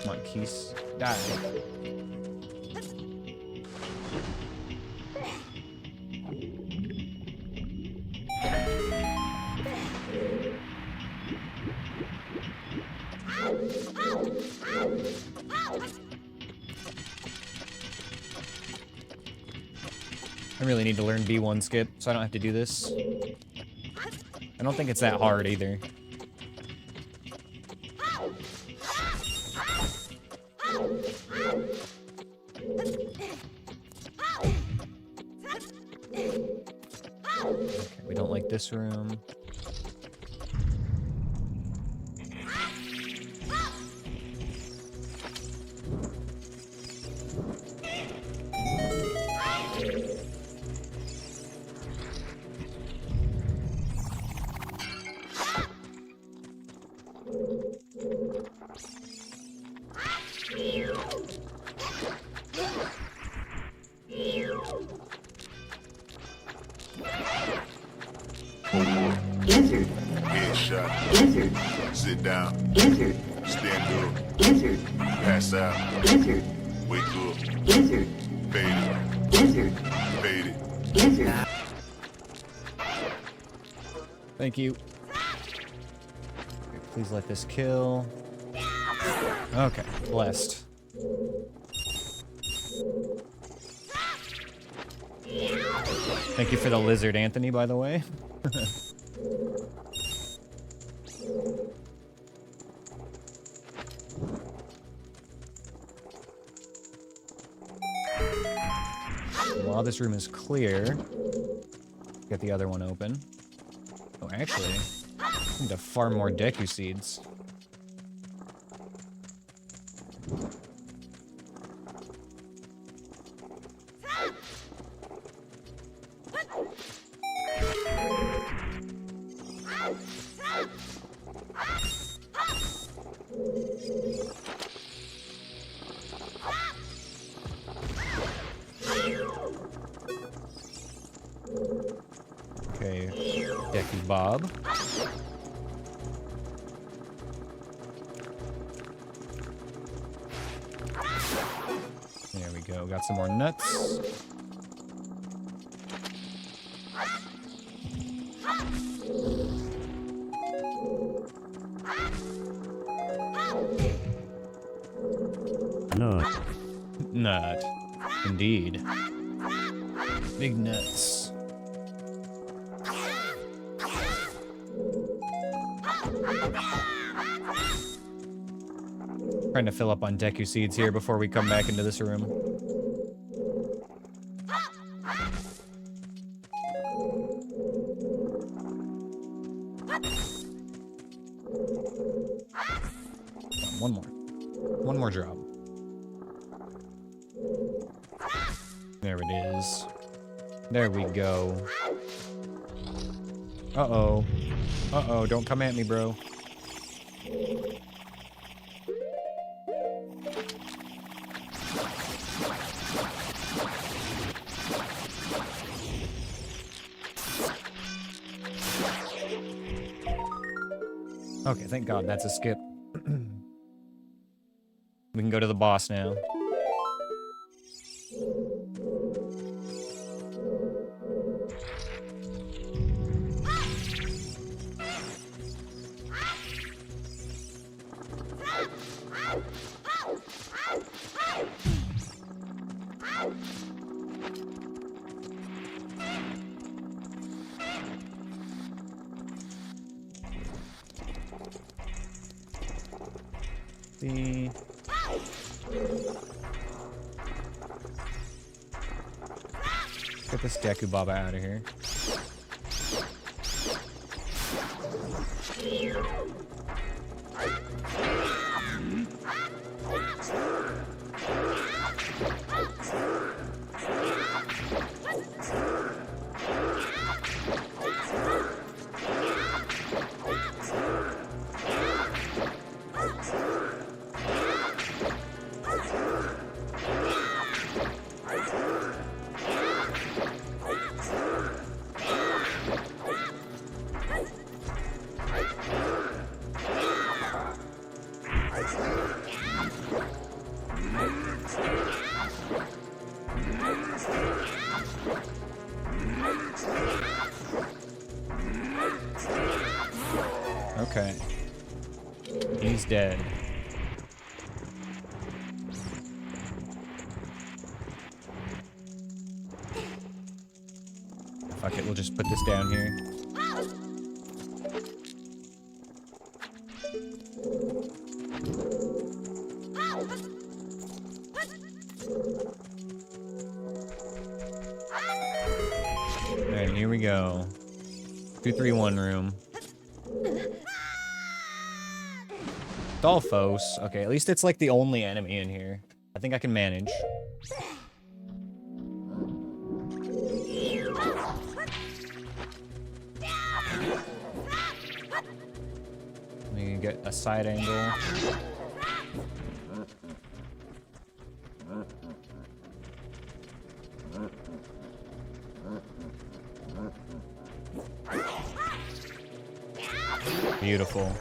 Come on, Keys. Die. I really need to learn B1 skip, so I don't have to do this. I don't think it's that hard either. Okay, we don't like this room. Lizard. Headshot. Lizard. Sit down. Lizard. Stand up. Lizard. Pass out. Lizard. Wake up. Lizard. Fade it. Lizard. Fade it. Lizard. Thank you. Please let this kill. Okay, blessed. Thank you for the lizard, Anthony, by the way. While this room is clear, get the other one open. Oh, actually, I need to farm more Deku seeds. Okay, Deku Bob. There we go, got some more nuts. Nut. Nut. Indeed. Big nuts. Trying to fill up on Deku seeds here before we come back into this room. One more. One more drop. There it is. There we go. Uh-oh. Uh-oh, don't come at me, bro. Okay, thank God that's a skip. We can go to the boss now. See. Get this Deku Baba out of here. Okay. He's dead. Fuck it, we'll just put this down here. Alright, here we go. 231 room. Dolphos. Okay, at least it's like the only enemy in here. I think I can manage. Let me get a side angle. Beautiful.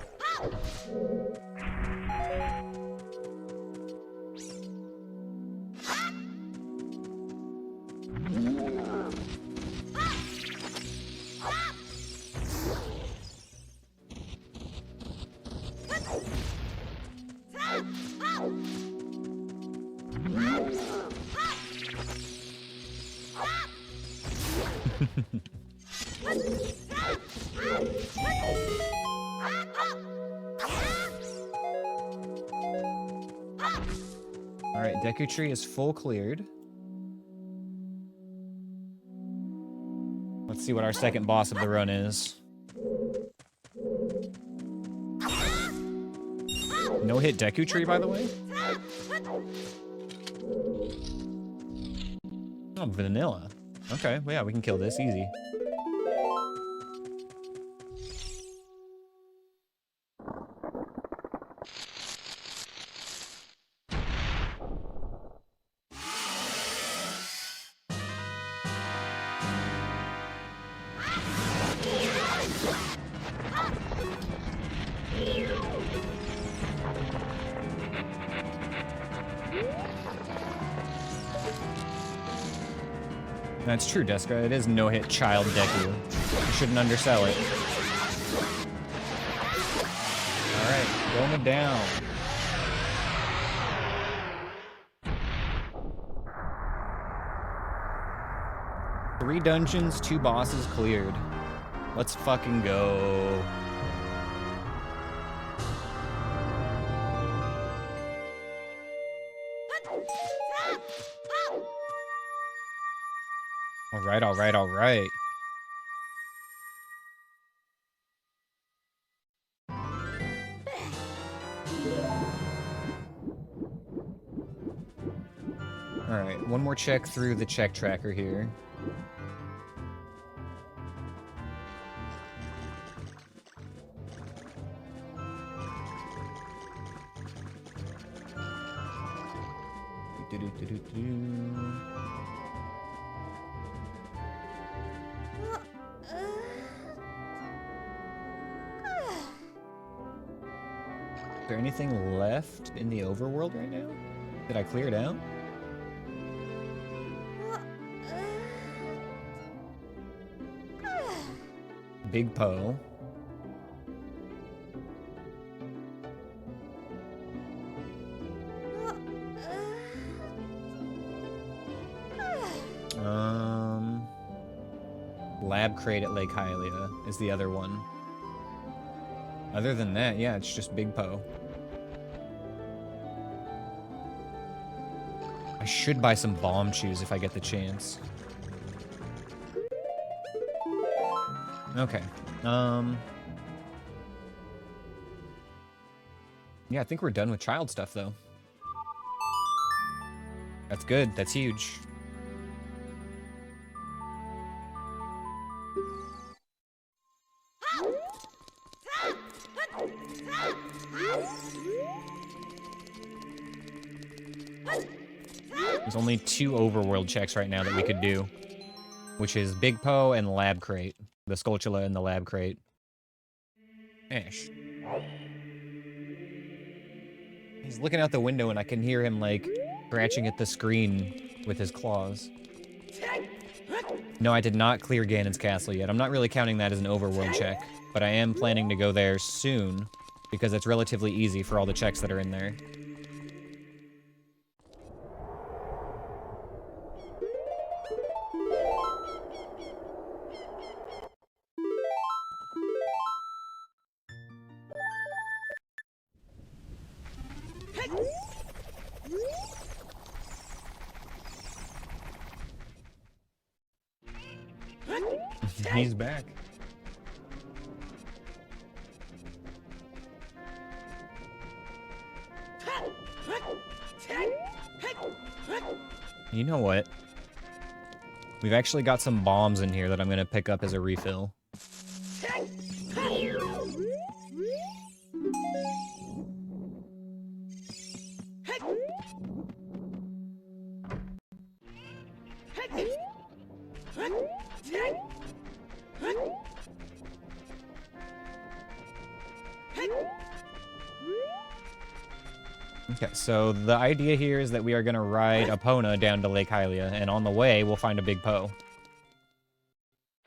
Alright, Deku Tree is full cleared. Let's see what our second boss of the run is. No hit Deku Tree, by the way? Oh, vanilla. Okay, well, yeah, we can kill this easy. That's true, Deska. It is no-hit child Deku. You shouldn't undersell it. Alright, going down. Three dungeons, 2 bosses cleared. Let's fucking go. Alright, alright, alright. Alright, one more check through the check tracker here. Is there anything left in the overworld right now? Did I clear it out? Big Poe. Lab crate at Lake Hylia is the other one. Other than that, yeah, it's just Big Poe. I should buy some bomb chews if I get the chance. Okay. Yeah, I think we're done with child stuff, though. That's good. That's huge. There's only 2 overworld checks right now that we could do, which is Big Poe and Lab Crate. The Skulltula and the Lab Crate. Ash. He's looking out the window and I can hear him, like, scratching at the screen with his claws. No, I did not clear Ganon's castle yet. I'm not really counting that as an overworld check, but I am planning to go there soon because it's relatively easy for all the checks that are in there. He's back. You know what? We've actually got some bombs in here that I'm gonna pick up as a refill. Okay, so the idea here is that we are going to ride Epona down to Lake Hylia, and on the way, we'll find a big Poe.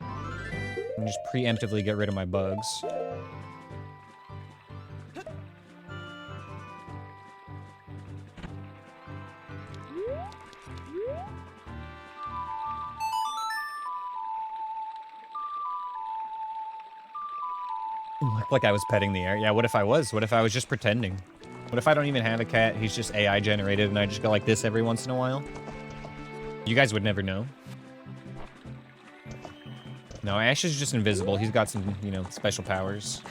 And just preemptively get rid of my bugs. Like I was petting the air. Yeah, what if I was? What if I was just pretending? What if I don't even have a cat, he's just AI generated, and I just go like this every once in a while? You guys would never know. No, Ash is just invisible. He's got some, you know, special powers.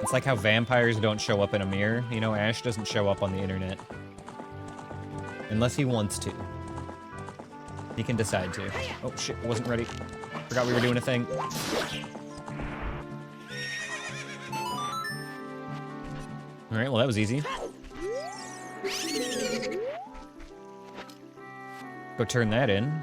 It's like how vampires don't show up in a mirror. You know, Ash doesn't show up on the internet. Unless he wants to. He can decide to. Oh shit, wasn't ready. Forgot we were doing a thing. Alright, well that was easy. Go turn that in.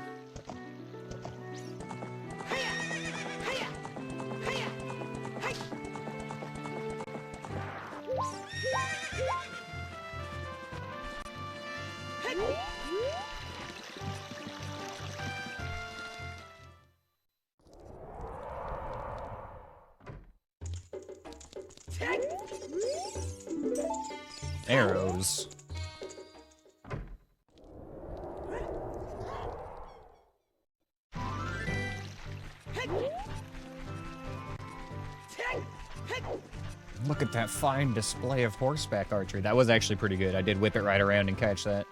Arrows. Look at that fine display of horseback archery. That was actually pretty good. I did whip it right around and catch that.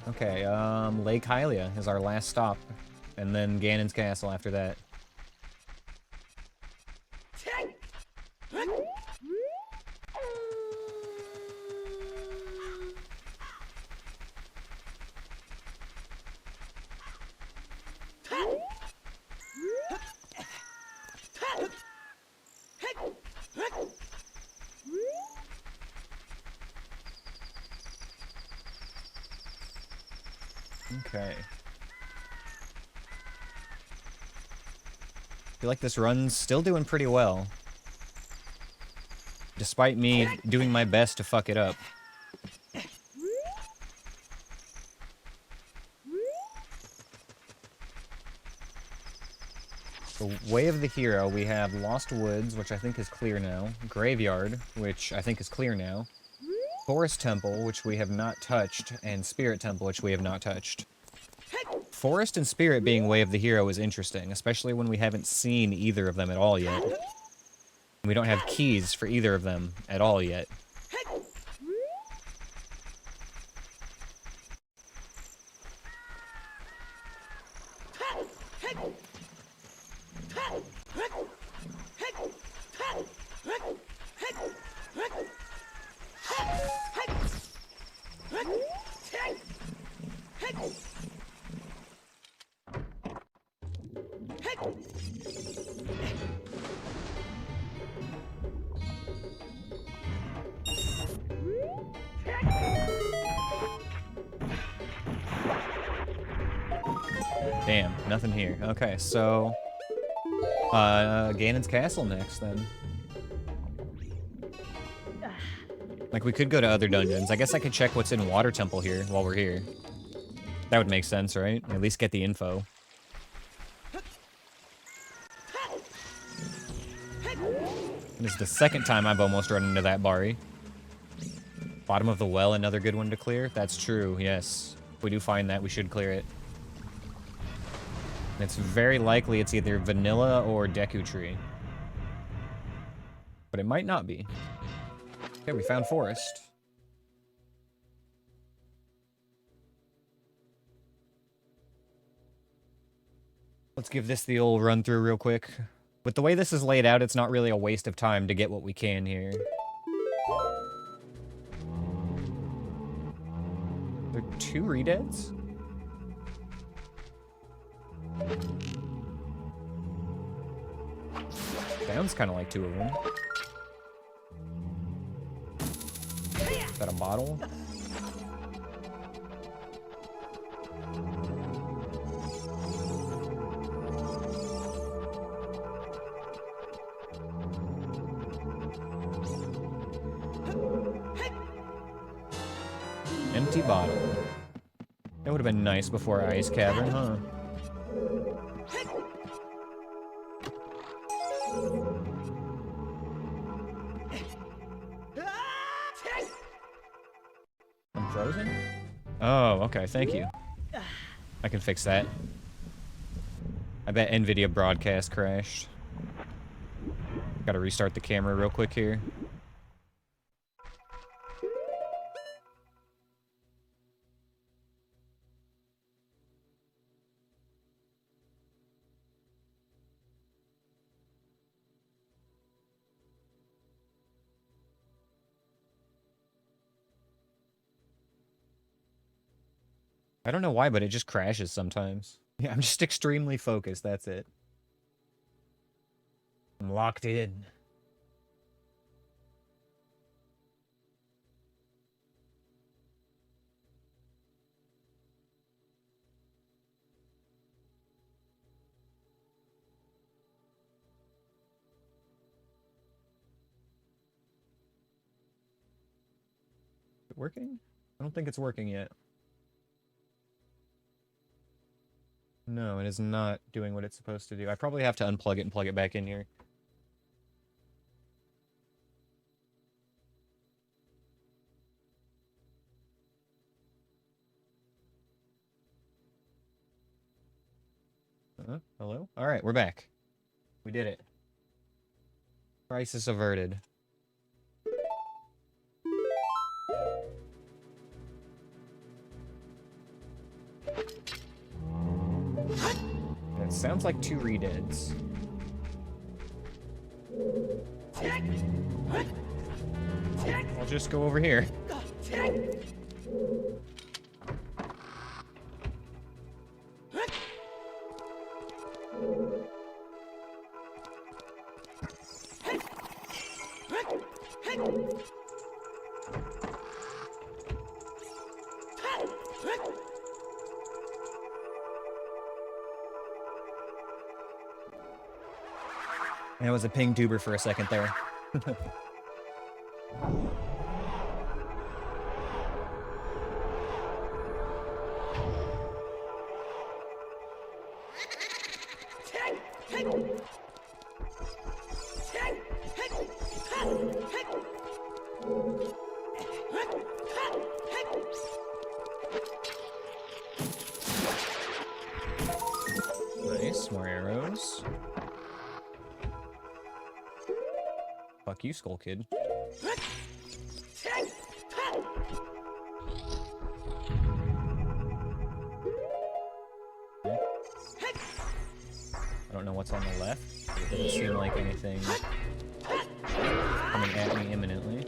Okay, Lake Hylia is our last stop. And then Ganon's Castle after that. Okay. I feel like this run's still doing pretty well. Despite me doing my best to fuck it up. The Way of the Hero, we have Lost Woods, which I think is clear now. Graveyard, which I think is clear now. Forest Temple, which we have not touched, and Spirit Temple, which we have not touched. Forest and Spirit being Way of the Hero is interesting, especially when we haven't seen either of them at all yet. We don't have keys for either of them at all yet. Damn, nothing here. Okay, so... Ganon's Castle next, then. Like, we could go to other dungeons. I guess I could check what's in Water Temple here while we're here. That would make sense, right? At least get the info. This is the second time I've almost run into that Bari. Bottom of the well, another good one to clear? That's true, yes. If we do find that, we should clear it. It's very likely it's either vanilla or Deku Tree. But it might not be. Okay, we found forest. Let's give this the old run through real quick. With the way this is laid out, it's not really a waste of time to get what we can here. There are 2 redeads? Sounds kind of like 2 of them. Is that a bottle? empty bottle. That would have been nice before Ice Cavern, huh? I'm frozen? Oh, okay, thank you. I can fix that. I bet NVIDIA broadcast crashed. Gotta restart the camera real quick here. I don't know why, but it just crashes sometimes. Yeah, I'm just extremely focused, that's it. I'm locked in. Is it working? I don't think it's working yet. No, it is not doing what it's supposed to do. I probably have to unplug it and plug it back in here. Hello? Alright, we're back. We did it. Crisis averted. It sounds like 2 redeads. I'll just go over here. That was a ping tuber for a second there. Nice, more arrows. Fuck you, Skull Kid. I don't know what's on the left. It doesn't seem like anything coming at me imminently.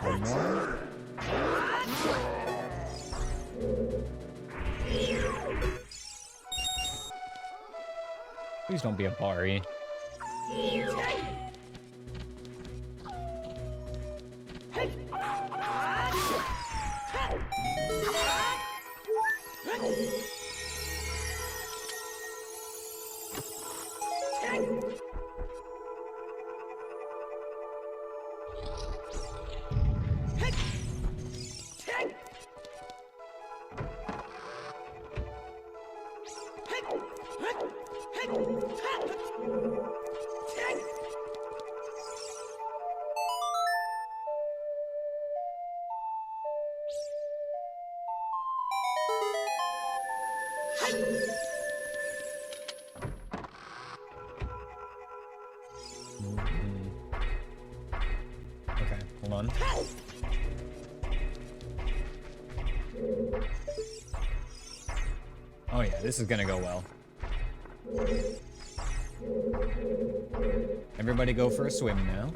One more. Please don't be a Bari. Okay, hold on. Oh yeah, this is gonna go well. Everybody go for a swim now.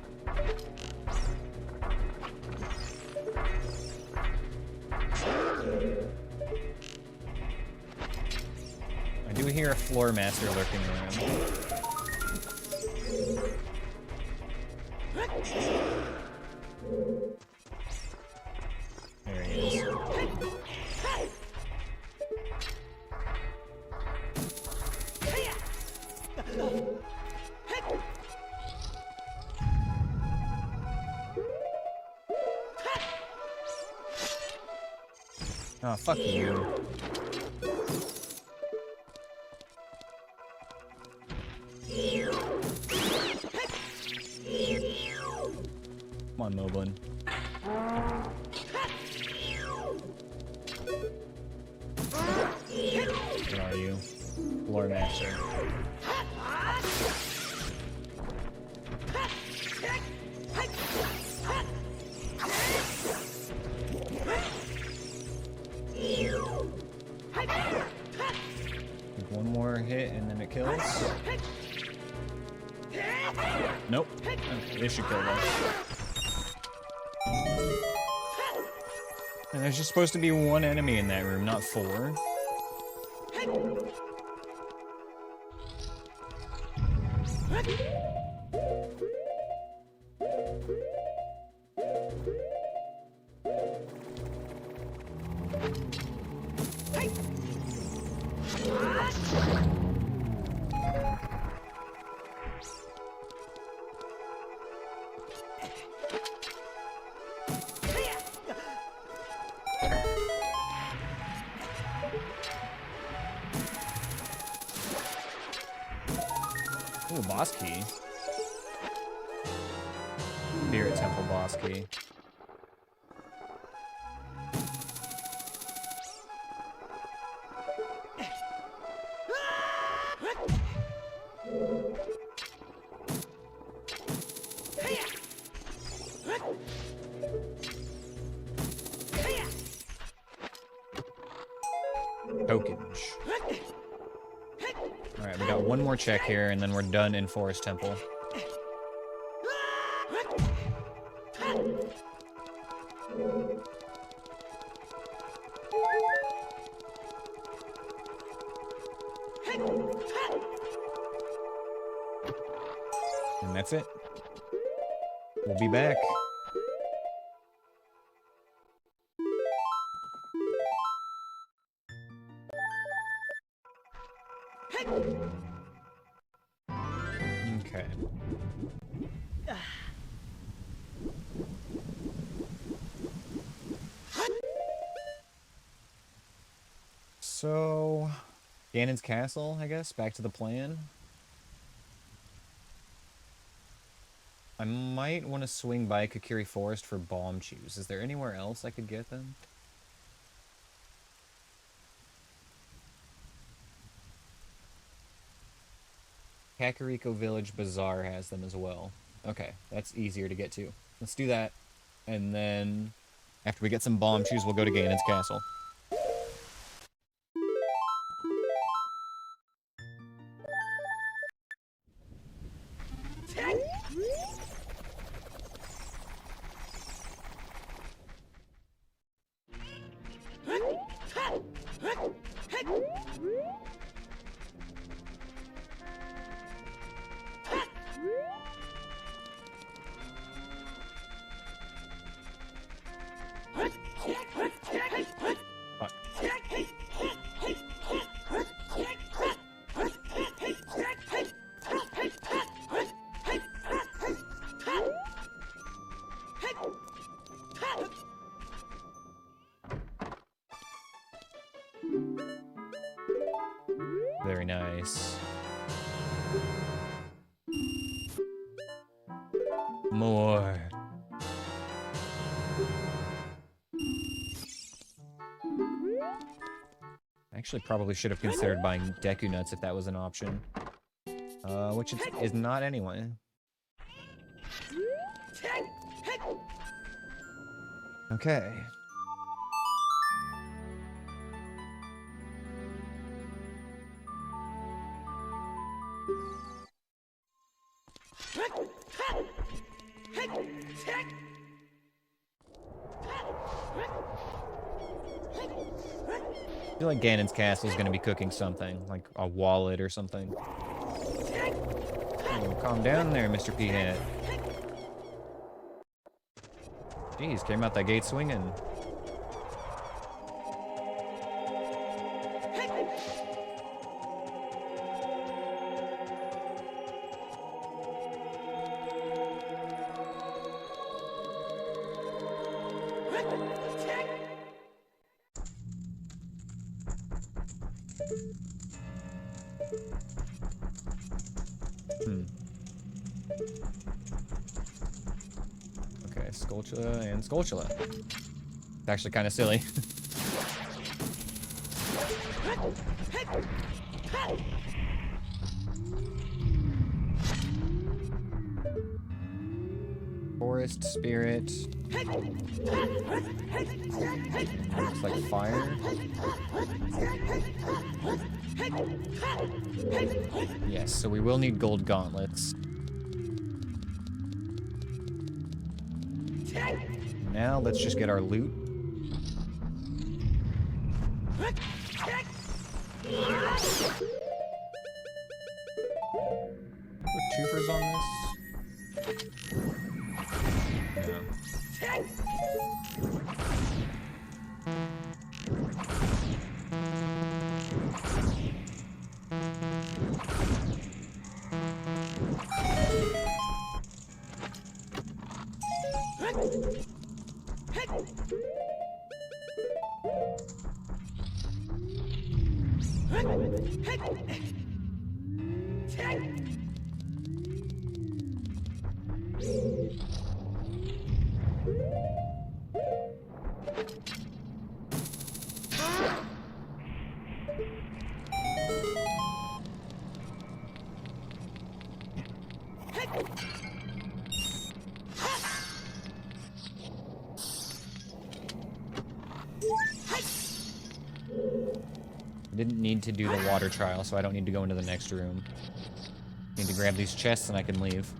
I do hear a floor master lurking around. There he is. Oh, fuck you. Come on, Moblin. Where are you? Lord Master. One more hit and then it kills. Nope. Okay, this should kill them. And there's just supposed to be one enemy in that room, not 4. Ooh, boss key. Spirit Temple boss key. Tokens. Alright, we got one more check here, and then we're done in Forest Temple. And that's it. We'll be back. Okay. So, Ganon's castle, I guess, back to the plan. I might want to swing by Kokiri Forest for bomb chews. Is there anywhere else I could get them? Kakariko Village Bazaar has them as well. Okay, that's easier to get to. Let's do that. And then, after we get some bomb chews, we'll go to Ganon's castle. Very nice. More. Actually, probably should have considered buying Deku Nuts if that was an option. Which it is not anyway. Okay. I feel like Ganon's castle is going to be cooking something, like a wallet or something. Oh, calm down there, Mr. Peahead. Jeez, came out that gate swinging. Okay, Skulltula and Skulltula. It's actually kind of silly. Forest Spirit. Looks like fire. Yes, so we will need gold gauntlets. Now let's just get our loot. Put twofers on this. No. Didn't need to do the water trial, so I don't need to go into the next room. Need to grab these chests and I can leave.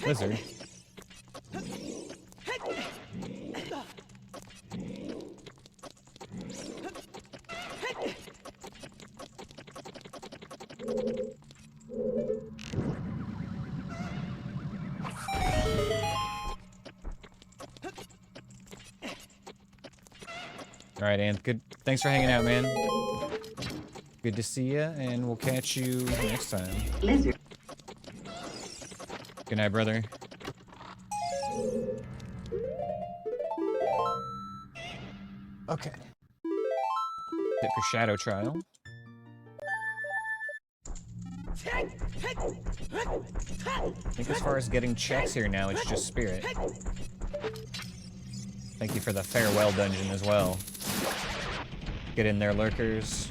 Wizard. All right, Anth. Good. Thanks for hanging out, man. Good to see you, and we'll catch you next time. Lizard. Good night, brother. Okay. Hit for Shadow Trial. I think as far as getting checks here now, it's just Spirit. Thank you for the Farewell Dungeon as well. Get in there, lurkers.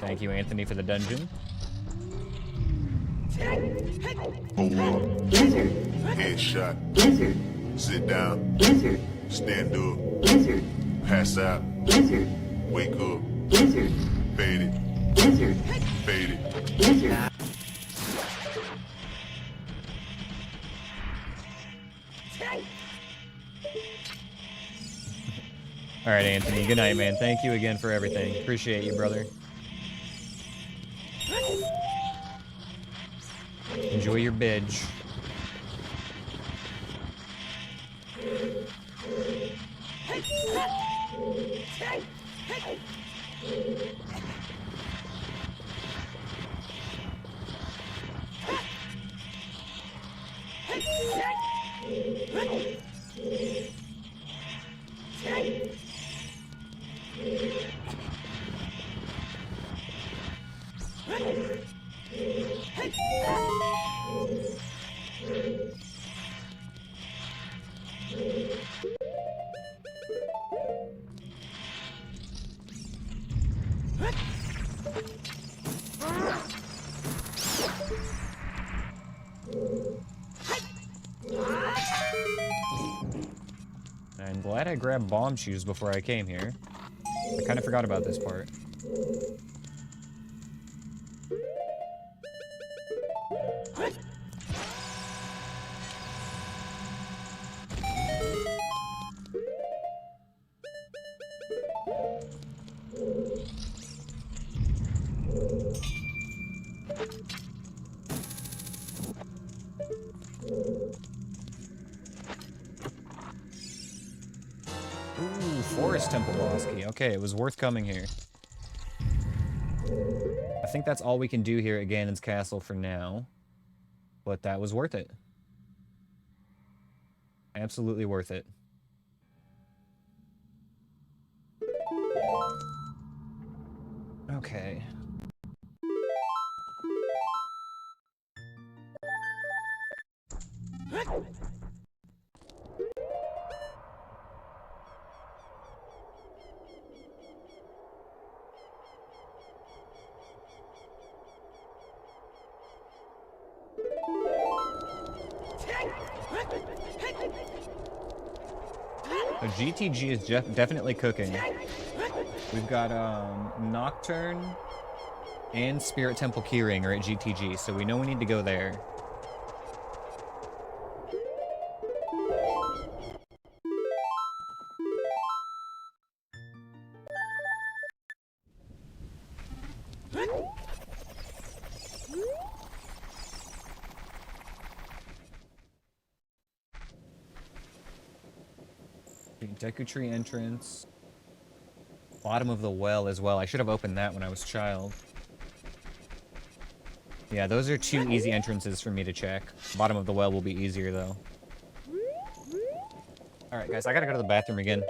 Thank you, Anthony, for the dungeon. Hold up. Lizard. Headshot. Lizard. Sit down. Lizard. Stand up. Lizard. Pass out. Lizard. Wake up. Lizard. Fade it. Lizard. Fade it. Lizard. All right, Anthony. Good night, man. Thank you again for everything. Appreciate you, brother. Enjoy your bidge. I'm glad I grabbed bomb shoes before I came here. I kind of forgot about this part. Ooh, Forest Temple boss key. Okay, it was worth coming here. I think that's all we can do here at Ganon's Castle for now. But that was worth it. Absolutely worth it. Okay. So GTG is definitely cooking. We've got Nocturne and Spirit Temple Keyring are at GTG, so we know we need to go there. Deku Tree entrance. Bottom of the well as well. I should have opened that when I was a child. Yeah, those are two easy entrances for me to check. Bottom of the well will be easier, though. Alright, guys, I gotta go to the bathroom again.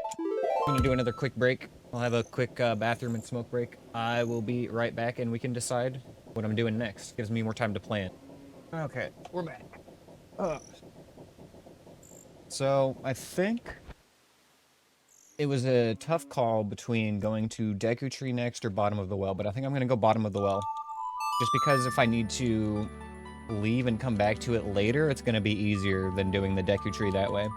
I'm gonna do another quick break. I'll have a quick bathroom and smoke break. I will be right back, and we can decide what I'm doing next. Gives me more time to plan. Okay, we're back. So, I think it was a tough call between going to Deku Tree next or Bottom of the Well, but I think I'm gonna go Bottom of the Well. Just because if I need to leave and come back to it later, it's gonna be easier than doing the Deku Tree that way.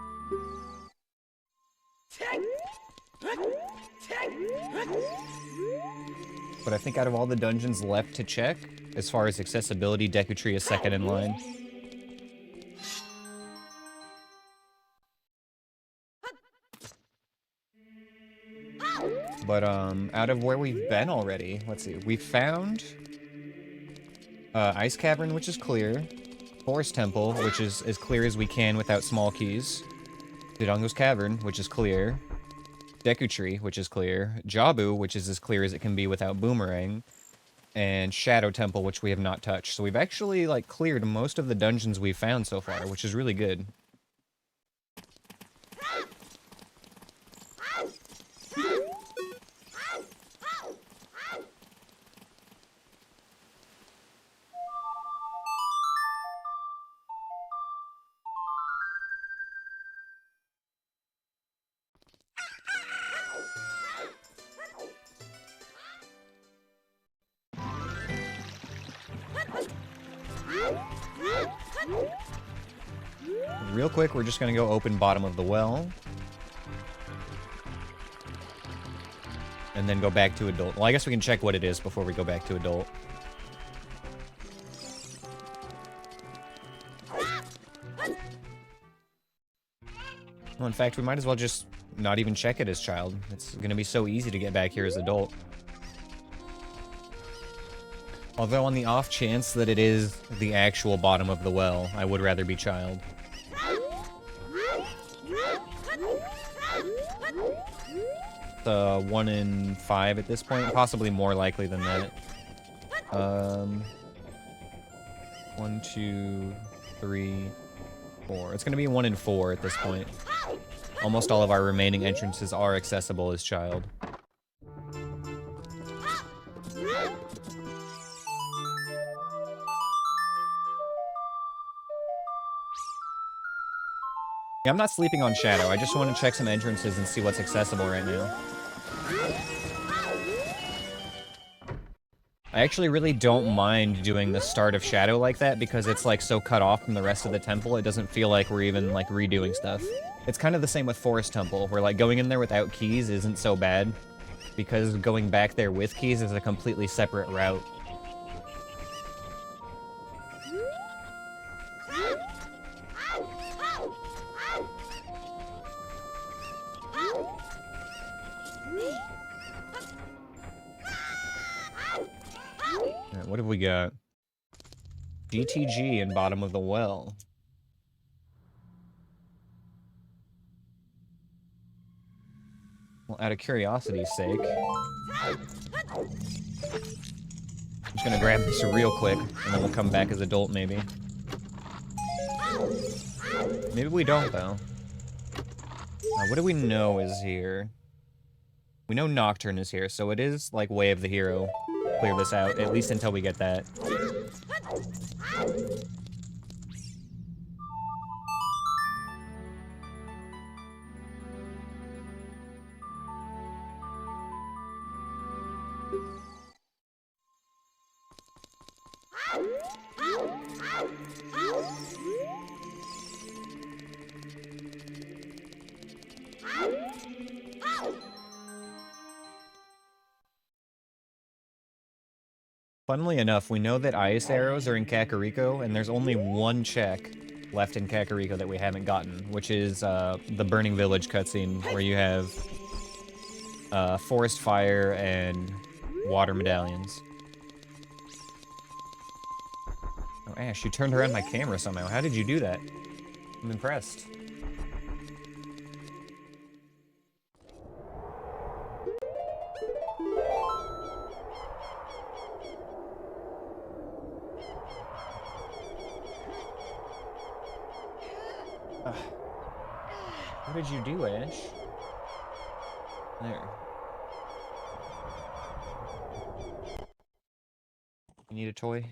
But I think out of all the dungeons left to check, as far as accessibility, Deku Tree is second in line. But, out of where we've been already, let's see. We found Ice Cavern, which is clear. Forest Temple, which is as clear as we can without small keys. Dodongo's Cavern, which is clear. Deku Tree, which is clear. Jabu, which is as clear as it can be without Boomerang. And Shadow Temple, which we have not touched. So we've actually, like, cleared most of the dungeons we've found so far, which is really good. Real quick, we're just gonna go open Bottom of the Well. And then go back to Adult. Well, I guess we can check what it is before we go back to Adult. Well, in fact, we might as well just not even check it as Child. It's gonna be so easy to get back here as Adult. Although on the off chance that it is the actual Bottom of the Well, I would rather be Child. The 1 in 5 at this point, possibly more likely than that. 1, 2, 3, 4. It's gonna be 1 in 4 at this point. Almost all of our remaining entrances are accessible as Child. Yeah, I'm not sleeping on Shadow. I just want to check some entrances and see what's accessible right now. I actually really don't mind doing the start of Shadow like that because it's like so cut off from the rest of the temple, it doesn't feel like we're even like redoing stuff. It's kind of the same with Forest Temple, where like going in there without keys isn't so bad. because going back there with keys is a completely separate route. Alright, what have we got? GTG in bottom of the well. Well, out of curiosity's sake, I'm just gonna grab this real quick, and then we'll come back as adult, maybe. Maybe we don't, though. What do we know is here? We know Nocturne is here, so it is, like, Way of the Hero. Clear this out, at least until we get that. Funnily enough, we know that ice arrows are in Kakariko, and there's only one check left in Kakariko that we haven't gotten, which is the Burning Village cutscene, where you have forest fire and water medallions. Oh, Ash, you turned around my camera somehow. How did you do that? I'm impressed. What did you do, Ash? There. You need a toy?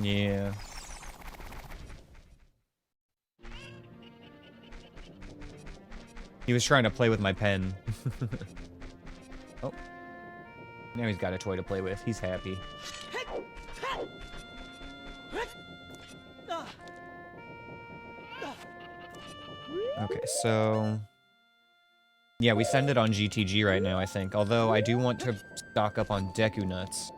Yeah. He was trying to play with my pen. Oh. Now he's got a toy to play with. He's happy. Okay, so... yeah, we send it on GTG right now, I think. Although, I do want to stock up on Deku Nuts.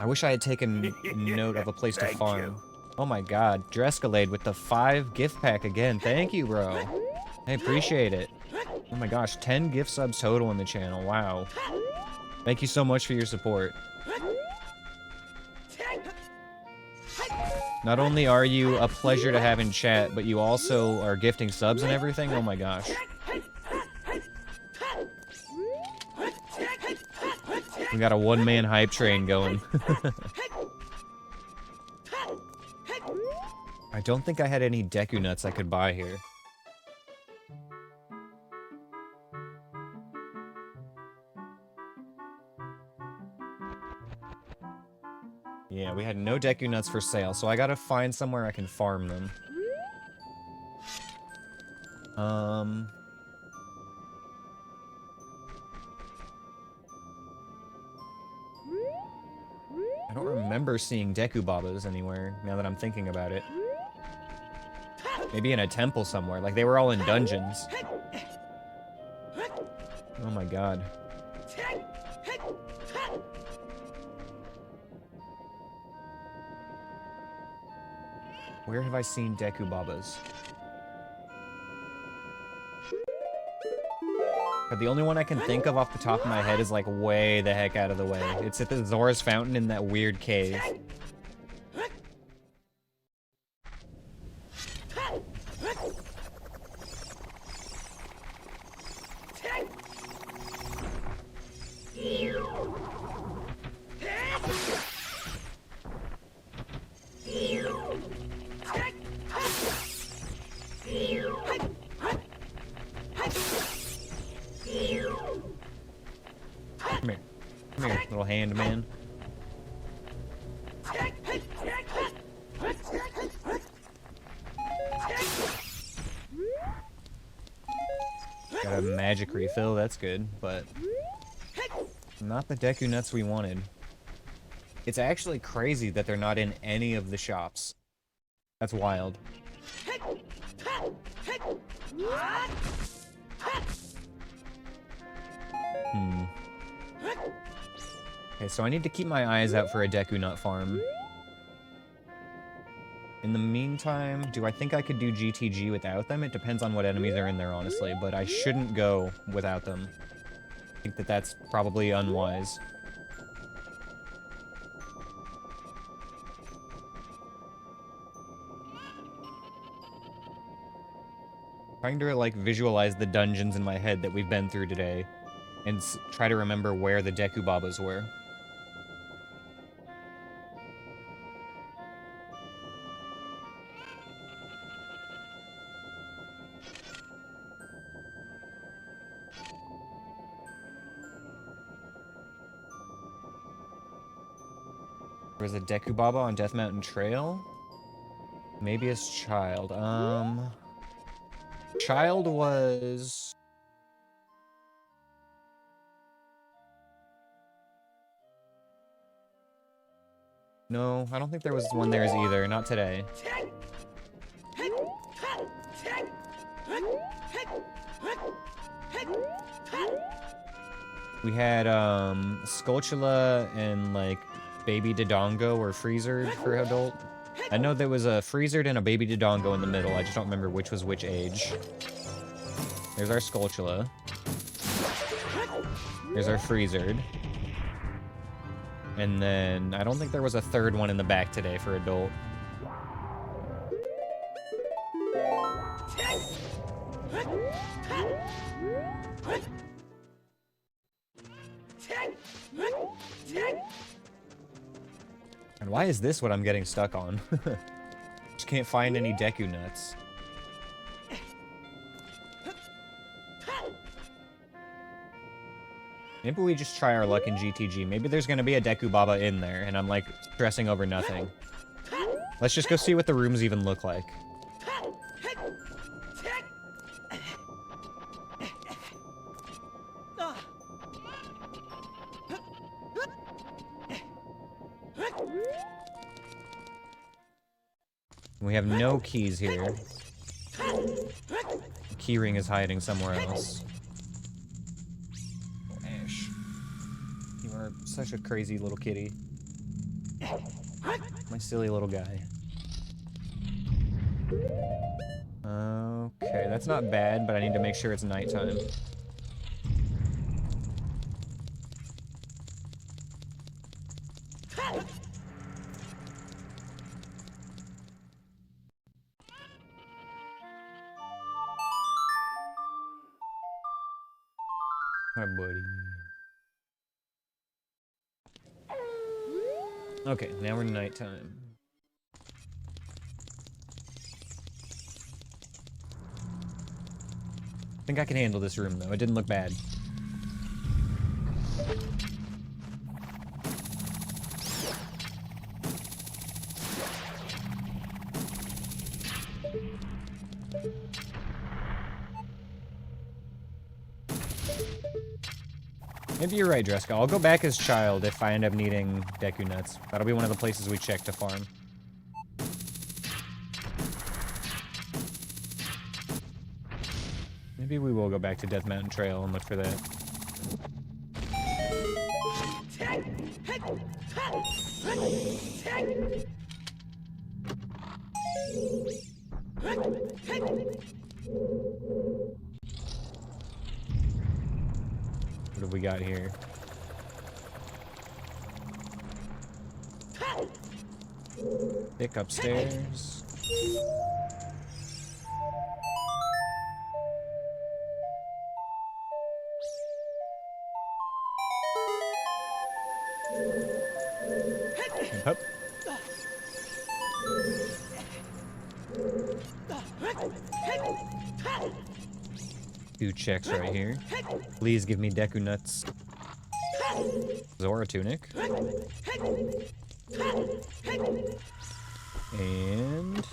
I wish I had taken note of a place to farm. Oh my god, Drescalade with the 5 gift pack again. Thank you, bro. I appreciate it. Oh my gosh, 10 gift subs total in the channel. Wow. Thank you so much for your support. Not only are you a pleasure to have in chat, but you also are gifting subs and everything. Oh my gosh. We got a one-man hype train going. I don't think I had any Deku Nuts I could buy here. Yeah, we had no Deku Nuts for sale, so I gotta find somewhere I can farm them. I don't remember seeing Deku Babas anywhere, now that I'm thinking about it. Maybe in a temple somewhere, like they were all in dungeons. Oh my god. Where have I seen Deku Babas? But the only one I can think of off the top of my head is like way the heck out of the way. It's at the Zora's Fountain in that weird cave. Come here. Come here, little hand man. Got a magic refill, that's good, but not the Deku Nuts we wanted. It's actually crazy that they're not in any of the shops. That's wild. Okay, so I need to keep my eyes out for a Deku Nut farm. In the meantime, do I think I could do GTG without them? It depends on what enemies are in there, honestly, but I shouldn't go without them. I think that that's probably unwise. Trying to, like, visualize the dungeons in my head that we've been through today, and try to remember where the Deku Babas were. There was a Deku Baba on Death Mountain Trail? Maybe as Child. Child was... No, I don't think there was one there either. Not today. We had, Skulltula and, like, Baby Dodongo or Freezered for adult. I know there was a Freezered and a Baby Dodongo in the middle. I just don't remember which was which age. There's our Skulltula. There's our Freezered. And then, I don't think there was a third one in the back today for adult. And why is this what I'm getting stuck on? Just can't find any Deku Nuts. Maybe we just try our luck in GTG. Maybe there's gonna be a Deku Baba in there, and I'm, like, stressing over nothing. Let's just go see what the rooms even look like. We have no keys here. The keyring is hiding somewhere else. Ash. You are such a crazy little kitty. My silly little guy. Okay, that's not bad, but I need to make sure it's nighttime. Hi, buddy. Okay, now we're nighttime. I think I can handle this room, though. It didn't look bad. Maybe you're right, Dreska. I'll go back as Child if I end up needing Deku Nuts. That'll be one of the places we check to farm. Maybe we will go back to Death Mountain Trail and look for that. What have we got here? Pick upstairs. Up. Two checks right here. Please give me Deku Nuts. Zora Tunic. And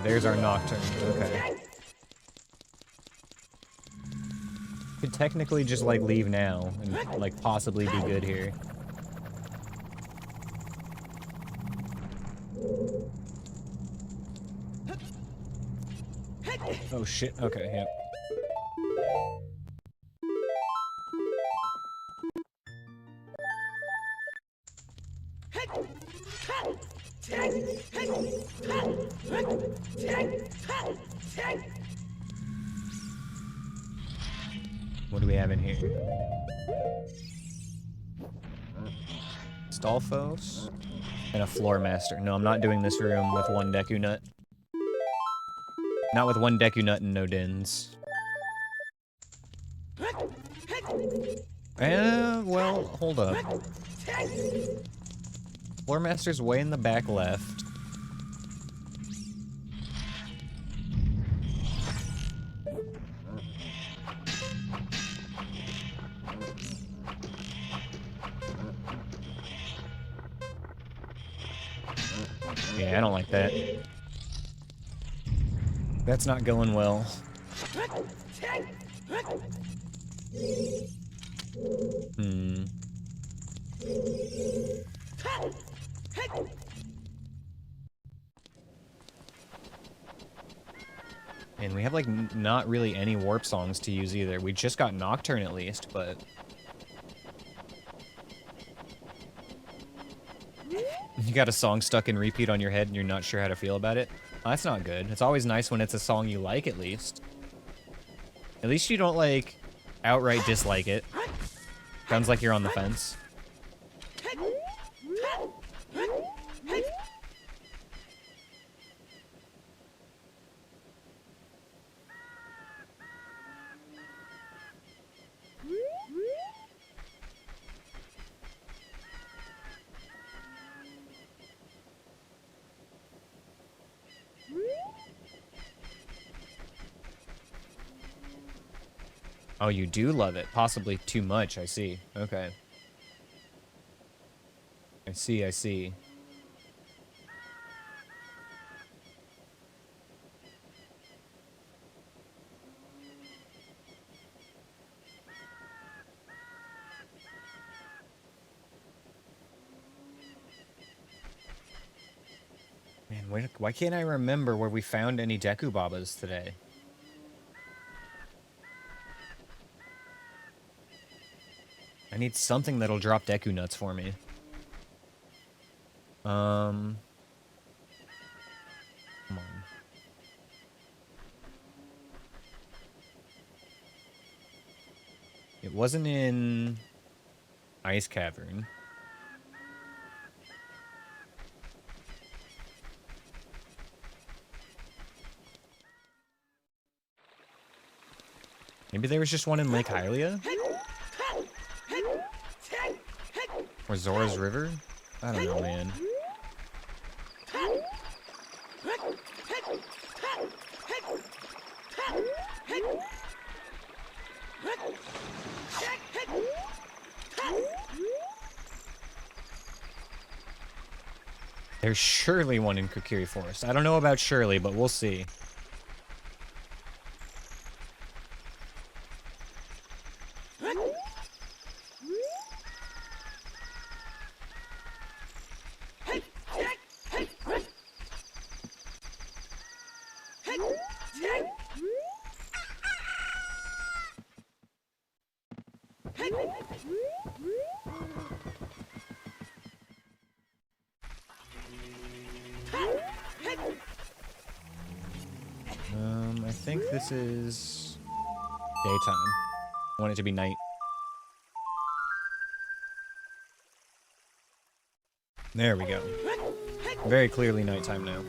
there's our Nocturne. Okay. Could technically just, like, leave now and, like, possibly be good here. Oh shit, okay, yep. What do we have in here? Stolfos and a floor master. No, I'm not doing this room with one Deku Nut. Not with one Deku Nut and no Dins. Well, hold up. Floor master's way in the back left. Yeah, I don't like that. That's not going well. Hmm. And we have, like, not really any warp songs to use either. We just got Nocturne at least, but... You got a song stuck in repeat on your head and you're not sure how to feel about it? Oh, that's not good. It's always nice when it's a song you like, at least. At least you don't, like, outright dislike it. Sounds like you're on the fence. Oh, you do love it. Possibly too much, I see. Okay. I see, I see. Man, why can't I remember where we found any Deku Babas today? I need something that'll drop Deku Nuts for me. Come on. It wasn't in Ice Cavern. Maybe there was just one in Lake Hylia? Or Zora's River? I don't know, man. There's surely one in Kokiri Forest. I don't know about Shirley, but we'll see. I think this is daytime. I want it to be night. There we go. Very clearly nighttime now.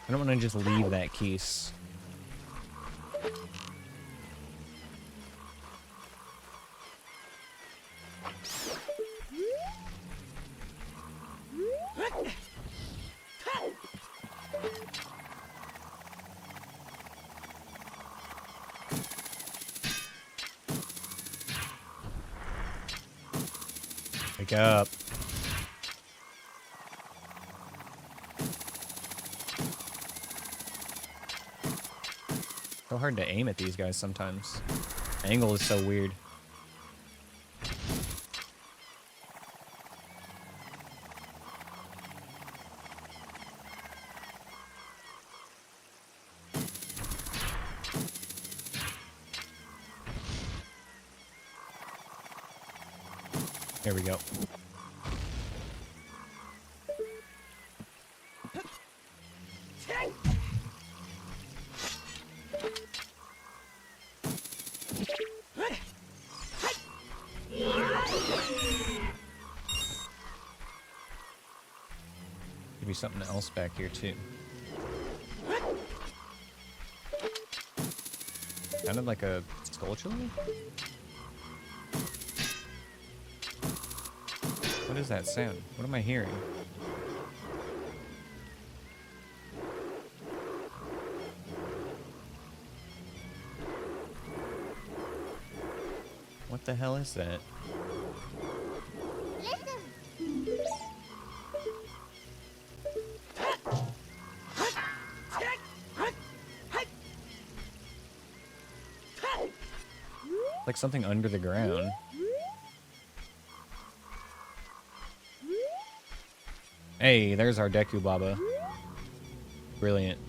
I don't want to just leave that keys. Wake up. So hard to aim at these guys sometimes. Angle is so weird. There we go. Could be something else back here too. Sounded like a sculpture. What is that sound? What am I hearing? What the hell is that? Like something under the ground. Hey, there's our Deku Baba. Brilliant.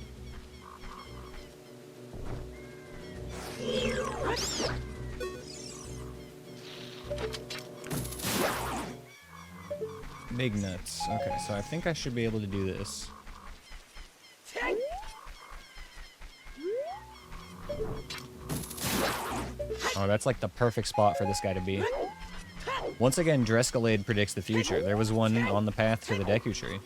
Big nuts. Okay, so I think I should be able to do this. Oh, that's like the perfect spot for this guy to be. Once again, Drescalade predicts the future. There was one on the path to the Deku Tree.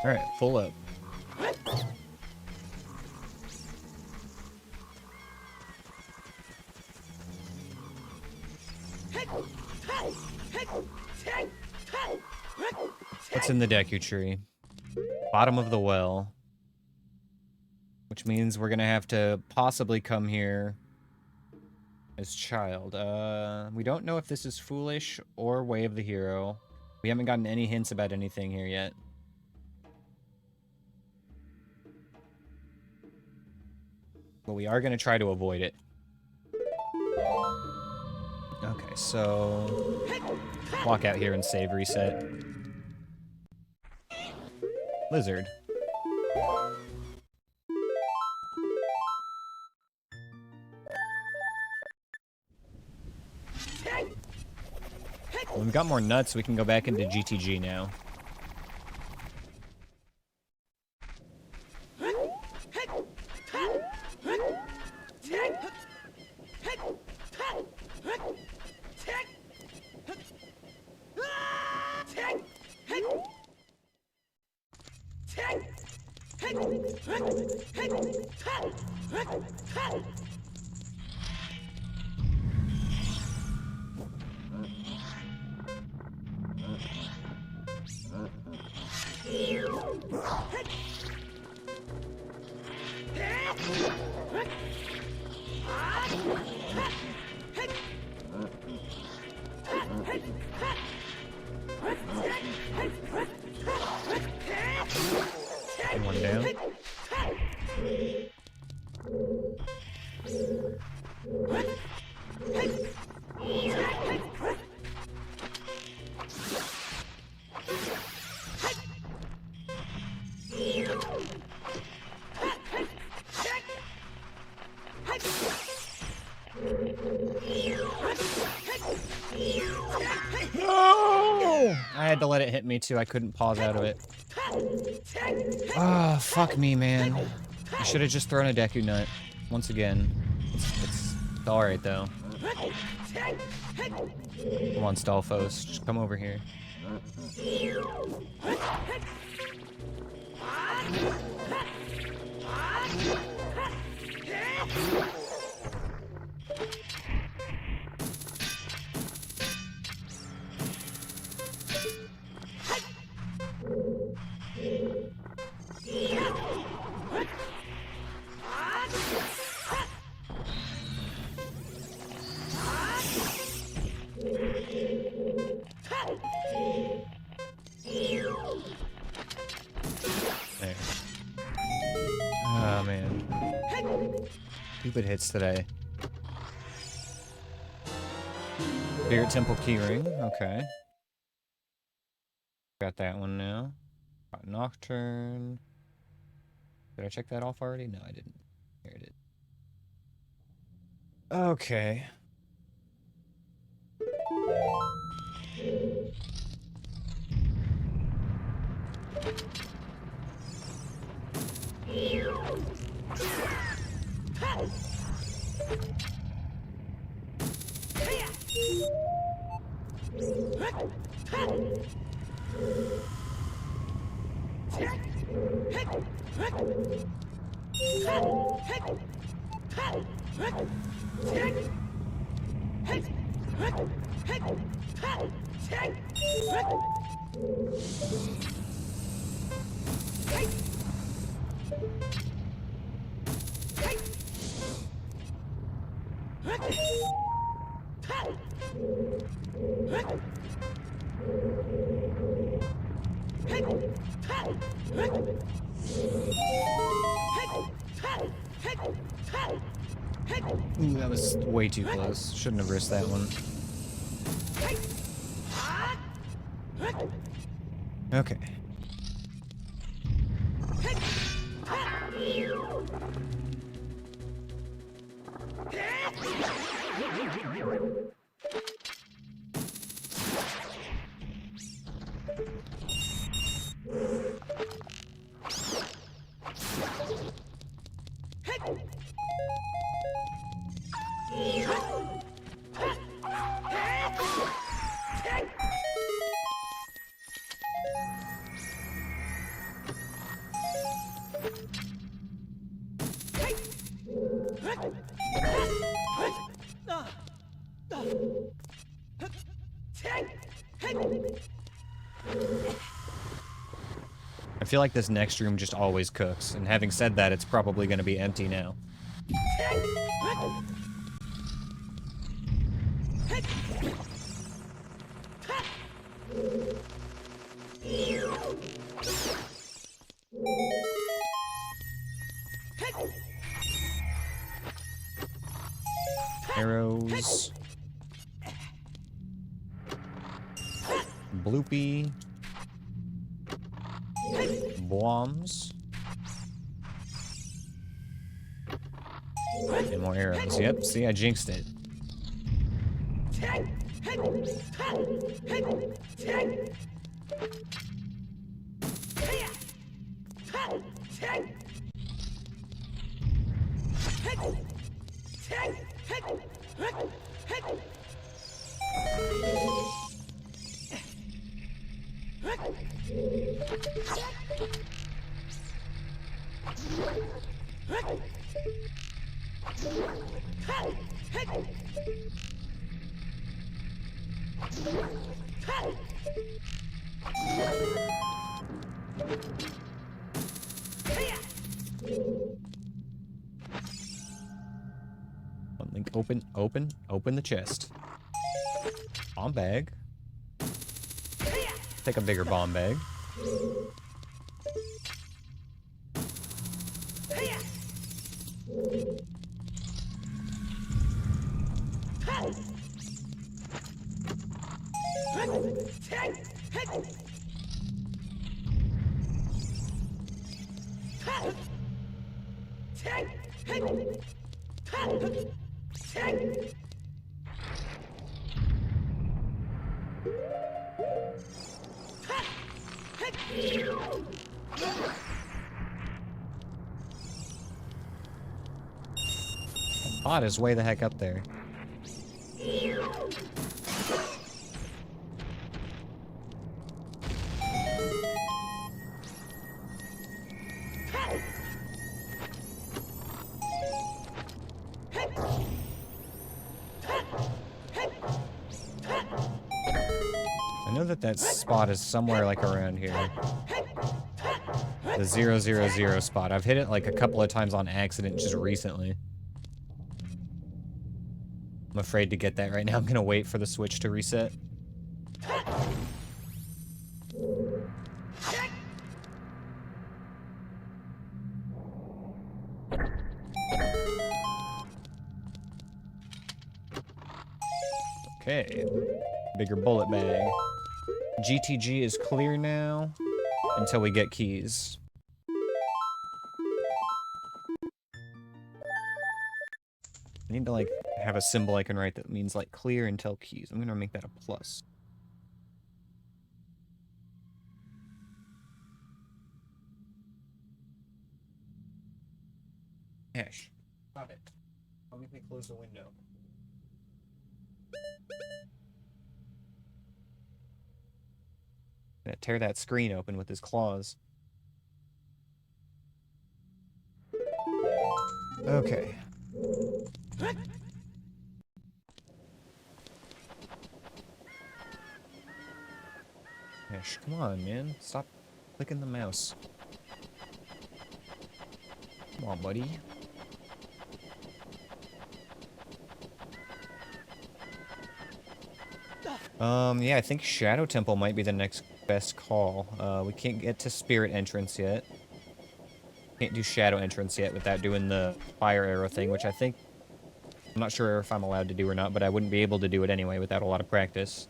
Alright, full up. What's in the Deku Tree? Bottom of the well. Which means we're gonna have to possibly come here as child. We don't know if this is Foolish or Way of the Hero. We haven't gotten any hints about anything here yet. But we are gonna try to avoid it. Okay, so walk out here and save reset. Lizard. When we've got more nuts, we can go back into GTG now. One down. No! I had to let it hit me too. I couldn't pause out of it. Oh, fuck me, man. I should have just thrown a Deku Nut. Once again. It's alright, though. Come on, Stalfos. Just come over here. There. Oh, man. Stupid hits today. Spirit Temple Keyring. Okay. Got that one now. Got Nocturne. Did I check that off already? No, I didn't. Here it is. Okay. Ooh, that was way too close. Shouldn't have risked that one. Okay. I feel like this next room just always cooks, and having said that, it's probably going to be empty now. Arrows. Bloopy. Bombs. And more arrows. Yep, see, I jinxed it. One link, open the chest. Bomb bag. Take a bigger bomb bag. spot is way the heck up there. I know that spot is somewhere like around here. The 000 spot. I've hit it like a couple of times on accident just recently. I'm afraid to get that right now. I'm gonna wait for the switch to reset. Okay. Bigger bullet bag. GTG is clear now until we get keys. I need to like have a symbol I can write that means like clear until keys. I'm gonna make that a plus. Ash, stop it. Don't make me close the window. Gonna tear that screen open with his claws. Okay. Ash, come on, man. Stop clicking the mouse. Come on, buddy. Yeah, I think Shadow Temple might be the next best call. We can't get to Spirit Entrance yet. Can't do Shadow Entrance yet without doing the fire arrow thing, which I think... I'm not sure if I'm allowed to do or not, but I wouldn't be able to do it anyway without a lot of practice.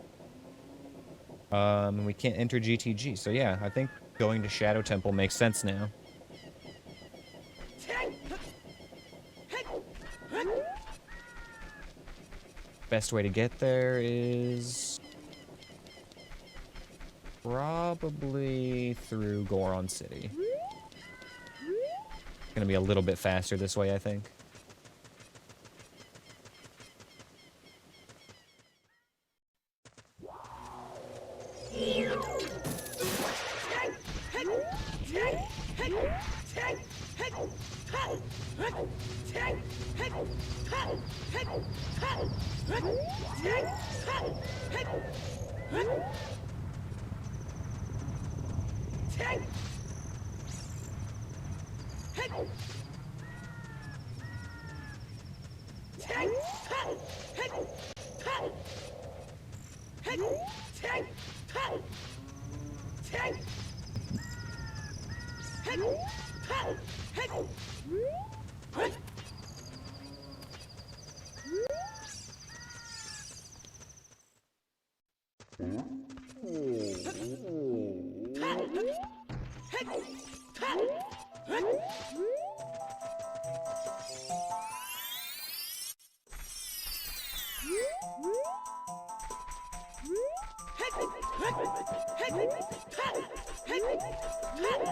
We can't enter GTG, so yeah, I think going to Shadow Temple makes sense now. Best way to get there is... probably through Goron City. It's gonna be a little bit faster this way, I think.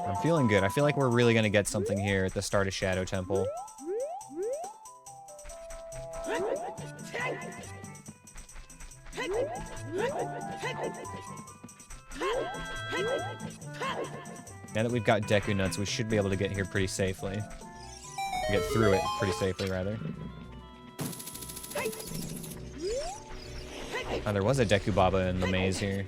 I'm feeling good. I feel like we're really gonna get something here at the start of Shadow Temple. Now that we've got Deku Nuts, we should be able to get here pretty safely. Get through it pretty safely, rather. Oh, there was a Deku Baba in the maze here.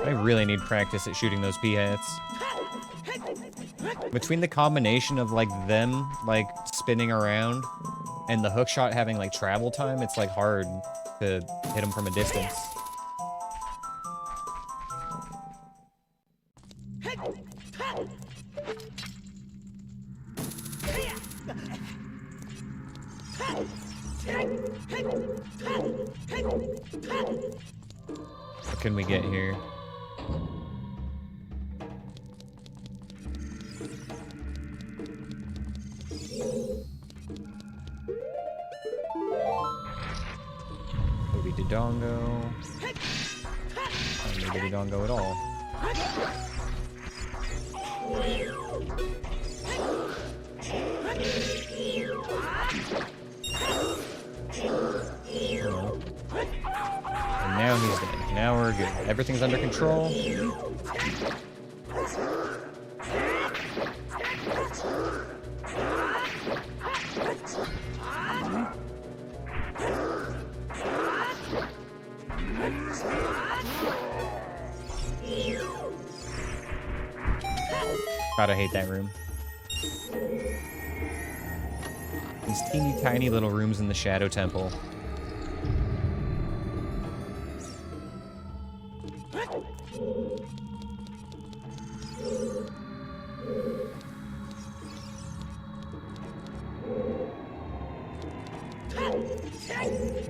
I really need practice at shooting those P-hats. Between the combination of, like, them, like, spinning around, and the hookshot having, like, travel time, it's, like, hard to hit them from a distance. What can we get here? Baby Dodongo. Not no Baby Dodongo at all. Hello. And now he's dead. Now we're good. Everything's under control. God, I hate that room. These teeny tiny little rooms in the Shadow Temple.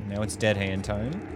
Now it's dead hand time.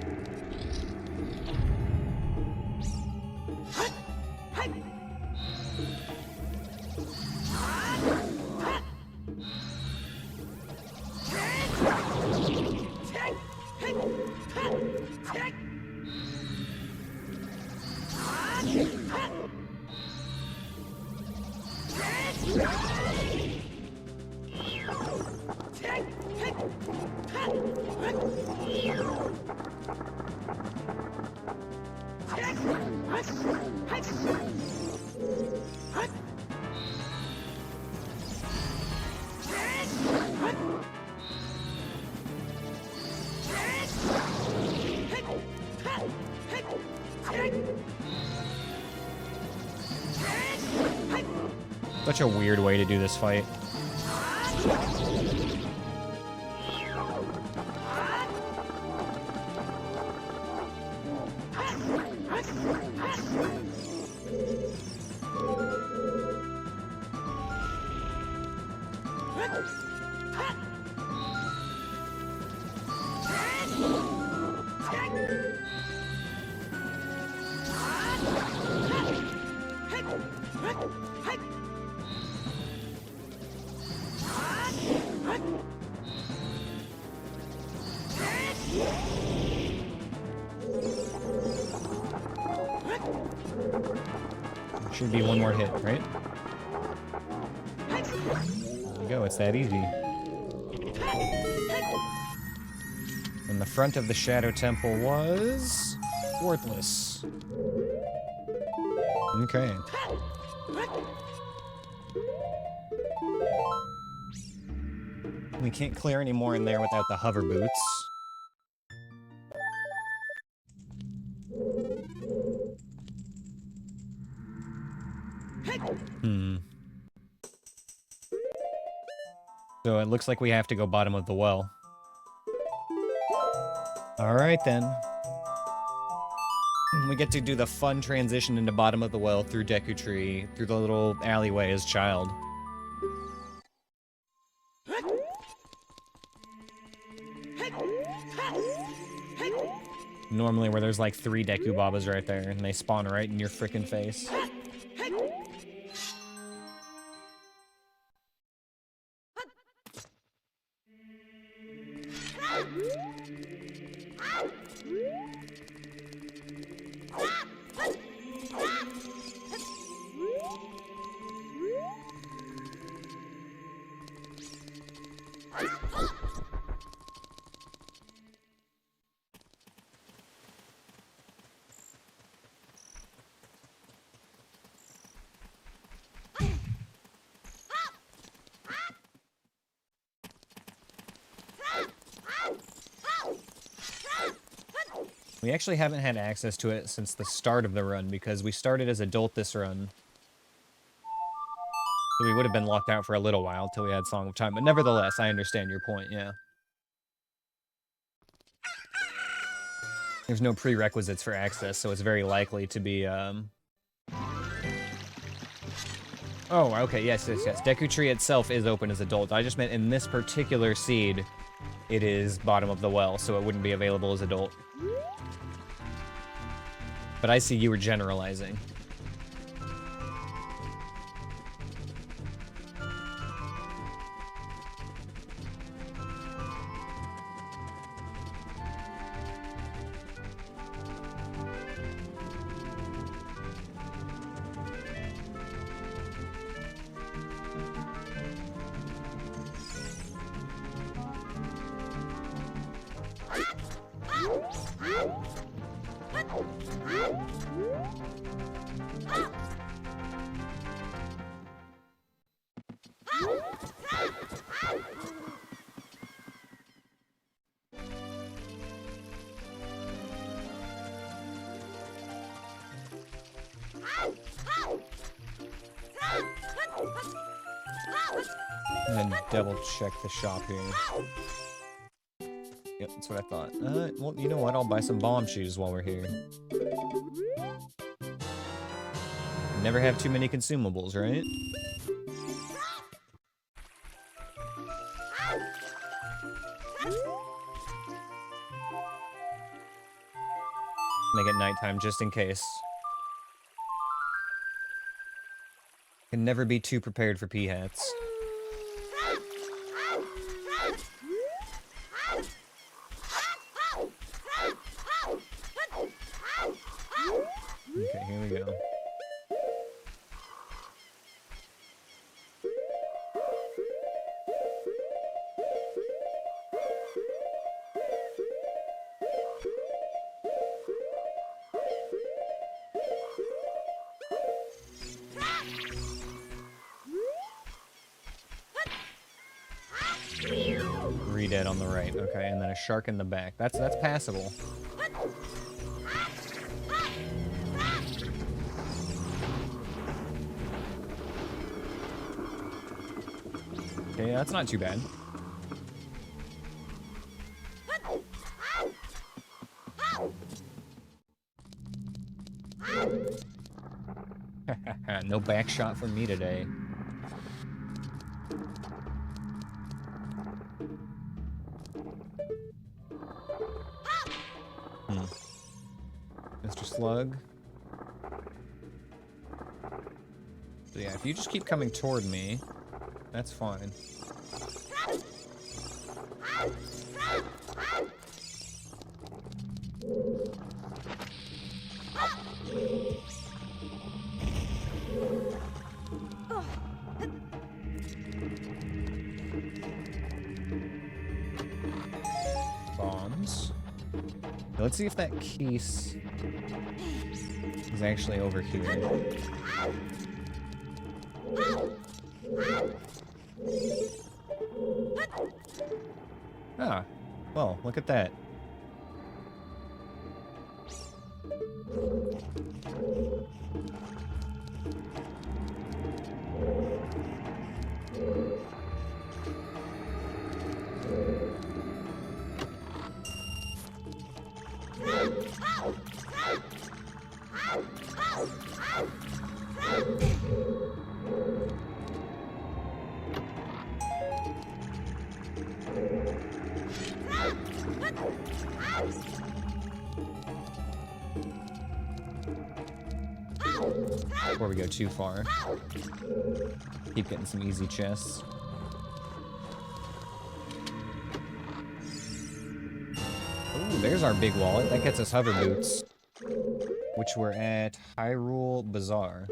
Such a weird way to do this fight. Should be one more hit, right? There we go, it's that easy. And the front of the Shadow Temple was worthless. Okay. We can't clear any more in there without the hover boots. So it looks like we have to go bottom of the well. Alright then. We get to do the fun transition into bottom of the well through Deku Tree, through the little alleyway as Child. Normally where there's like 3 Deku Babas right there, and they spawn right in your frickin' face. We actually haven't had access to it since the start of the run, because we started as adult this run. So we would have been locked out for a little while till we had Song of Time, but nevertheless, I understand your point, yeah. There's no prerequisites for access, so it's very likely to be, Oh, okay, yes. Deku Tree itself is open as adult. I just meant in this particular seed, it is bottom of the well, so it wouldn't be available as adult. But I see you were generalizing. I'm gonna double check the shop here. Yep, that's what I thought. Well, you know what? I'll buy some bomb shoes while we're here. Never have too many consumables, right? Make it nighttime just in case. Can never be too prepared for pea-hats. Okay, here we go. Redead on the right, okay, and then a shark in the back. That's passable. Okay, that's not too bad. No back shot from me today. Mr. Slug. So yeah, if you just keep coming toward me, that's fine. Bombs. Now let's see if that case is actually over here. Ah, well, look at that. Before we go too far. Keep getting some easy chests. Ooh, there's our big wallet. That gets us hover boots. Which we're at Hyrule Bazaar.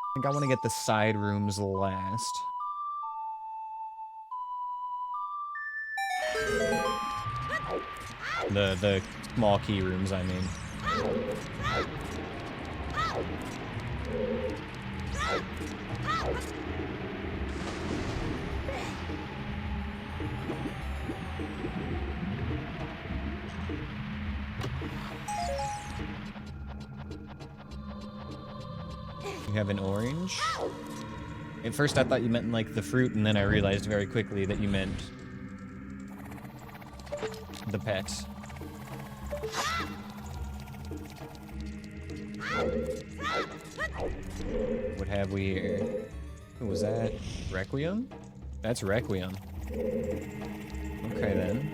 I think I want to get the side rooms last. The small key rooms, I mean. You have an orange? At first I thought you meant like the fruit, and then I realized very quickly that you meant the pet. What have we here? Who was that? Requiem? That's Requiem. Okay then.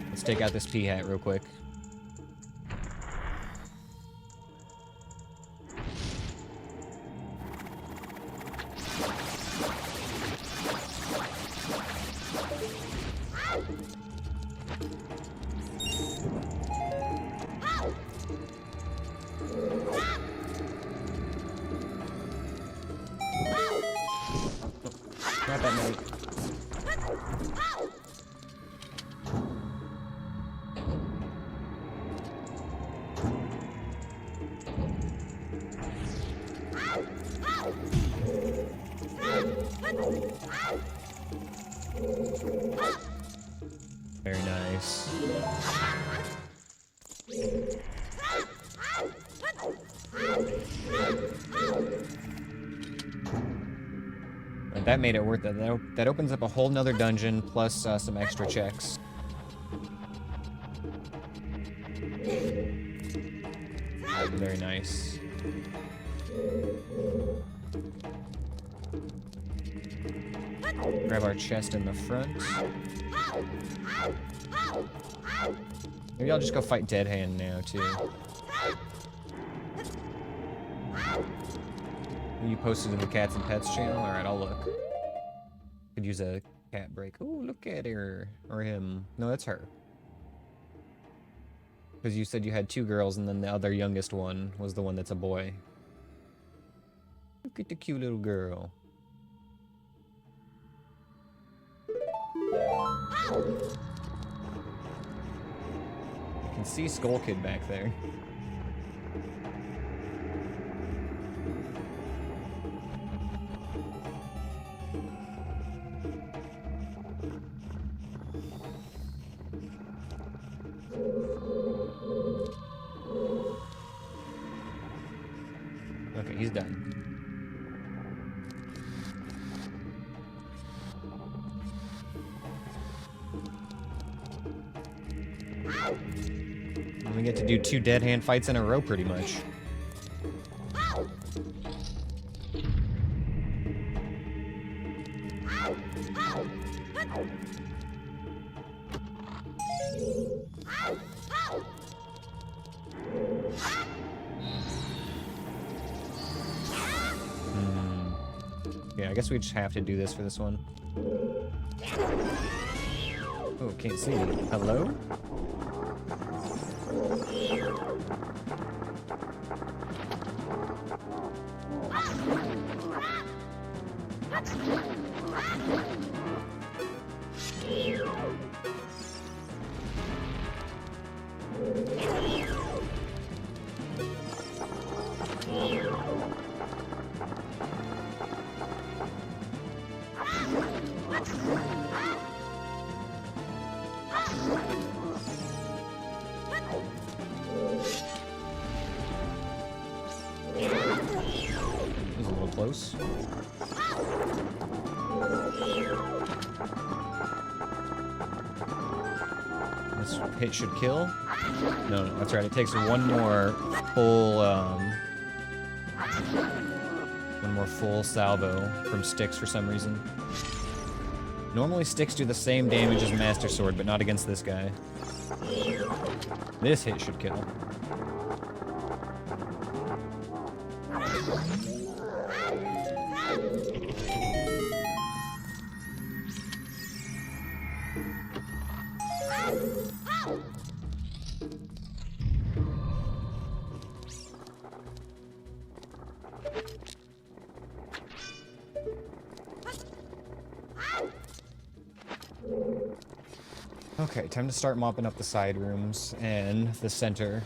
Let's take out this pea hat real quick. Not that many. Very nice. Right, that made it worth it. That opens up a whole nother dungeon plus some extra checks. Very nice. Grab our chest in the front. Maybe I'll just go fight Dead Hand now, too. You posted to the Cats and Pets channel? Alright, I'll look. Could use a cat break. Ooh, look at her. Or him. No, that's her. Because you said you had 2 girls, and then the other youngest one was the one that's a boy. Look at the cute little girl. I can see Skull Kid back there. Okay, he's done. We get to do 2 Dead Hand fights in a row, pretty much. Yeah, I guess we just have to do this for this one. Oh, can't see me. Hello? Close. This hit should kill. No, that's right. It takes one more full salvo from sticks for some reason. Normally sticks do the same damage as Master Sword, but not against this guy. This hit should kill. Okay, time to start mopping up the side rooms and the center.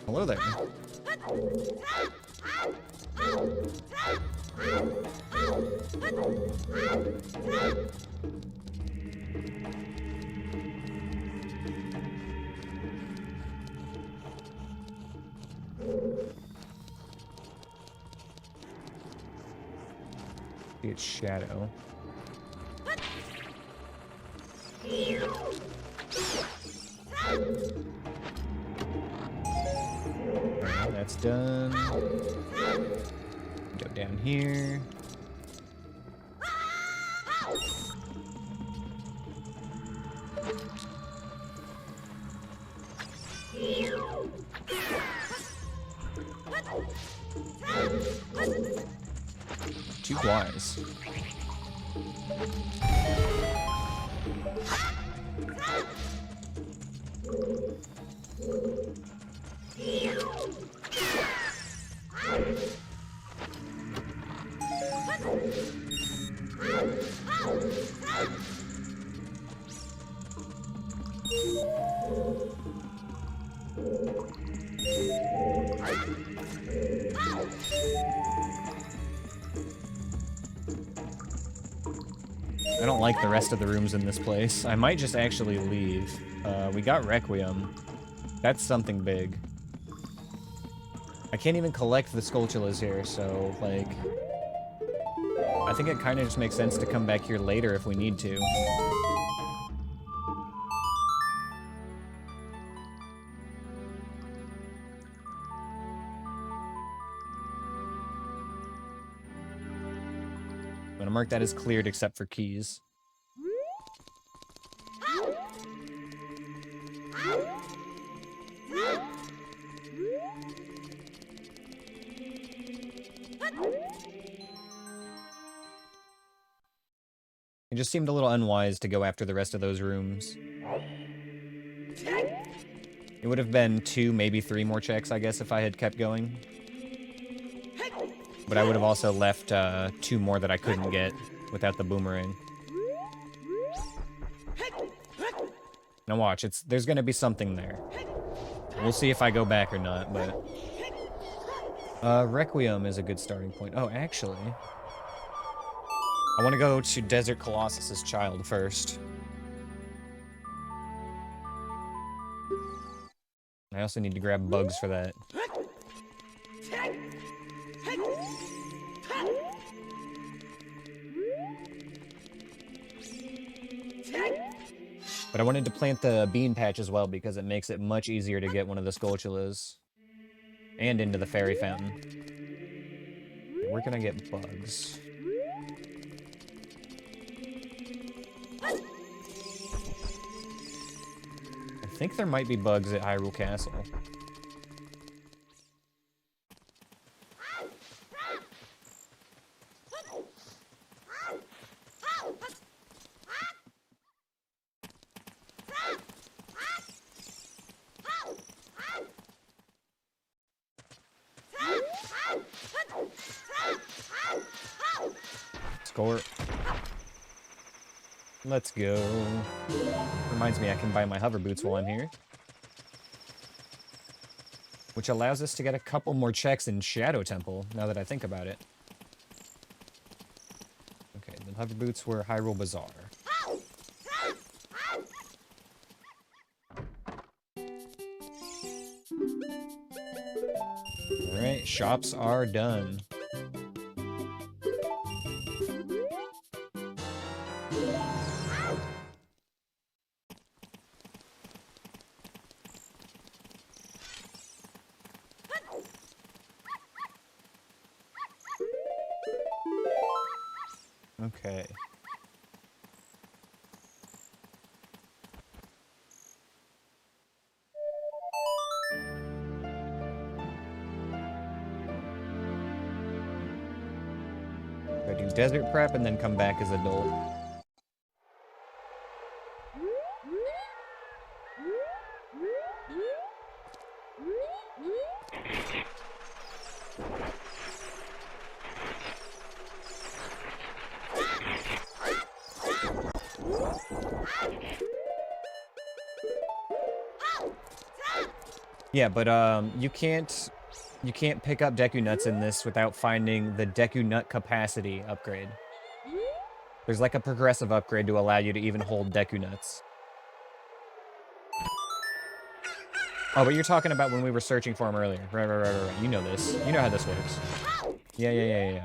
Hello there. It's Shadow. Alright, that's done. Go down here. Too wise. I don't like the rest of the rooms in this place. I might just actually leave. We got Requiem. That's something big. I can't even collect the Skulltulas here, so, like... I think it kind of just makes sense to come back here later if we need to. I'm gonna mark that as cleared except for keys. It just seemed a little unwise to go after the rest of those rooms. It would have been 2, maybe 3 more checks, I guess, if I had kept going. But I would have also left 2 more that I couldn't get without the boomerang. Now watch, there's gonna be something there. We'll see if I go back or not, but... Requiem is a good starting point. Oh, actually... I want to go to Desert Colossus's child first. I also need to grab bugs for that. But I wanted to plant the bean patch as well because it makes it much easier to get one of the Skulltulas. And into the fairy fountain. Where can I get bugs? I think there might be bugs at Hyrule Castle. Score. Let's go. Reminds me I can buy my hover boots while I'm here. Which allows us to get a couple more checks in Shadow Temple, now that I think about it. Okay, the hover boots were Hyrule Bazaar. Alright, shops are done. Okay. Go do desert prep and then come back as adult. Yeah, but you can't pick up Deku Nuts in this without finding the Deku Nut capacity upgrade. There's like a progressive upgrade to allow you to even hold Deku Nuts. Oh, but you're talking about when we were searching for them earlier. Right. You know this. You know how this works. Yeah.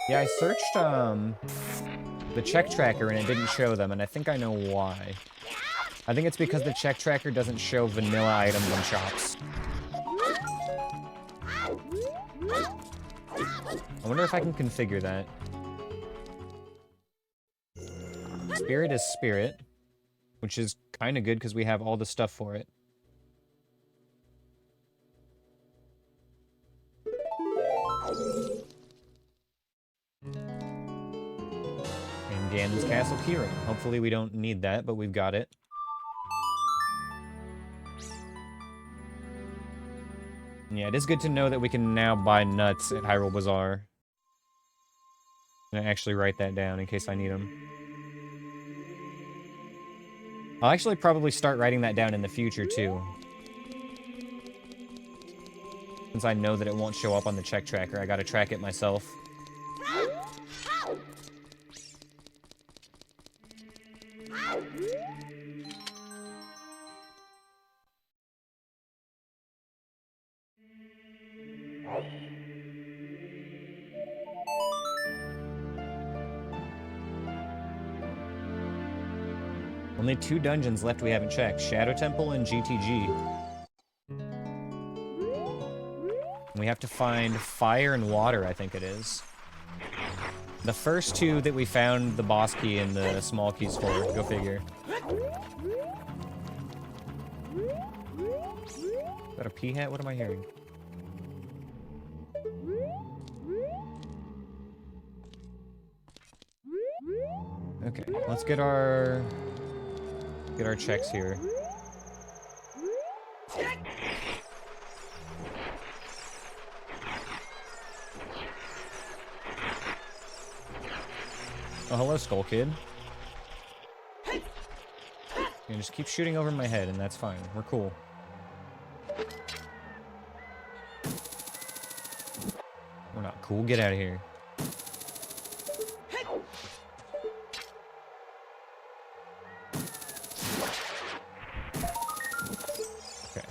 Yeah, I searched the check tracker and it didn't show them, and I think I know why. I think it's because the check tracker doesn't show vanilla items in shops. I wonder if I can configure that. Spirit is spirit, which is kind of good because we have all the stuff for it. And Ganon's Castle keyring. Hopefully we don't need that, but we've got it. Yeah, it is good to know that we can now buy nuts at Hyrule Bazaar. I'm gonna actually write that down in case I need them. I'll actually probably start writing that down in the future, too. Since I know that it won't show up on the check tracker, I gotta track it myself. Only 2 dungeons left we haven't checked. Shadow Temple and GTG. And we have to find fire and water, I think it is. The first 2 that we found the boss key and the small keys for. Go figure. Is that a pea hat? What am I hearing? Okay, let's get our checks here. Oh, hello, Skull Kid. You just keep shooting over my head, and that's fine. We're cool. We're not cool. Get out of here. Okay.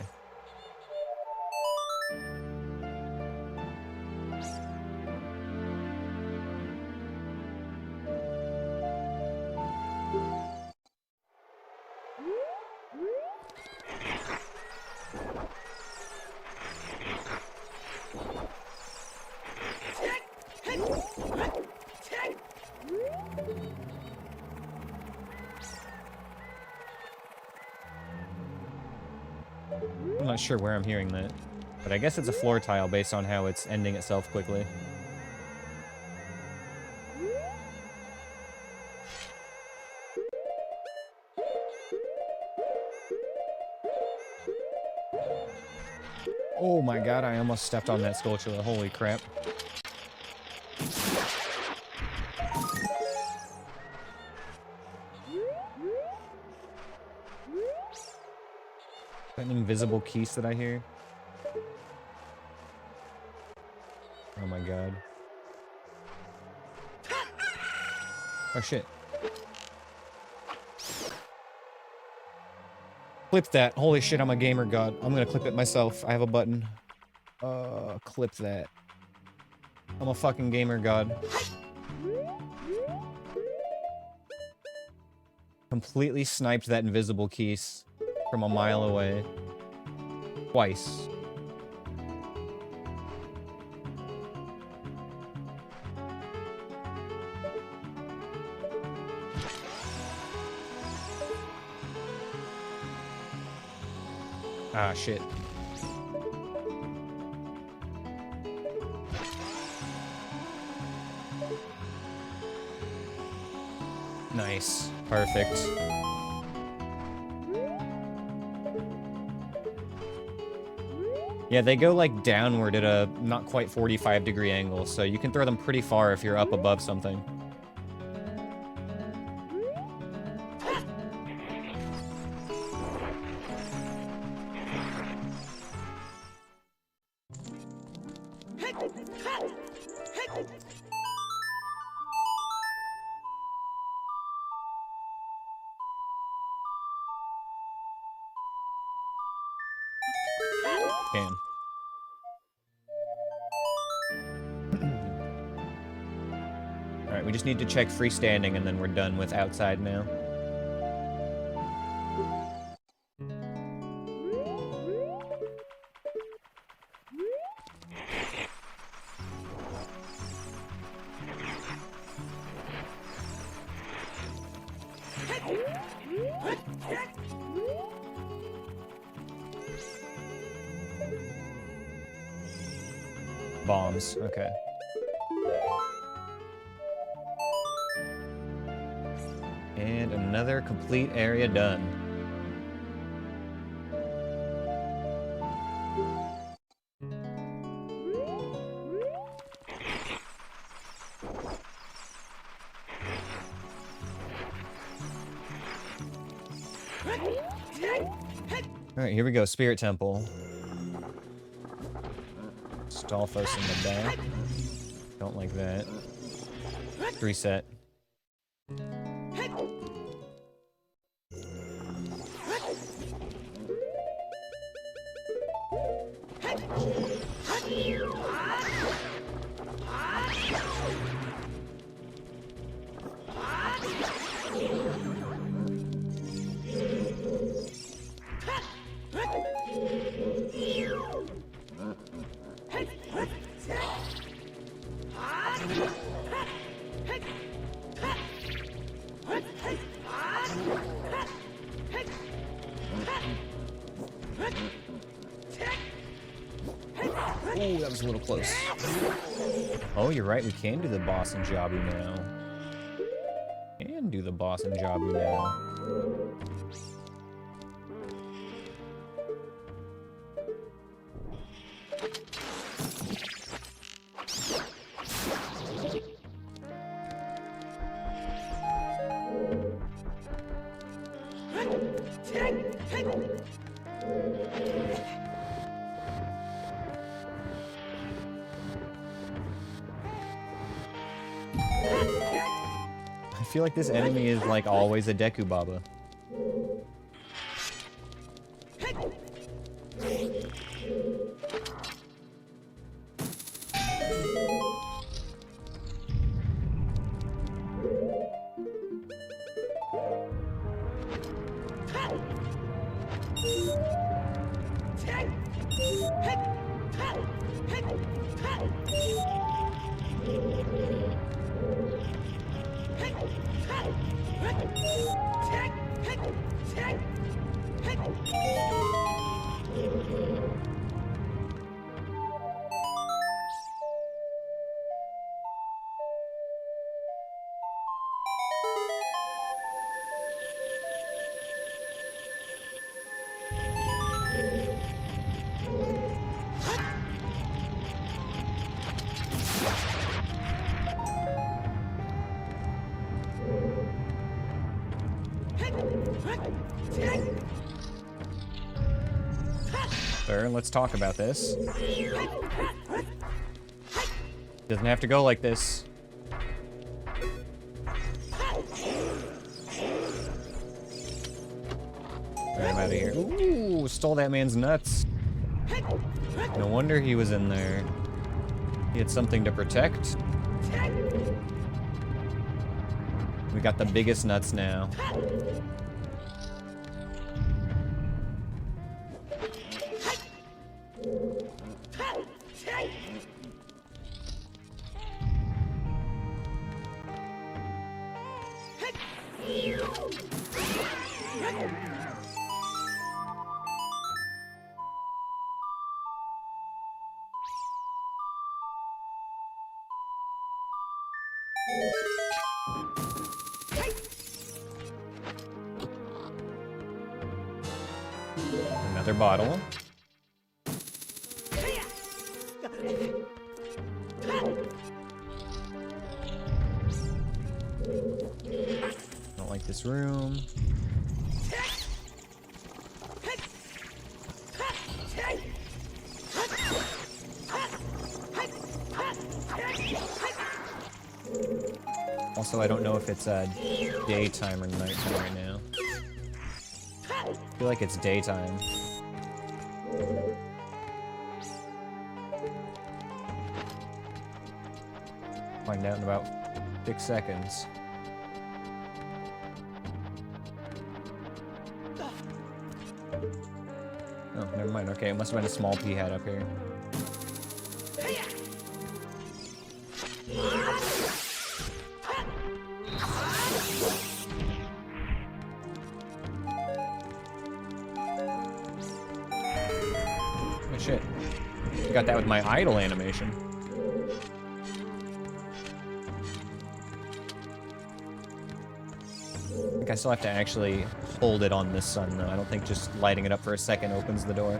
I'm not sure where I'm hearing that, but I guess it's a floor tile based on how it's ending itself quickly. Oh my god, I almost stepped on that Skulltula. Holy crap. Is that an invisible keys that I hear? Oh my god. Oh shit. Clip that. Holy shit, I'm a gamer god. I'm gonna clip it myself. I have a button. Clip that. I'm a fucking gamer god. Completely sniped that invisible keys from a mile away. Twice. Ah, shit. Nice. Perfect. Yeah, they go, like, downward at a not quite 45-degree angle, so you can throw them pretty far if you're up above something. Can. Alright, we just need to check freestanding and then we're done with outside now. Bombs, okay. And another complete area done. Alright, here we go. Spirit Temple. Stalfos in the back. Don't like that. Reset. Oh, that was a little close. Oh, you're right. We can do the boss and Jabu now. Can do the boss and Jabu now. I feel like this enemy is like always a Deku Baba. Sir, let's talk about this. Doesn't have to go like this. Alright, I'm out of here. Ooh, stole that man's nuts. No wonder he was in there. He had something to protect. We got the biggest nuts now. Another bottle. Don't like this room. Also, I don't know if it's daytime or nighttime right now. I feel like it's daytime. Find out in about 6 seconds. Oh, never mind. Okay, it must have been a small pea head up here. Oh shit. Got that with my idle animation. I think I still have to actually hold it on this sun though. I don't think just lighting it up for a second opens the door.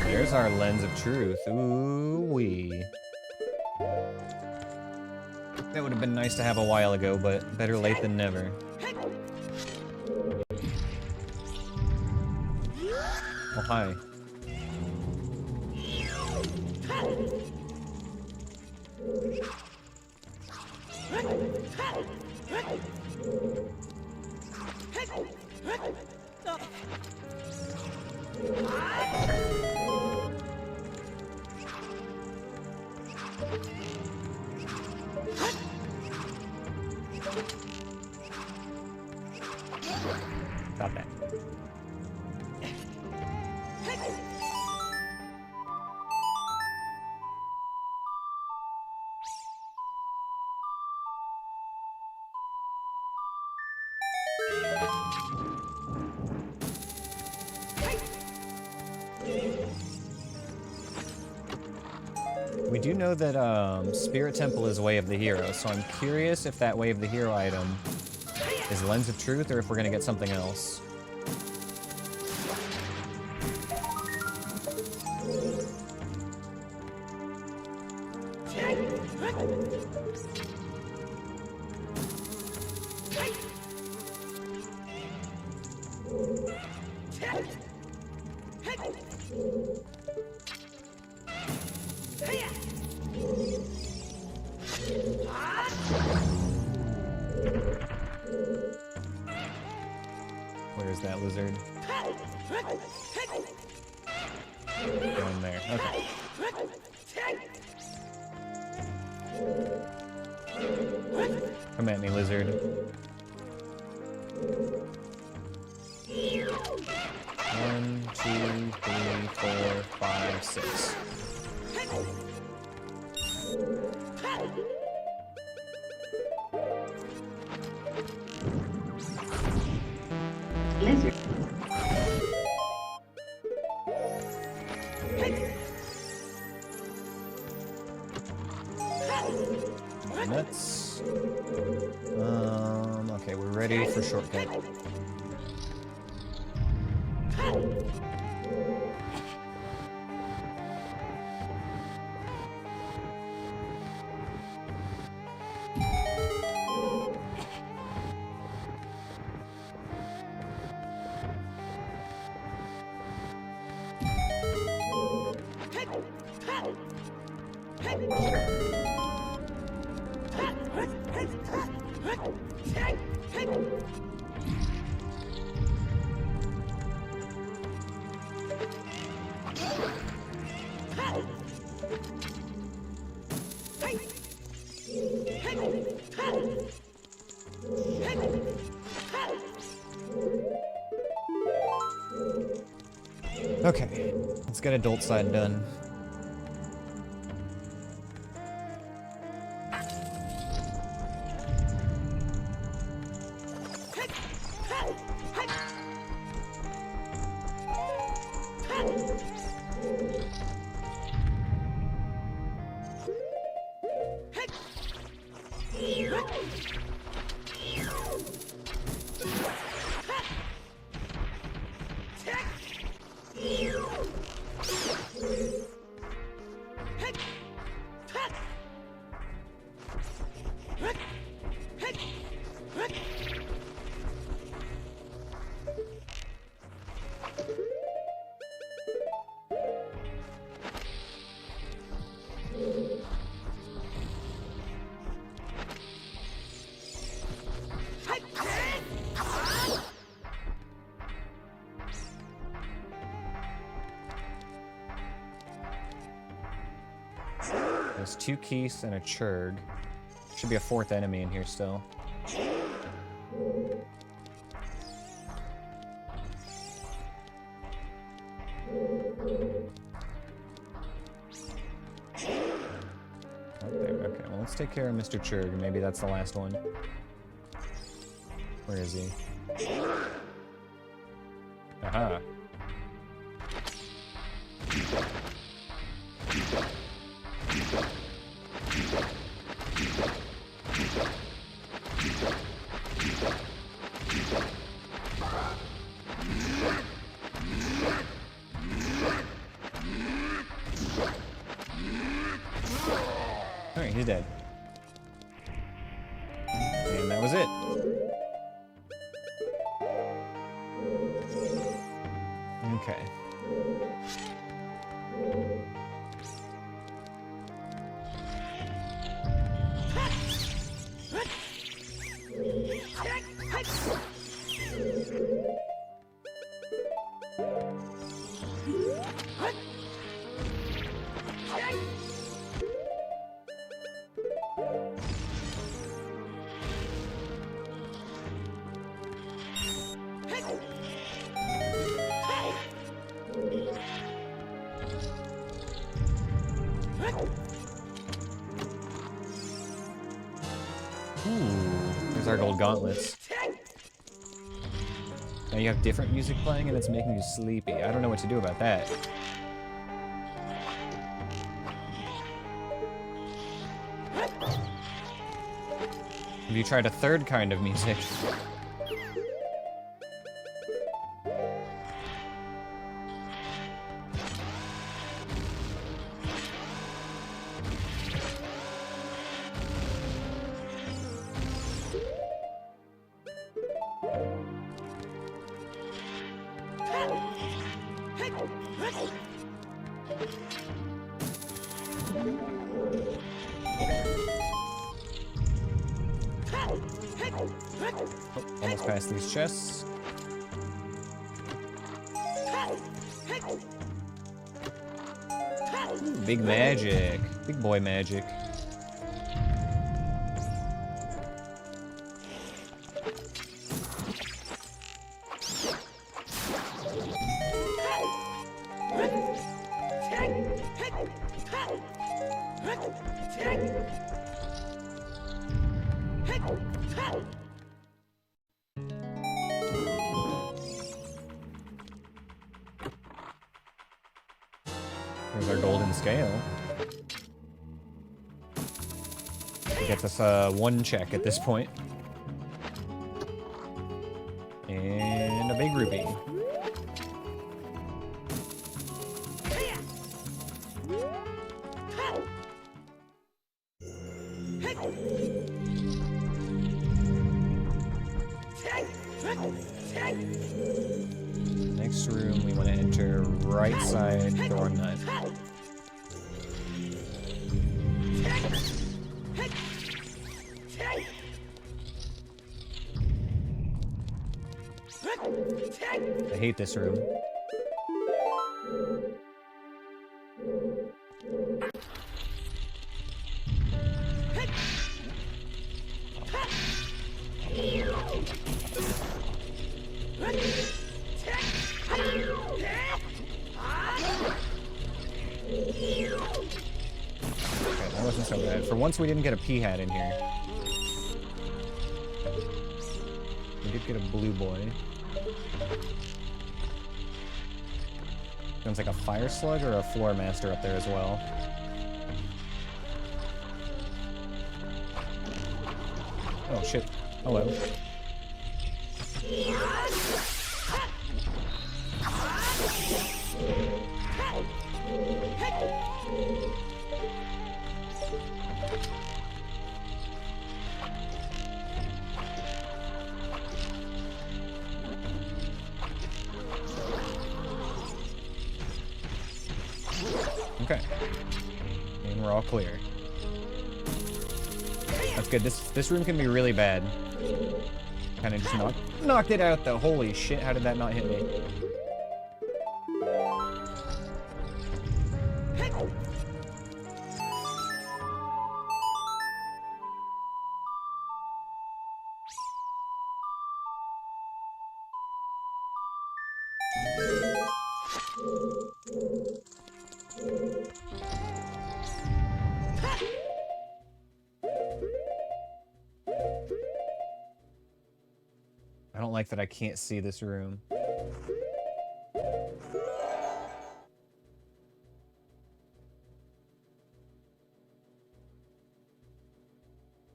There There's our lens of truth. Ooh wee. That would have been nice to have a while ago, but better late than never. Oh, hi. Got that. We do know that Spirit Temple is Way of the Hero, so I'm curious if that Way of the Hero item is Lens of Truth or if we're gonna get something else. Where's that lizard? Down there. Okay. Come at me, lizard. 1, 2, 3, 4, 5, 6. Lizard. Nuts. Okay, we're ready for shortcut. Okay, let's get adult side done. There's 2 keys and a churg. Should be a 4th enemy in here still. Oh, there. Okay, well, let's take care of Mr. Churg. Maybe that's the last one. Where is he? Aha. Alright, he's dead. And that was it. Okay. Ooh, there's our gold gauntlets. Now you have different music playing and it's making you sleepy. I don't know what to do about that. Have you tried a third kind of music? Oh, almost past these chests. Ooh, big magic. Big boy magic. There's our golden scale. It gets us one check at this point. And a big rupee. Next room, we want to enter right side door nut. I hate this room. Okay, that wasn't so bad. For once, we didn't get a pea hat in here. We did get a blue boy. Sounds like a fire slug or a floor master up there as well. Oh shit. Hello. Okay. And we're all clear. That's good. This room can be really bad. Kind of just knocked it out though. Holy shit, how did that not hit me? I don't like that I can't see this room.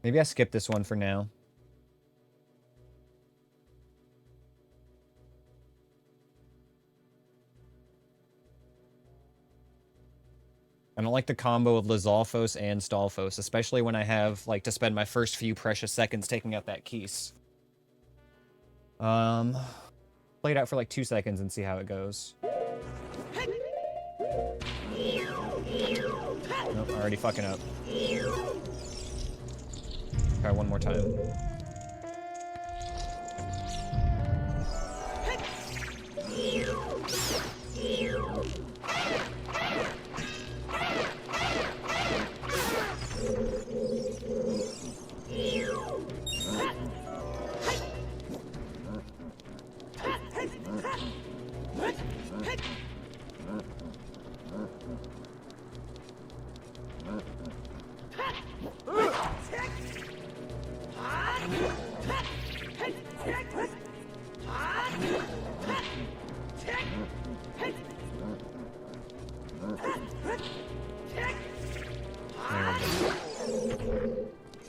Maybe I skip this one for now. I don't like the combo of Lizalfos and Stalfos, especially when I have, like, to spend my first few precious seconds taking out that keys. Play it out for like 2 seconds and see how it goes. Nope, already fucking up. Try one more time.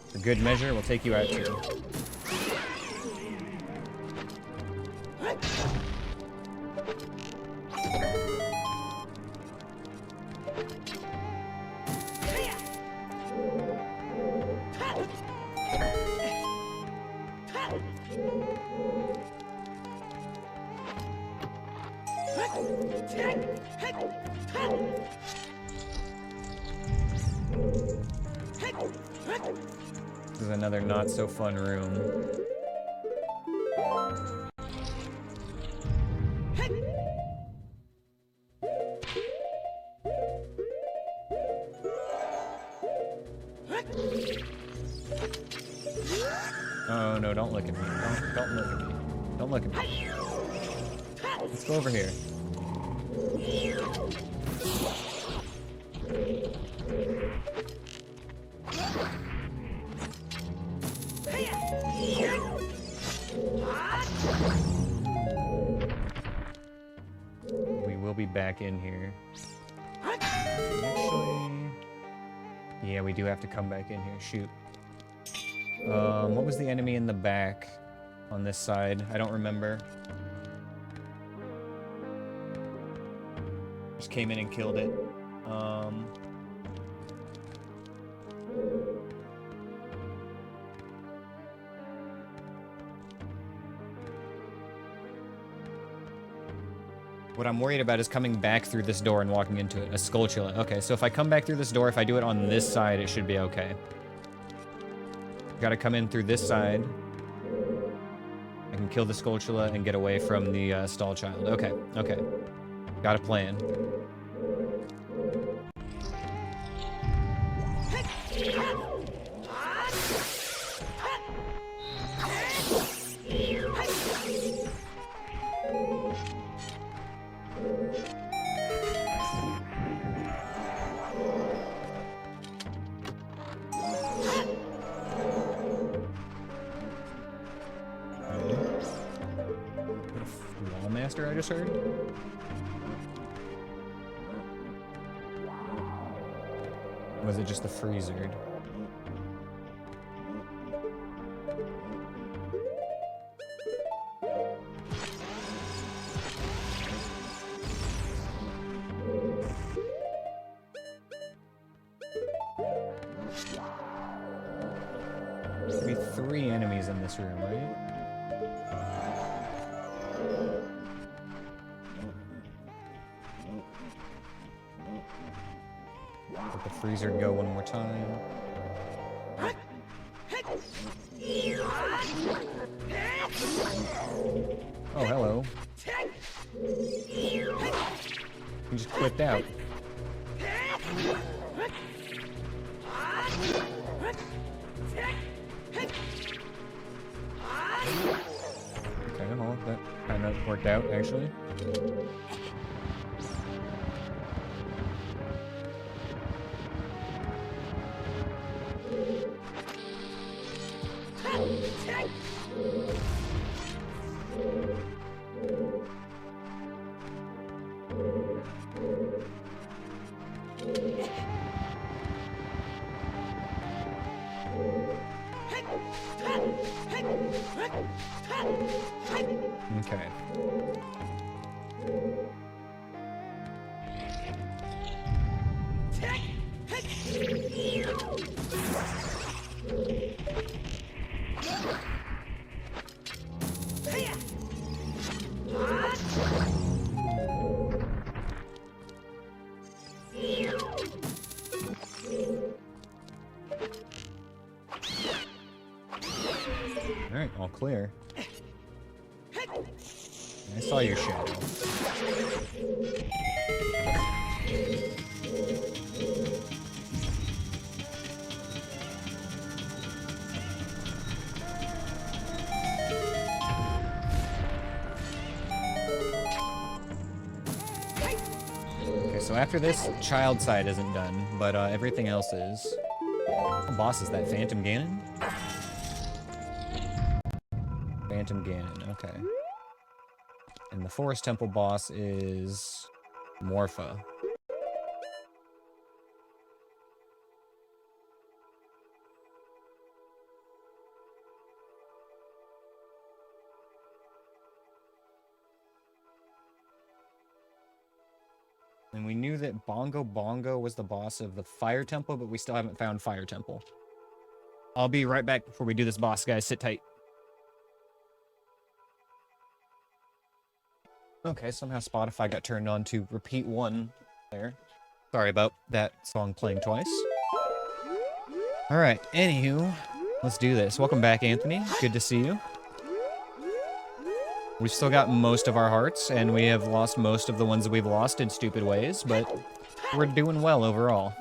For good measure, we'll take you out too. This is another not so fun room. Oh no, don't look at me. Don't look at me. Don't look at me. Let's go over here. We will be back in here. Actually, yeah, we do have to come back in here. Shoot. What was the enemy in the back on this side? I don't remember. Just came in and killed it. What I'm worried about is coming back through this door and walking into it. A Skulltula. Okay, so if I come back through this door, if I do it on this side, it should be okay. Gotta come in through this side. I can kill the Skulltula and get away from the Stall Child. Okay, okay. Got a plan. I just heard. Was it just the freezered? There'll be 3 enemies in this room, right? Let the freezer go one more time. Oh, hello. He just clipped out. Okay, well, that kind of worked out, actually. Okay. Alright, all clear. I saw your shadow. Okay, so after this, child side isn't done, but everything else is. What boss is that? Phantom Ganon? Phantom Ganon, okay. And the Forest Temple boss is Morpha. And we knew that Bongo Bongo was the boss of the Fire Temple, but we still haven't found Fire Temple. I'll be right back before we do this boss, guys. Sit tight. Okay, somehow Spotify got turned on to repeat one there. Sorry about that song playing twice. Alright, anywho, let's do this. Welcome back, Anthony. Good to see you. We've still got most of our hearts, and we have lost most of the ones that we've lost in stupid ways, but we're doing well overall.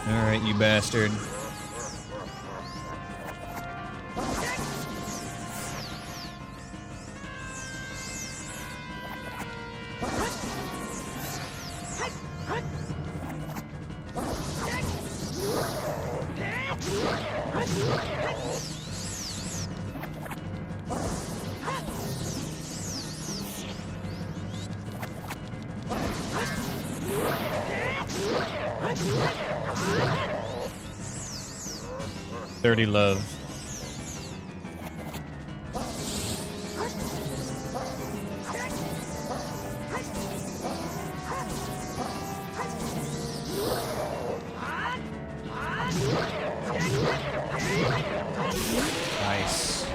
Alright, you bastard. Dirty love. Nice.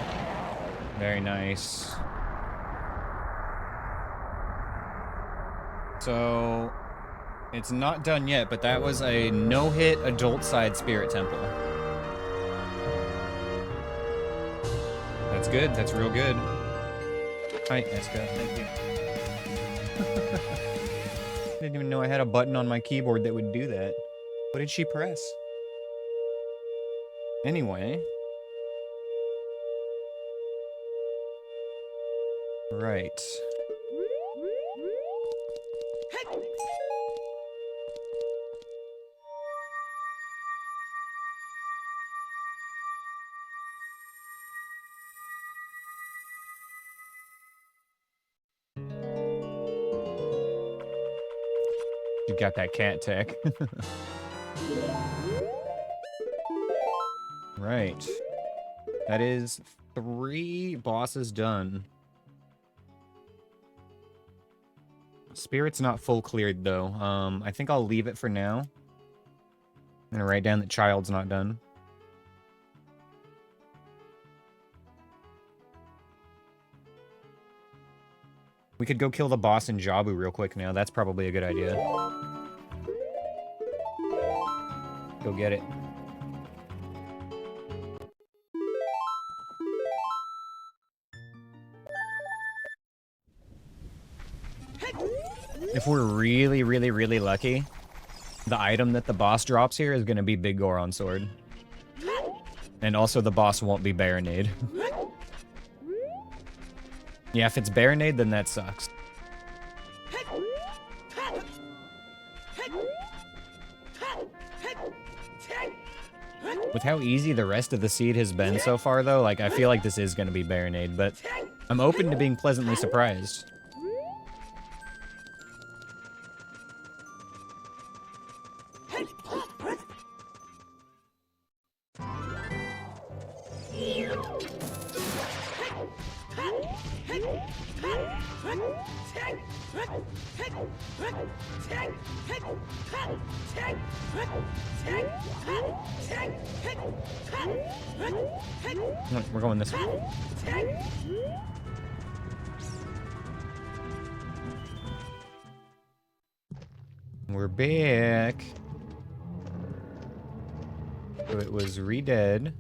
Very nice. So, it's not done yet, but that was a no-hit adult side spirit temple. That's good. That's real good. Hi, Eska. Thank you. Didn't even know I had a button on my keyboard that would do that. What did she press? Anyway. Right. You got that cat tech. Right. That is 3 bosses done. Spirit's not full cleared, though. I think I'll leave it for now. I'm gonna write down that Child's not done. We could go kill the boss in Jabu real quick now. That's probably a good idea. Go get it. If we're really, really, really lucky, the item that the boss drops here is going to be Big Goron Sword. And also the boss won't be Baronade. Yeah, if it's Baronade, then that sucks. With how easy the rest of the seed has been so far, though, like, I feel like this is going to be Baronade, but I'm open to being pleasantly surprised. We're going this way. We're back. So it was Redead.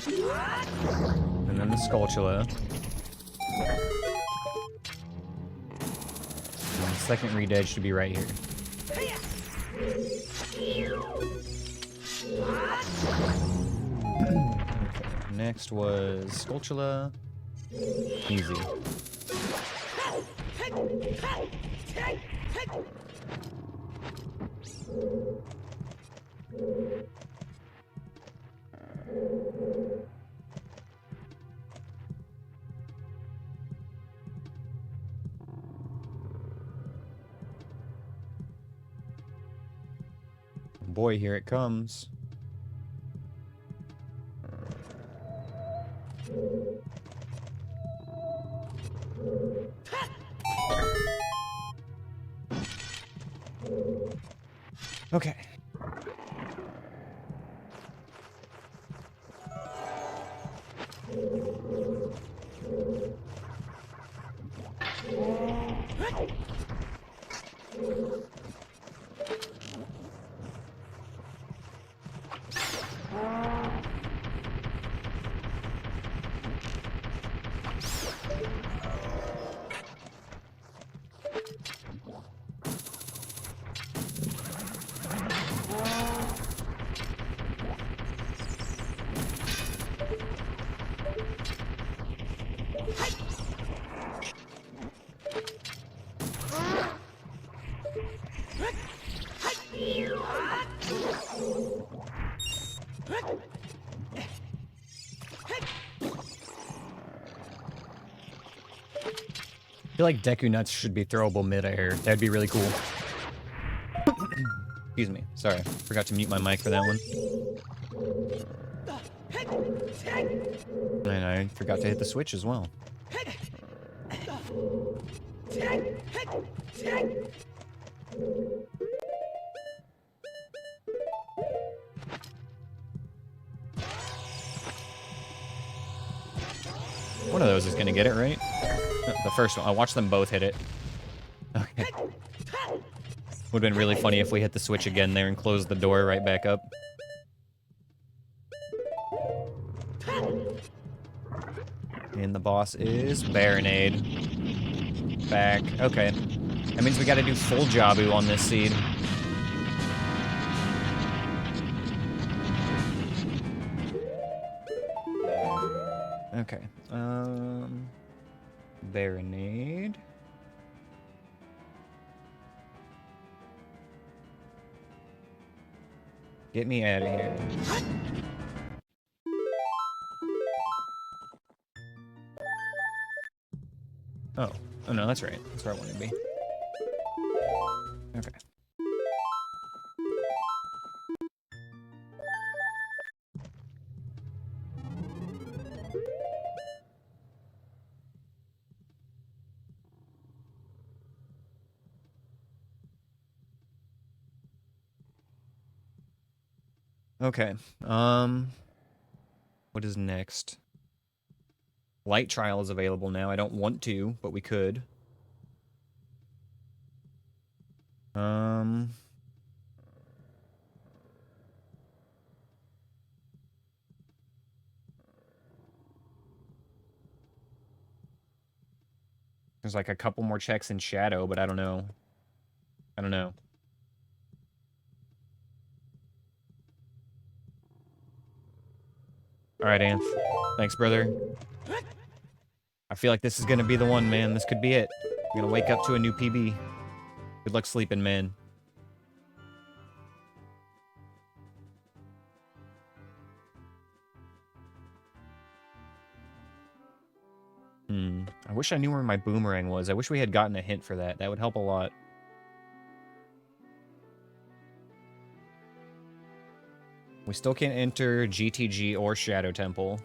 And then the Skulltula. And the second Redead should be right here. Okay, next was Skulltula. Easy. Boy, here it comes. Okay. I feel like Deku Nuts should be throwable mid-air. That'd be really cool. Excuse me. Sorry. Forgot to mute my mic for that one. And I forgot to hit the switch as well. One of those is gonna get it, right? The first one. I watched them both hit it. Okay. Would've been really funny if we hit the switch again there and closed the door right back up. And the boss is Baronade. Back. Okay. That means we gotta do full Jabu on this seed. Okay. Baronade. Get me out of here. Oh. Oh no, that's right. That's where I wanted to be. Okay. Okay. What is next? Light Trial is available now. I don't want to, but we could. There's like a couple more checks in Shadow, but I don't know. I don't know. Alright, Anth. Thanks, brother. I feel like this is gonna be the one, man. This could be it. I'm gonna wake up to a new PB. Good luck sleeping, man. I wish I knew where my boomerang was. I wish we had gotten a hint for that. That would help a lot. We still can't enter GTG or Shadow Temple.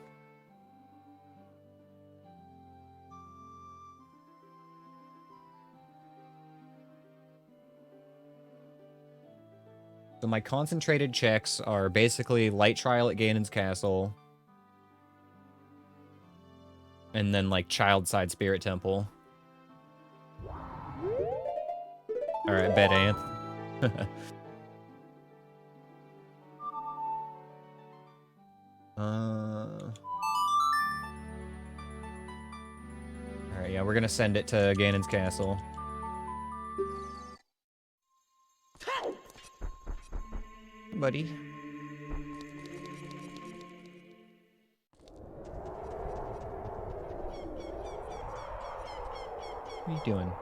So my concentrated checks are basically Light Trial at Ganon's Castle. And then, like, Child Side Spirit Temple. Alright, bet, Anth. Alright, yeah, we're gonna send it to Ganon's Castle. Buddy. What are you doing?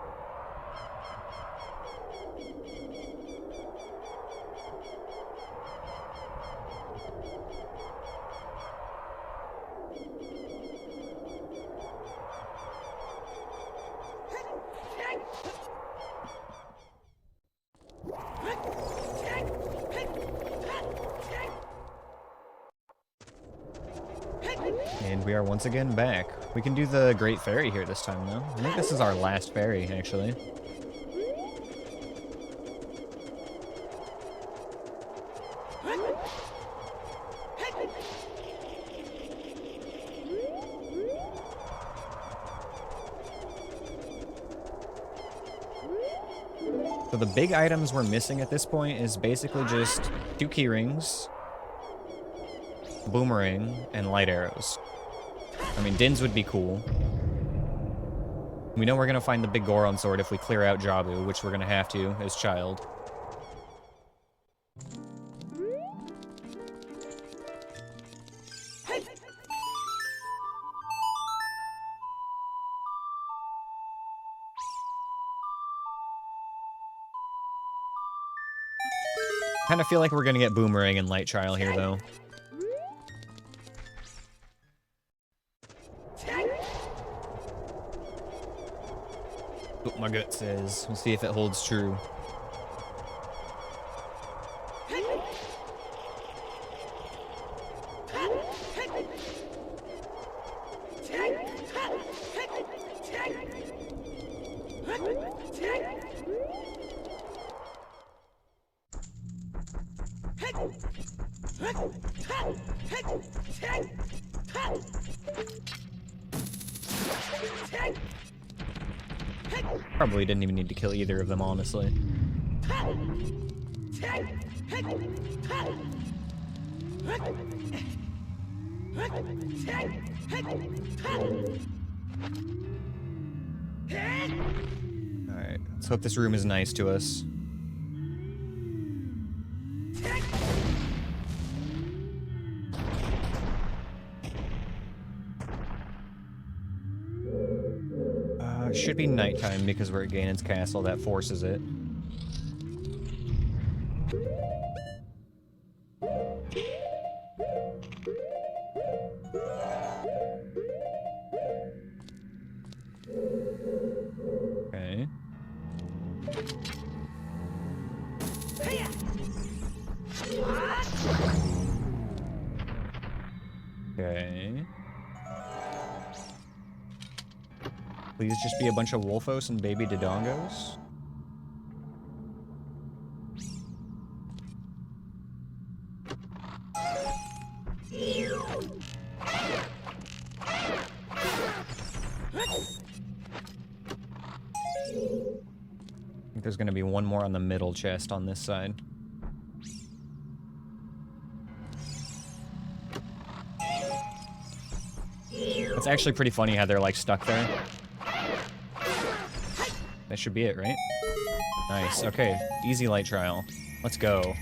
And we are once again back. We can do the Great Fairy here this time, though. I think this is our last fairy, actually. So the big items we're missing at this point is basically just 2 key rings, boomerang, and light arrows. I mean, Din's would be cool. We know we're gonna find the big Goron sword if we clear out Jabu, which we're gonna have to as Child. Kind of feel like we're gonna get Boomerang and Light Trial here, though. What my gut says. We'll see if it holds true. Probably didn't even need to kill either of them, honestly. Alright, let's hope this room is nice to us. It should be nighttime because we're at Ganon's castle. That forces it. Okay. Okay. Please just be a bunch of Wolfos and baby Dodongos. I think there's gonna be one more on the middle chest on this side. It's actually pretty funny how they're like stuck there. That should be it, right? Nice. Okay. Easy light trial. Let's go.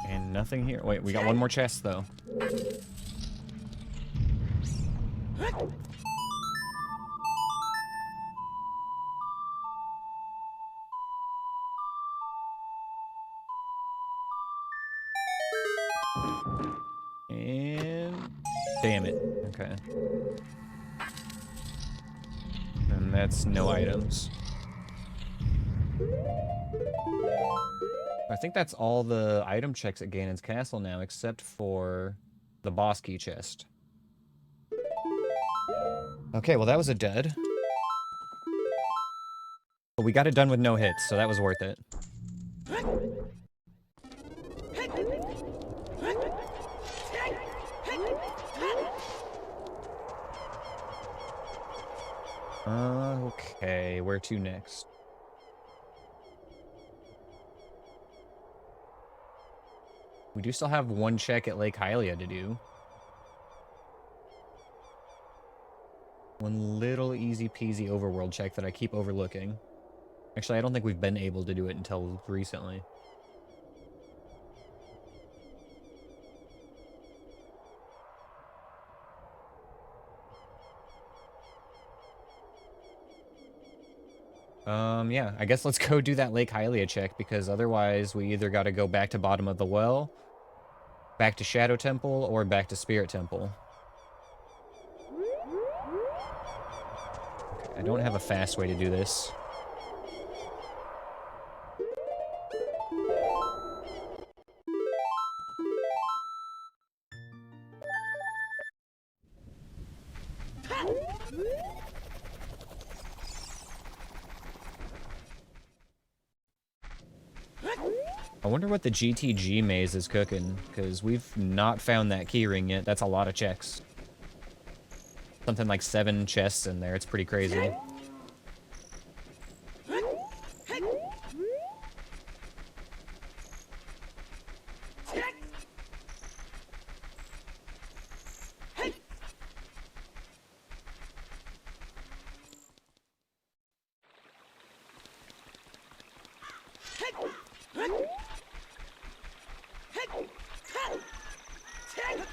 And nothing here. Wait, we got one more chest, though. And... damn it. Okay. And that's no items. I think that's all the item checks at Ganon's castle now, except for the boss key chest. Okay, well that was a dud. But we got it done with no hits, so that was worth it. Okay, where to next? We do still have one check at Lake Hylia to do. One little easy peasy overworld check that I keep overlooking. Actually, I don't think we've been able to do it until recently. Yeah, I guess let's go do that Lake Hylia check, because otherwise we either got to go back to Bottom of the Well, back to Shadow Temple, or back to Spirit Temple. Okay, I don't have a fast way to do this. I wonder what the GTG maze is cooking, because we've not found that keyring yet. That's a lot of checks. Something like 7 chests in there. It's pretty crazy.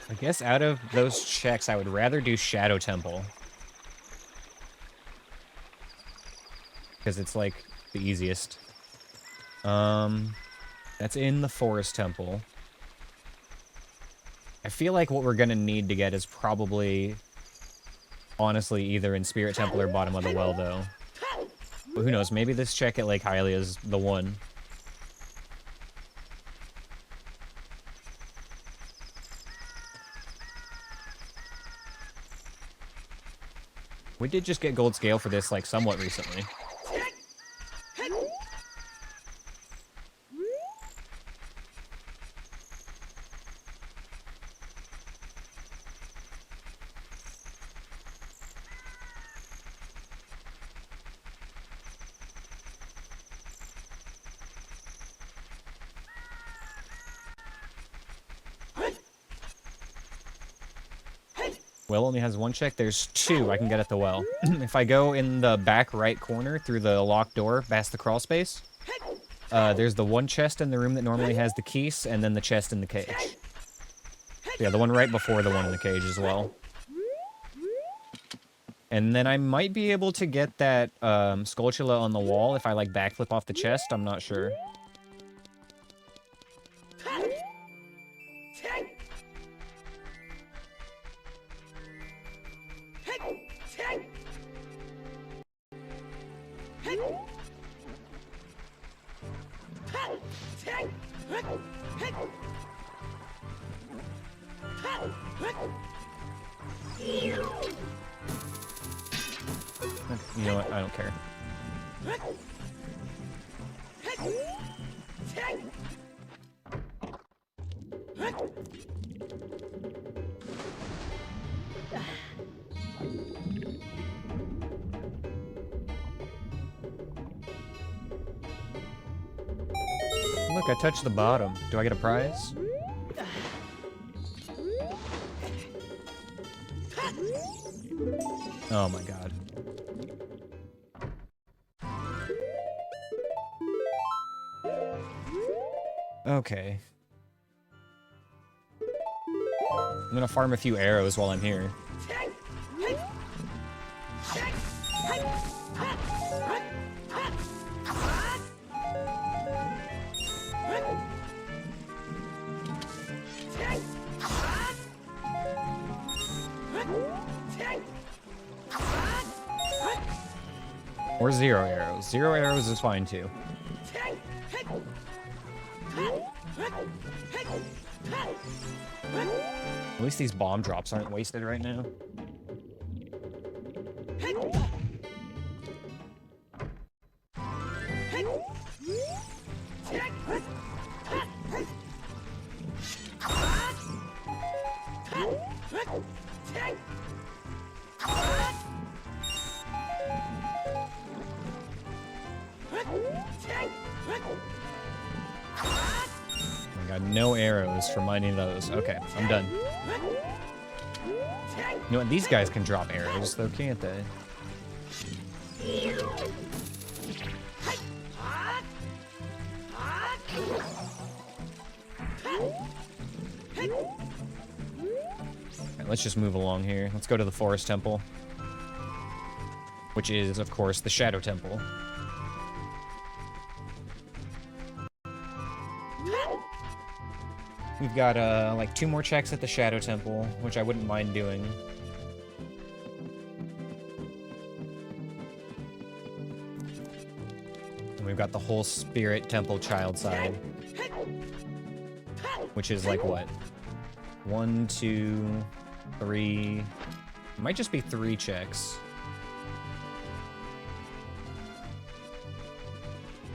I guess out of those checks, I would rather do Shadow Temple. Because it's, like, the easiest. That's in the Forest Temple. I feel like what we're gonna need to get is probably, honestly, either in Spirit Temple or Bottom of the Well, though. But who knows, maybe this check at Lake Hylia is the one. We did just get Gold Scale for this, like, somewhat recently. Well only has one check. There's 2 I can get at the well. If I go in the back right corner through the locked door past the crawl space, there's the one chest in the room that normally has the keys, and then the chest in the cage. Yeah, the one right before the one in the cage as well. And then I might be able to get that Skulltula on the wall if I, like, backflip off the chest. I'm not sure. You know what? I don't care. Look, I touched the bottom. Do I get a prize? Oh my god. Okay. I'm gonna farm a few arrows while I'm here. Or 0 arrows. 0 arrows is fine too. At least these bomb drops aren't wasted right now. I got no arrows for mining those. Okay, I'm done. You know what? These guys can drop arrows, though, can't they? Alright, let's just move along here. Let's go to the Forest Temple. Which is, of course, the Shadow Temple. We've got, like 2 more checks at the Shadow Temple, which I wouldn't mind doing. And we've got the whole Spirit Temple child side. Which is like what? 1, 2, 3... It might just be 3 checks.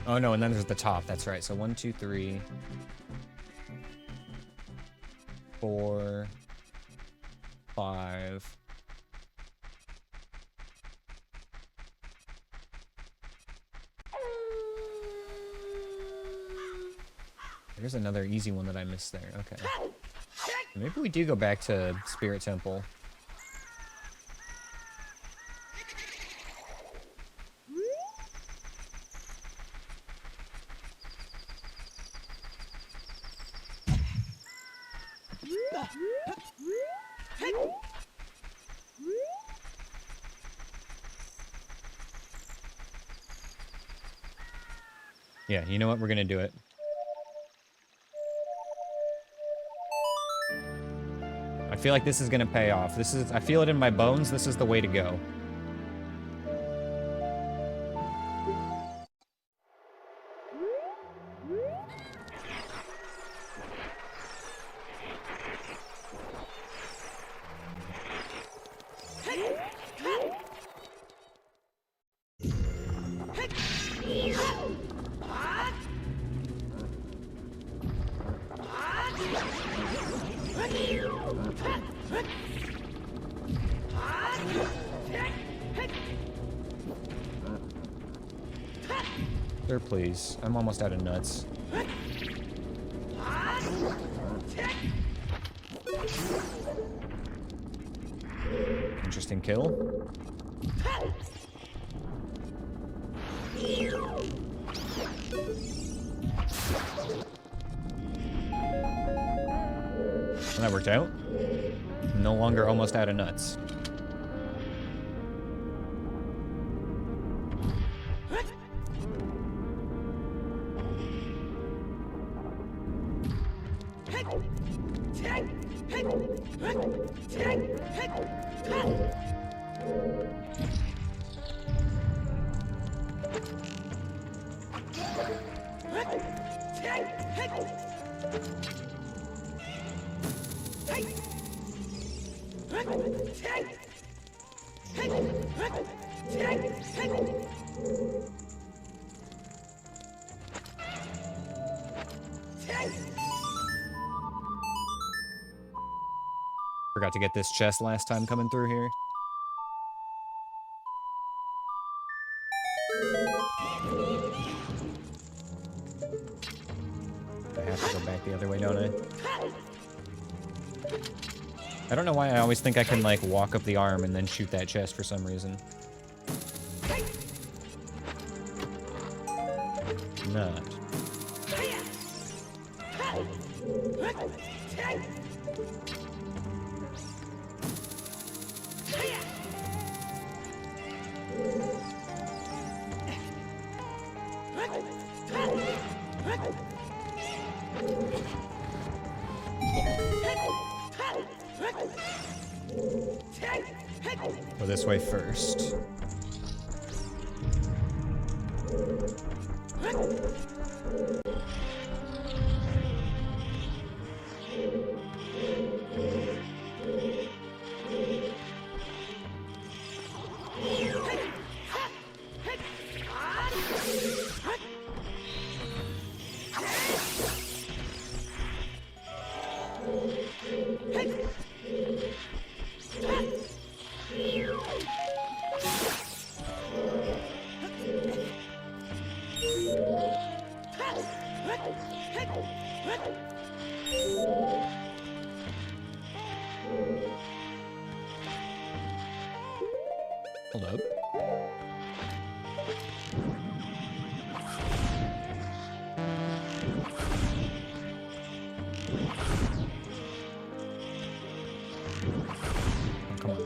Oh no, and then there's the top, that's right. So 1, 2, 3... 4, 5. There's another easy one that I missed there. Okay. Maybe we do go back to Spirit Temple. Yeah, you know what? We're gonna do it. I feel like this is gonna pay off. I feel it in my bones. This is the way to go. Sir, please. I'm almost out of nuts. Interesting kill. Well, that worked out. No longer almost out of nuts. Forgot to get this chest last time coming through here. I have to go back the other way, don't I? I don't know why I always think I can, like, walk up the arm and then shoot that chest for some reason. Not. Go this way first. Hold up. Oh, come on.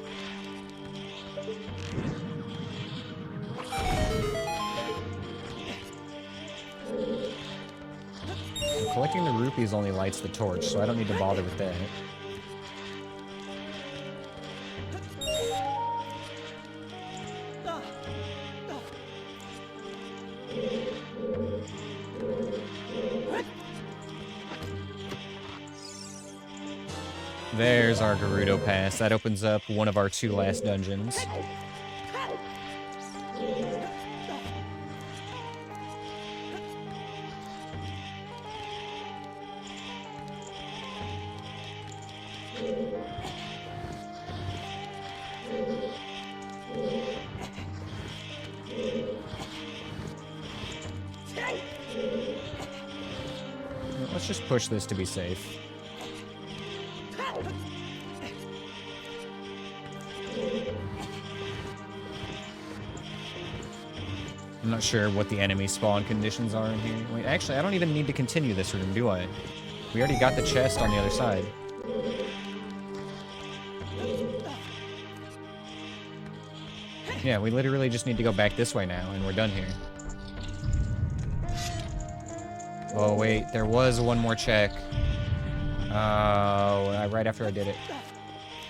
Collecting the rupees only lights the torch, so I don't need to bother with that. There's our Gerudo Pass. That opens up one of our 2 last dungeons. Let's just push this to be safe. I'm not sure what the enemy spawn conditions are in here. Wait, actually, I don't even need to continue this room, do I? We already got the chest on the other side. Yeah, we literally just need to go back this way now, and we're done here. Oh, wait, there was one more check. Oh, right after I did it.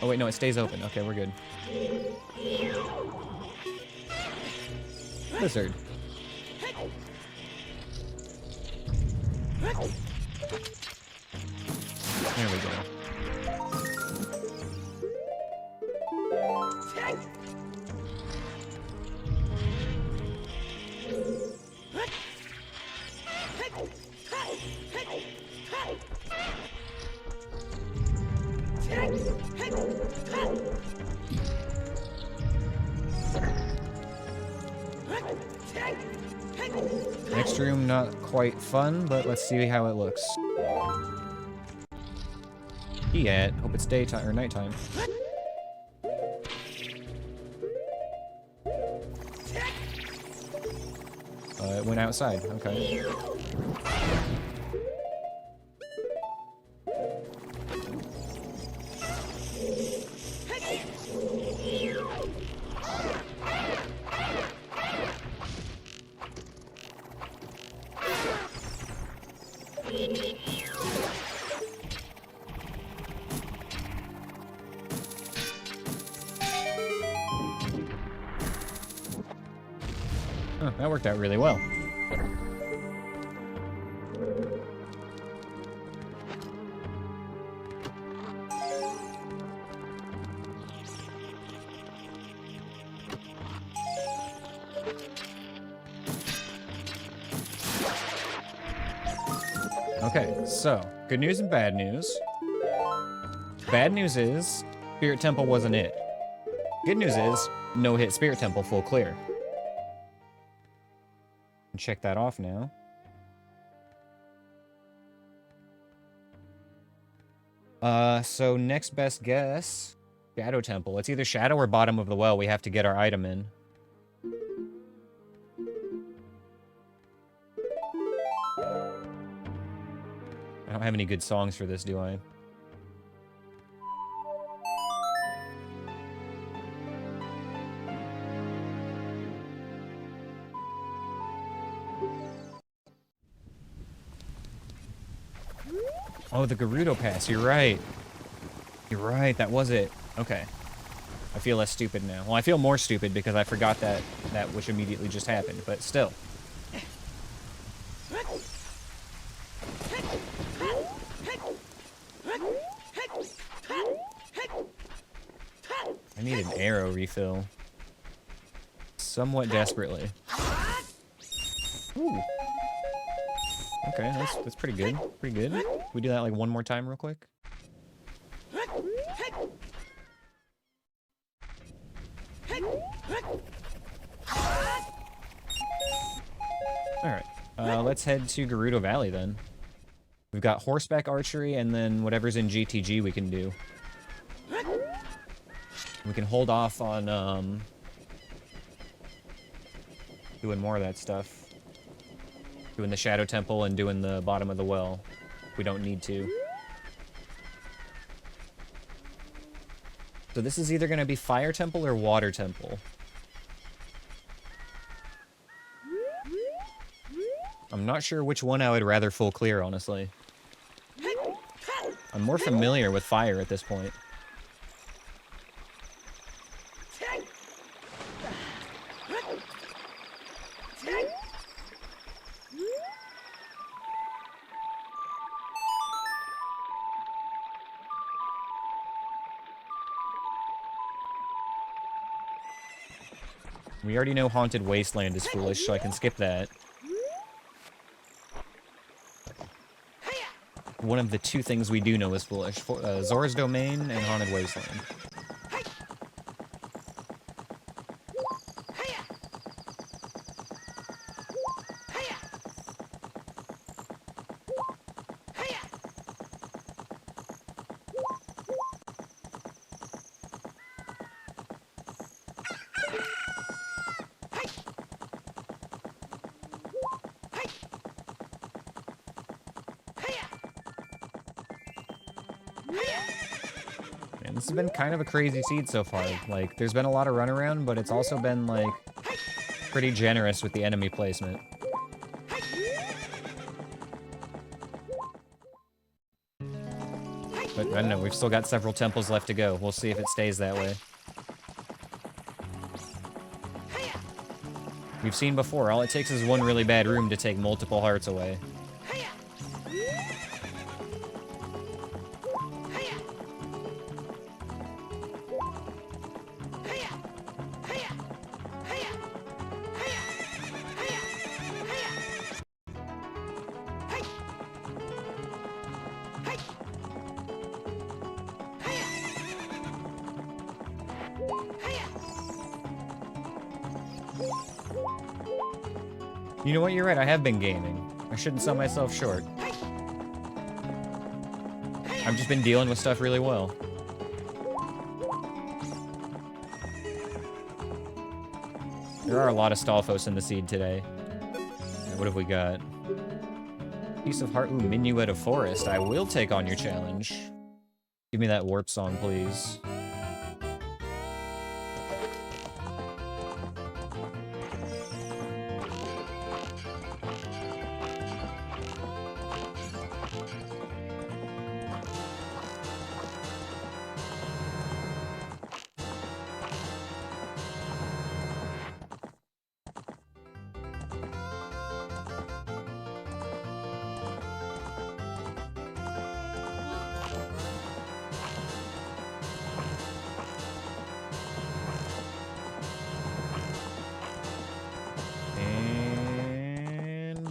Oh, wait, no, it stays open. Okay, we're good. Lizard. There we go. Next room, not quite fun, but let's see how it looks. Hope it's daytime or nighttime. It went outside. Okay. Huh, that worked out really well. Okay, so, good news and bad news. Bad news is, Spirit Temple wasn't it. Good news is, no hit Spirit Temple, full clear. Check that off now. So next best guess, Shadow Temple. It's either Shadow or bottom of the well. We have to get our item in. don't have any good songs for this, do I? Oh, the Gerudo Pass, you're right. You're right, that was it. Okay. I feel less stupid now. Well, I feel more stupid because I forgot that which immediately just happened, but still. I need an arrow refill. Somewhat desperately. Ooh. Okay, that's pretty good. Pretty good. Can we do that like one more time real quick? Alright. Let's head to Gerudo Valley then. We've got horseback archery and then whatever's in GTG we can do. We can hold off on doing more of that stuff. Doing the Shadow Temple and doing the bottom of the well. We don't need to. So this is either going to be Fire Temple or Water Temple. I'm not sure which one I would rather full clear, honestly. I'm more familiar with Fire at this point. We already know Haunted Wasteland is foolish, so I can skip that. One of the two things we do know is foolish. Zora's Domain and Haunted Wasteland. This has been kind of a crazy seed so far. Like, there's been a lot of runaround, but it's also been, like, pretty generous with the enemy placement. But, I don't know, we've still got several temples left to go. We'll see if it stays that way. We've seen before, all it takes is one really bad room to take multiple hearts away. You know what, you're right, I have been gaming. I shouldn't sell myself short. I've just been dealing with stuff really well. There are a lot of Stalfos in the seed today. What have we got? Piece of heart, ooh, Minuet of Forest. I will take on your challenge. Give me that warp song, please.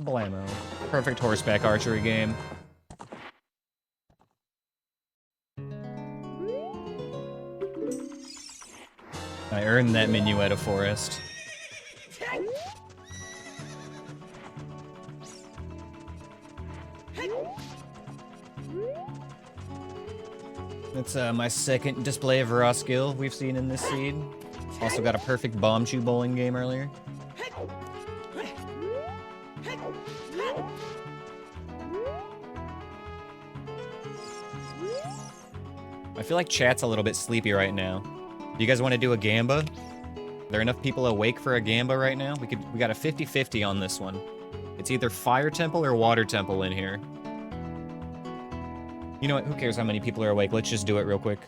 Blammo. Perfect horseback archery game. I earned that Minuet of Forest. That's my second display of raw skill we've seen in this seed. Also got a perfect bomb chew bowling game earlier. I feel like chat's a little bit sleepy right now. Do you guys want to do a gamba? Are there enough people awake for a gamba right now? We got a 50-50 on this one. It's either fire temple or water temple in here. You know what? Who cares how many people are awake? Let's just do it real quick.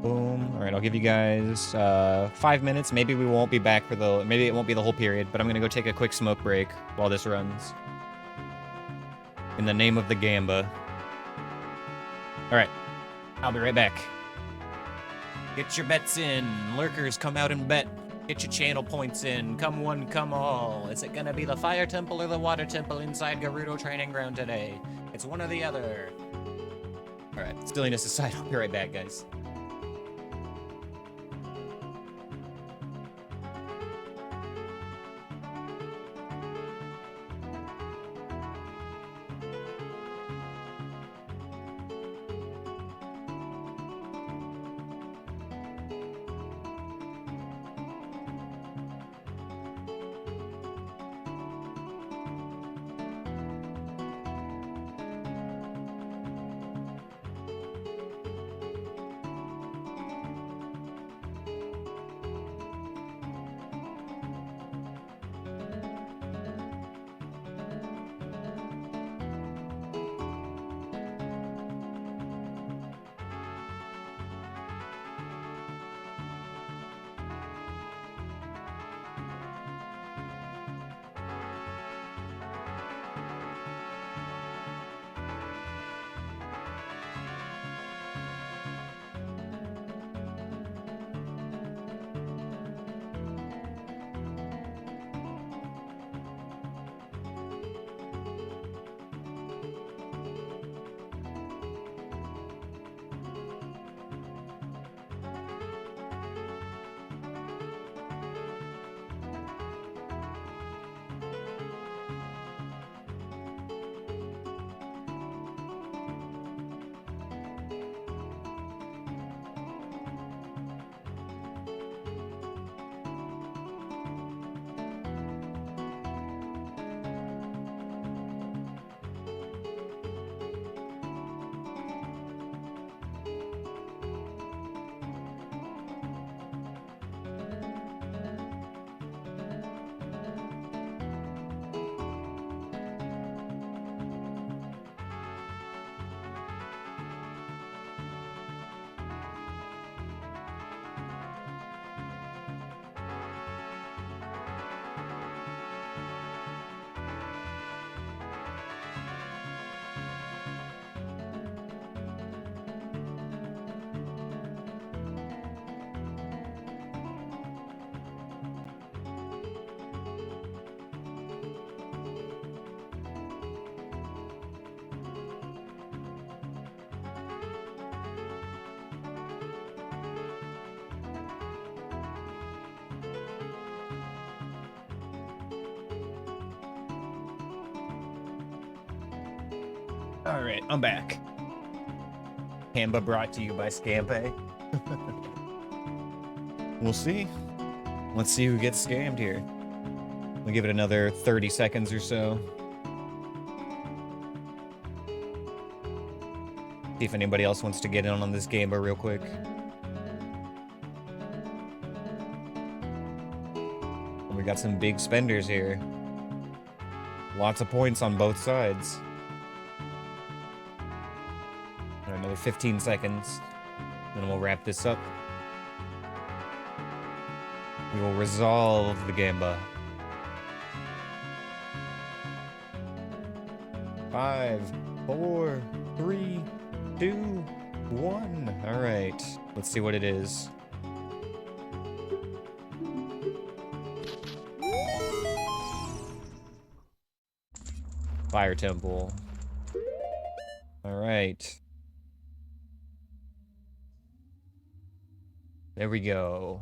Boom. All right, I'll give you guys 5 minutes. Maybe we won't be back for the... Maybe it won't be the whole period, but I'm going to go take a quick smoke break while this runs. In the name of the gamba. All right. I'll be right back. Get your bets in. Lurkers, come out and bet. Get your channel points in. Come one, come all. Is it going to be the fire temple or the water temple inside Gerudo Training Ground today? It's one or the other. All right. Silliness aside, I'll be right back, guys. All right, I'm back. Gamba brought to you by Scampe. We'll see. Let's see who gets scammed here. We'll give it another 30 seconds or so. See if anybody else wants to get in on this Gamba real quick. We got some big spenders here. Lots of points on both sides. Another 15 seconds, then we'll wrap this up. We will resolve the Gamba. 5, 4, 3, 2, 1. All right, let's see what it is. Fire Temple. All right. There we go.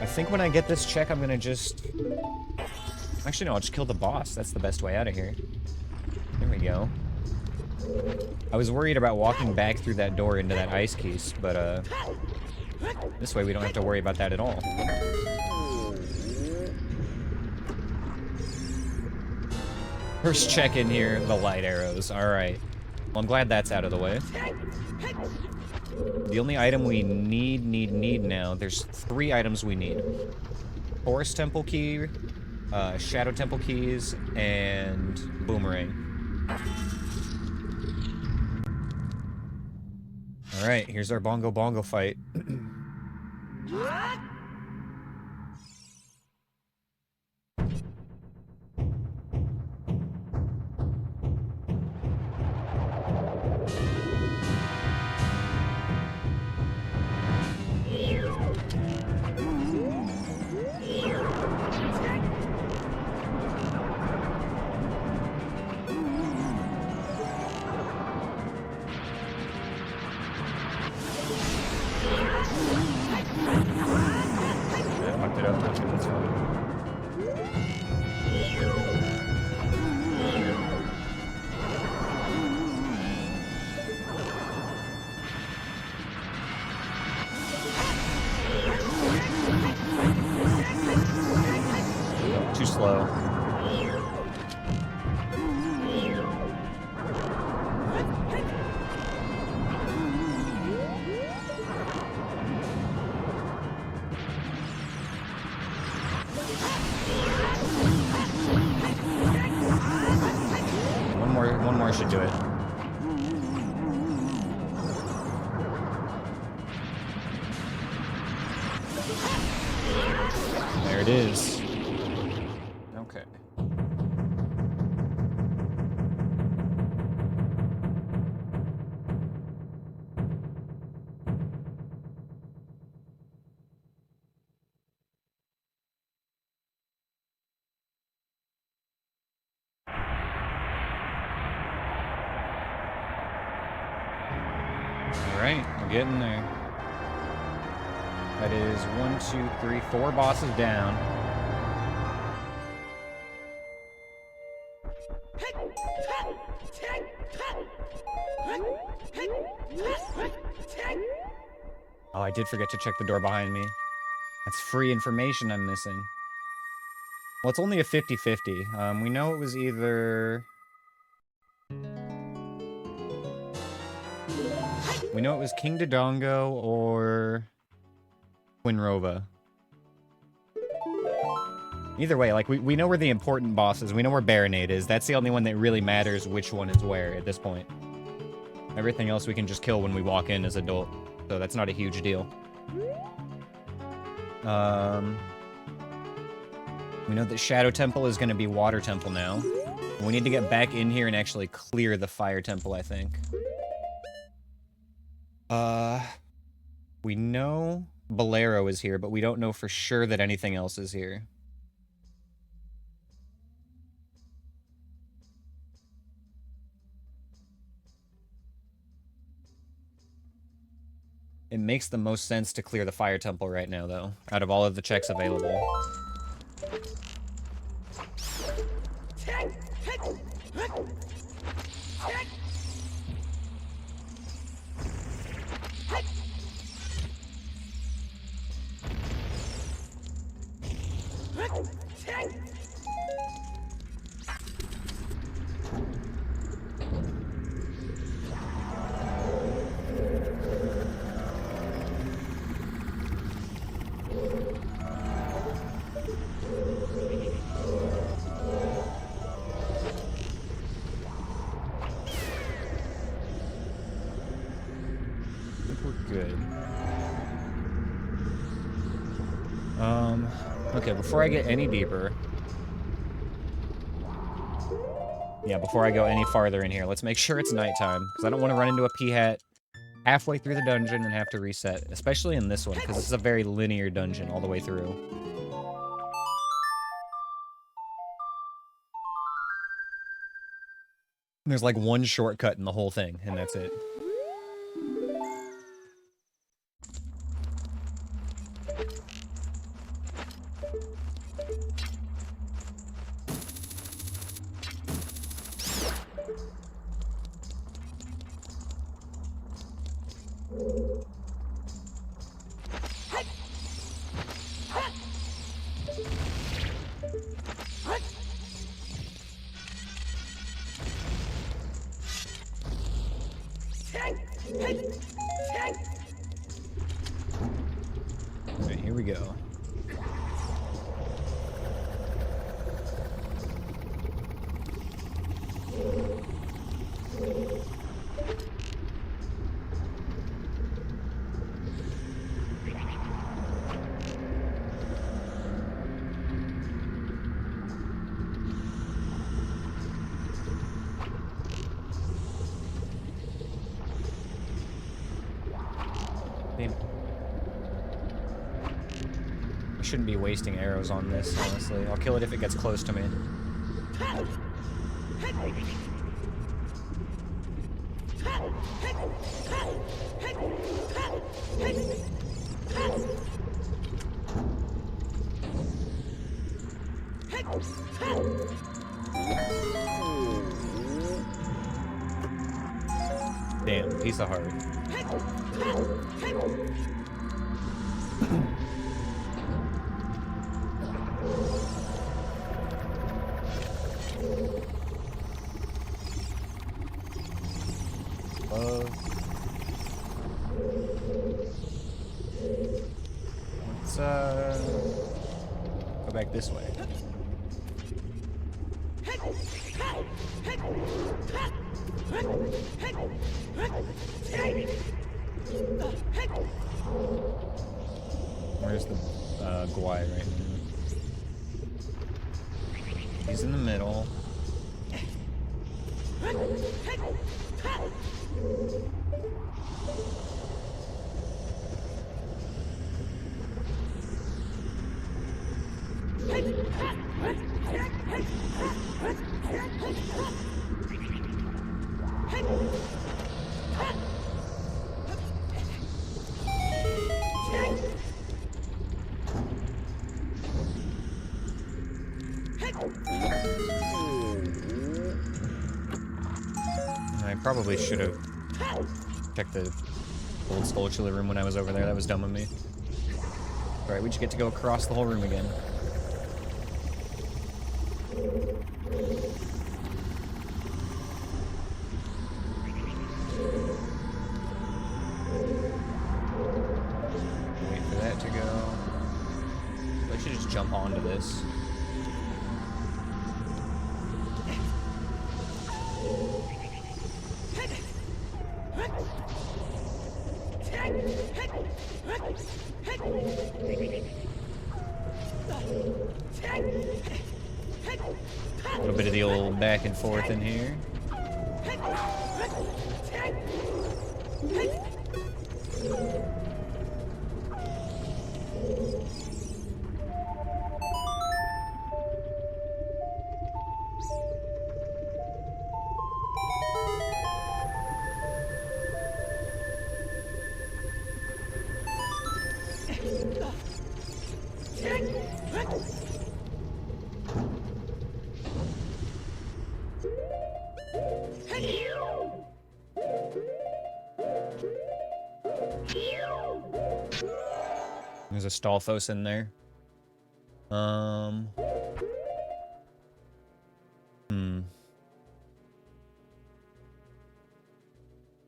I think when I get this check, I'm gonna just... Actually, no, I'll just kill the boss. That's the best way out of here. There we go. I was worried about walking back through that door into that ice case, but, this way we don't have to worry about that at all. First check in here, the light arrows. Alright. Well, I'm glad that's out of the way. The only item we need now, there's 3 items we need. Forest Temple Key, Shadow Temple Keys, and Boomerang. Alright, here's our Bongo Bongo fight. Too slow. One more should do it. There it is. Okay. Alright, we're getting there. That is 1, 2, 3, 4 bosses down. Oh, I did forget to check the door behind me. That's free information I'm missing. Well, it's only a 50-50. We know it was either... We know it was King Dodongo or Quinrova. Either way, like, we know where the important boss is. We know where Baronade is. That's the only one that really matters which one is where at this point. Everything else we can just kill when we walk in as adult. So that's not a huge deal. We know that Shadow Temple is going to be Water Temple now. We need to get back in here and actually clear the Fire Temple, I think. We know Bolero is here, but we don't know for sure that anything else is here. It makes the most sense to clear the Fire Temple right now, though, out of all of the checks available. Okay, before I get any deeper... Yeah, before I go any farther in here, let's make sure it's nighttime, because I don't want to run into a P-hat halfway through the dungeon and have to reset, especially in this one, because this is a very linear dungeon all the way through. There's like one shortcut in the whole thing, and that's it. Alright, here we go. Damn. I shouldn't be wasting arrows on this, honestly. I'll kill it if it gets close to me. Damn, piece of heart. Let's go back this way. Where's the Gwai right now? He's in the middle. I probably should have checked the old sculpture room when I was over there. That was dumb of me. Alright, we just get to go across the whole room again. Wait for that to go. I should just jump onto this. A little bit of the old back and forth in here. There's a Stalfos in there.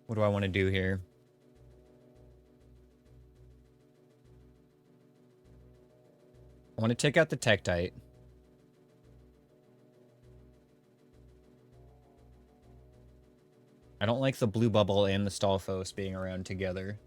What do I want to do here? I want to take out the Tektite. I don't like the blue bubble and the Stalfos being around together.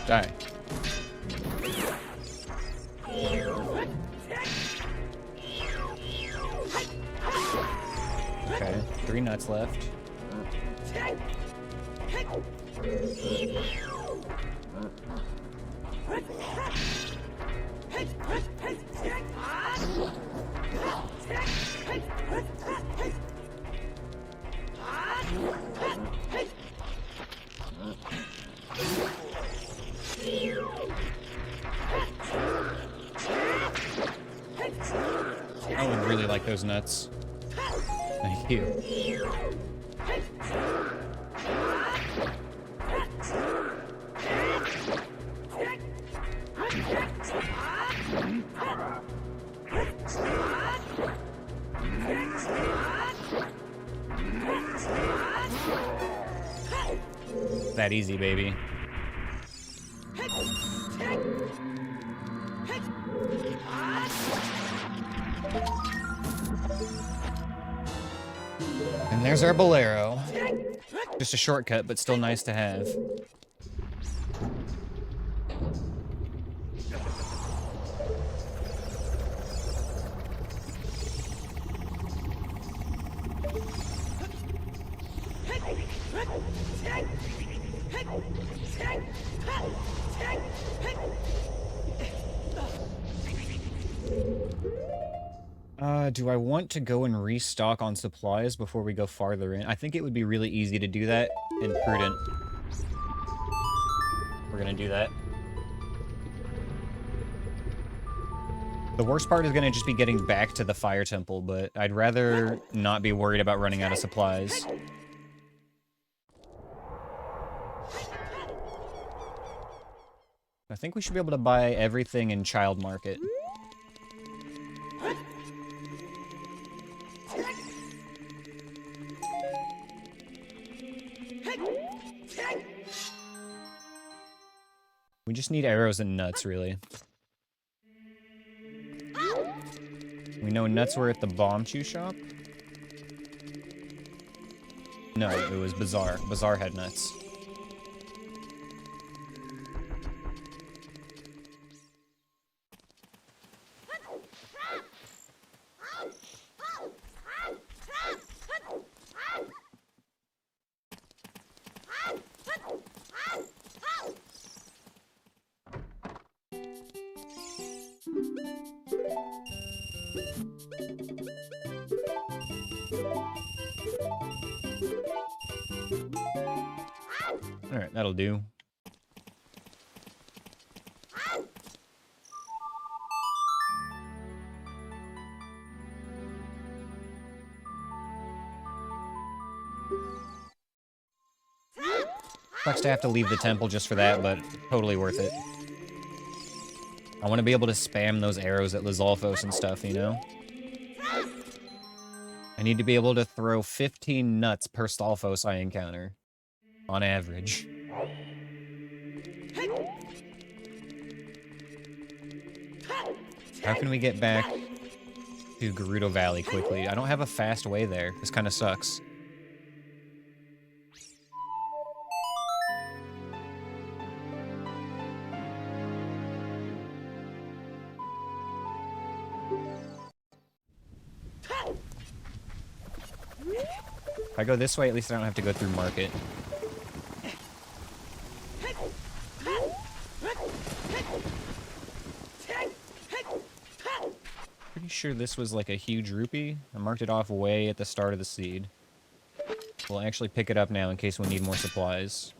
Die. Okay, 3 nuts left. I would really like those nuts. Thank you. That easy, baby. And there's our Bolero. Just a shortcut, but still nice to have. Do I want to go and restock on supplies before we go farther in? I think it would be really easy to do that and prudent. We're gonna do that. The worst part is gonna just be getting back to the fire temple, but I'd rather not be worried about running out of supplies. I think we should be able to buy everything in Child Market. We just need arrows and nuts, really. We know nuts were at the Bomb Chew shop? No, it was Bazaar. Bazaar had nuts. Alright, that'll do. Sucks to have to leave the temple just for that, but totally worth it. I want to be able to spam those arrows at Lizalfos and stuff, you know? I need to be able to throw 15 nuts per Stalfos I encounter. On average. How can we get back to Gerudo Valley quickly? I don't have a fast way there. This kind of sucks. If I go this way, at least I don't have to go through Market. Pretty sure this was like a huge rupee. I marked it off way at the start of the seed. We'll actually pick it up now in case we need more supplies.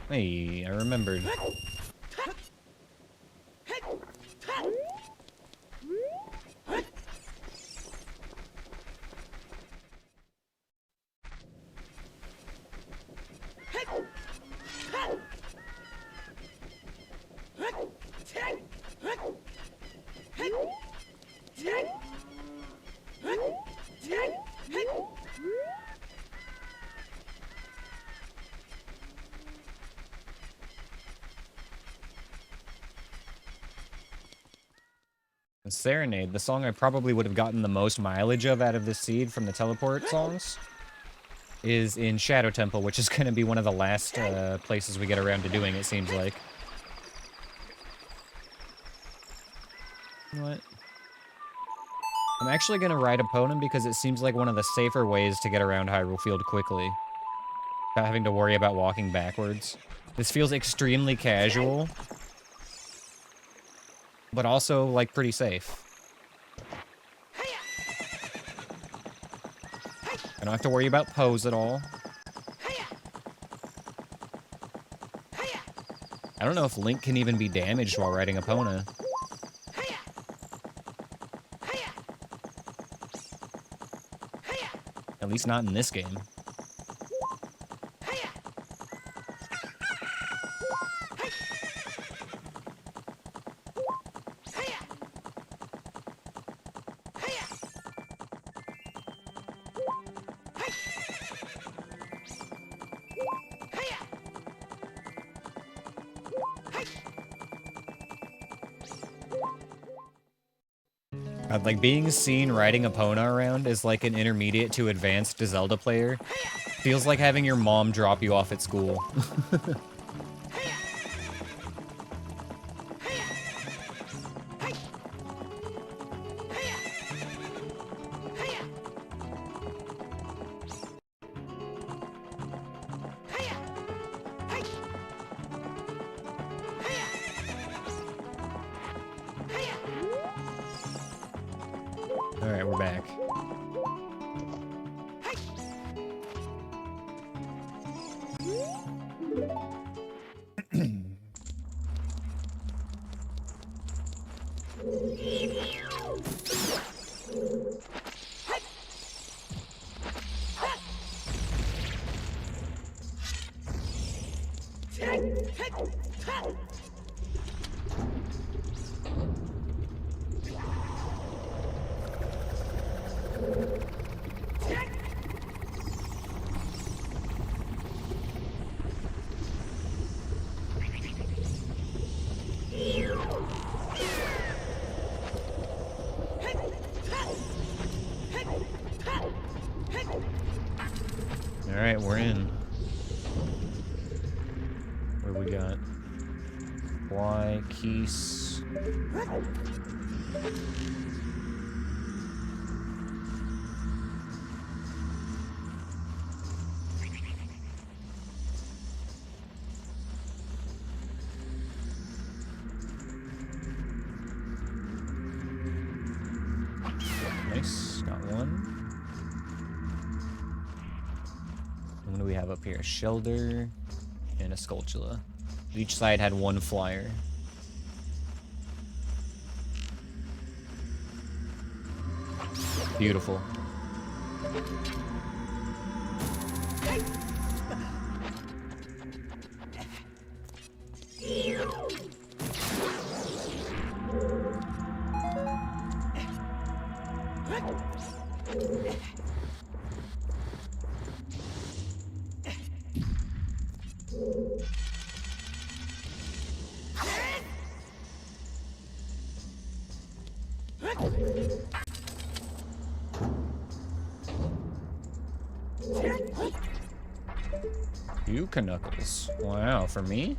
Hey, I remembered. Serenade, the song I probably would have gotten the most mileage of out of this seed from the teleport songs, is in Shadow Temple, which is going to be one of the last places we get around to doing, it seems like. What? I'm actually going to ride Epona because it seems like one of the safer ways to get around Hyrule Field quickly, without having to worry about walking backwards. This feels extremely casual, but also, like, pretty safe. I don't have to worry about pose at all. I don't know if Link can even be damaged while riding Epona. At least not in this game. Like, being seen riding Epona around is like an intermediate to advanced Zelda player. Feels like having your mom drop you off at school. Alright, we're back. Alright, we're in. What do we got? Y, Keys. Nice, got one. What do we have up here? A Shelder and a Skulltula. Each side had one flyer. Beautiful. You Knuckles. Wow, for me?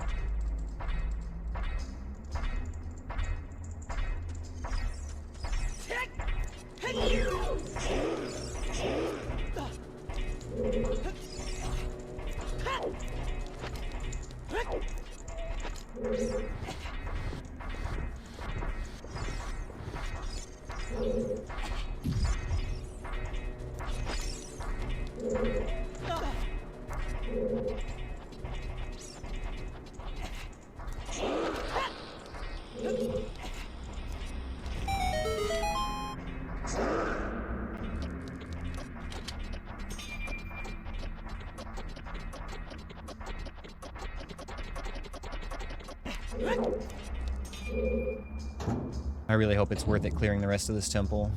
I really hope it's worth it clearing the rest of this temple.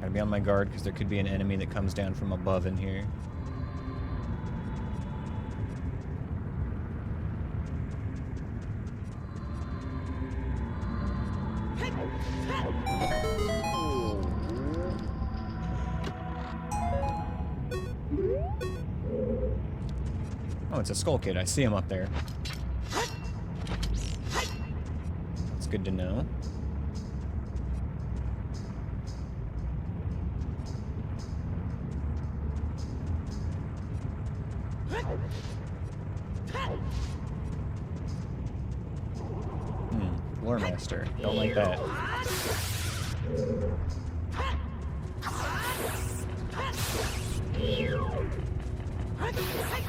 Gotta be on my guard because there could be an enemy that comes down from above in here. Oh, it's a Skull Kid. I see him up there. That's good to know. Lore Master. Don't like that.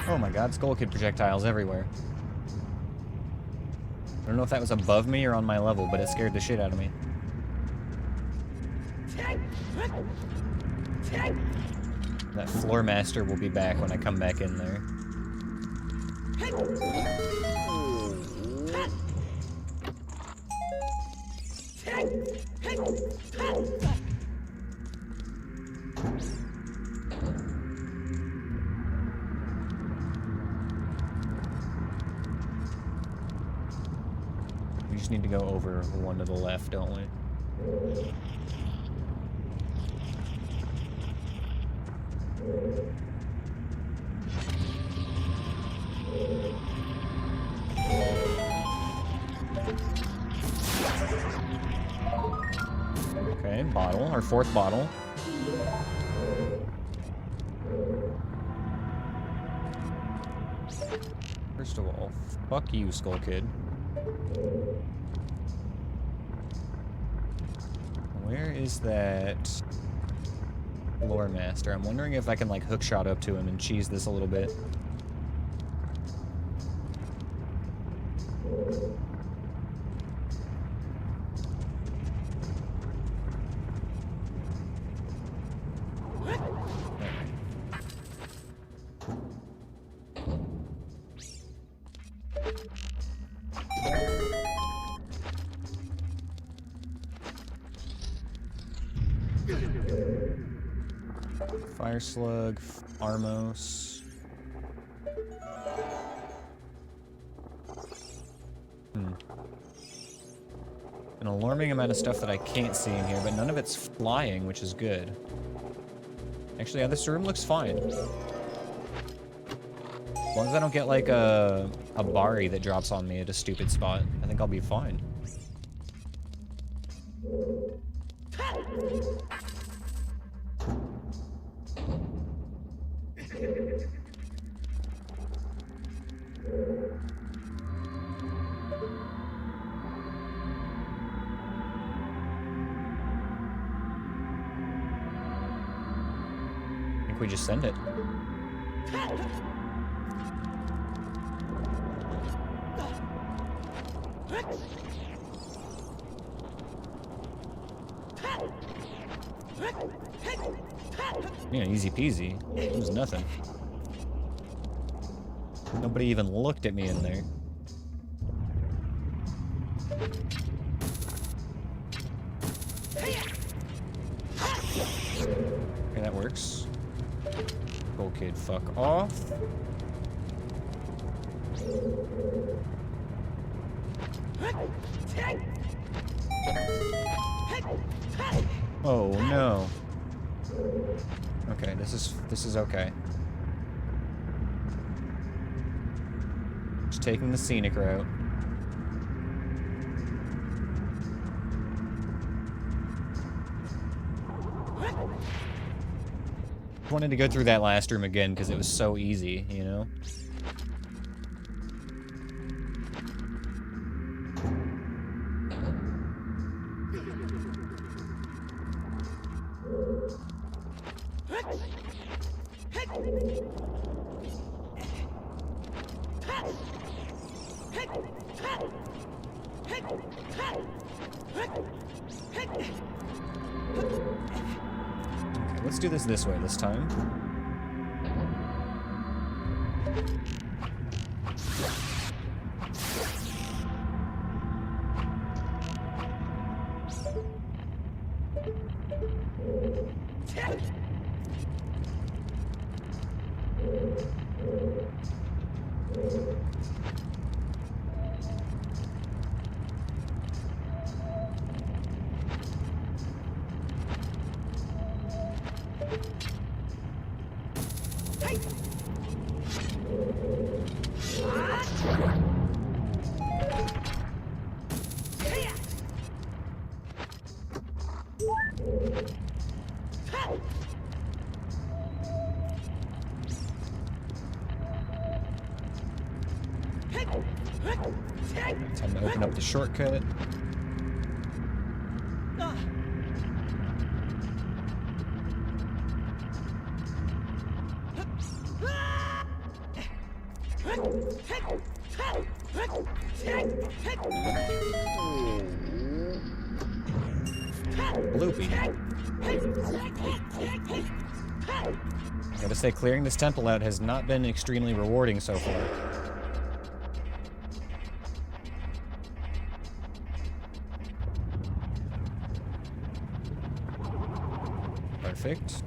Oh my god, Skull Kid projectiles everywhere. I don't know if that was above me or on my level, but it scared the shit out of me. That Floor Master will be back when I come back in there. We just need to go over one to the left, don't we? Okay, bottle, our fourth bottle. First of all, fuck you, Skull Kid. Where is that Lore Master? I'm wondering if I can, like, hookshot up to him and cheese this a little bit. Fire Slug, Armos. An alarming amount of stuff that I can't see in here, but none of it's flying, which is good. Actually, yeah, this room looks fine. As long as I don't get, like, a Bari that drops on me at a stupid spot, I think I'll be fine. I think we just send it. Yeah, easy peasy. It was nothing. Nobody even looked at me in there. Okay, that works. Skull Kid, fuck off. Oh no. Okay, this is okay. Just taking the scenic route. Wanted to go through that last room again because it was so easy, you know? Let's do this way this time. Time to open up the shortcut. Loopy. Gotta say, clearing this temple out has not been extremely rewarding so far. Perfect.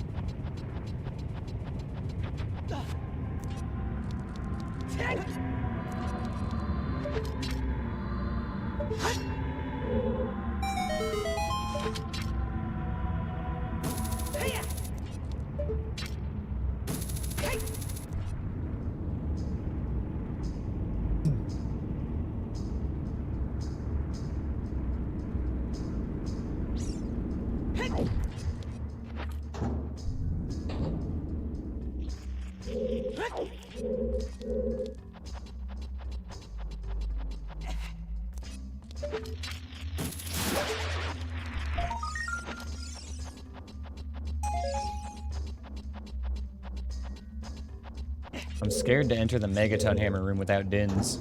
I'm scared to enter the Megaton Hammer room without Dins.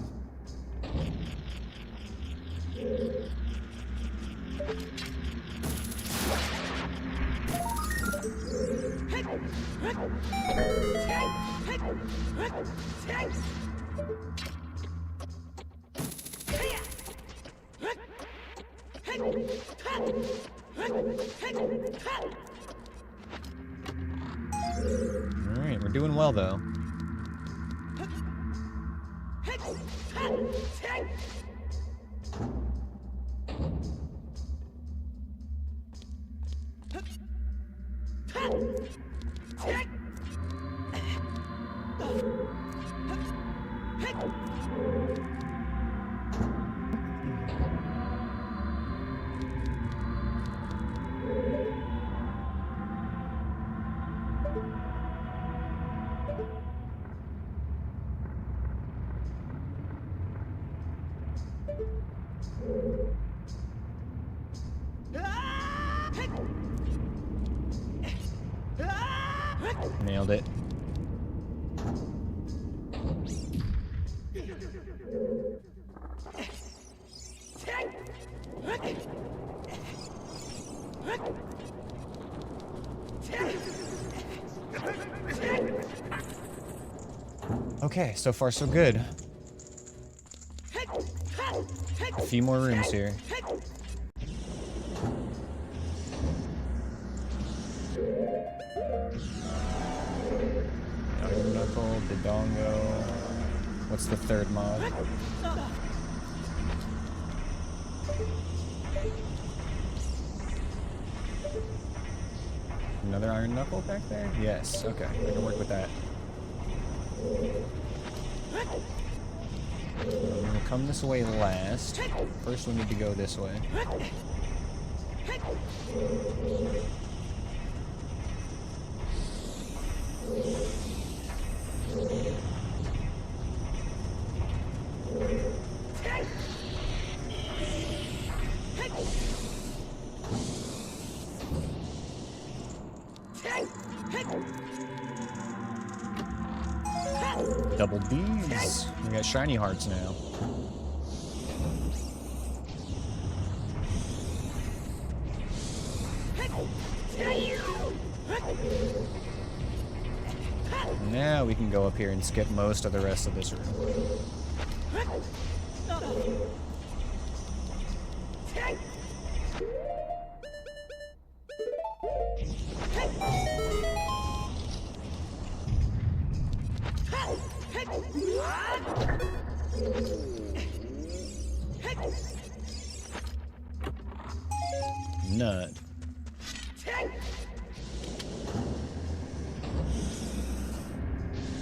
Alright, we're doing well though. Nailed it. Okay, so far so good. A few more rooms here. Iron Knuckle, Dodongo. What's the third mod? Another Iron Knuckle back there? Yes, okay, I can work with that. We're gonna come this way last. First we need to go this way. Double B's. We got shiny hearts now. Now we can go up here and skip most of the rest of this room. Nut.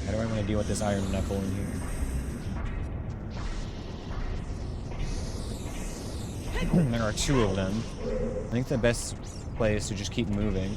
How do I want to deal with this Iron Knuckle in here? There are two of them. I think the best play is to just keep moving.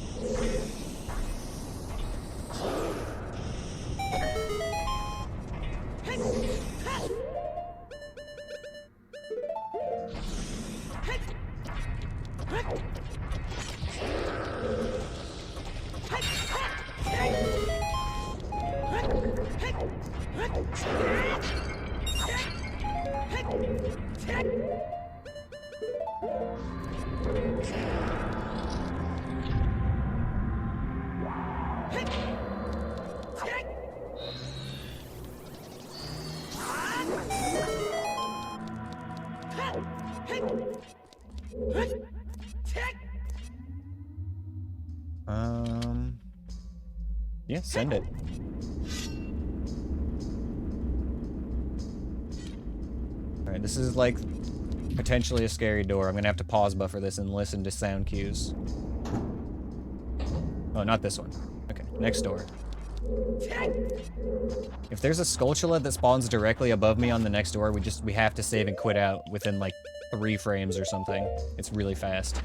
Yeah, send it. Alright, this is like potentially a scary door. I'm gonna have to pause buffer this and listen to sound cues. Oh, not this one. Okay, next door. If there's a Skulltula that spawns directly above me on the next door, we have to save and quit out within like 3 frames or something. It's really fast.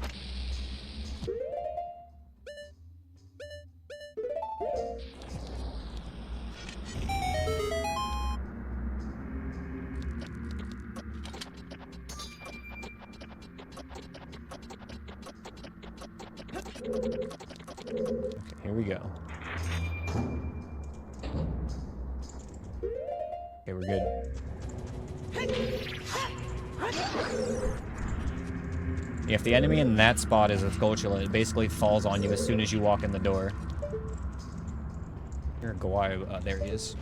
Okay, here we go. Okay, we're good. Yeah, if the enemy in that spot is a Skulltula, it basically falls on you as soon as you walk in the door. Here, Gawai, there he is.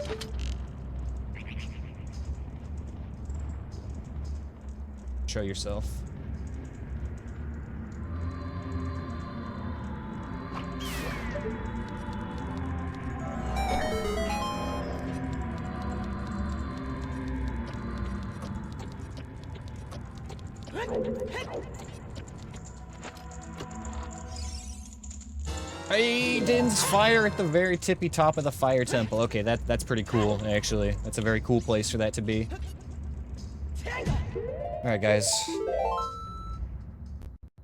Show yourself. Hey, Din's fire at the very tippy top of the fire temple. Okay, that's pretty cool, actually. That's a very cool place for that to be. Alright, guys.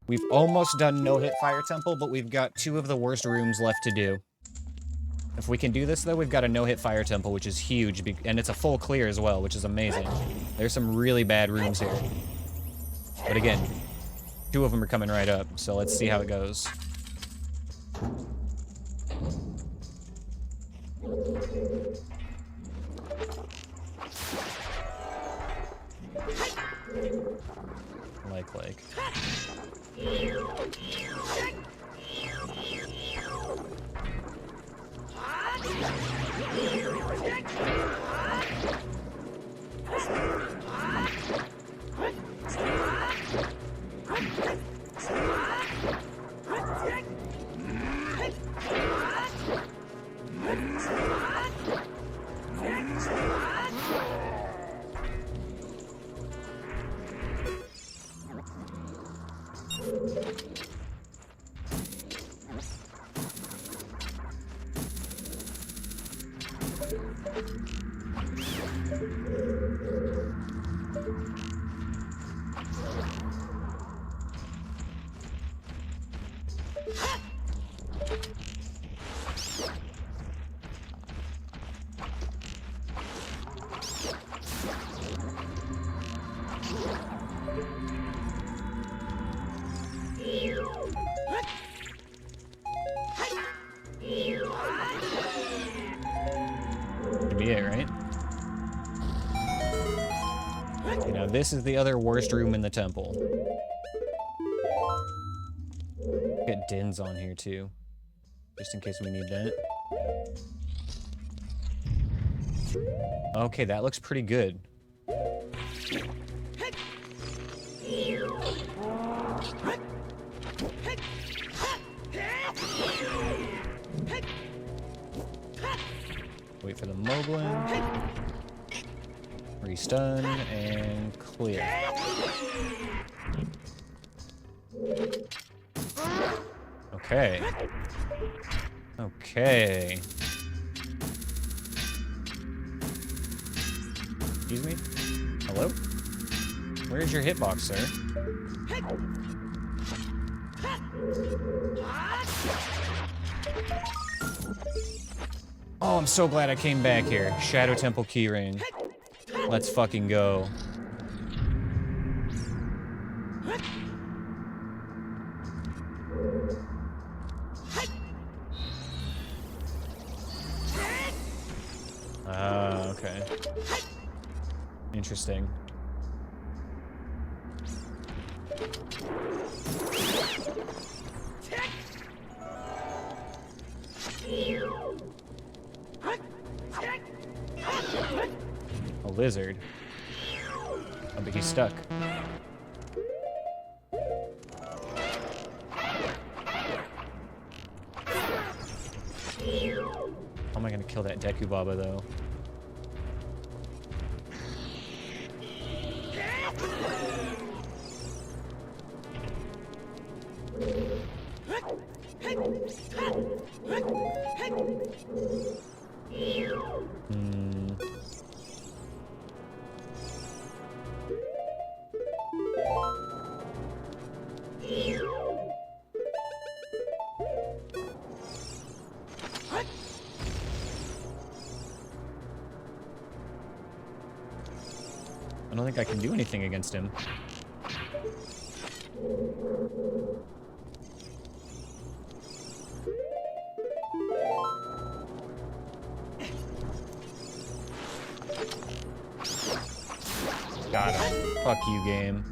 We've almost done no-hit fire temple, but we've got 2 of the worst rooms left to do. If we can do this, though, we've got a no-hit fire temple, which is huge, and it's a full clear as well, which is amazing. There's some really bad rooms here. But again, 2 of them are coming right up, so let's see how it goes. Like. Should be it, right? Okay, now this is the other worst room in the temple. Get Din's on here too, just in case we need that. Okay, that looks pretty good. Wait for the Moblin. Restun and clear. Okay. Okay. Excuse me? Hello? Where's your hitbox, sir? Oh, I'm so glad I came back here. Shadow Temple keyring. Let's fucking go. Interesting. A lizard. Oh, but he's stuck. How am I gonna kill that Deku Baba, though? I don't think I can do anything against him. Got him. Fuck you, game.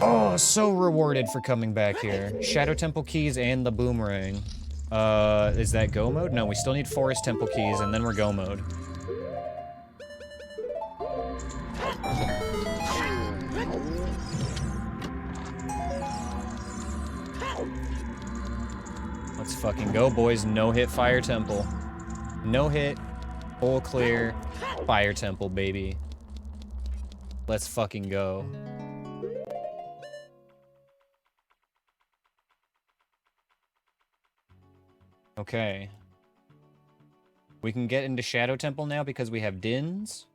Oh, so rewarded for coming back here. Shadow Temple keys and the boomerang. Is that go mode? No, we still need Forest Temple keys and then we're go mode. Let's fucking go, boys. No hit Fire Temple. No hit, full clear, Fire Temple, baby. Let's fucking go. Okay. We can get into Shadow Temple now because we have Dins,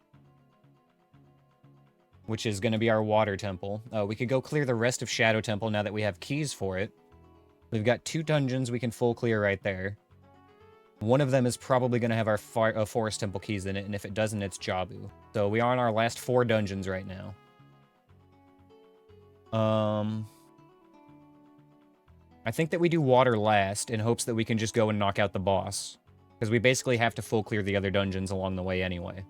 which is going to be our water temple. We could go clear the rest of Shadow Temple now that we have keys for it. We've got 2 dungeons we can full clear right there. One of them is probably going to have our Forest Temple keys in it, and if it doesn't, it's Jabu. So we are on our last 4 dungeons right now. I think that we do water last in hopes that we can just go and knock out the boss. Because we basically have to full clear the other dungeons along the way anyway.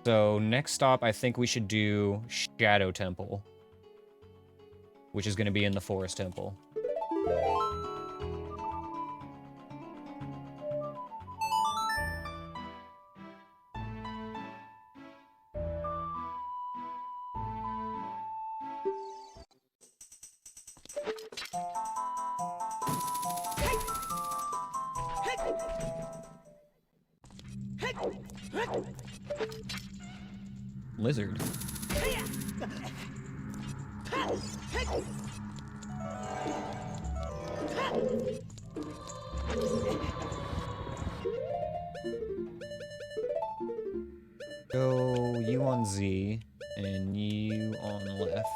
So next stop, I think we should do Shadow Temple. Which is going to be in the Forest Temple. Lizard. Go you on Z and you on left.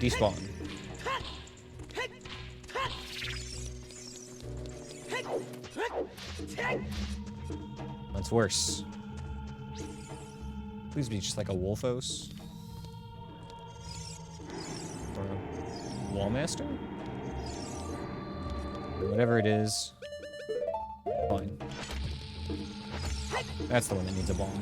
Despawn. That's worse. Please be just like a Wolfos. Or a Wallmaster? Whatever it is. Fine. That's the one that needs a bomb.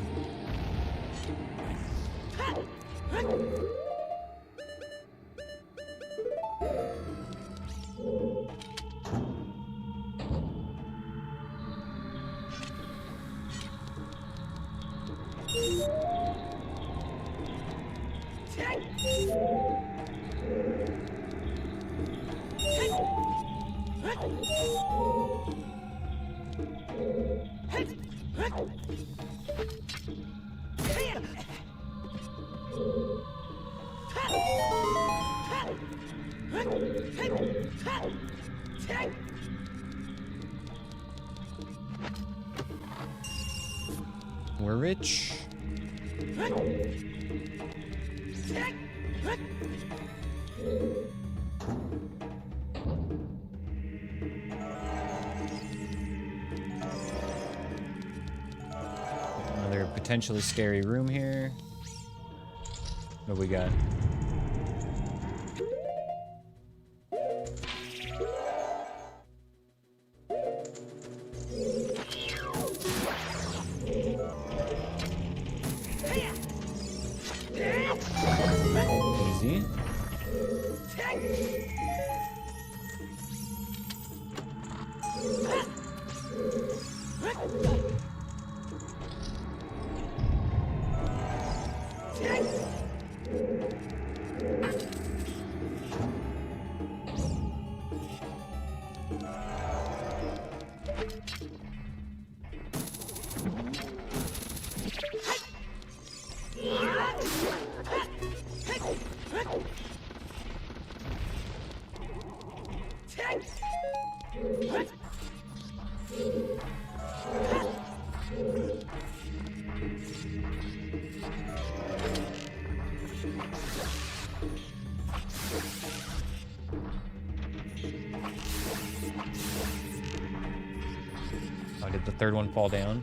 We're rich. Another potentially scary room here. What do we got? Easy. Oh, did the third one fall down?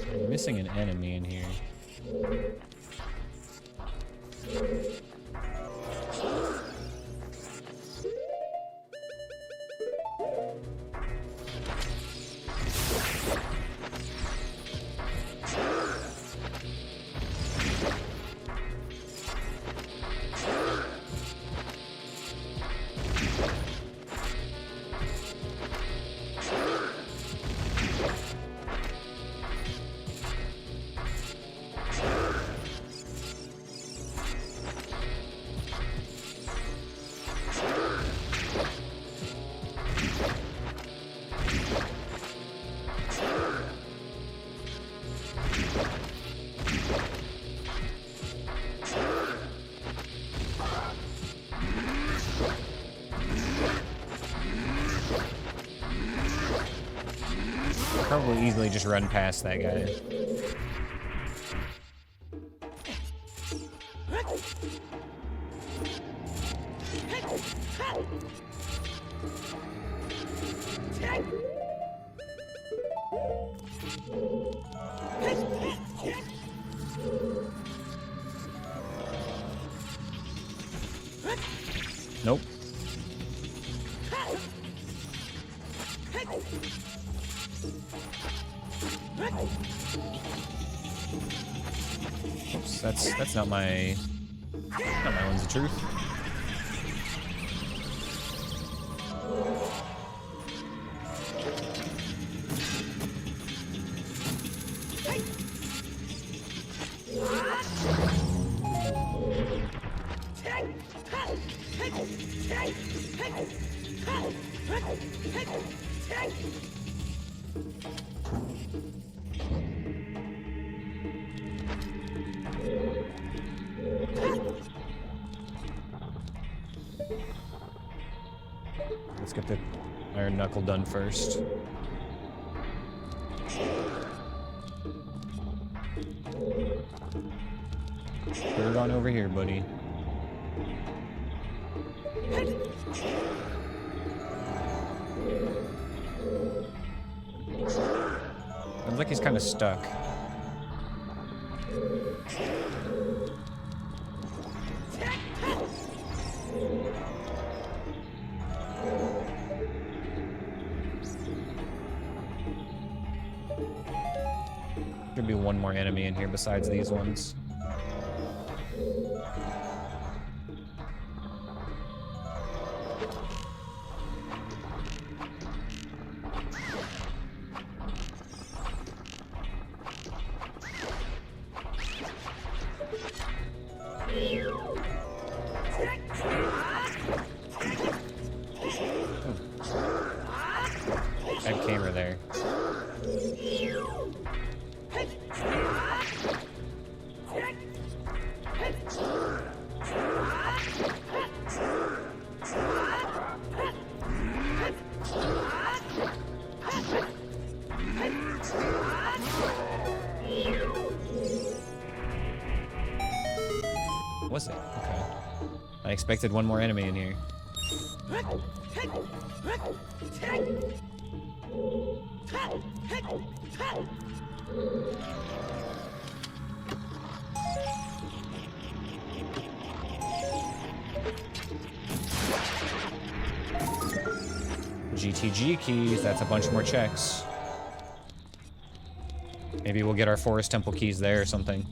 I'm missing an enemy in here. Probably easily just run past that guy. Nope. Oops, that's not my lens of truth. Let's get the iron knuckle done first. Put it on over here, buddy. Sounds like he's kind of stuck. Could be one more enemy in here besides these ones. Bad camera there. was it? Okay. I expected one more enemy in here. GTG keys, that's a bunch more checks. Maybe we'll get our Forest Temple keys there or something.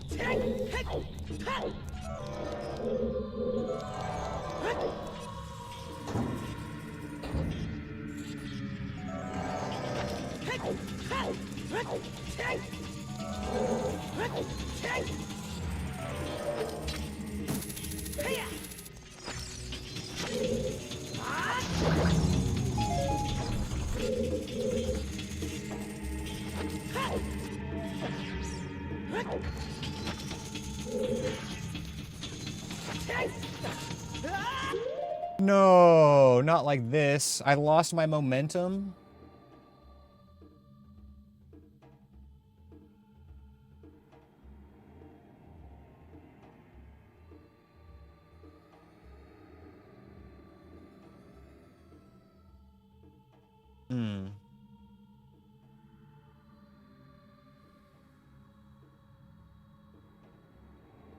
No, not like this. I lost my momentum.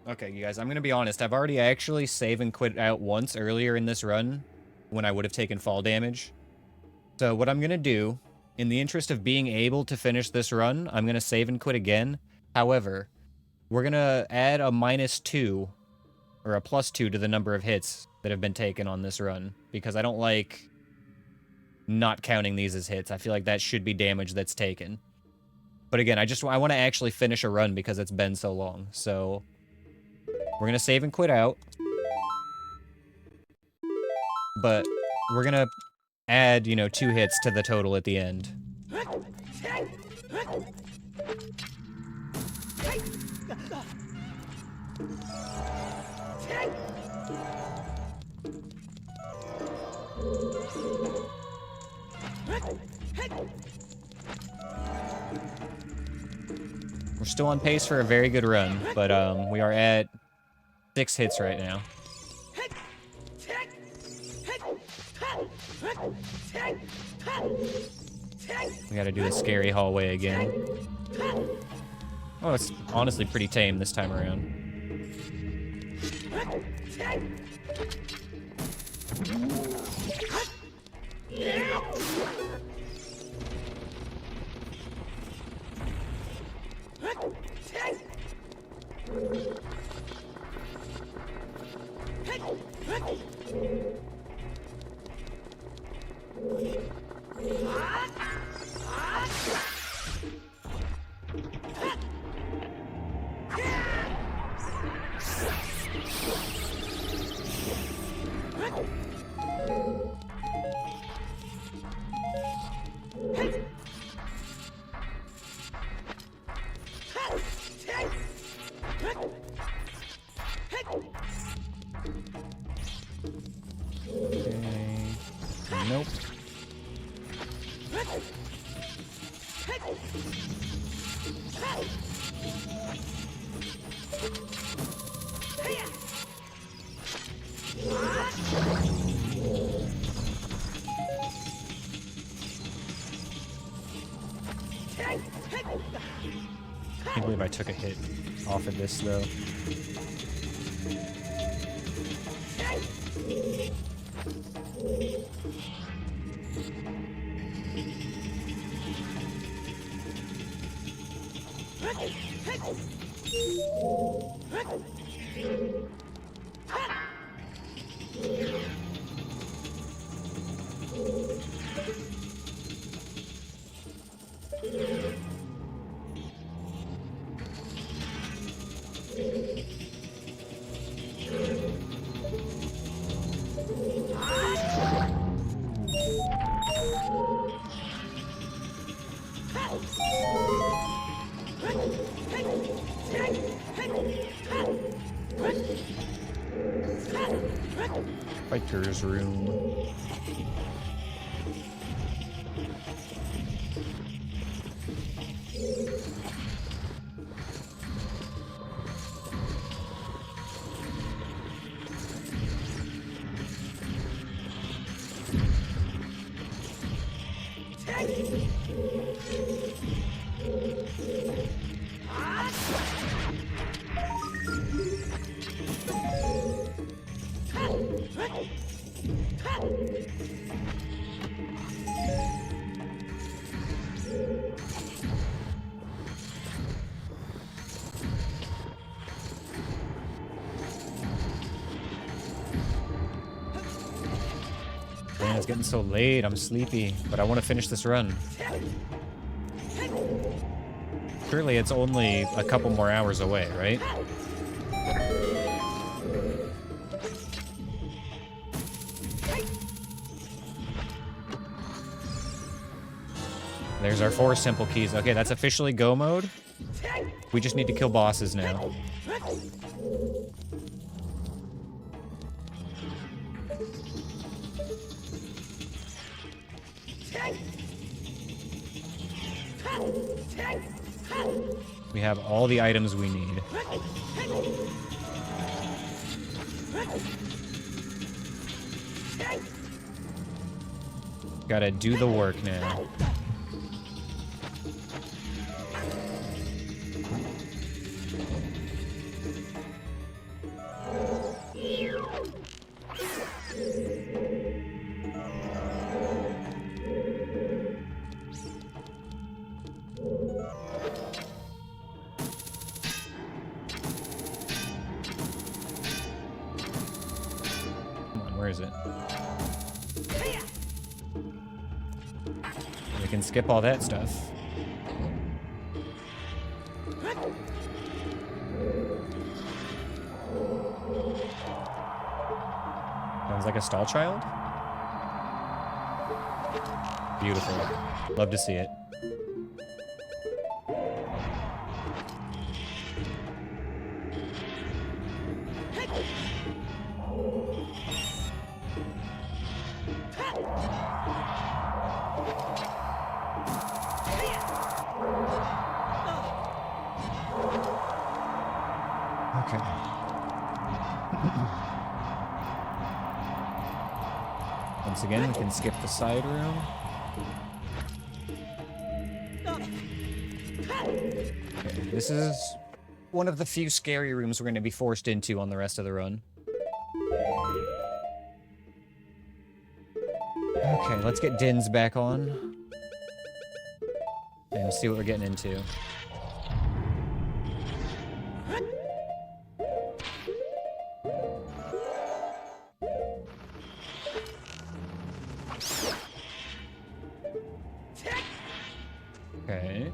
Okay, you guys, I'm gonna be honest. I've already actually save and quit out once earlier in this run when I would have taken fall damage. So what I'm gonna do, in the interest of being able to finish this run, I'm gonna save and quit again. However, we're gonna add a -2 or a +2 to the number of hits that have been taken on this run because I don't like not counting these as hits. I feel like that should be damage that's taken. But again, I want to actually finish a run because it's been so long. So we're gonna save and quit out. But we're gonna add, 2 hits to the total at the end. We're still on pace for a very good run, but we are at 6 hits right now. We gotta do the scary hallway again. Oh, it's honestly pretty tame this time around. Nope. I can't believe I took a hit off of this though. Fighter's room. Man, it's getting so late. I'm sleepy, but I want to finish this run. Surely it's only a couple more hours away, right? There's our 4 simple keys. Okay, that's officially go mode. We just need to kill bosses now. We have all the items we need. Gotta do the work now. Where is it? We can skip all that stuff. Sounds like a stall child? Beautiful. Love to see it. Okay. Once again, we can skip the side room. Okay, this is one of the few scary rooms we're going to be forced into on the rest of the run. Okay, let's get Din's back on. And see what we're getting into. Okay.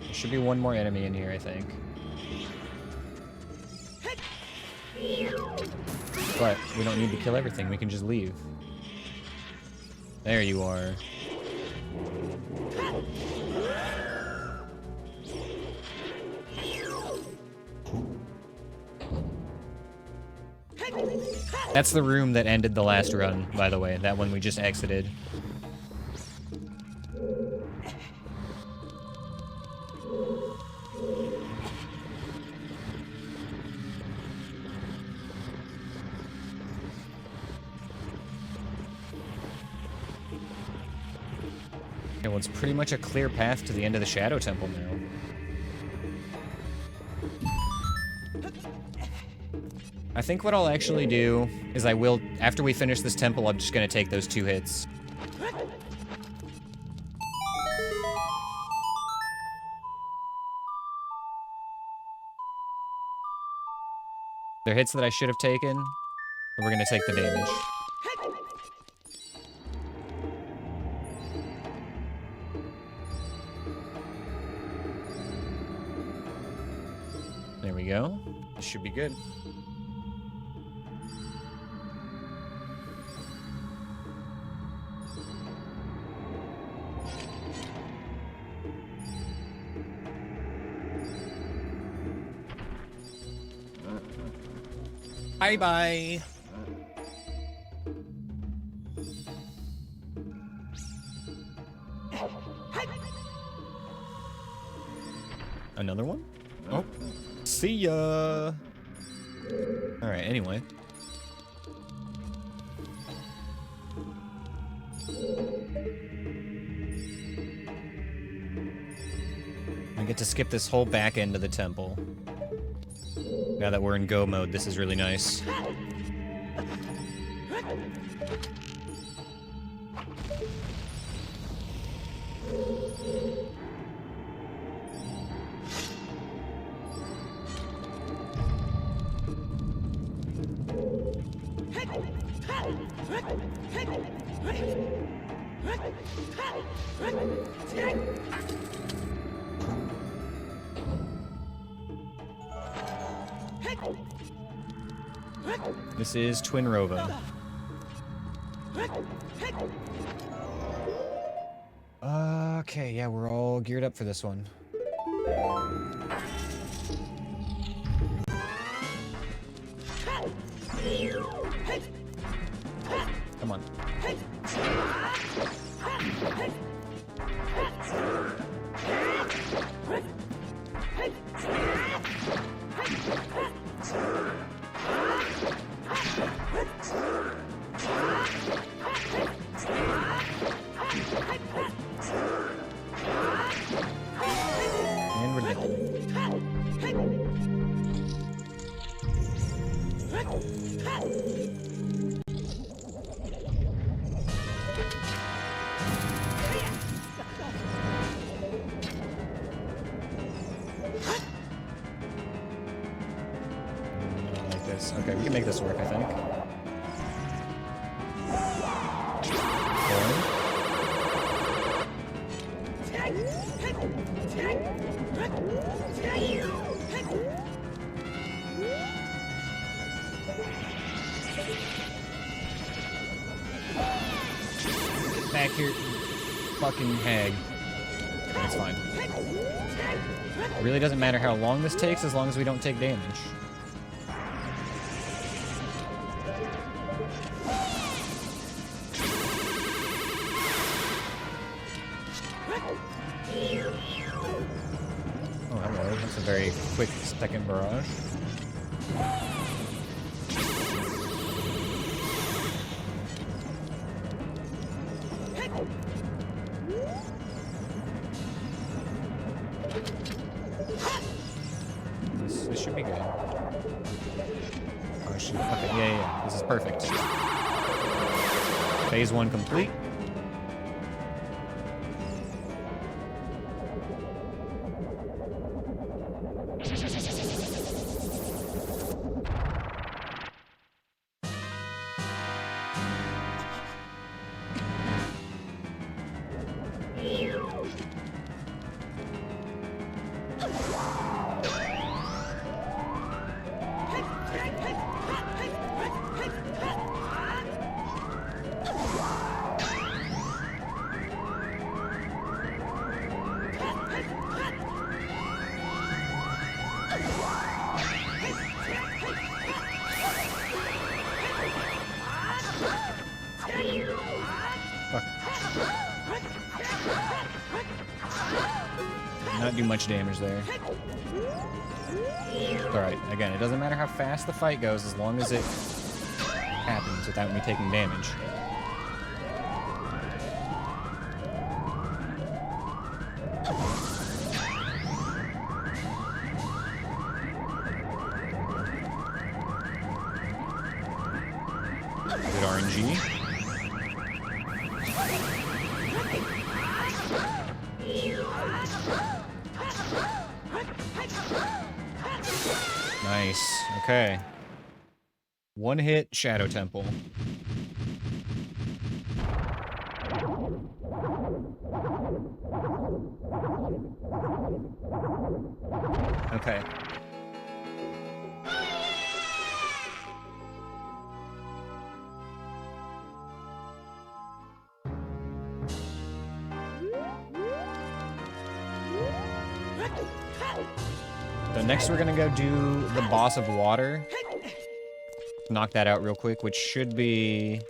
There should be one more enemy in here, I think. But we don't need to kill everything, we can just leave. There you are. That's the room that ended the last run, by the way. That one we just exited. Okay, well, it's pretty much a clear path to the end of the Shadow Temple now. I think what I'll actually do is I will, after we finish this temple, I'm just gonna take those 2 hits. They're hits that I should have taken, but we're gonna take the damage. There we go. This should be good. Bye-bye. Another one? Oh. See ya. Alright, anyway. I get to skip this whole back end of the temple. Now that we're in go mode, this is really nice. This is Twin Rova. Okay, yeah, we're all geared up for this one. Come on. And we're done. Like this. Okay, we can make this work, I think. Okay. Back here, fucking hag. That's fine. It really doesn't matter how long this takes as long as we don't take damage. Oh, hello. That's a very quick second barrage. This should be good. Oh, shoot. Okay, yeah. This is perfect. Phase 1 complete. Not do much damage there. Alright, again, it doesn't matter how fast the fight goes as long as it happens without me taking damage. Good RNG. Nice. Okay. One hit, Shadow Temple. Okay. So next we're gonna go do the boss of water. Knock that out real quick, which should be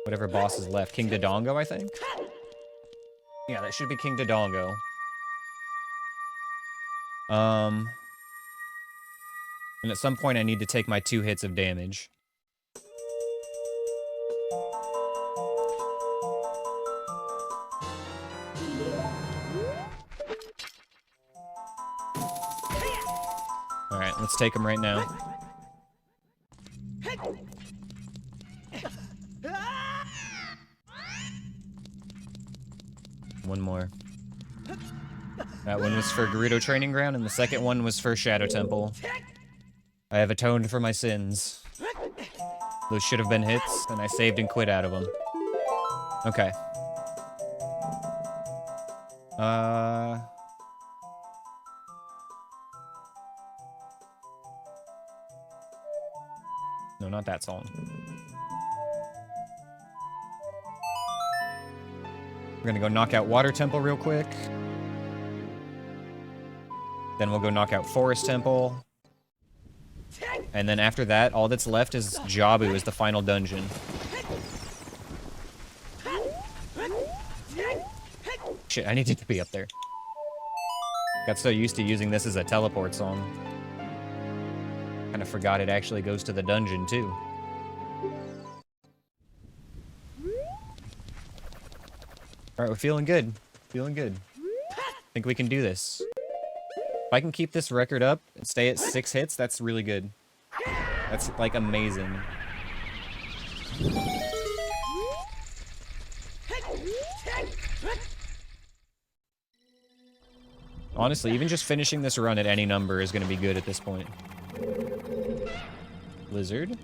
whatever boss is left. King Dodongo, I think? Yeah, that should be King Dodongo. And at some point I need to take my 2 hits of damage. Alright, let's take him right now. One more. That one was for Gerudo Training Ground, and the second one was for Shadow Temple. I have atoned for my sins. Those should have been hits, and I saved and quit out of them. Okay. No, not that song. We're gonna go knock out Water Temple real quick. Then we'll go knock out Forest Temple. And then after that, all that's left is Jabu as the final dungeon. Shit, I needed to be up there. Got so used to using this as a teleport song. Kind of forgot it actually goes to the dungeon, too. Alright, we're feeling good. Feeling good. Think we can do this. If I can keep this record up and stay at 6 hits, that's really good. That's, like, amazing. Honestly, even just finishing this run at any number is going to be good at this point. Lizard.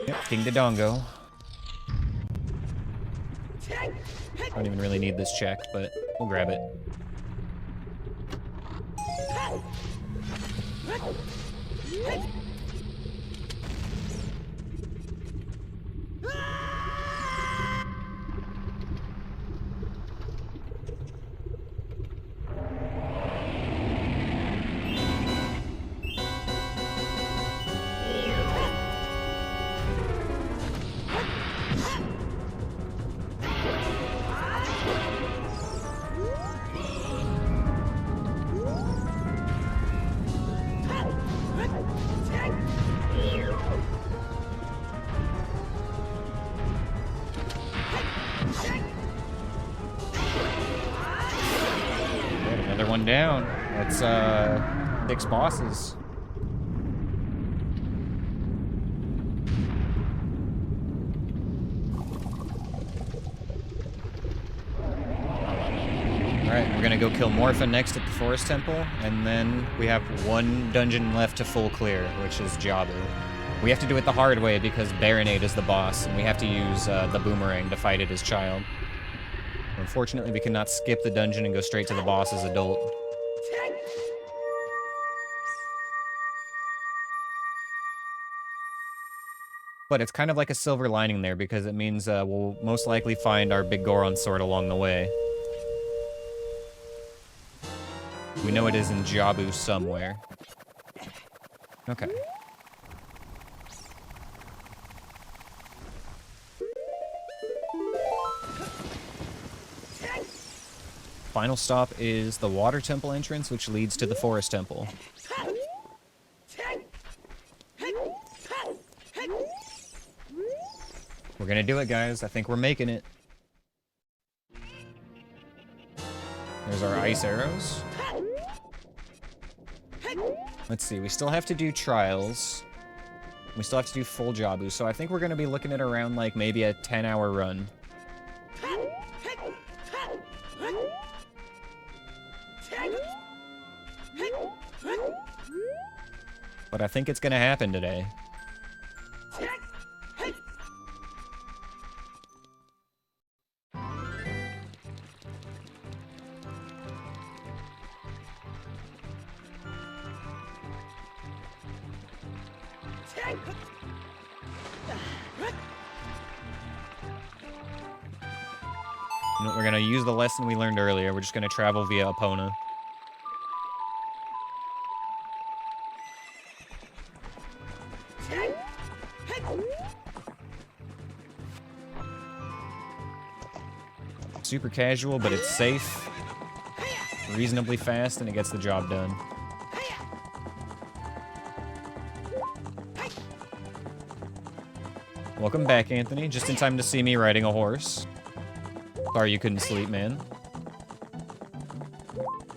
Yep, King Dodongo. Don't even really need this check, but we'll grab it. Another one down. That's 6 bosses. Alright, we're gonna go kill Morpha next at the Forest Temple, and then we have 1 dungeon left to full clear, which is Jabu. We have to do it the hard way because Baronade is the boss, and we have to use the boomerang to fight it as child. Unfortunately, we cannot skip the dungeon and go straight to the boss as adult. But it's kind of like a silver lining there, because it means we'll most likely find our big Goron sword along the way. We know it is in Jabu somewhere. Okay. Final stop is the Water Temple entrance, which leads to the Forest Temple. We're gonna do it, guys. I think we're making it. There's our ice arrows. Let's see, we still have to do trials. We still have to do full Jabu, so I think we're gonna be looking at around, like, maybe a 10-hour run. But I think it's gonna happen today. We're gonna use the lesson we learned earlier. We're just gonna travel via Epona. Super casual, but it's safe, reasonably fast, and it gets the job done. Welcome back, Anthony. Just in time to see me riding a horse. Sorry you couldn't sleep, man.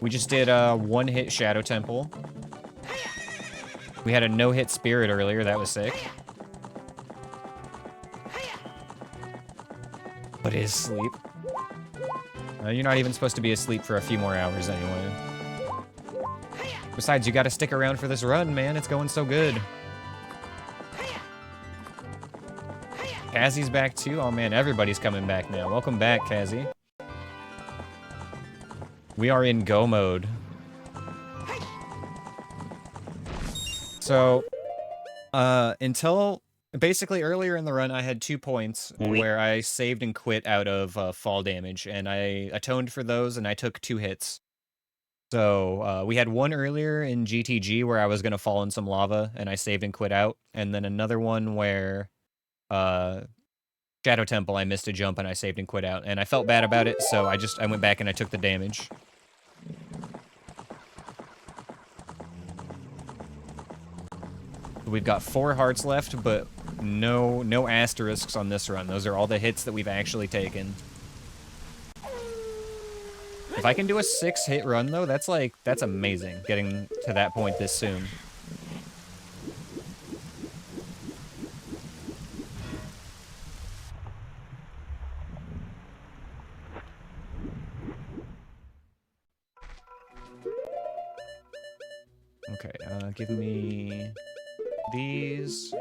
We just did a one-hit Shadow Temple. We had a no-hit Spirit earlier. That was sick. But is sleep. You're not even supposed to be asleep for a few more hours anyway. Besides, you gotta stick around for this run, man. It's going so good. Kazzie's back too? Oh man, everybody's coming back now. Welcome back, Kazzie. We are in go mode. So, until basically earlier in the run, I had 2 points where I saved and quit out of fall damage, and I atoned for those, and I took 2 hits. So, we had one earlier in GTG where I was going to fall in some lava, and I saved and quit out, and then another one where, Shadow Temple, I missed a jump, and I saved and quit out, and I felt bad about it, so I went back and I took the damage. We've got 4 hearts left, but no asterisks on this run. Those are all the hits that we've actually taken. If I can do a 6-hit run, though, that's amazing, getting to that point this soon. Okay, give me these.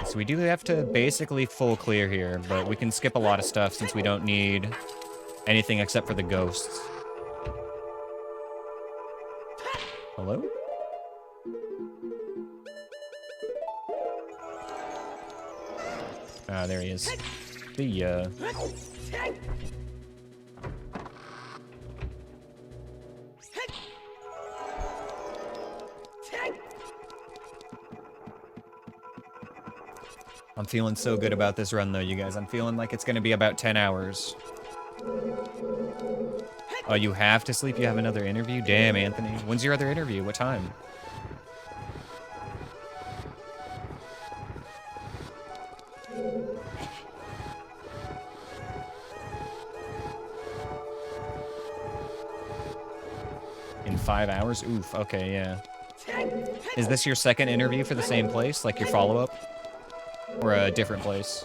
So we do have to basically full clear here, but we can skip a lot of stuff since we don't need anything except for the ghosts. Hello? Ah, there he is. See ya. I'm feeling so good about this run, though, you guys. I'm feeling like it's going to be about 10 hours. Oh, you have to sleep? You have another interview? Damn, Anthony. When's your other interview? What time? In 5 hours? Oof, okay, yeah. Is this your second interview for the same place? Like your follow-up? Or a different place?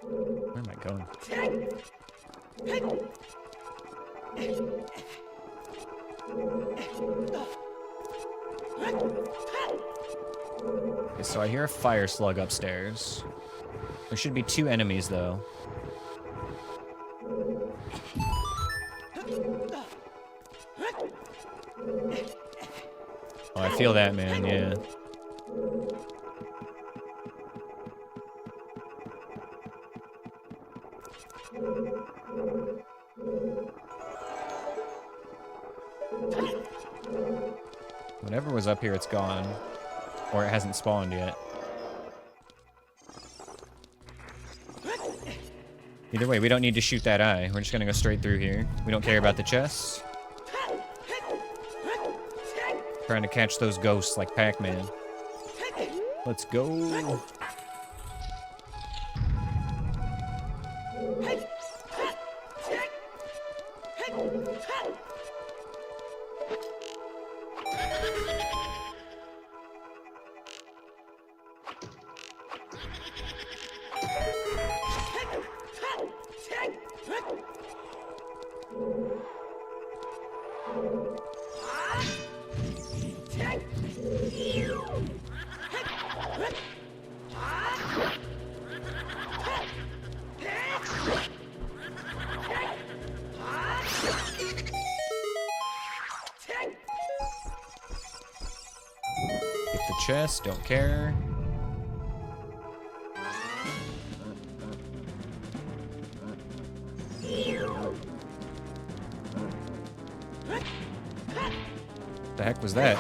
Where am I going? Okay, so I hear a fire slug upstairs. There should be 2 enemies, though. Oh, I feel that, man, yeah. Whatever was up here, it's gone. Or it hasn't spawned yet. Either way, we don't need to shoot that eye. We're just gonna go straight through here. We don't care about the chests. Trying to catch those ghosts like Pac-Man. Let's go. Get the chest, don't care. The heck was that?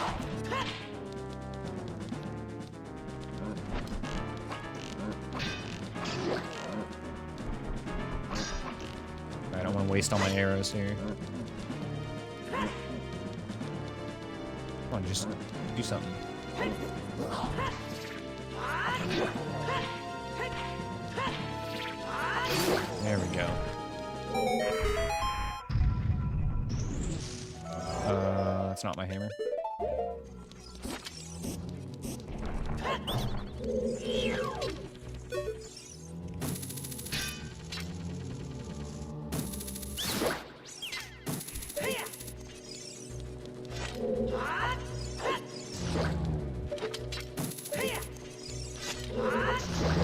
I don't want to waste all my arrows here. Come on, just do something. There we go. That's not my hammer.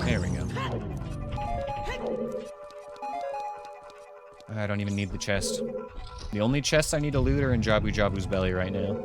There we go. I don't even need the chest. The only chests I need to loot are in Jabu Jabu's belly right now.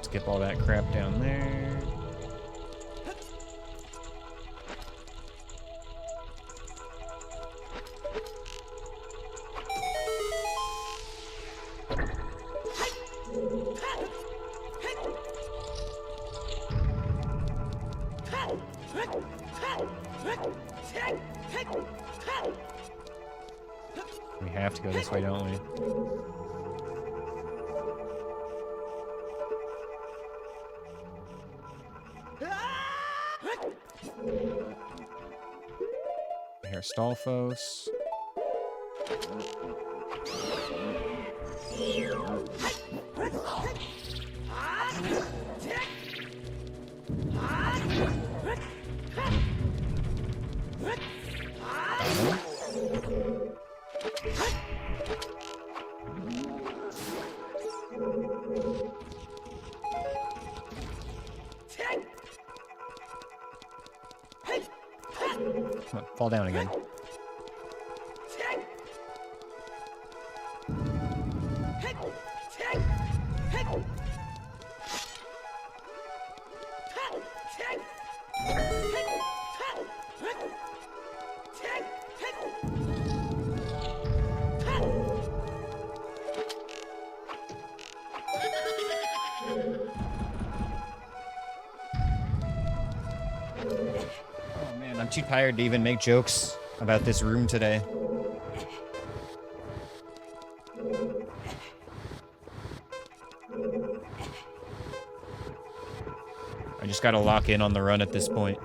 Skip all that crap down there. We have to go this way, don't we? Here, Stalfos. Come on, fall down again. I'm too tired to even make jokes about this room today. I just gotta lock in on the run at this point.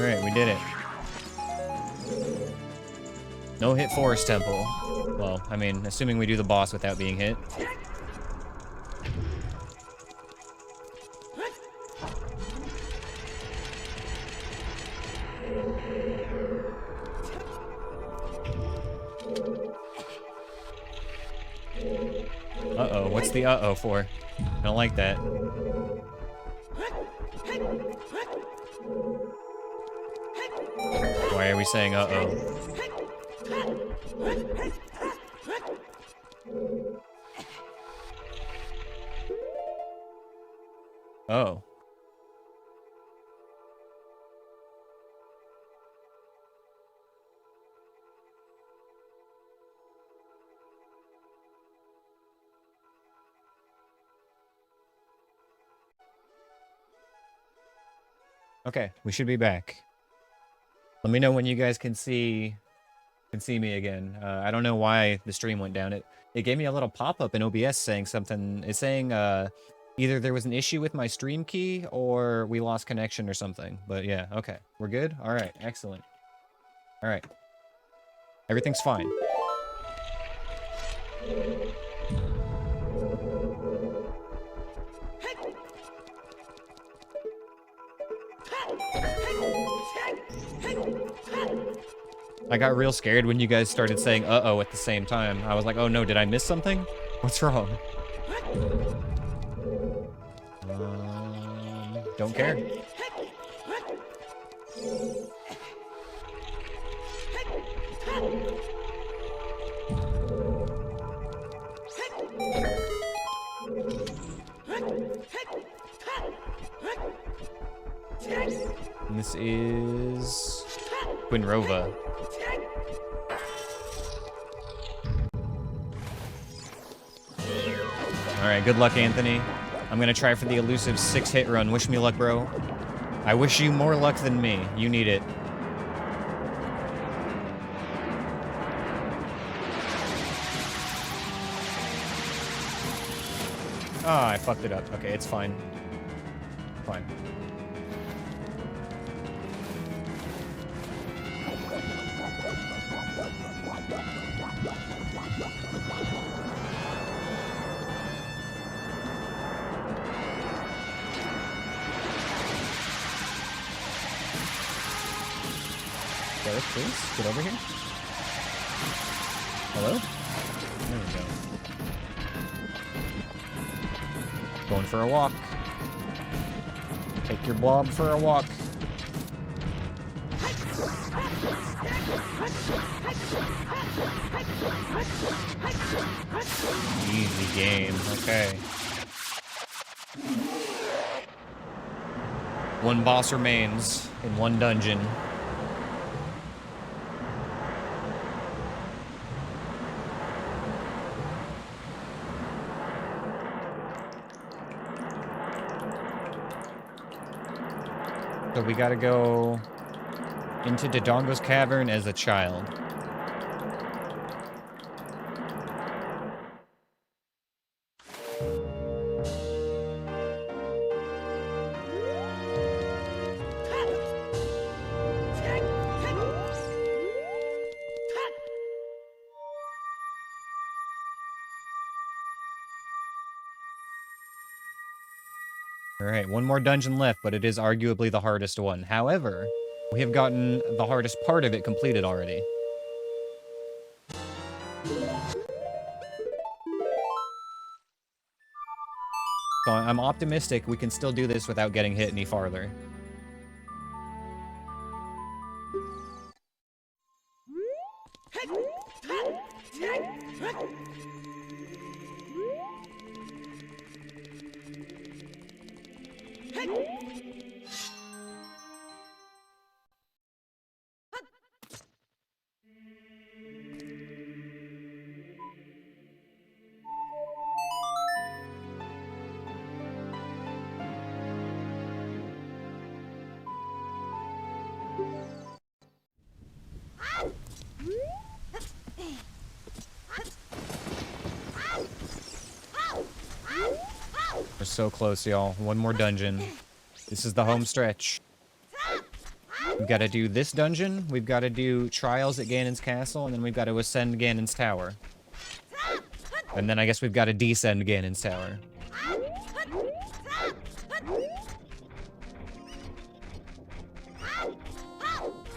Alright, we did it. No hit Forest Temple. Well, I mean, assuming we do the boss without being hit. Uh-oh, what's the uh-oh for? I don't like that. Why are we saying uh-oh? Oh. Okay, we should be back. Let me know when you guys can see me again. I don't know why the stream went down. It gave me a little pop-up in OBS saying something. It's saying either there was an issue with my stream key or we lost connection or something. But yeah, okay. We're good? All right, excellent. All right. Everything's fine. I got real scared when you guys started saying uh-oh at the same time. I was like, oh no, did I miss something? What's wrong? Don't care. And this is Quinrova. Alright, good luck, Anthony. I'm gonna try for the elusive 6-hit run. Wish me luck, bro. I wish you more luck than me. You need it. Ah, I fucked it up. Okay, it's fine. Fine. Gareth, please, get over here. Hello? There we go. Going for a walk. Take your blob for a walk. Easy game, okay. One boss remains in one dungeon. So we gotta go into Dodongo's cavern as a child. Alright, one more dungeon left, but it is arguably the hardest one. However, we have gotten the hardest part of it completed already. So I'm optimistic we can still do this without getting hit any farther. We're so close, y'all. One more dungeon. This is the home stretch. We've got to do this dungeon, we've got to do trials at Ganon's castle, and then we've got to ascend Ganon's tower. And then I guess we've got to descend Ganon's tower.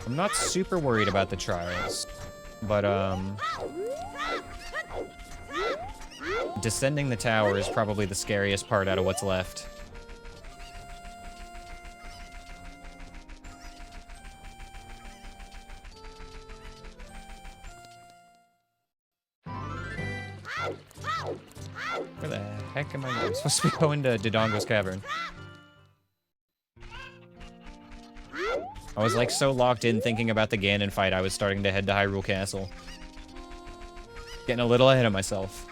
I'm not super worried about the trials, but descending the tower is probably the scariest part out of what's left. Where the heck am I going? I'm supposed to be going to Dodongo's cavern. I was like so locked in thinking about the Ganon fight, I was starting to head to Hyrule Castle. Getting a little ahead of myself.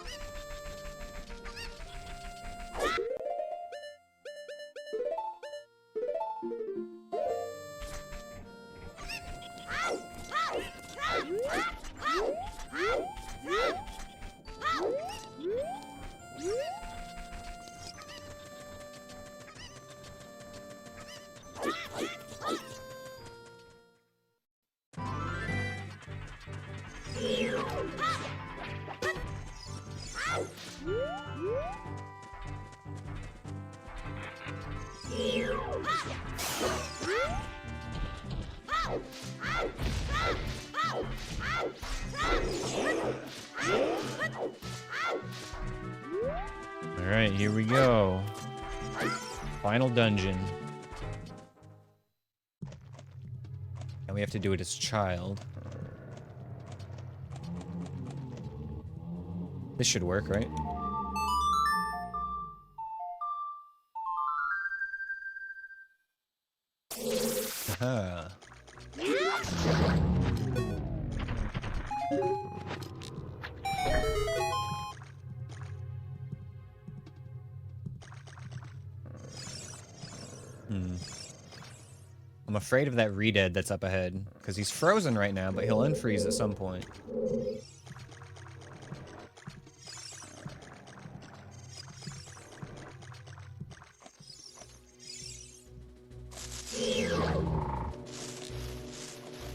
Alright, here we go. Final dungeon. And we have to do it as a child. This should work, right? Aha. I'm afraid of that Redead that's up ahead, because he's frozen right now, but he'll unfreeze at some point.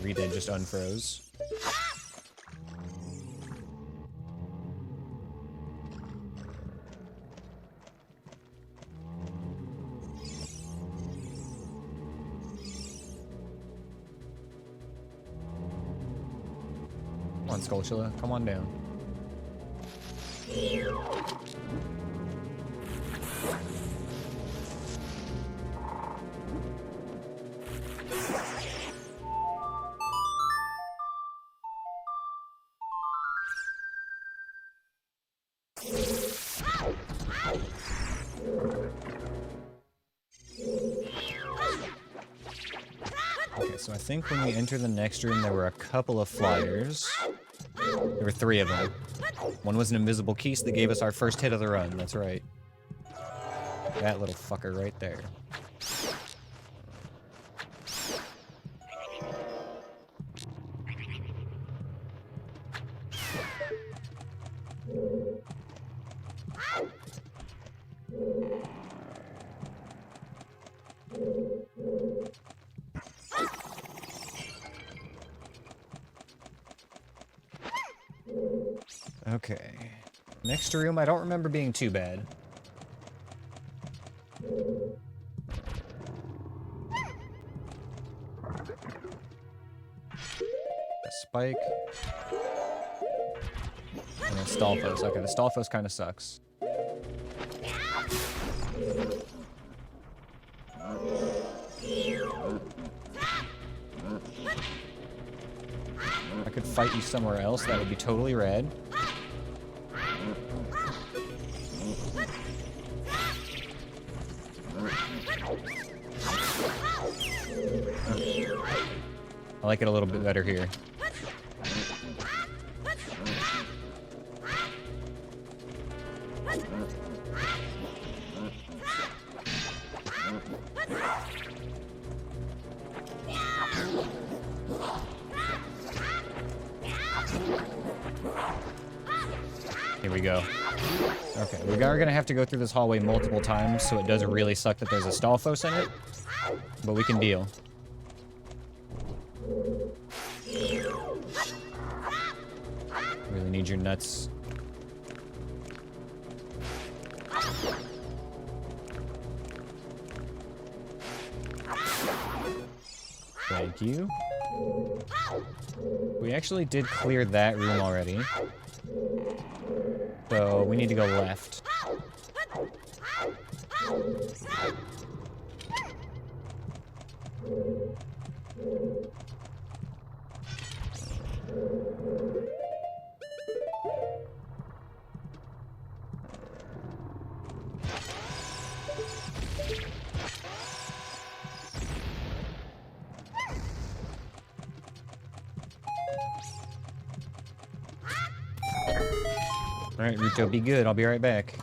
Redead just unfroze. Come on, Skulltula, come on down. Okay, so I think when we enter the next room, there were a couple of flyers. There were 3 of them. One was an invisible keys that gave us our first hit of the run, that's right. That little fucker right there. Okay. Next room, I don't remember being too bad. A spike. And a Stalfos. Okay, the Stalfos kind of sucks. fight you somewhere else, that would be totally rad. I like it a little bit better here. Here we go. Okay, we are gonna have to go through this hallway multiple times, so it does really suck that there's a Stalfos in it, but we can deal. Really need your nuts. Thank you. We actually did clear that room already. So we need to go left. Alright, Ruto, be good. I'll be right back.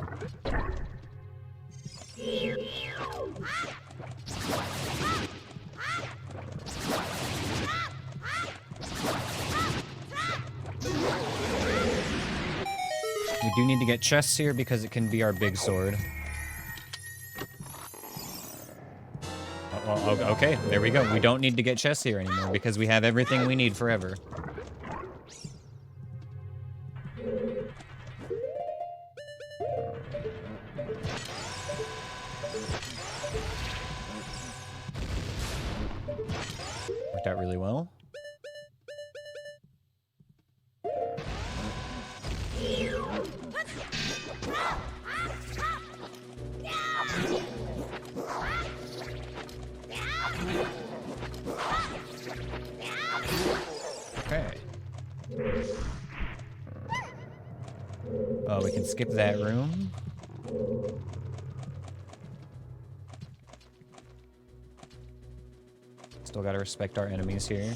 We do need to get chests here because it can be our big sword. Well, okay, there we go. We don't need to get chests here anymore because we have everything we need forever. Worked out really well. Okay. Oh, we can skip that room. Still gotta respect our enemies here.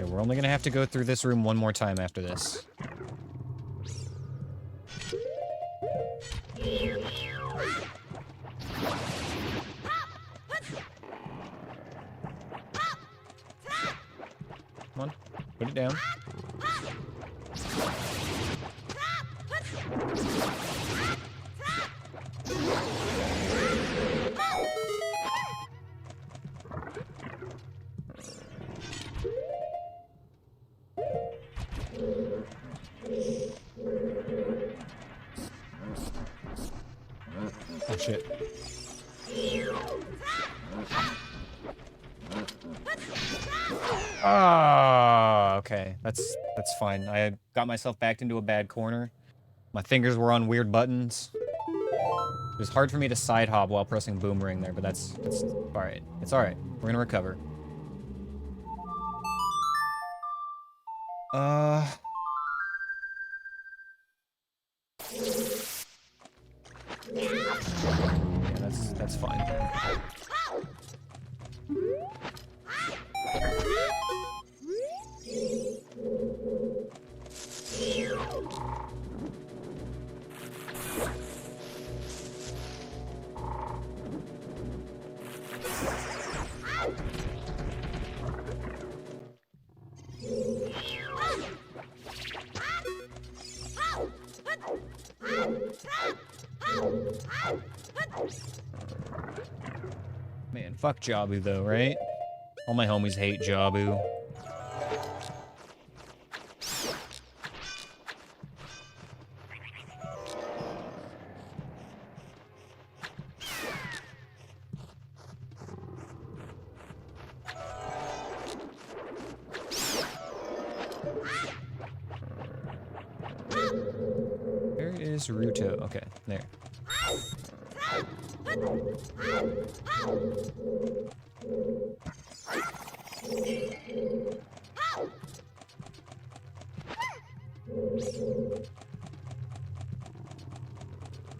Okay, we're only gonna have to go through this room one more time after this. Come on, put it down. Oh shit. Ah, okay. That's fine. I got myself backed into a bad corner. My fingers were on weird buttons. It was hard for me to side hop while pressing boomerang there, but that's all right. It's all right. We're gonna recover. Yeah, that's fine. Fuck Jabu, though, right? All my homies hate Jabu. Where is Ruto? Okay, there.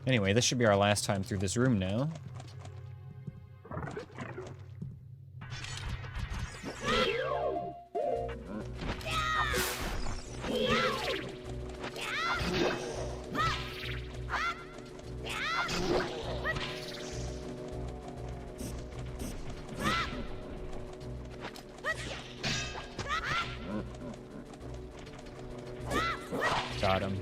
Anyway, this should be our last time through this room now. Got him.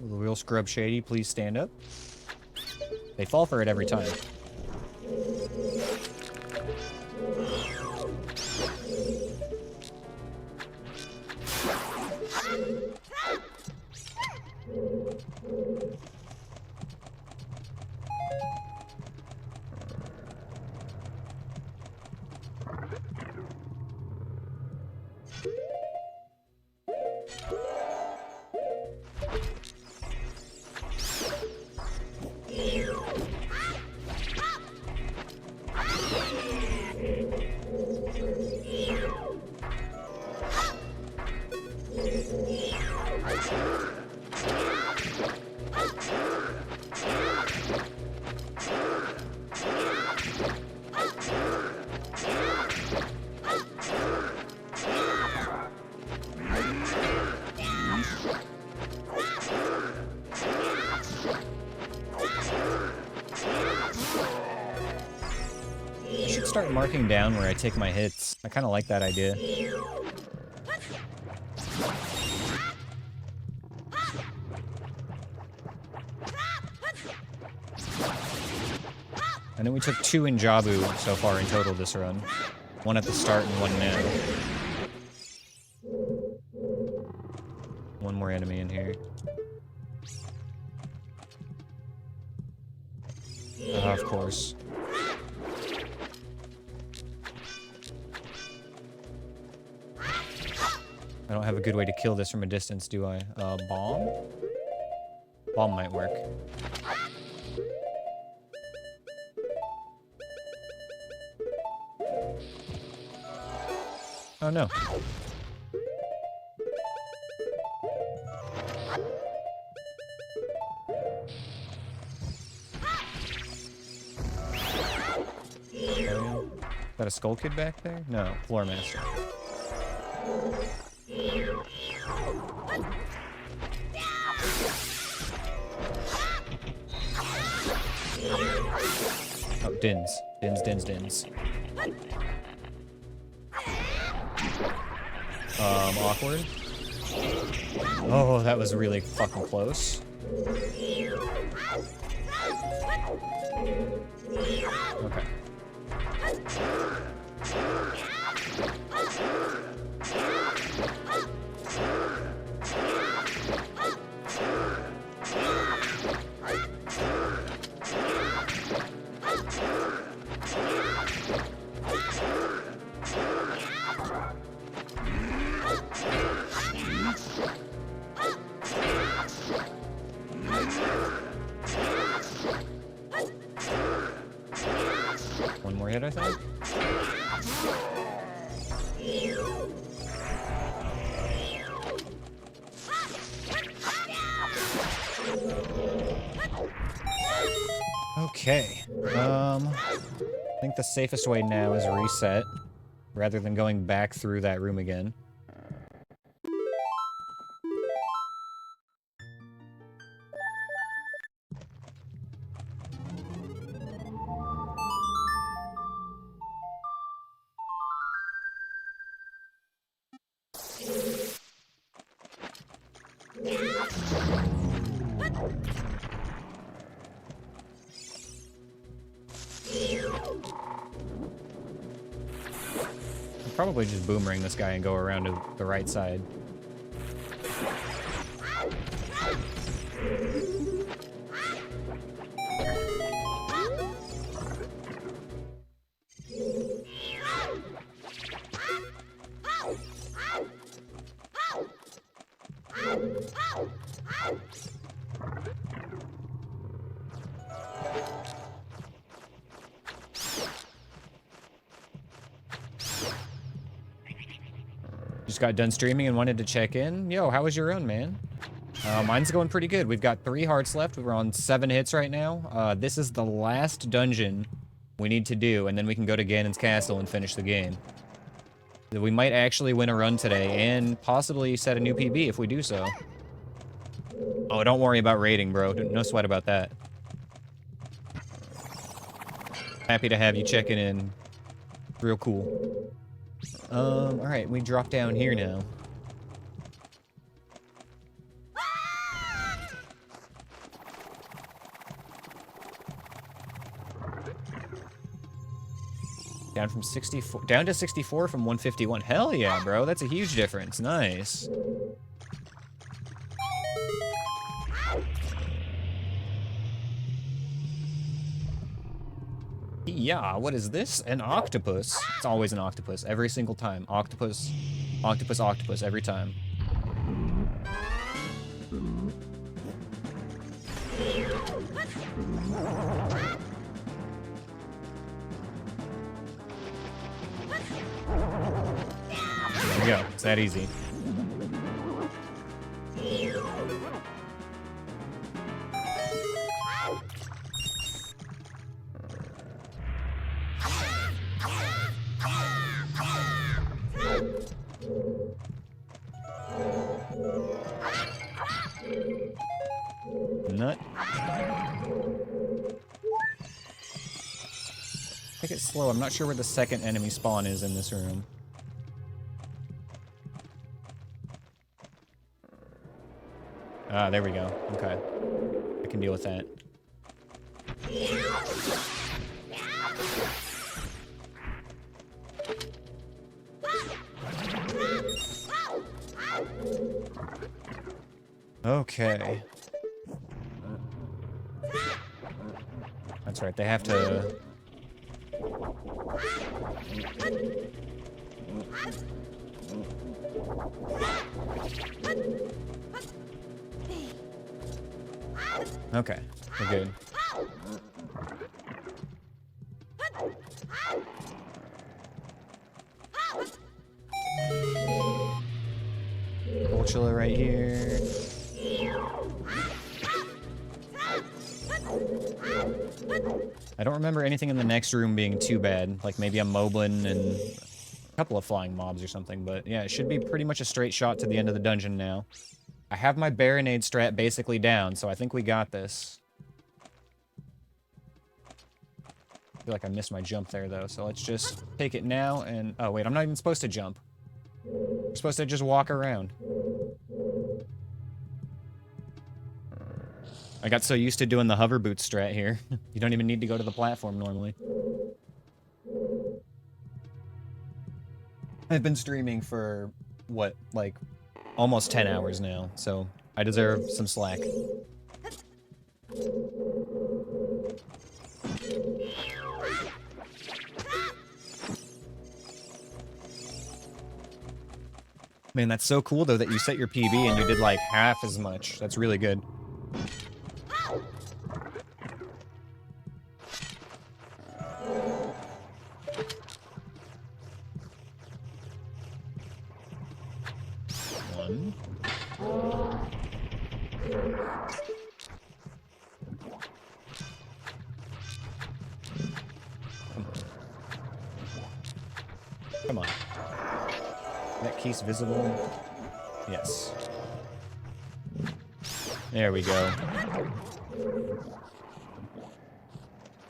Will the real scrub shady please stand up? They fall for it every time. I should start marking down where I take my hits. I kind of like that idea. I know we took 2 in Jabu so far in total this run. 1 at the start and 1 now. 1 more enemy in here. Of course. I don't have a good way to kill this from a distance, do I? Bomb? Bomb might work. Oh no. Is that a Skull Kid back there? No, Floor Master. Oh, Dins. Dins. Awkward. Oh, that was really fucking close. Okay. One more hit, I think. Okay. I think the safest way now is reset, rather than going back through that room again. I'll probably just boomerang this guy and go around to the right side. Just got done streaming and wanted to check in. Yo, how was your run, man? Mine's going pretty good. We've got 3 hearts left. We're on 7 hits right now. This is the last dungeon we need to do, and then we can go to Ganon's castle and finish the game. We might actually win a run today, and possibly set a new PB if we do so. Oh, don't worry about rating, bro. No sweat about that. Happy to have you checking in. Real cool. Alright, we drop down here now. Down from 64, down to 64 from 151. Hell yeah, bro. That's a huge difference. Nice. Yeah, what is this? An octopus. It's always an octopus, every single time. Octopus, octopus, octopus, every time. There we go. It's that easy. Nut. Take it slow. I'm not sure where the second enemy spawn is in this room. Ah, there we go. Okay. I can deal with that. Okay. That's right, they have to... Okay, we're good. Vultula right here. I don't remember anything in the next room being too bad. Like maybe a Moblin and a couple of flying mobs or something. But yeah, it should be pretty much a straight shot to the end of the dungeon now. I have my Baronade strat basically down, so I think we got this. I feel like I missed my jump there, though, so let's just take it now and... Oh, wait, I'm not even supposed to jump. I'm supposed to just walk around. I got so used to doing the hover boot strat here. You don't even need to go to the platform normally. I've been streaming for, what, like, almost 10 hours now, so I deserve some slack. Man, that's so cool, though, that you set your PB and you did, like, half as much. That's really good. One. Come on. That key's visible? Yes. There we go.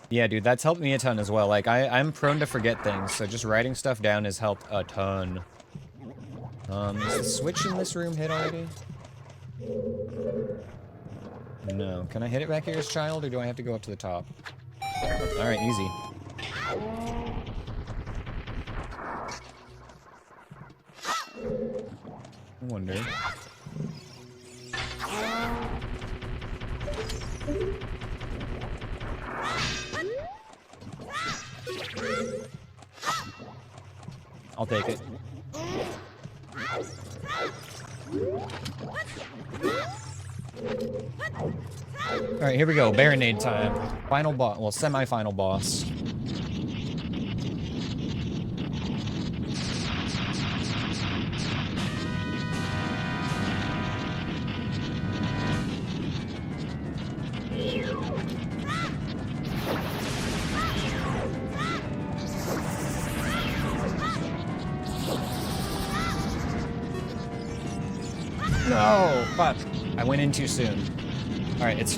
Yeah, dude, that's helped me a ton as well. Like, I'm prone to forget things, so just writing stuff down has helped a ton. Is the switch in this room hit already? No. Can I hit it back here as child, or do I have to go up to the top? Alright, easy. I wonder. I'll take it. Alright, here we go. Baronade time. Final boss. Well, semi-final boss. No! Fuck. I went in too soon. Alright, it's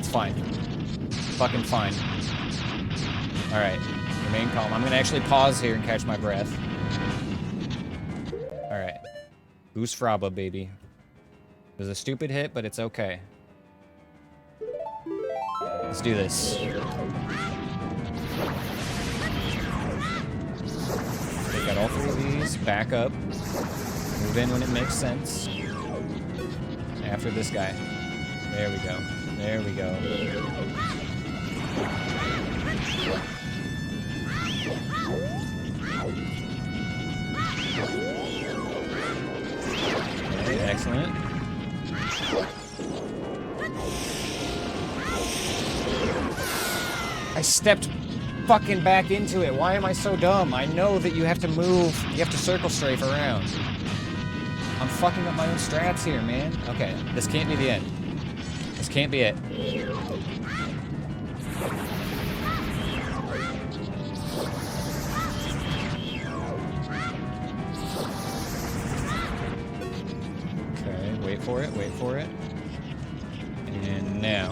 fine. Fucking fine. Alright. Remain calm. I'm gonna actually pause here and catch my breath. Alright. Goose Fraba, baby. It was a stupid hit, but it's okay. Let's do this. Take out all three of these. Back up. Move in when it makes sense. After this guy. There we go. There we go. Okay, excellent. I stepped fucking back into it. Why am I so dumb? I know that you have to move. You have to circle strafe around. I'm fucking up my own strats here, man. Okay, this can't be the end. This can't be it. Okay, wait for it, wait for it. And now.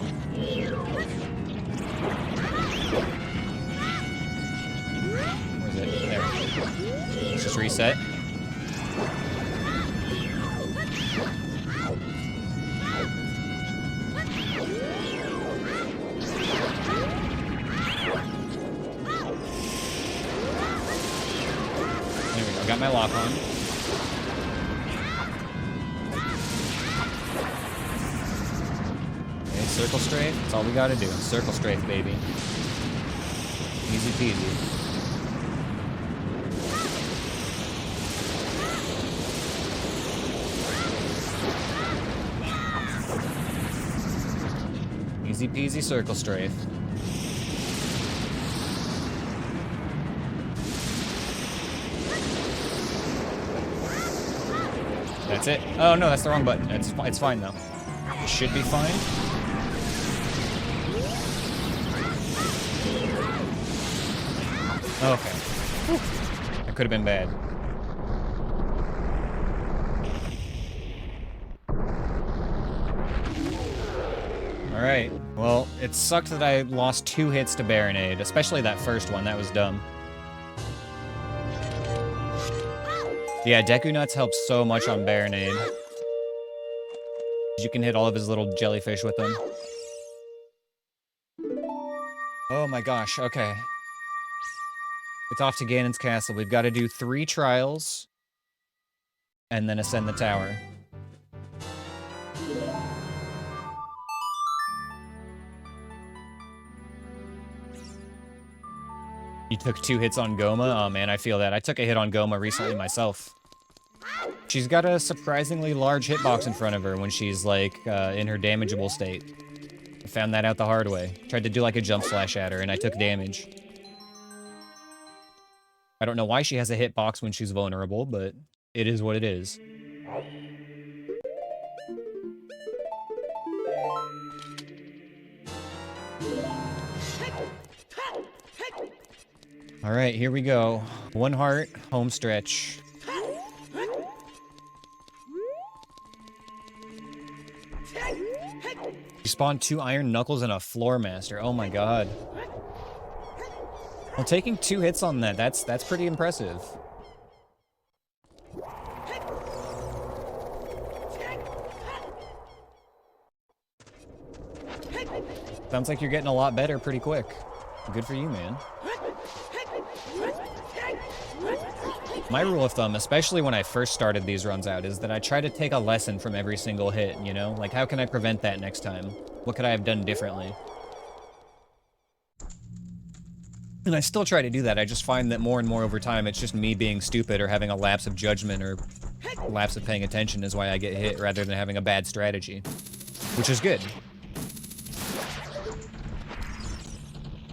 Where's it? There. Let's just reset. Got my lock on. Okay, circle strafe. That's all we gotta do. Circle strafe, baby. Easy peasy. Easy peasy circle strafe. That's it. Oh no, that's the wrong button. It's fine though. It should be fine. Okay. Whew. That could have been bad. Alright. Well, it sucked that I lost 2 hits to Baronade, especially that first one. That was dumb. Yeah, Deku Nuts helps so much on Baronade. You can hit all of his little jellyfish with them. Oh my gosh, okay. It's off to Ganon's castle. We've got to do 3 trials and then ascend the tower. You took 2 hits on Goma? Oh man, I feel that. I took a hit on Goma recently myself. She's got a surprisingly large hitbox in front of her when she's, like, in her damageable state. I found that out the hard way. Tried to do, like, a jump slash at her, and I took damage. I don't know why she has a hitbox when she's vulnerable, but it is what it is. Alright, here we go. 1 heart, home stretch. You spawned 2 Iron Knuckles and a Floor Master. Oh my god. Well, taking 2 hits on that, that's pretty impressive. Sounds like you're getting a lot better pretty quick. Good for you, man. My rule of thumb, especially when I first started these runs out, is that I try to take a lesson from every single hit, you know? Like, how can I prevent that next time? What could I have done differently? And I still try to do that. I just find that more and more over time, it's just me being stupid or having a lapse of judgment or lapse of paying attention is why I get hit rather than having a bad strategy, which is good.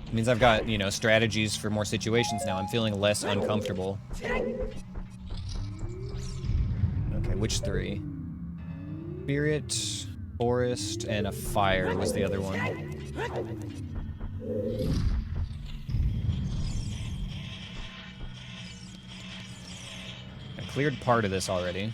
It means I've got, you know, strategies for more situations now. I'm feeling less uncomfortable. Okay, which three? Spirit, forest, and a fire was the other one. I cleared part of this already.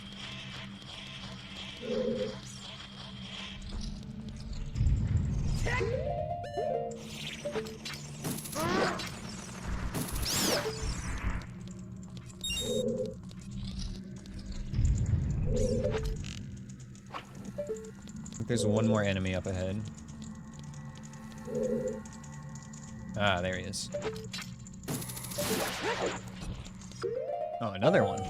There's one more enemy up ahead. Ah, there he is. Oh, another one.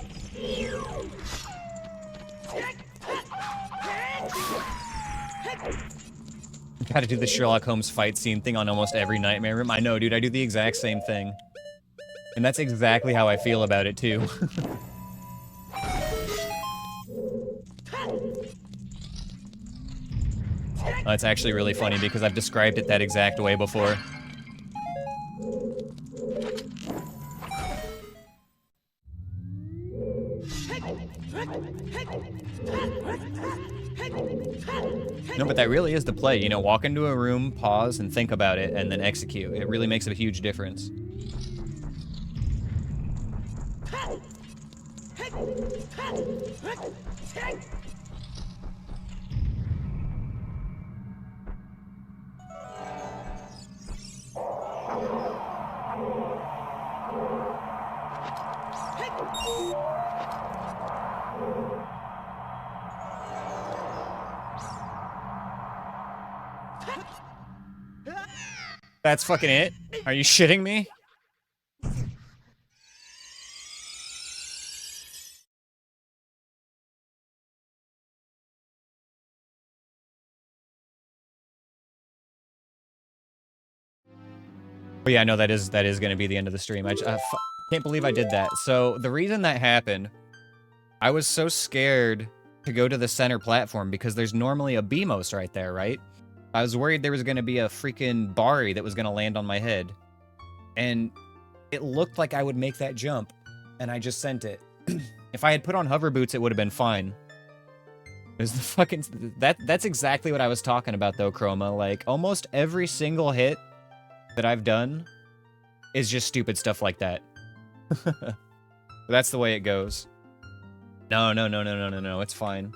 Gotta do the Sherlock Holmes fight scene thing on almost every nightmare room. I know, dude, I do the exact same thing. And that's exactly how I feel about it, too. It's actually really funny because I've described it that exact way before. No, but that really is the play, you know, walk into a room, pause, and think about it, and then execute. It really makes a huge difference. That's fucking it? Are you shitting me? Oh yeah, no, that is going to be the end of the stream. I can't believe I did that. So the reason that happened, I was so scared to go to the center platform because there's normally a BMOS right there, right? I was worried there was going to be a freaking Bari that was going to land on my head. And it looked like I would make that jump, and I just sent it. If I had put on hover boots, it would have been fine. There's the fucking... That's exactly what I was talking about, though, Chroma. Like, almost every single hit that I've done is just stupid stuff like that. That's the way it goes. No, it's fine.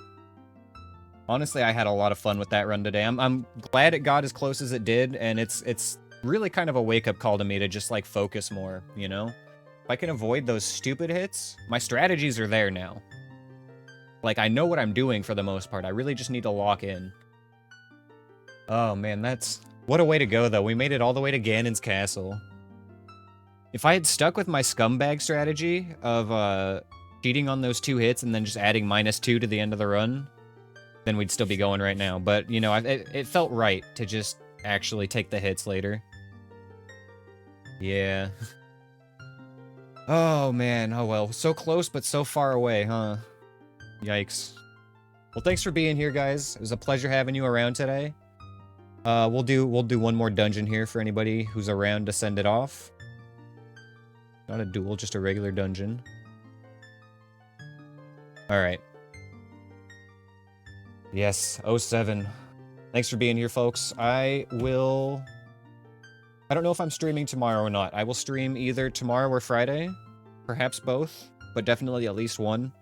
Honestly, I had a lot of fun with that run today. I'm glad it got as close as it did, and it's really kind of a wake-up call to me to just, like, focus more, you know? If I can avoid those stupid hits, my strategies are there now. Like, I know what I'm doing for the most part. I really just need to lock in. Oh, man, that's... What a way to go, though. We made it all the way to Ganon's castle. If I had stuck with my scumbag strategy of, cheating on those 2 hits and then just adding -2 to the end of the run, then we'd still be going right now. But, you know, it felt right to just actually take the hits later. Yeah. Oh, man. Oh, well. So close, but so far away, huh? Yikes. Well, thanks for being here, guys. It was a pleasure having you around today. We'll do one more dungeon here for anybody who's around to send it off. Not a duel, just a regular dungeon. Alright. Yes, 07. Thanks for being here, folks. I don't know if I'm streaming tomorrow or not. I will stream either tomorrow or Friday. Perhaps both, but definitely at least one.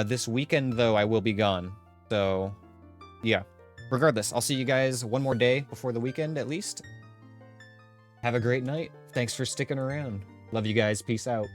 This weekend, though, I will be gone. So, yeah. Regardless, I'll see you guys one more day before the weekend, at least. Have a great night. Thanks for sticking around. Love you guys. Peace out.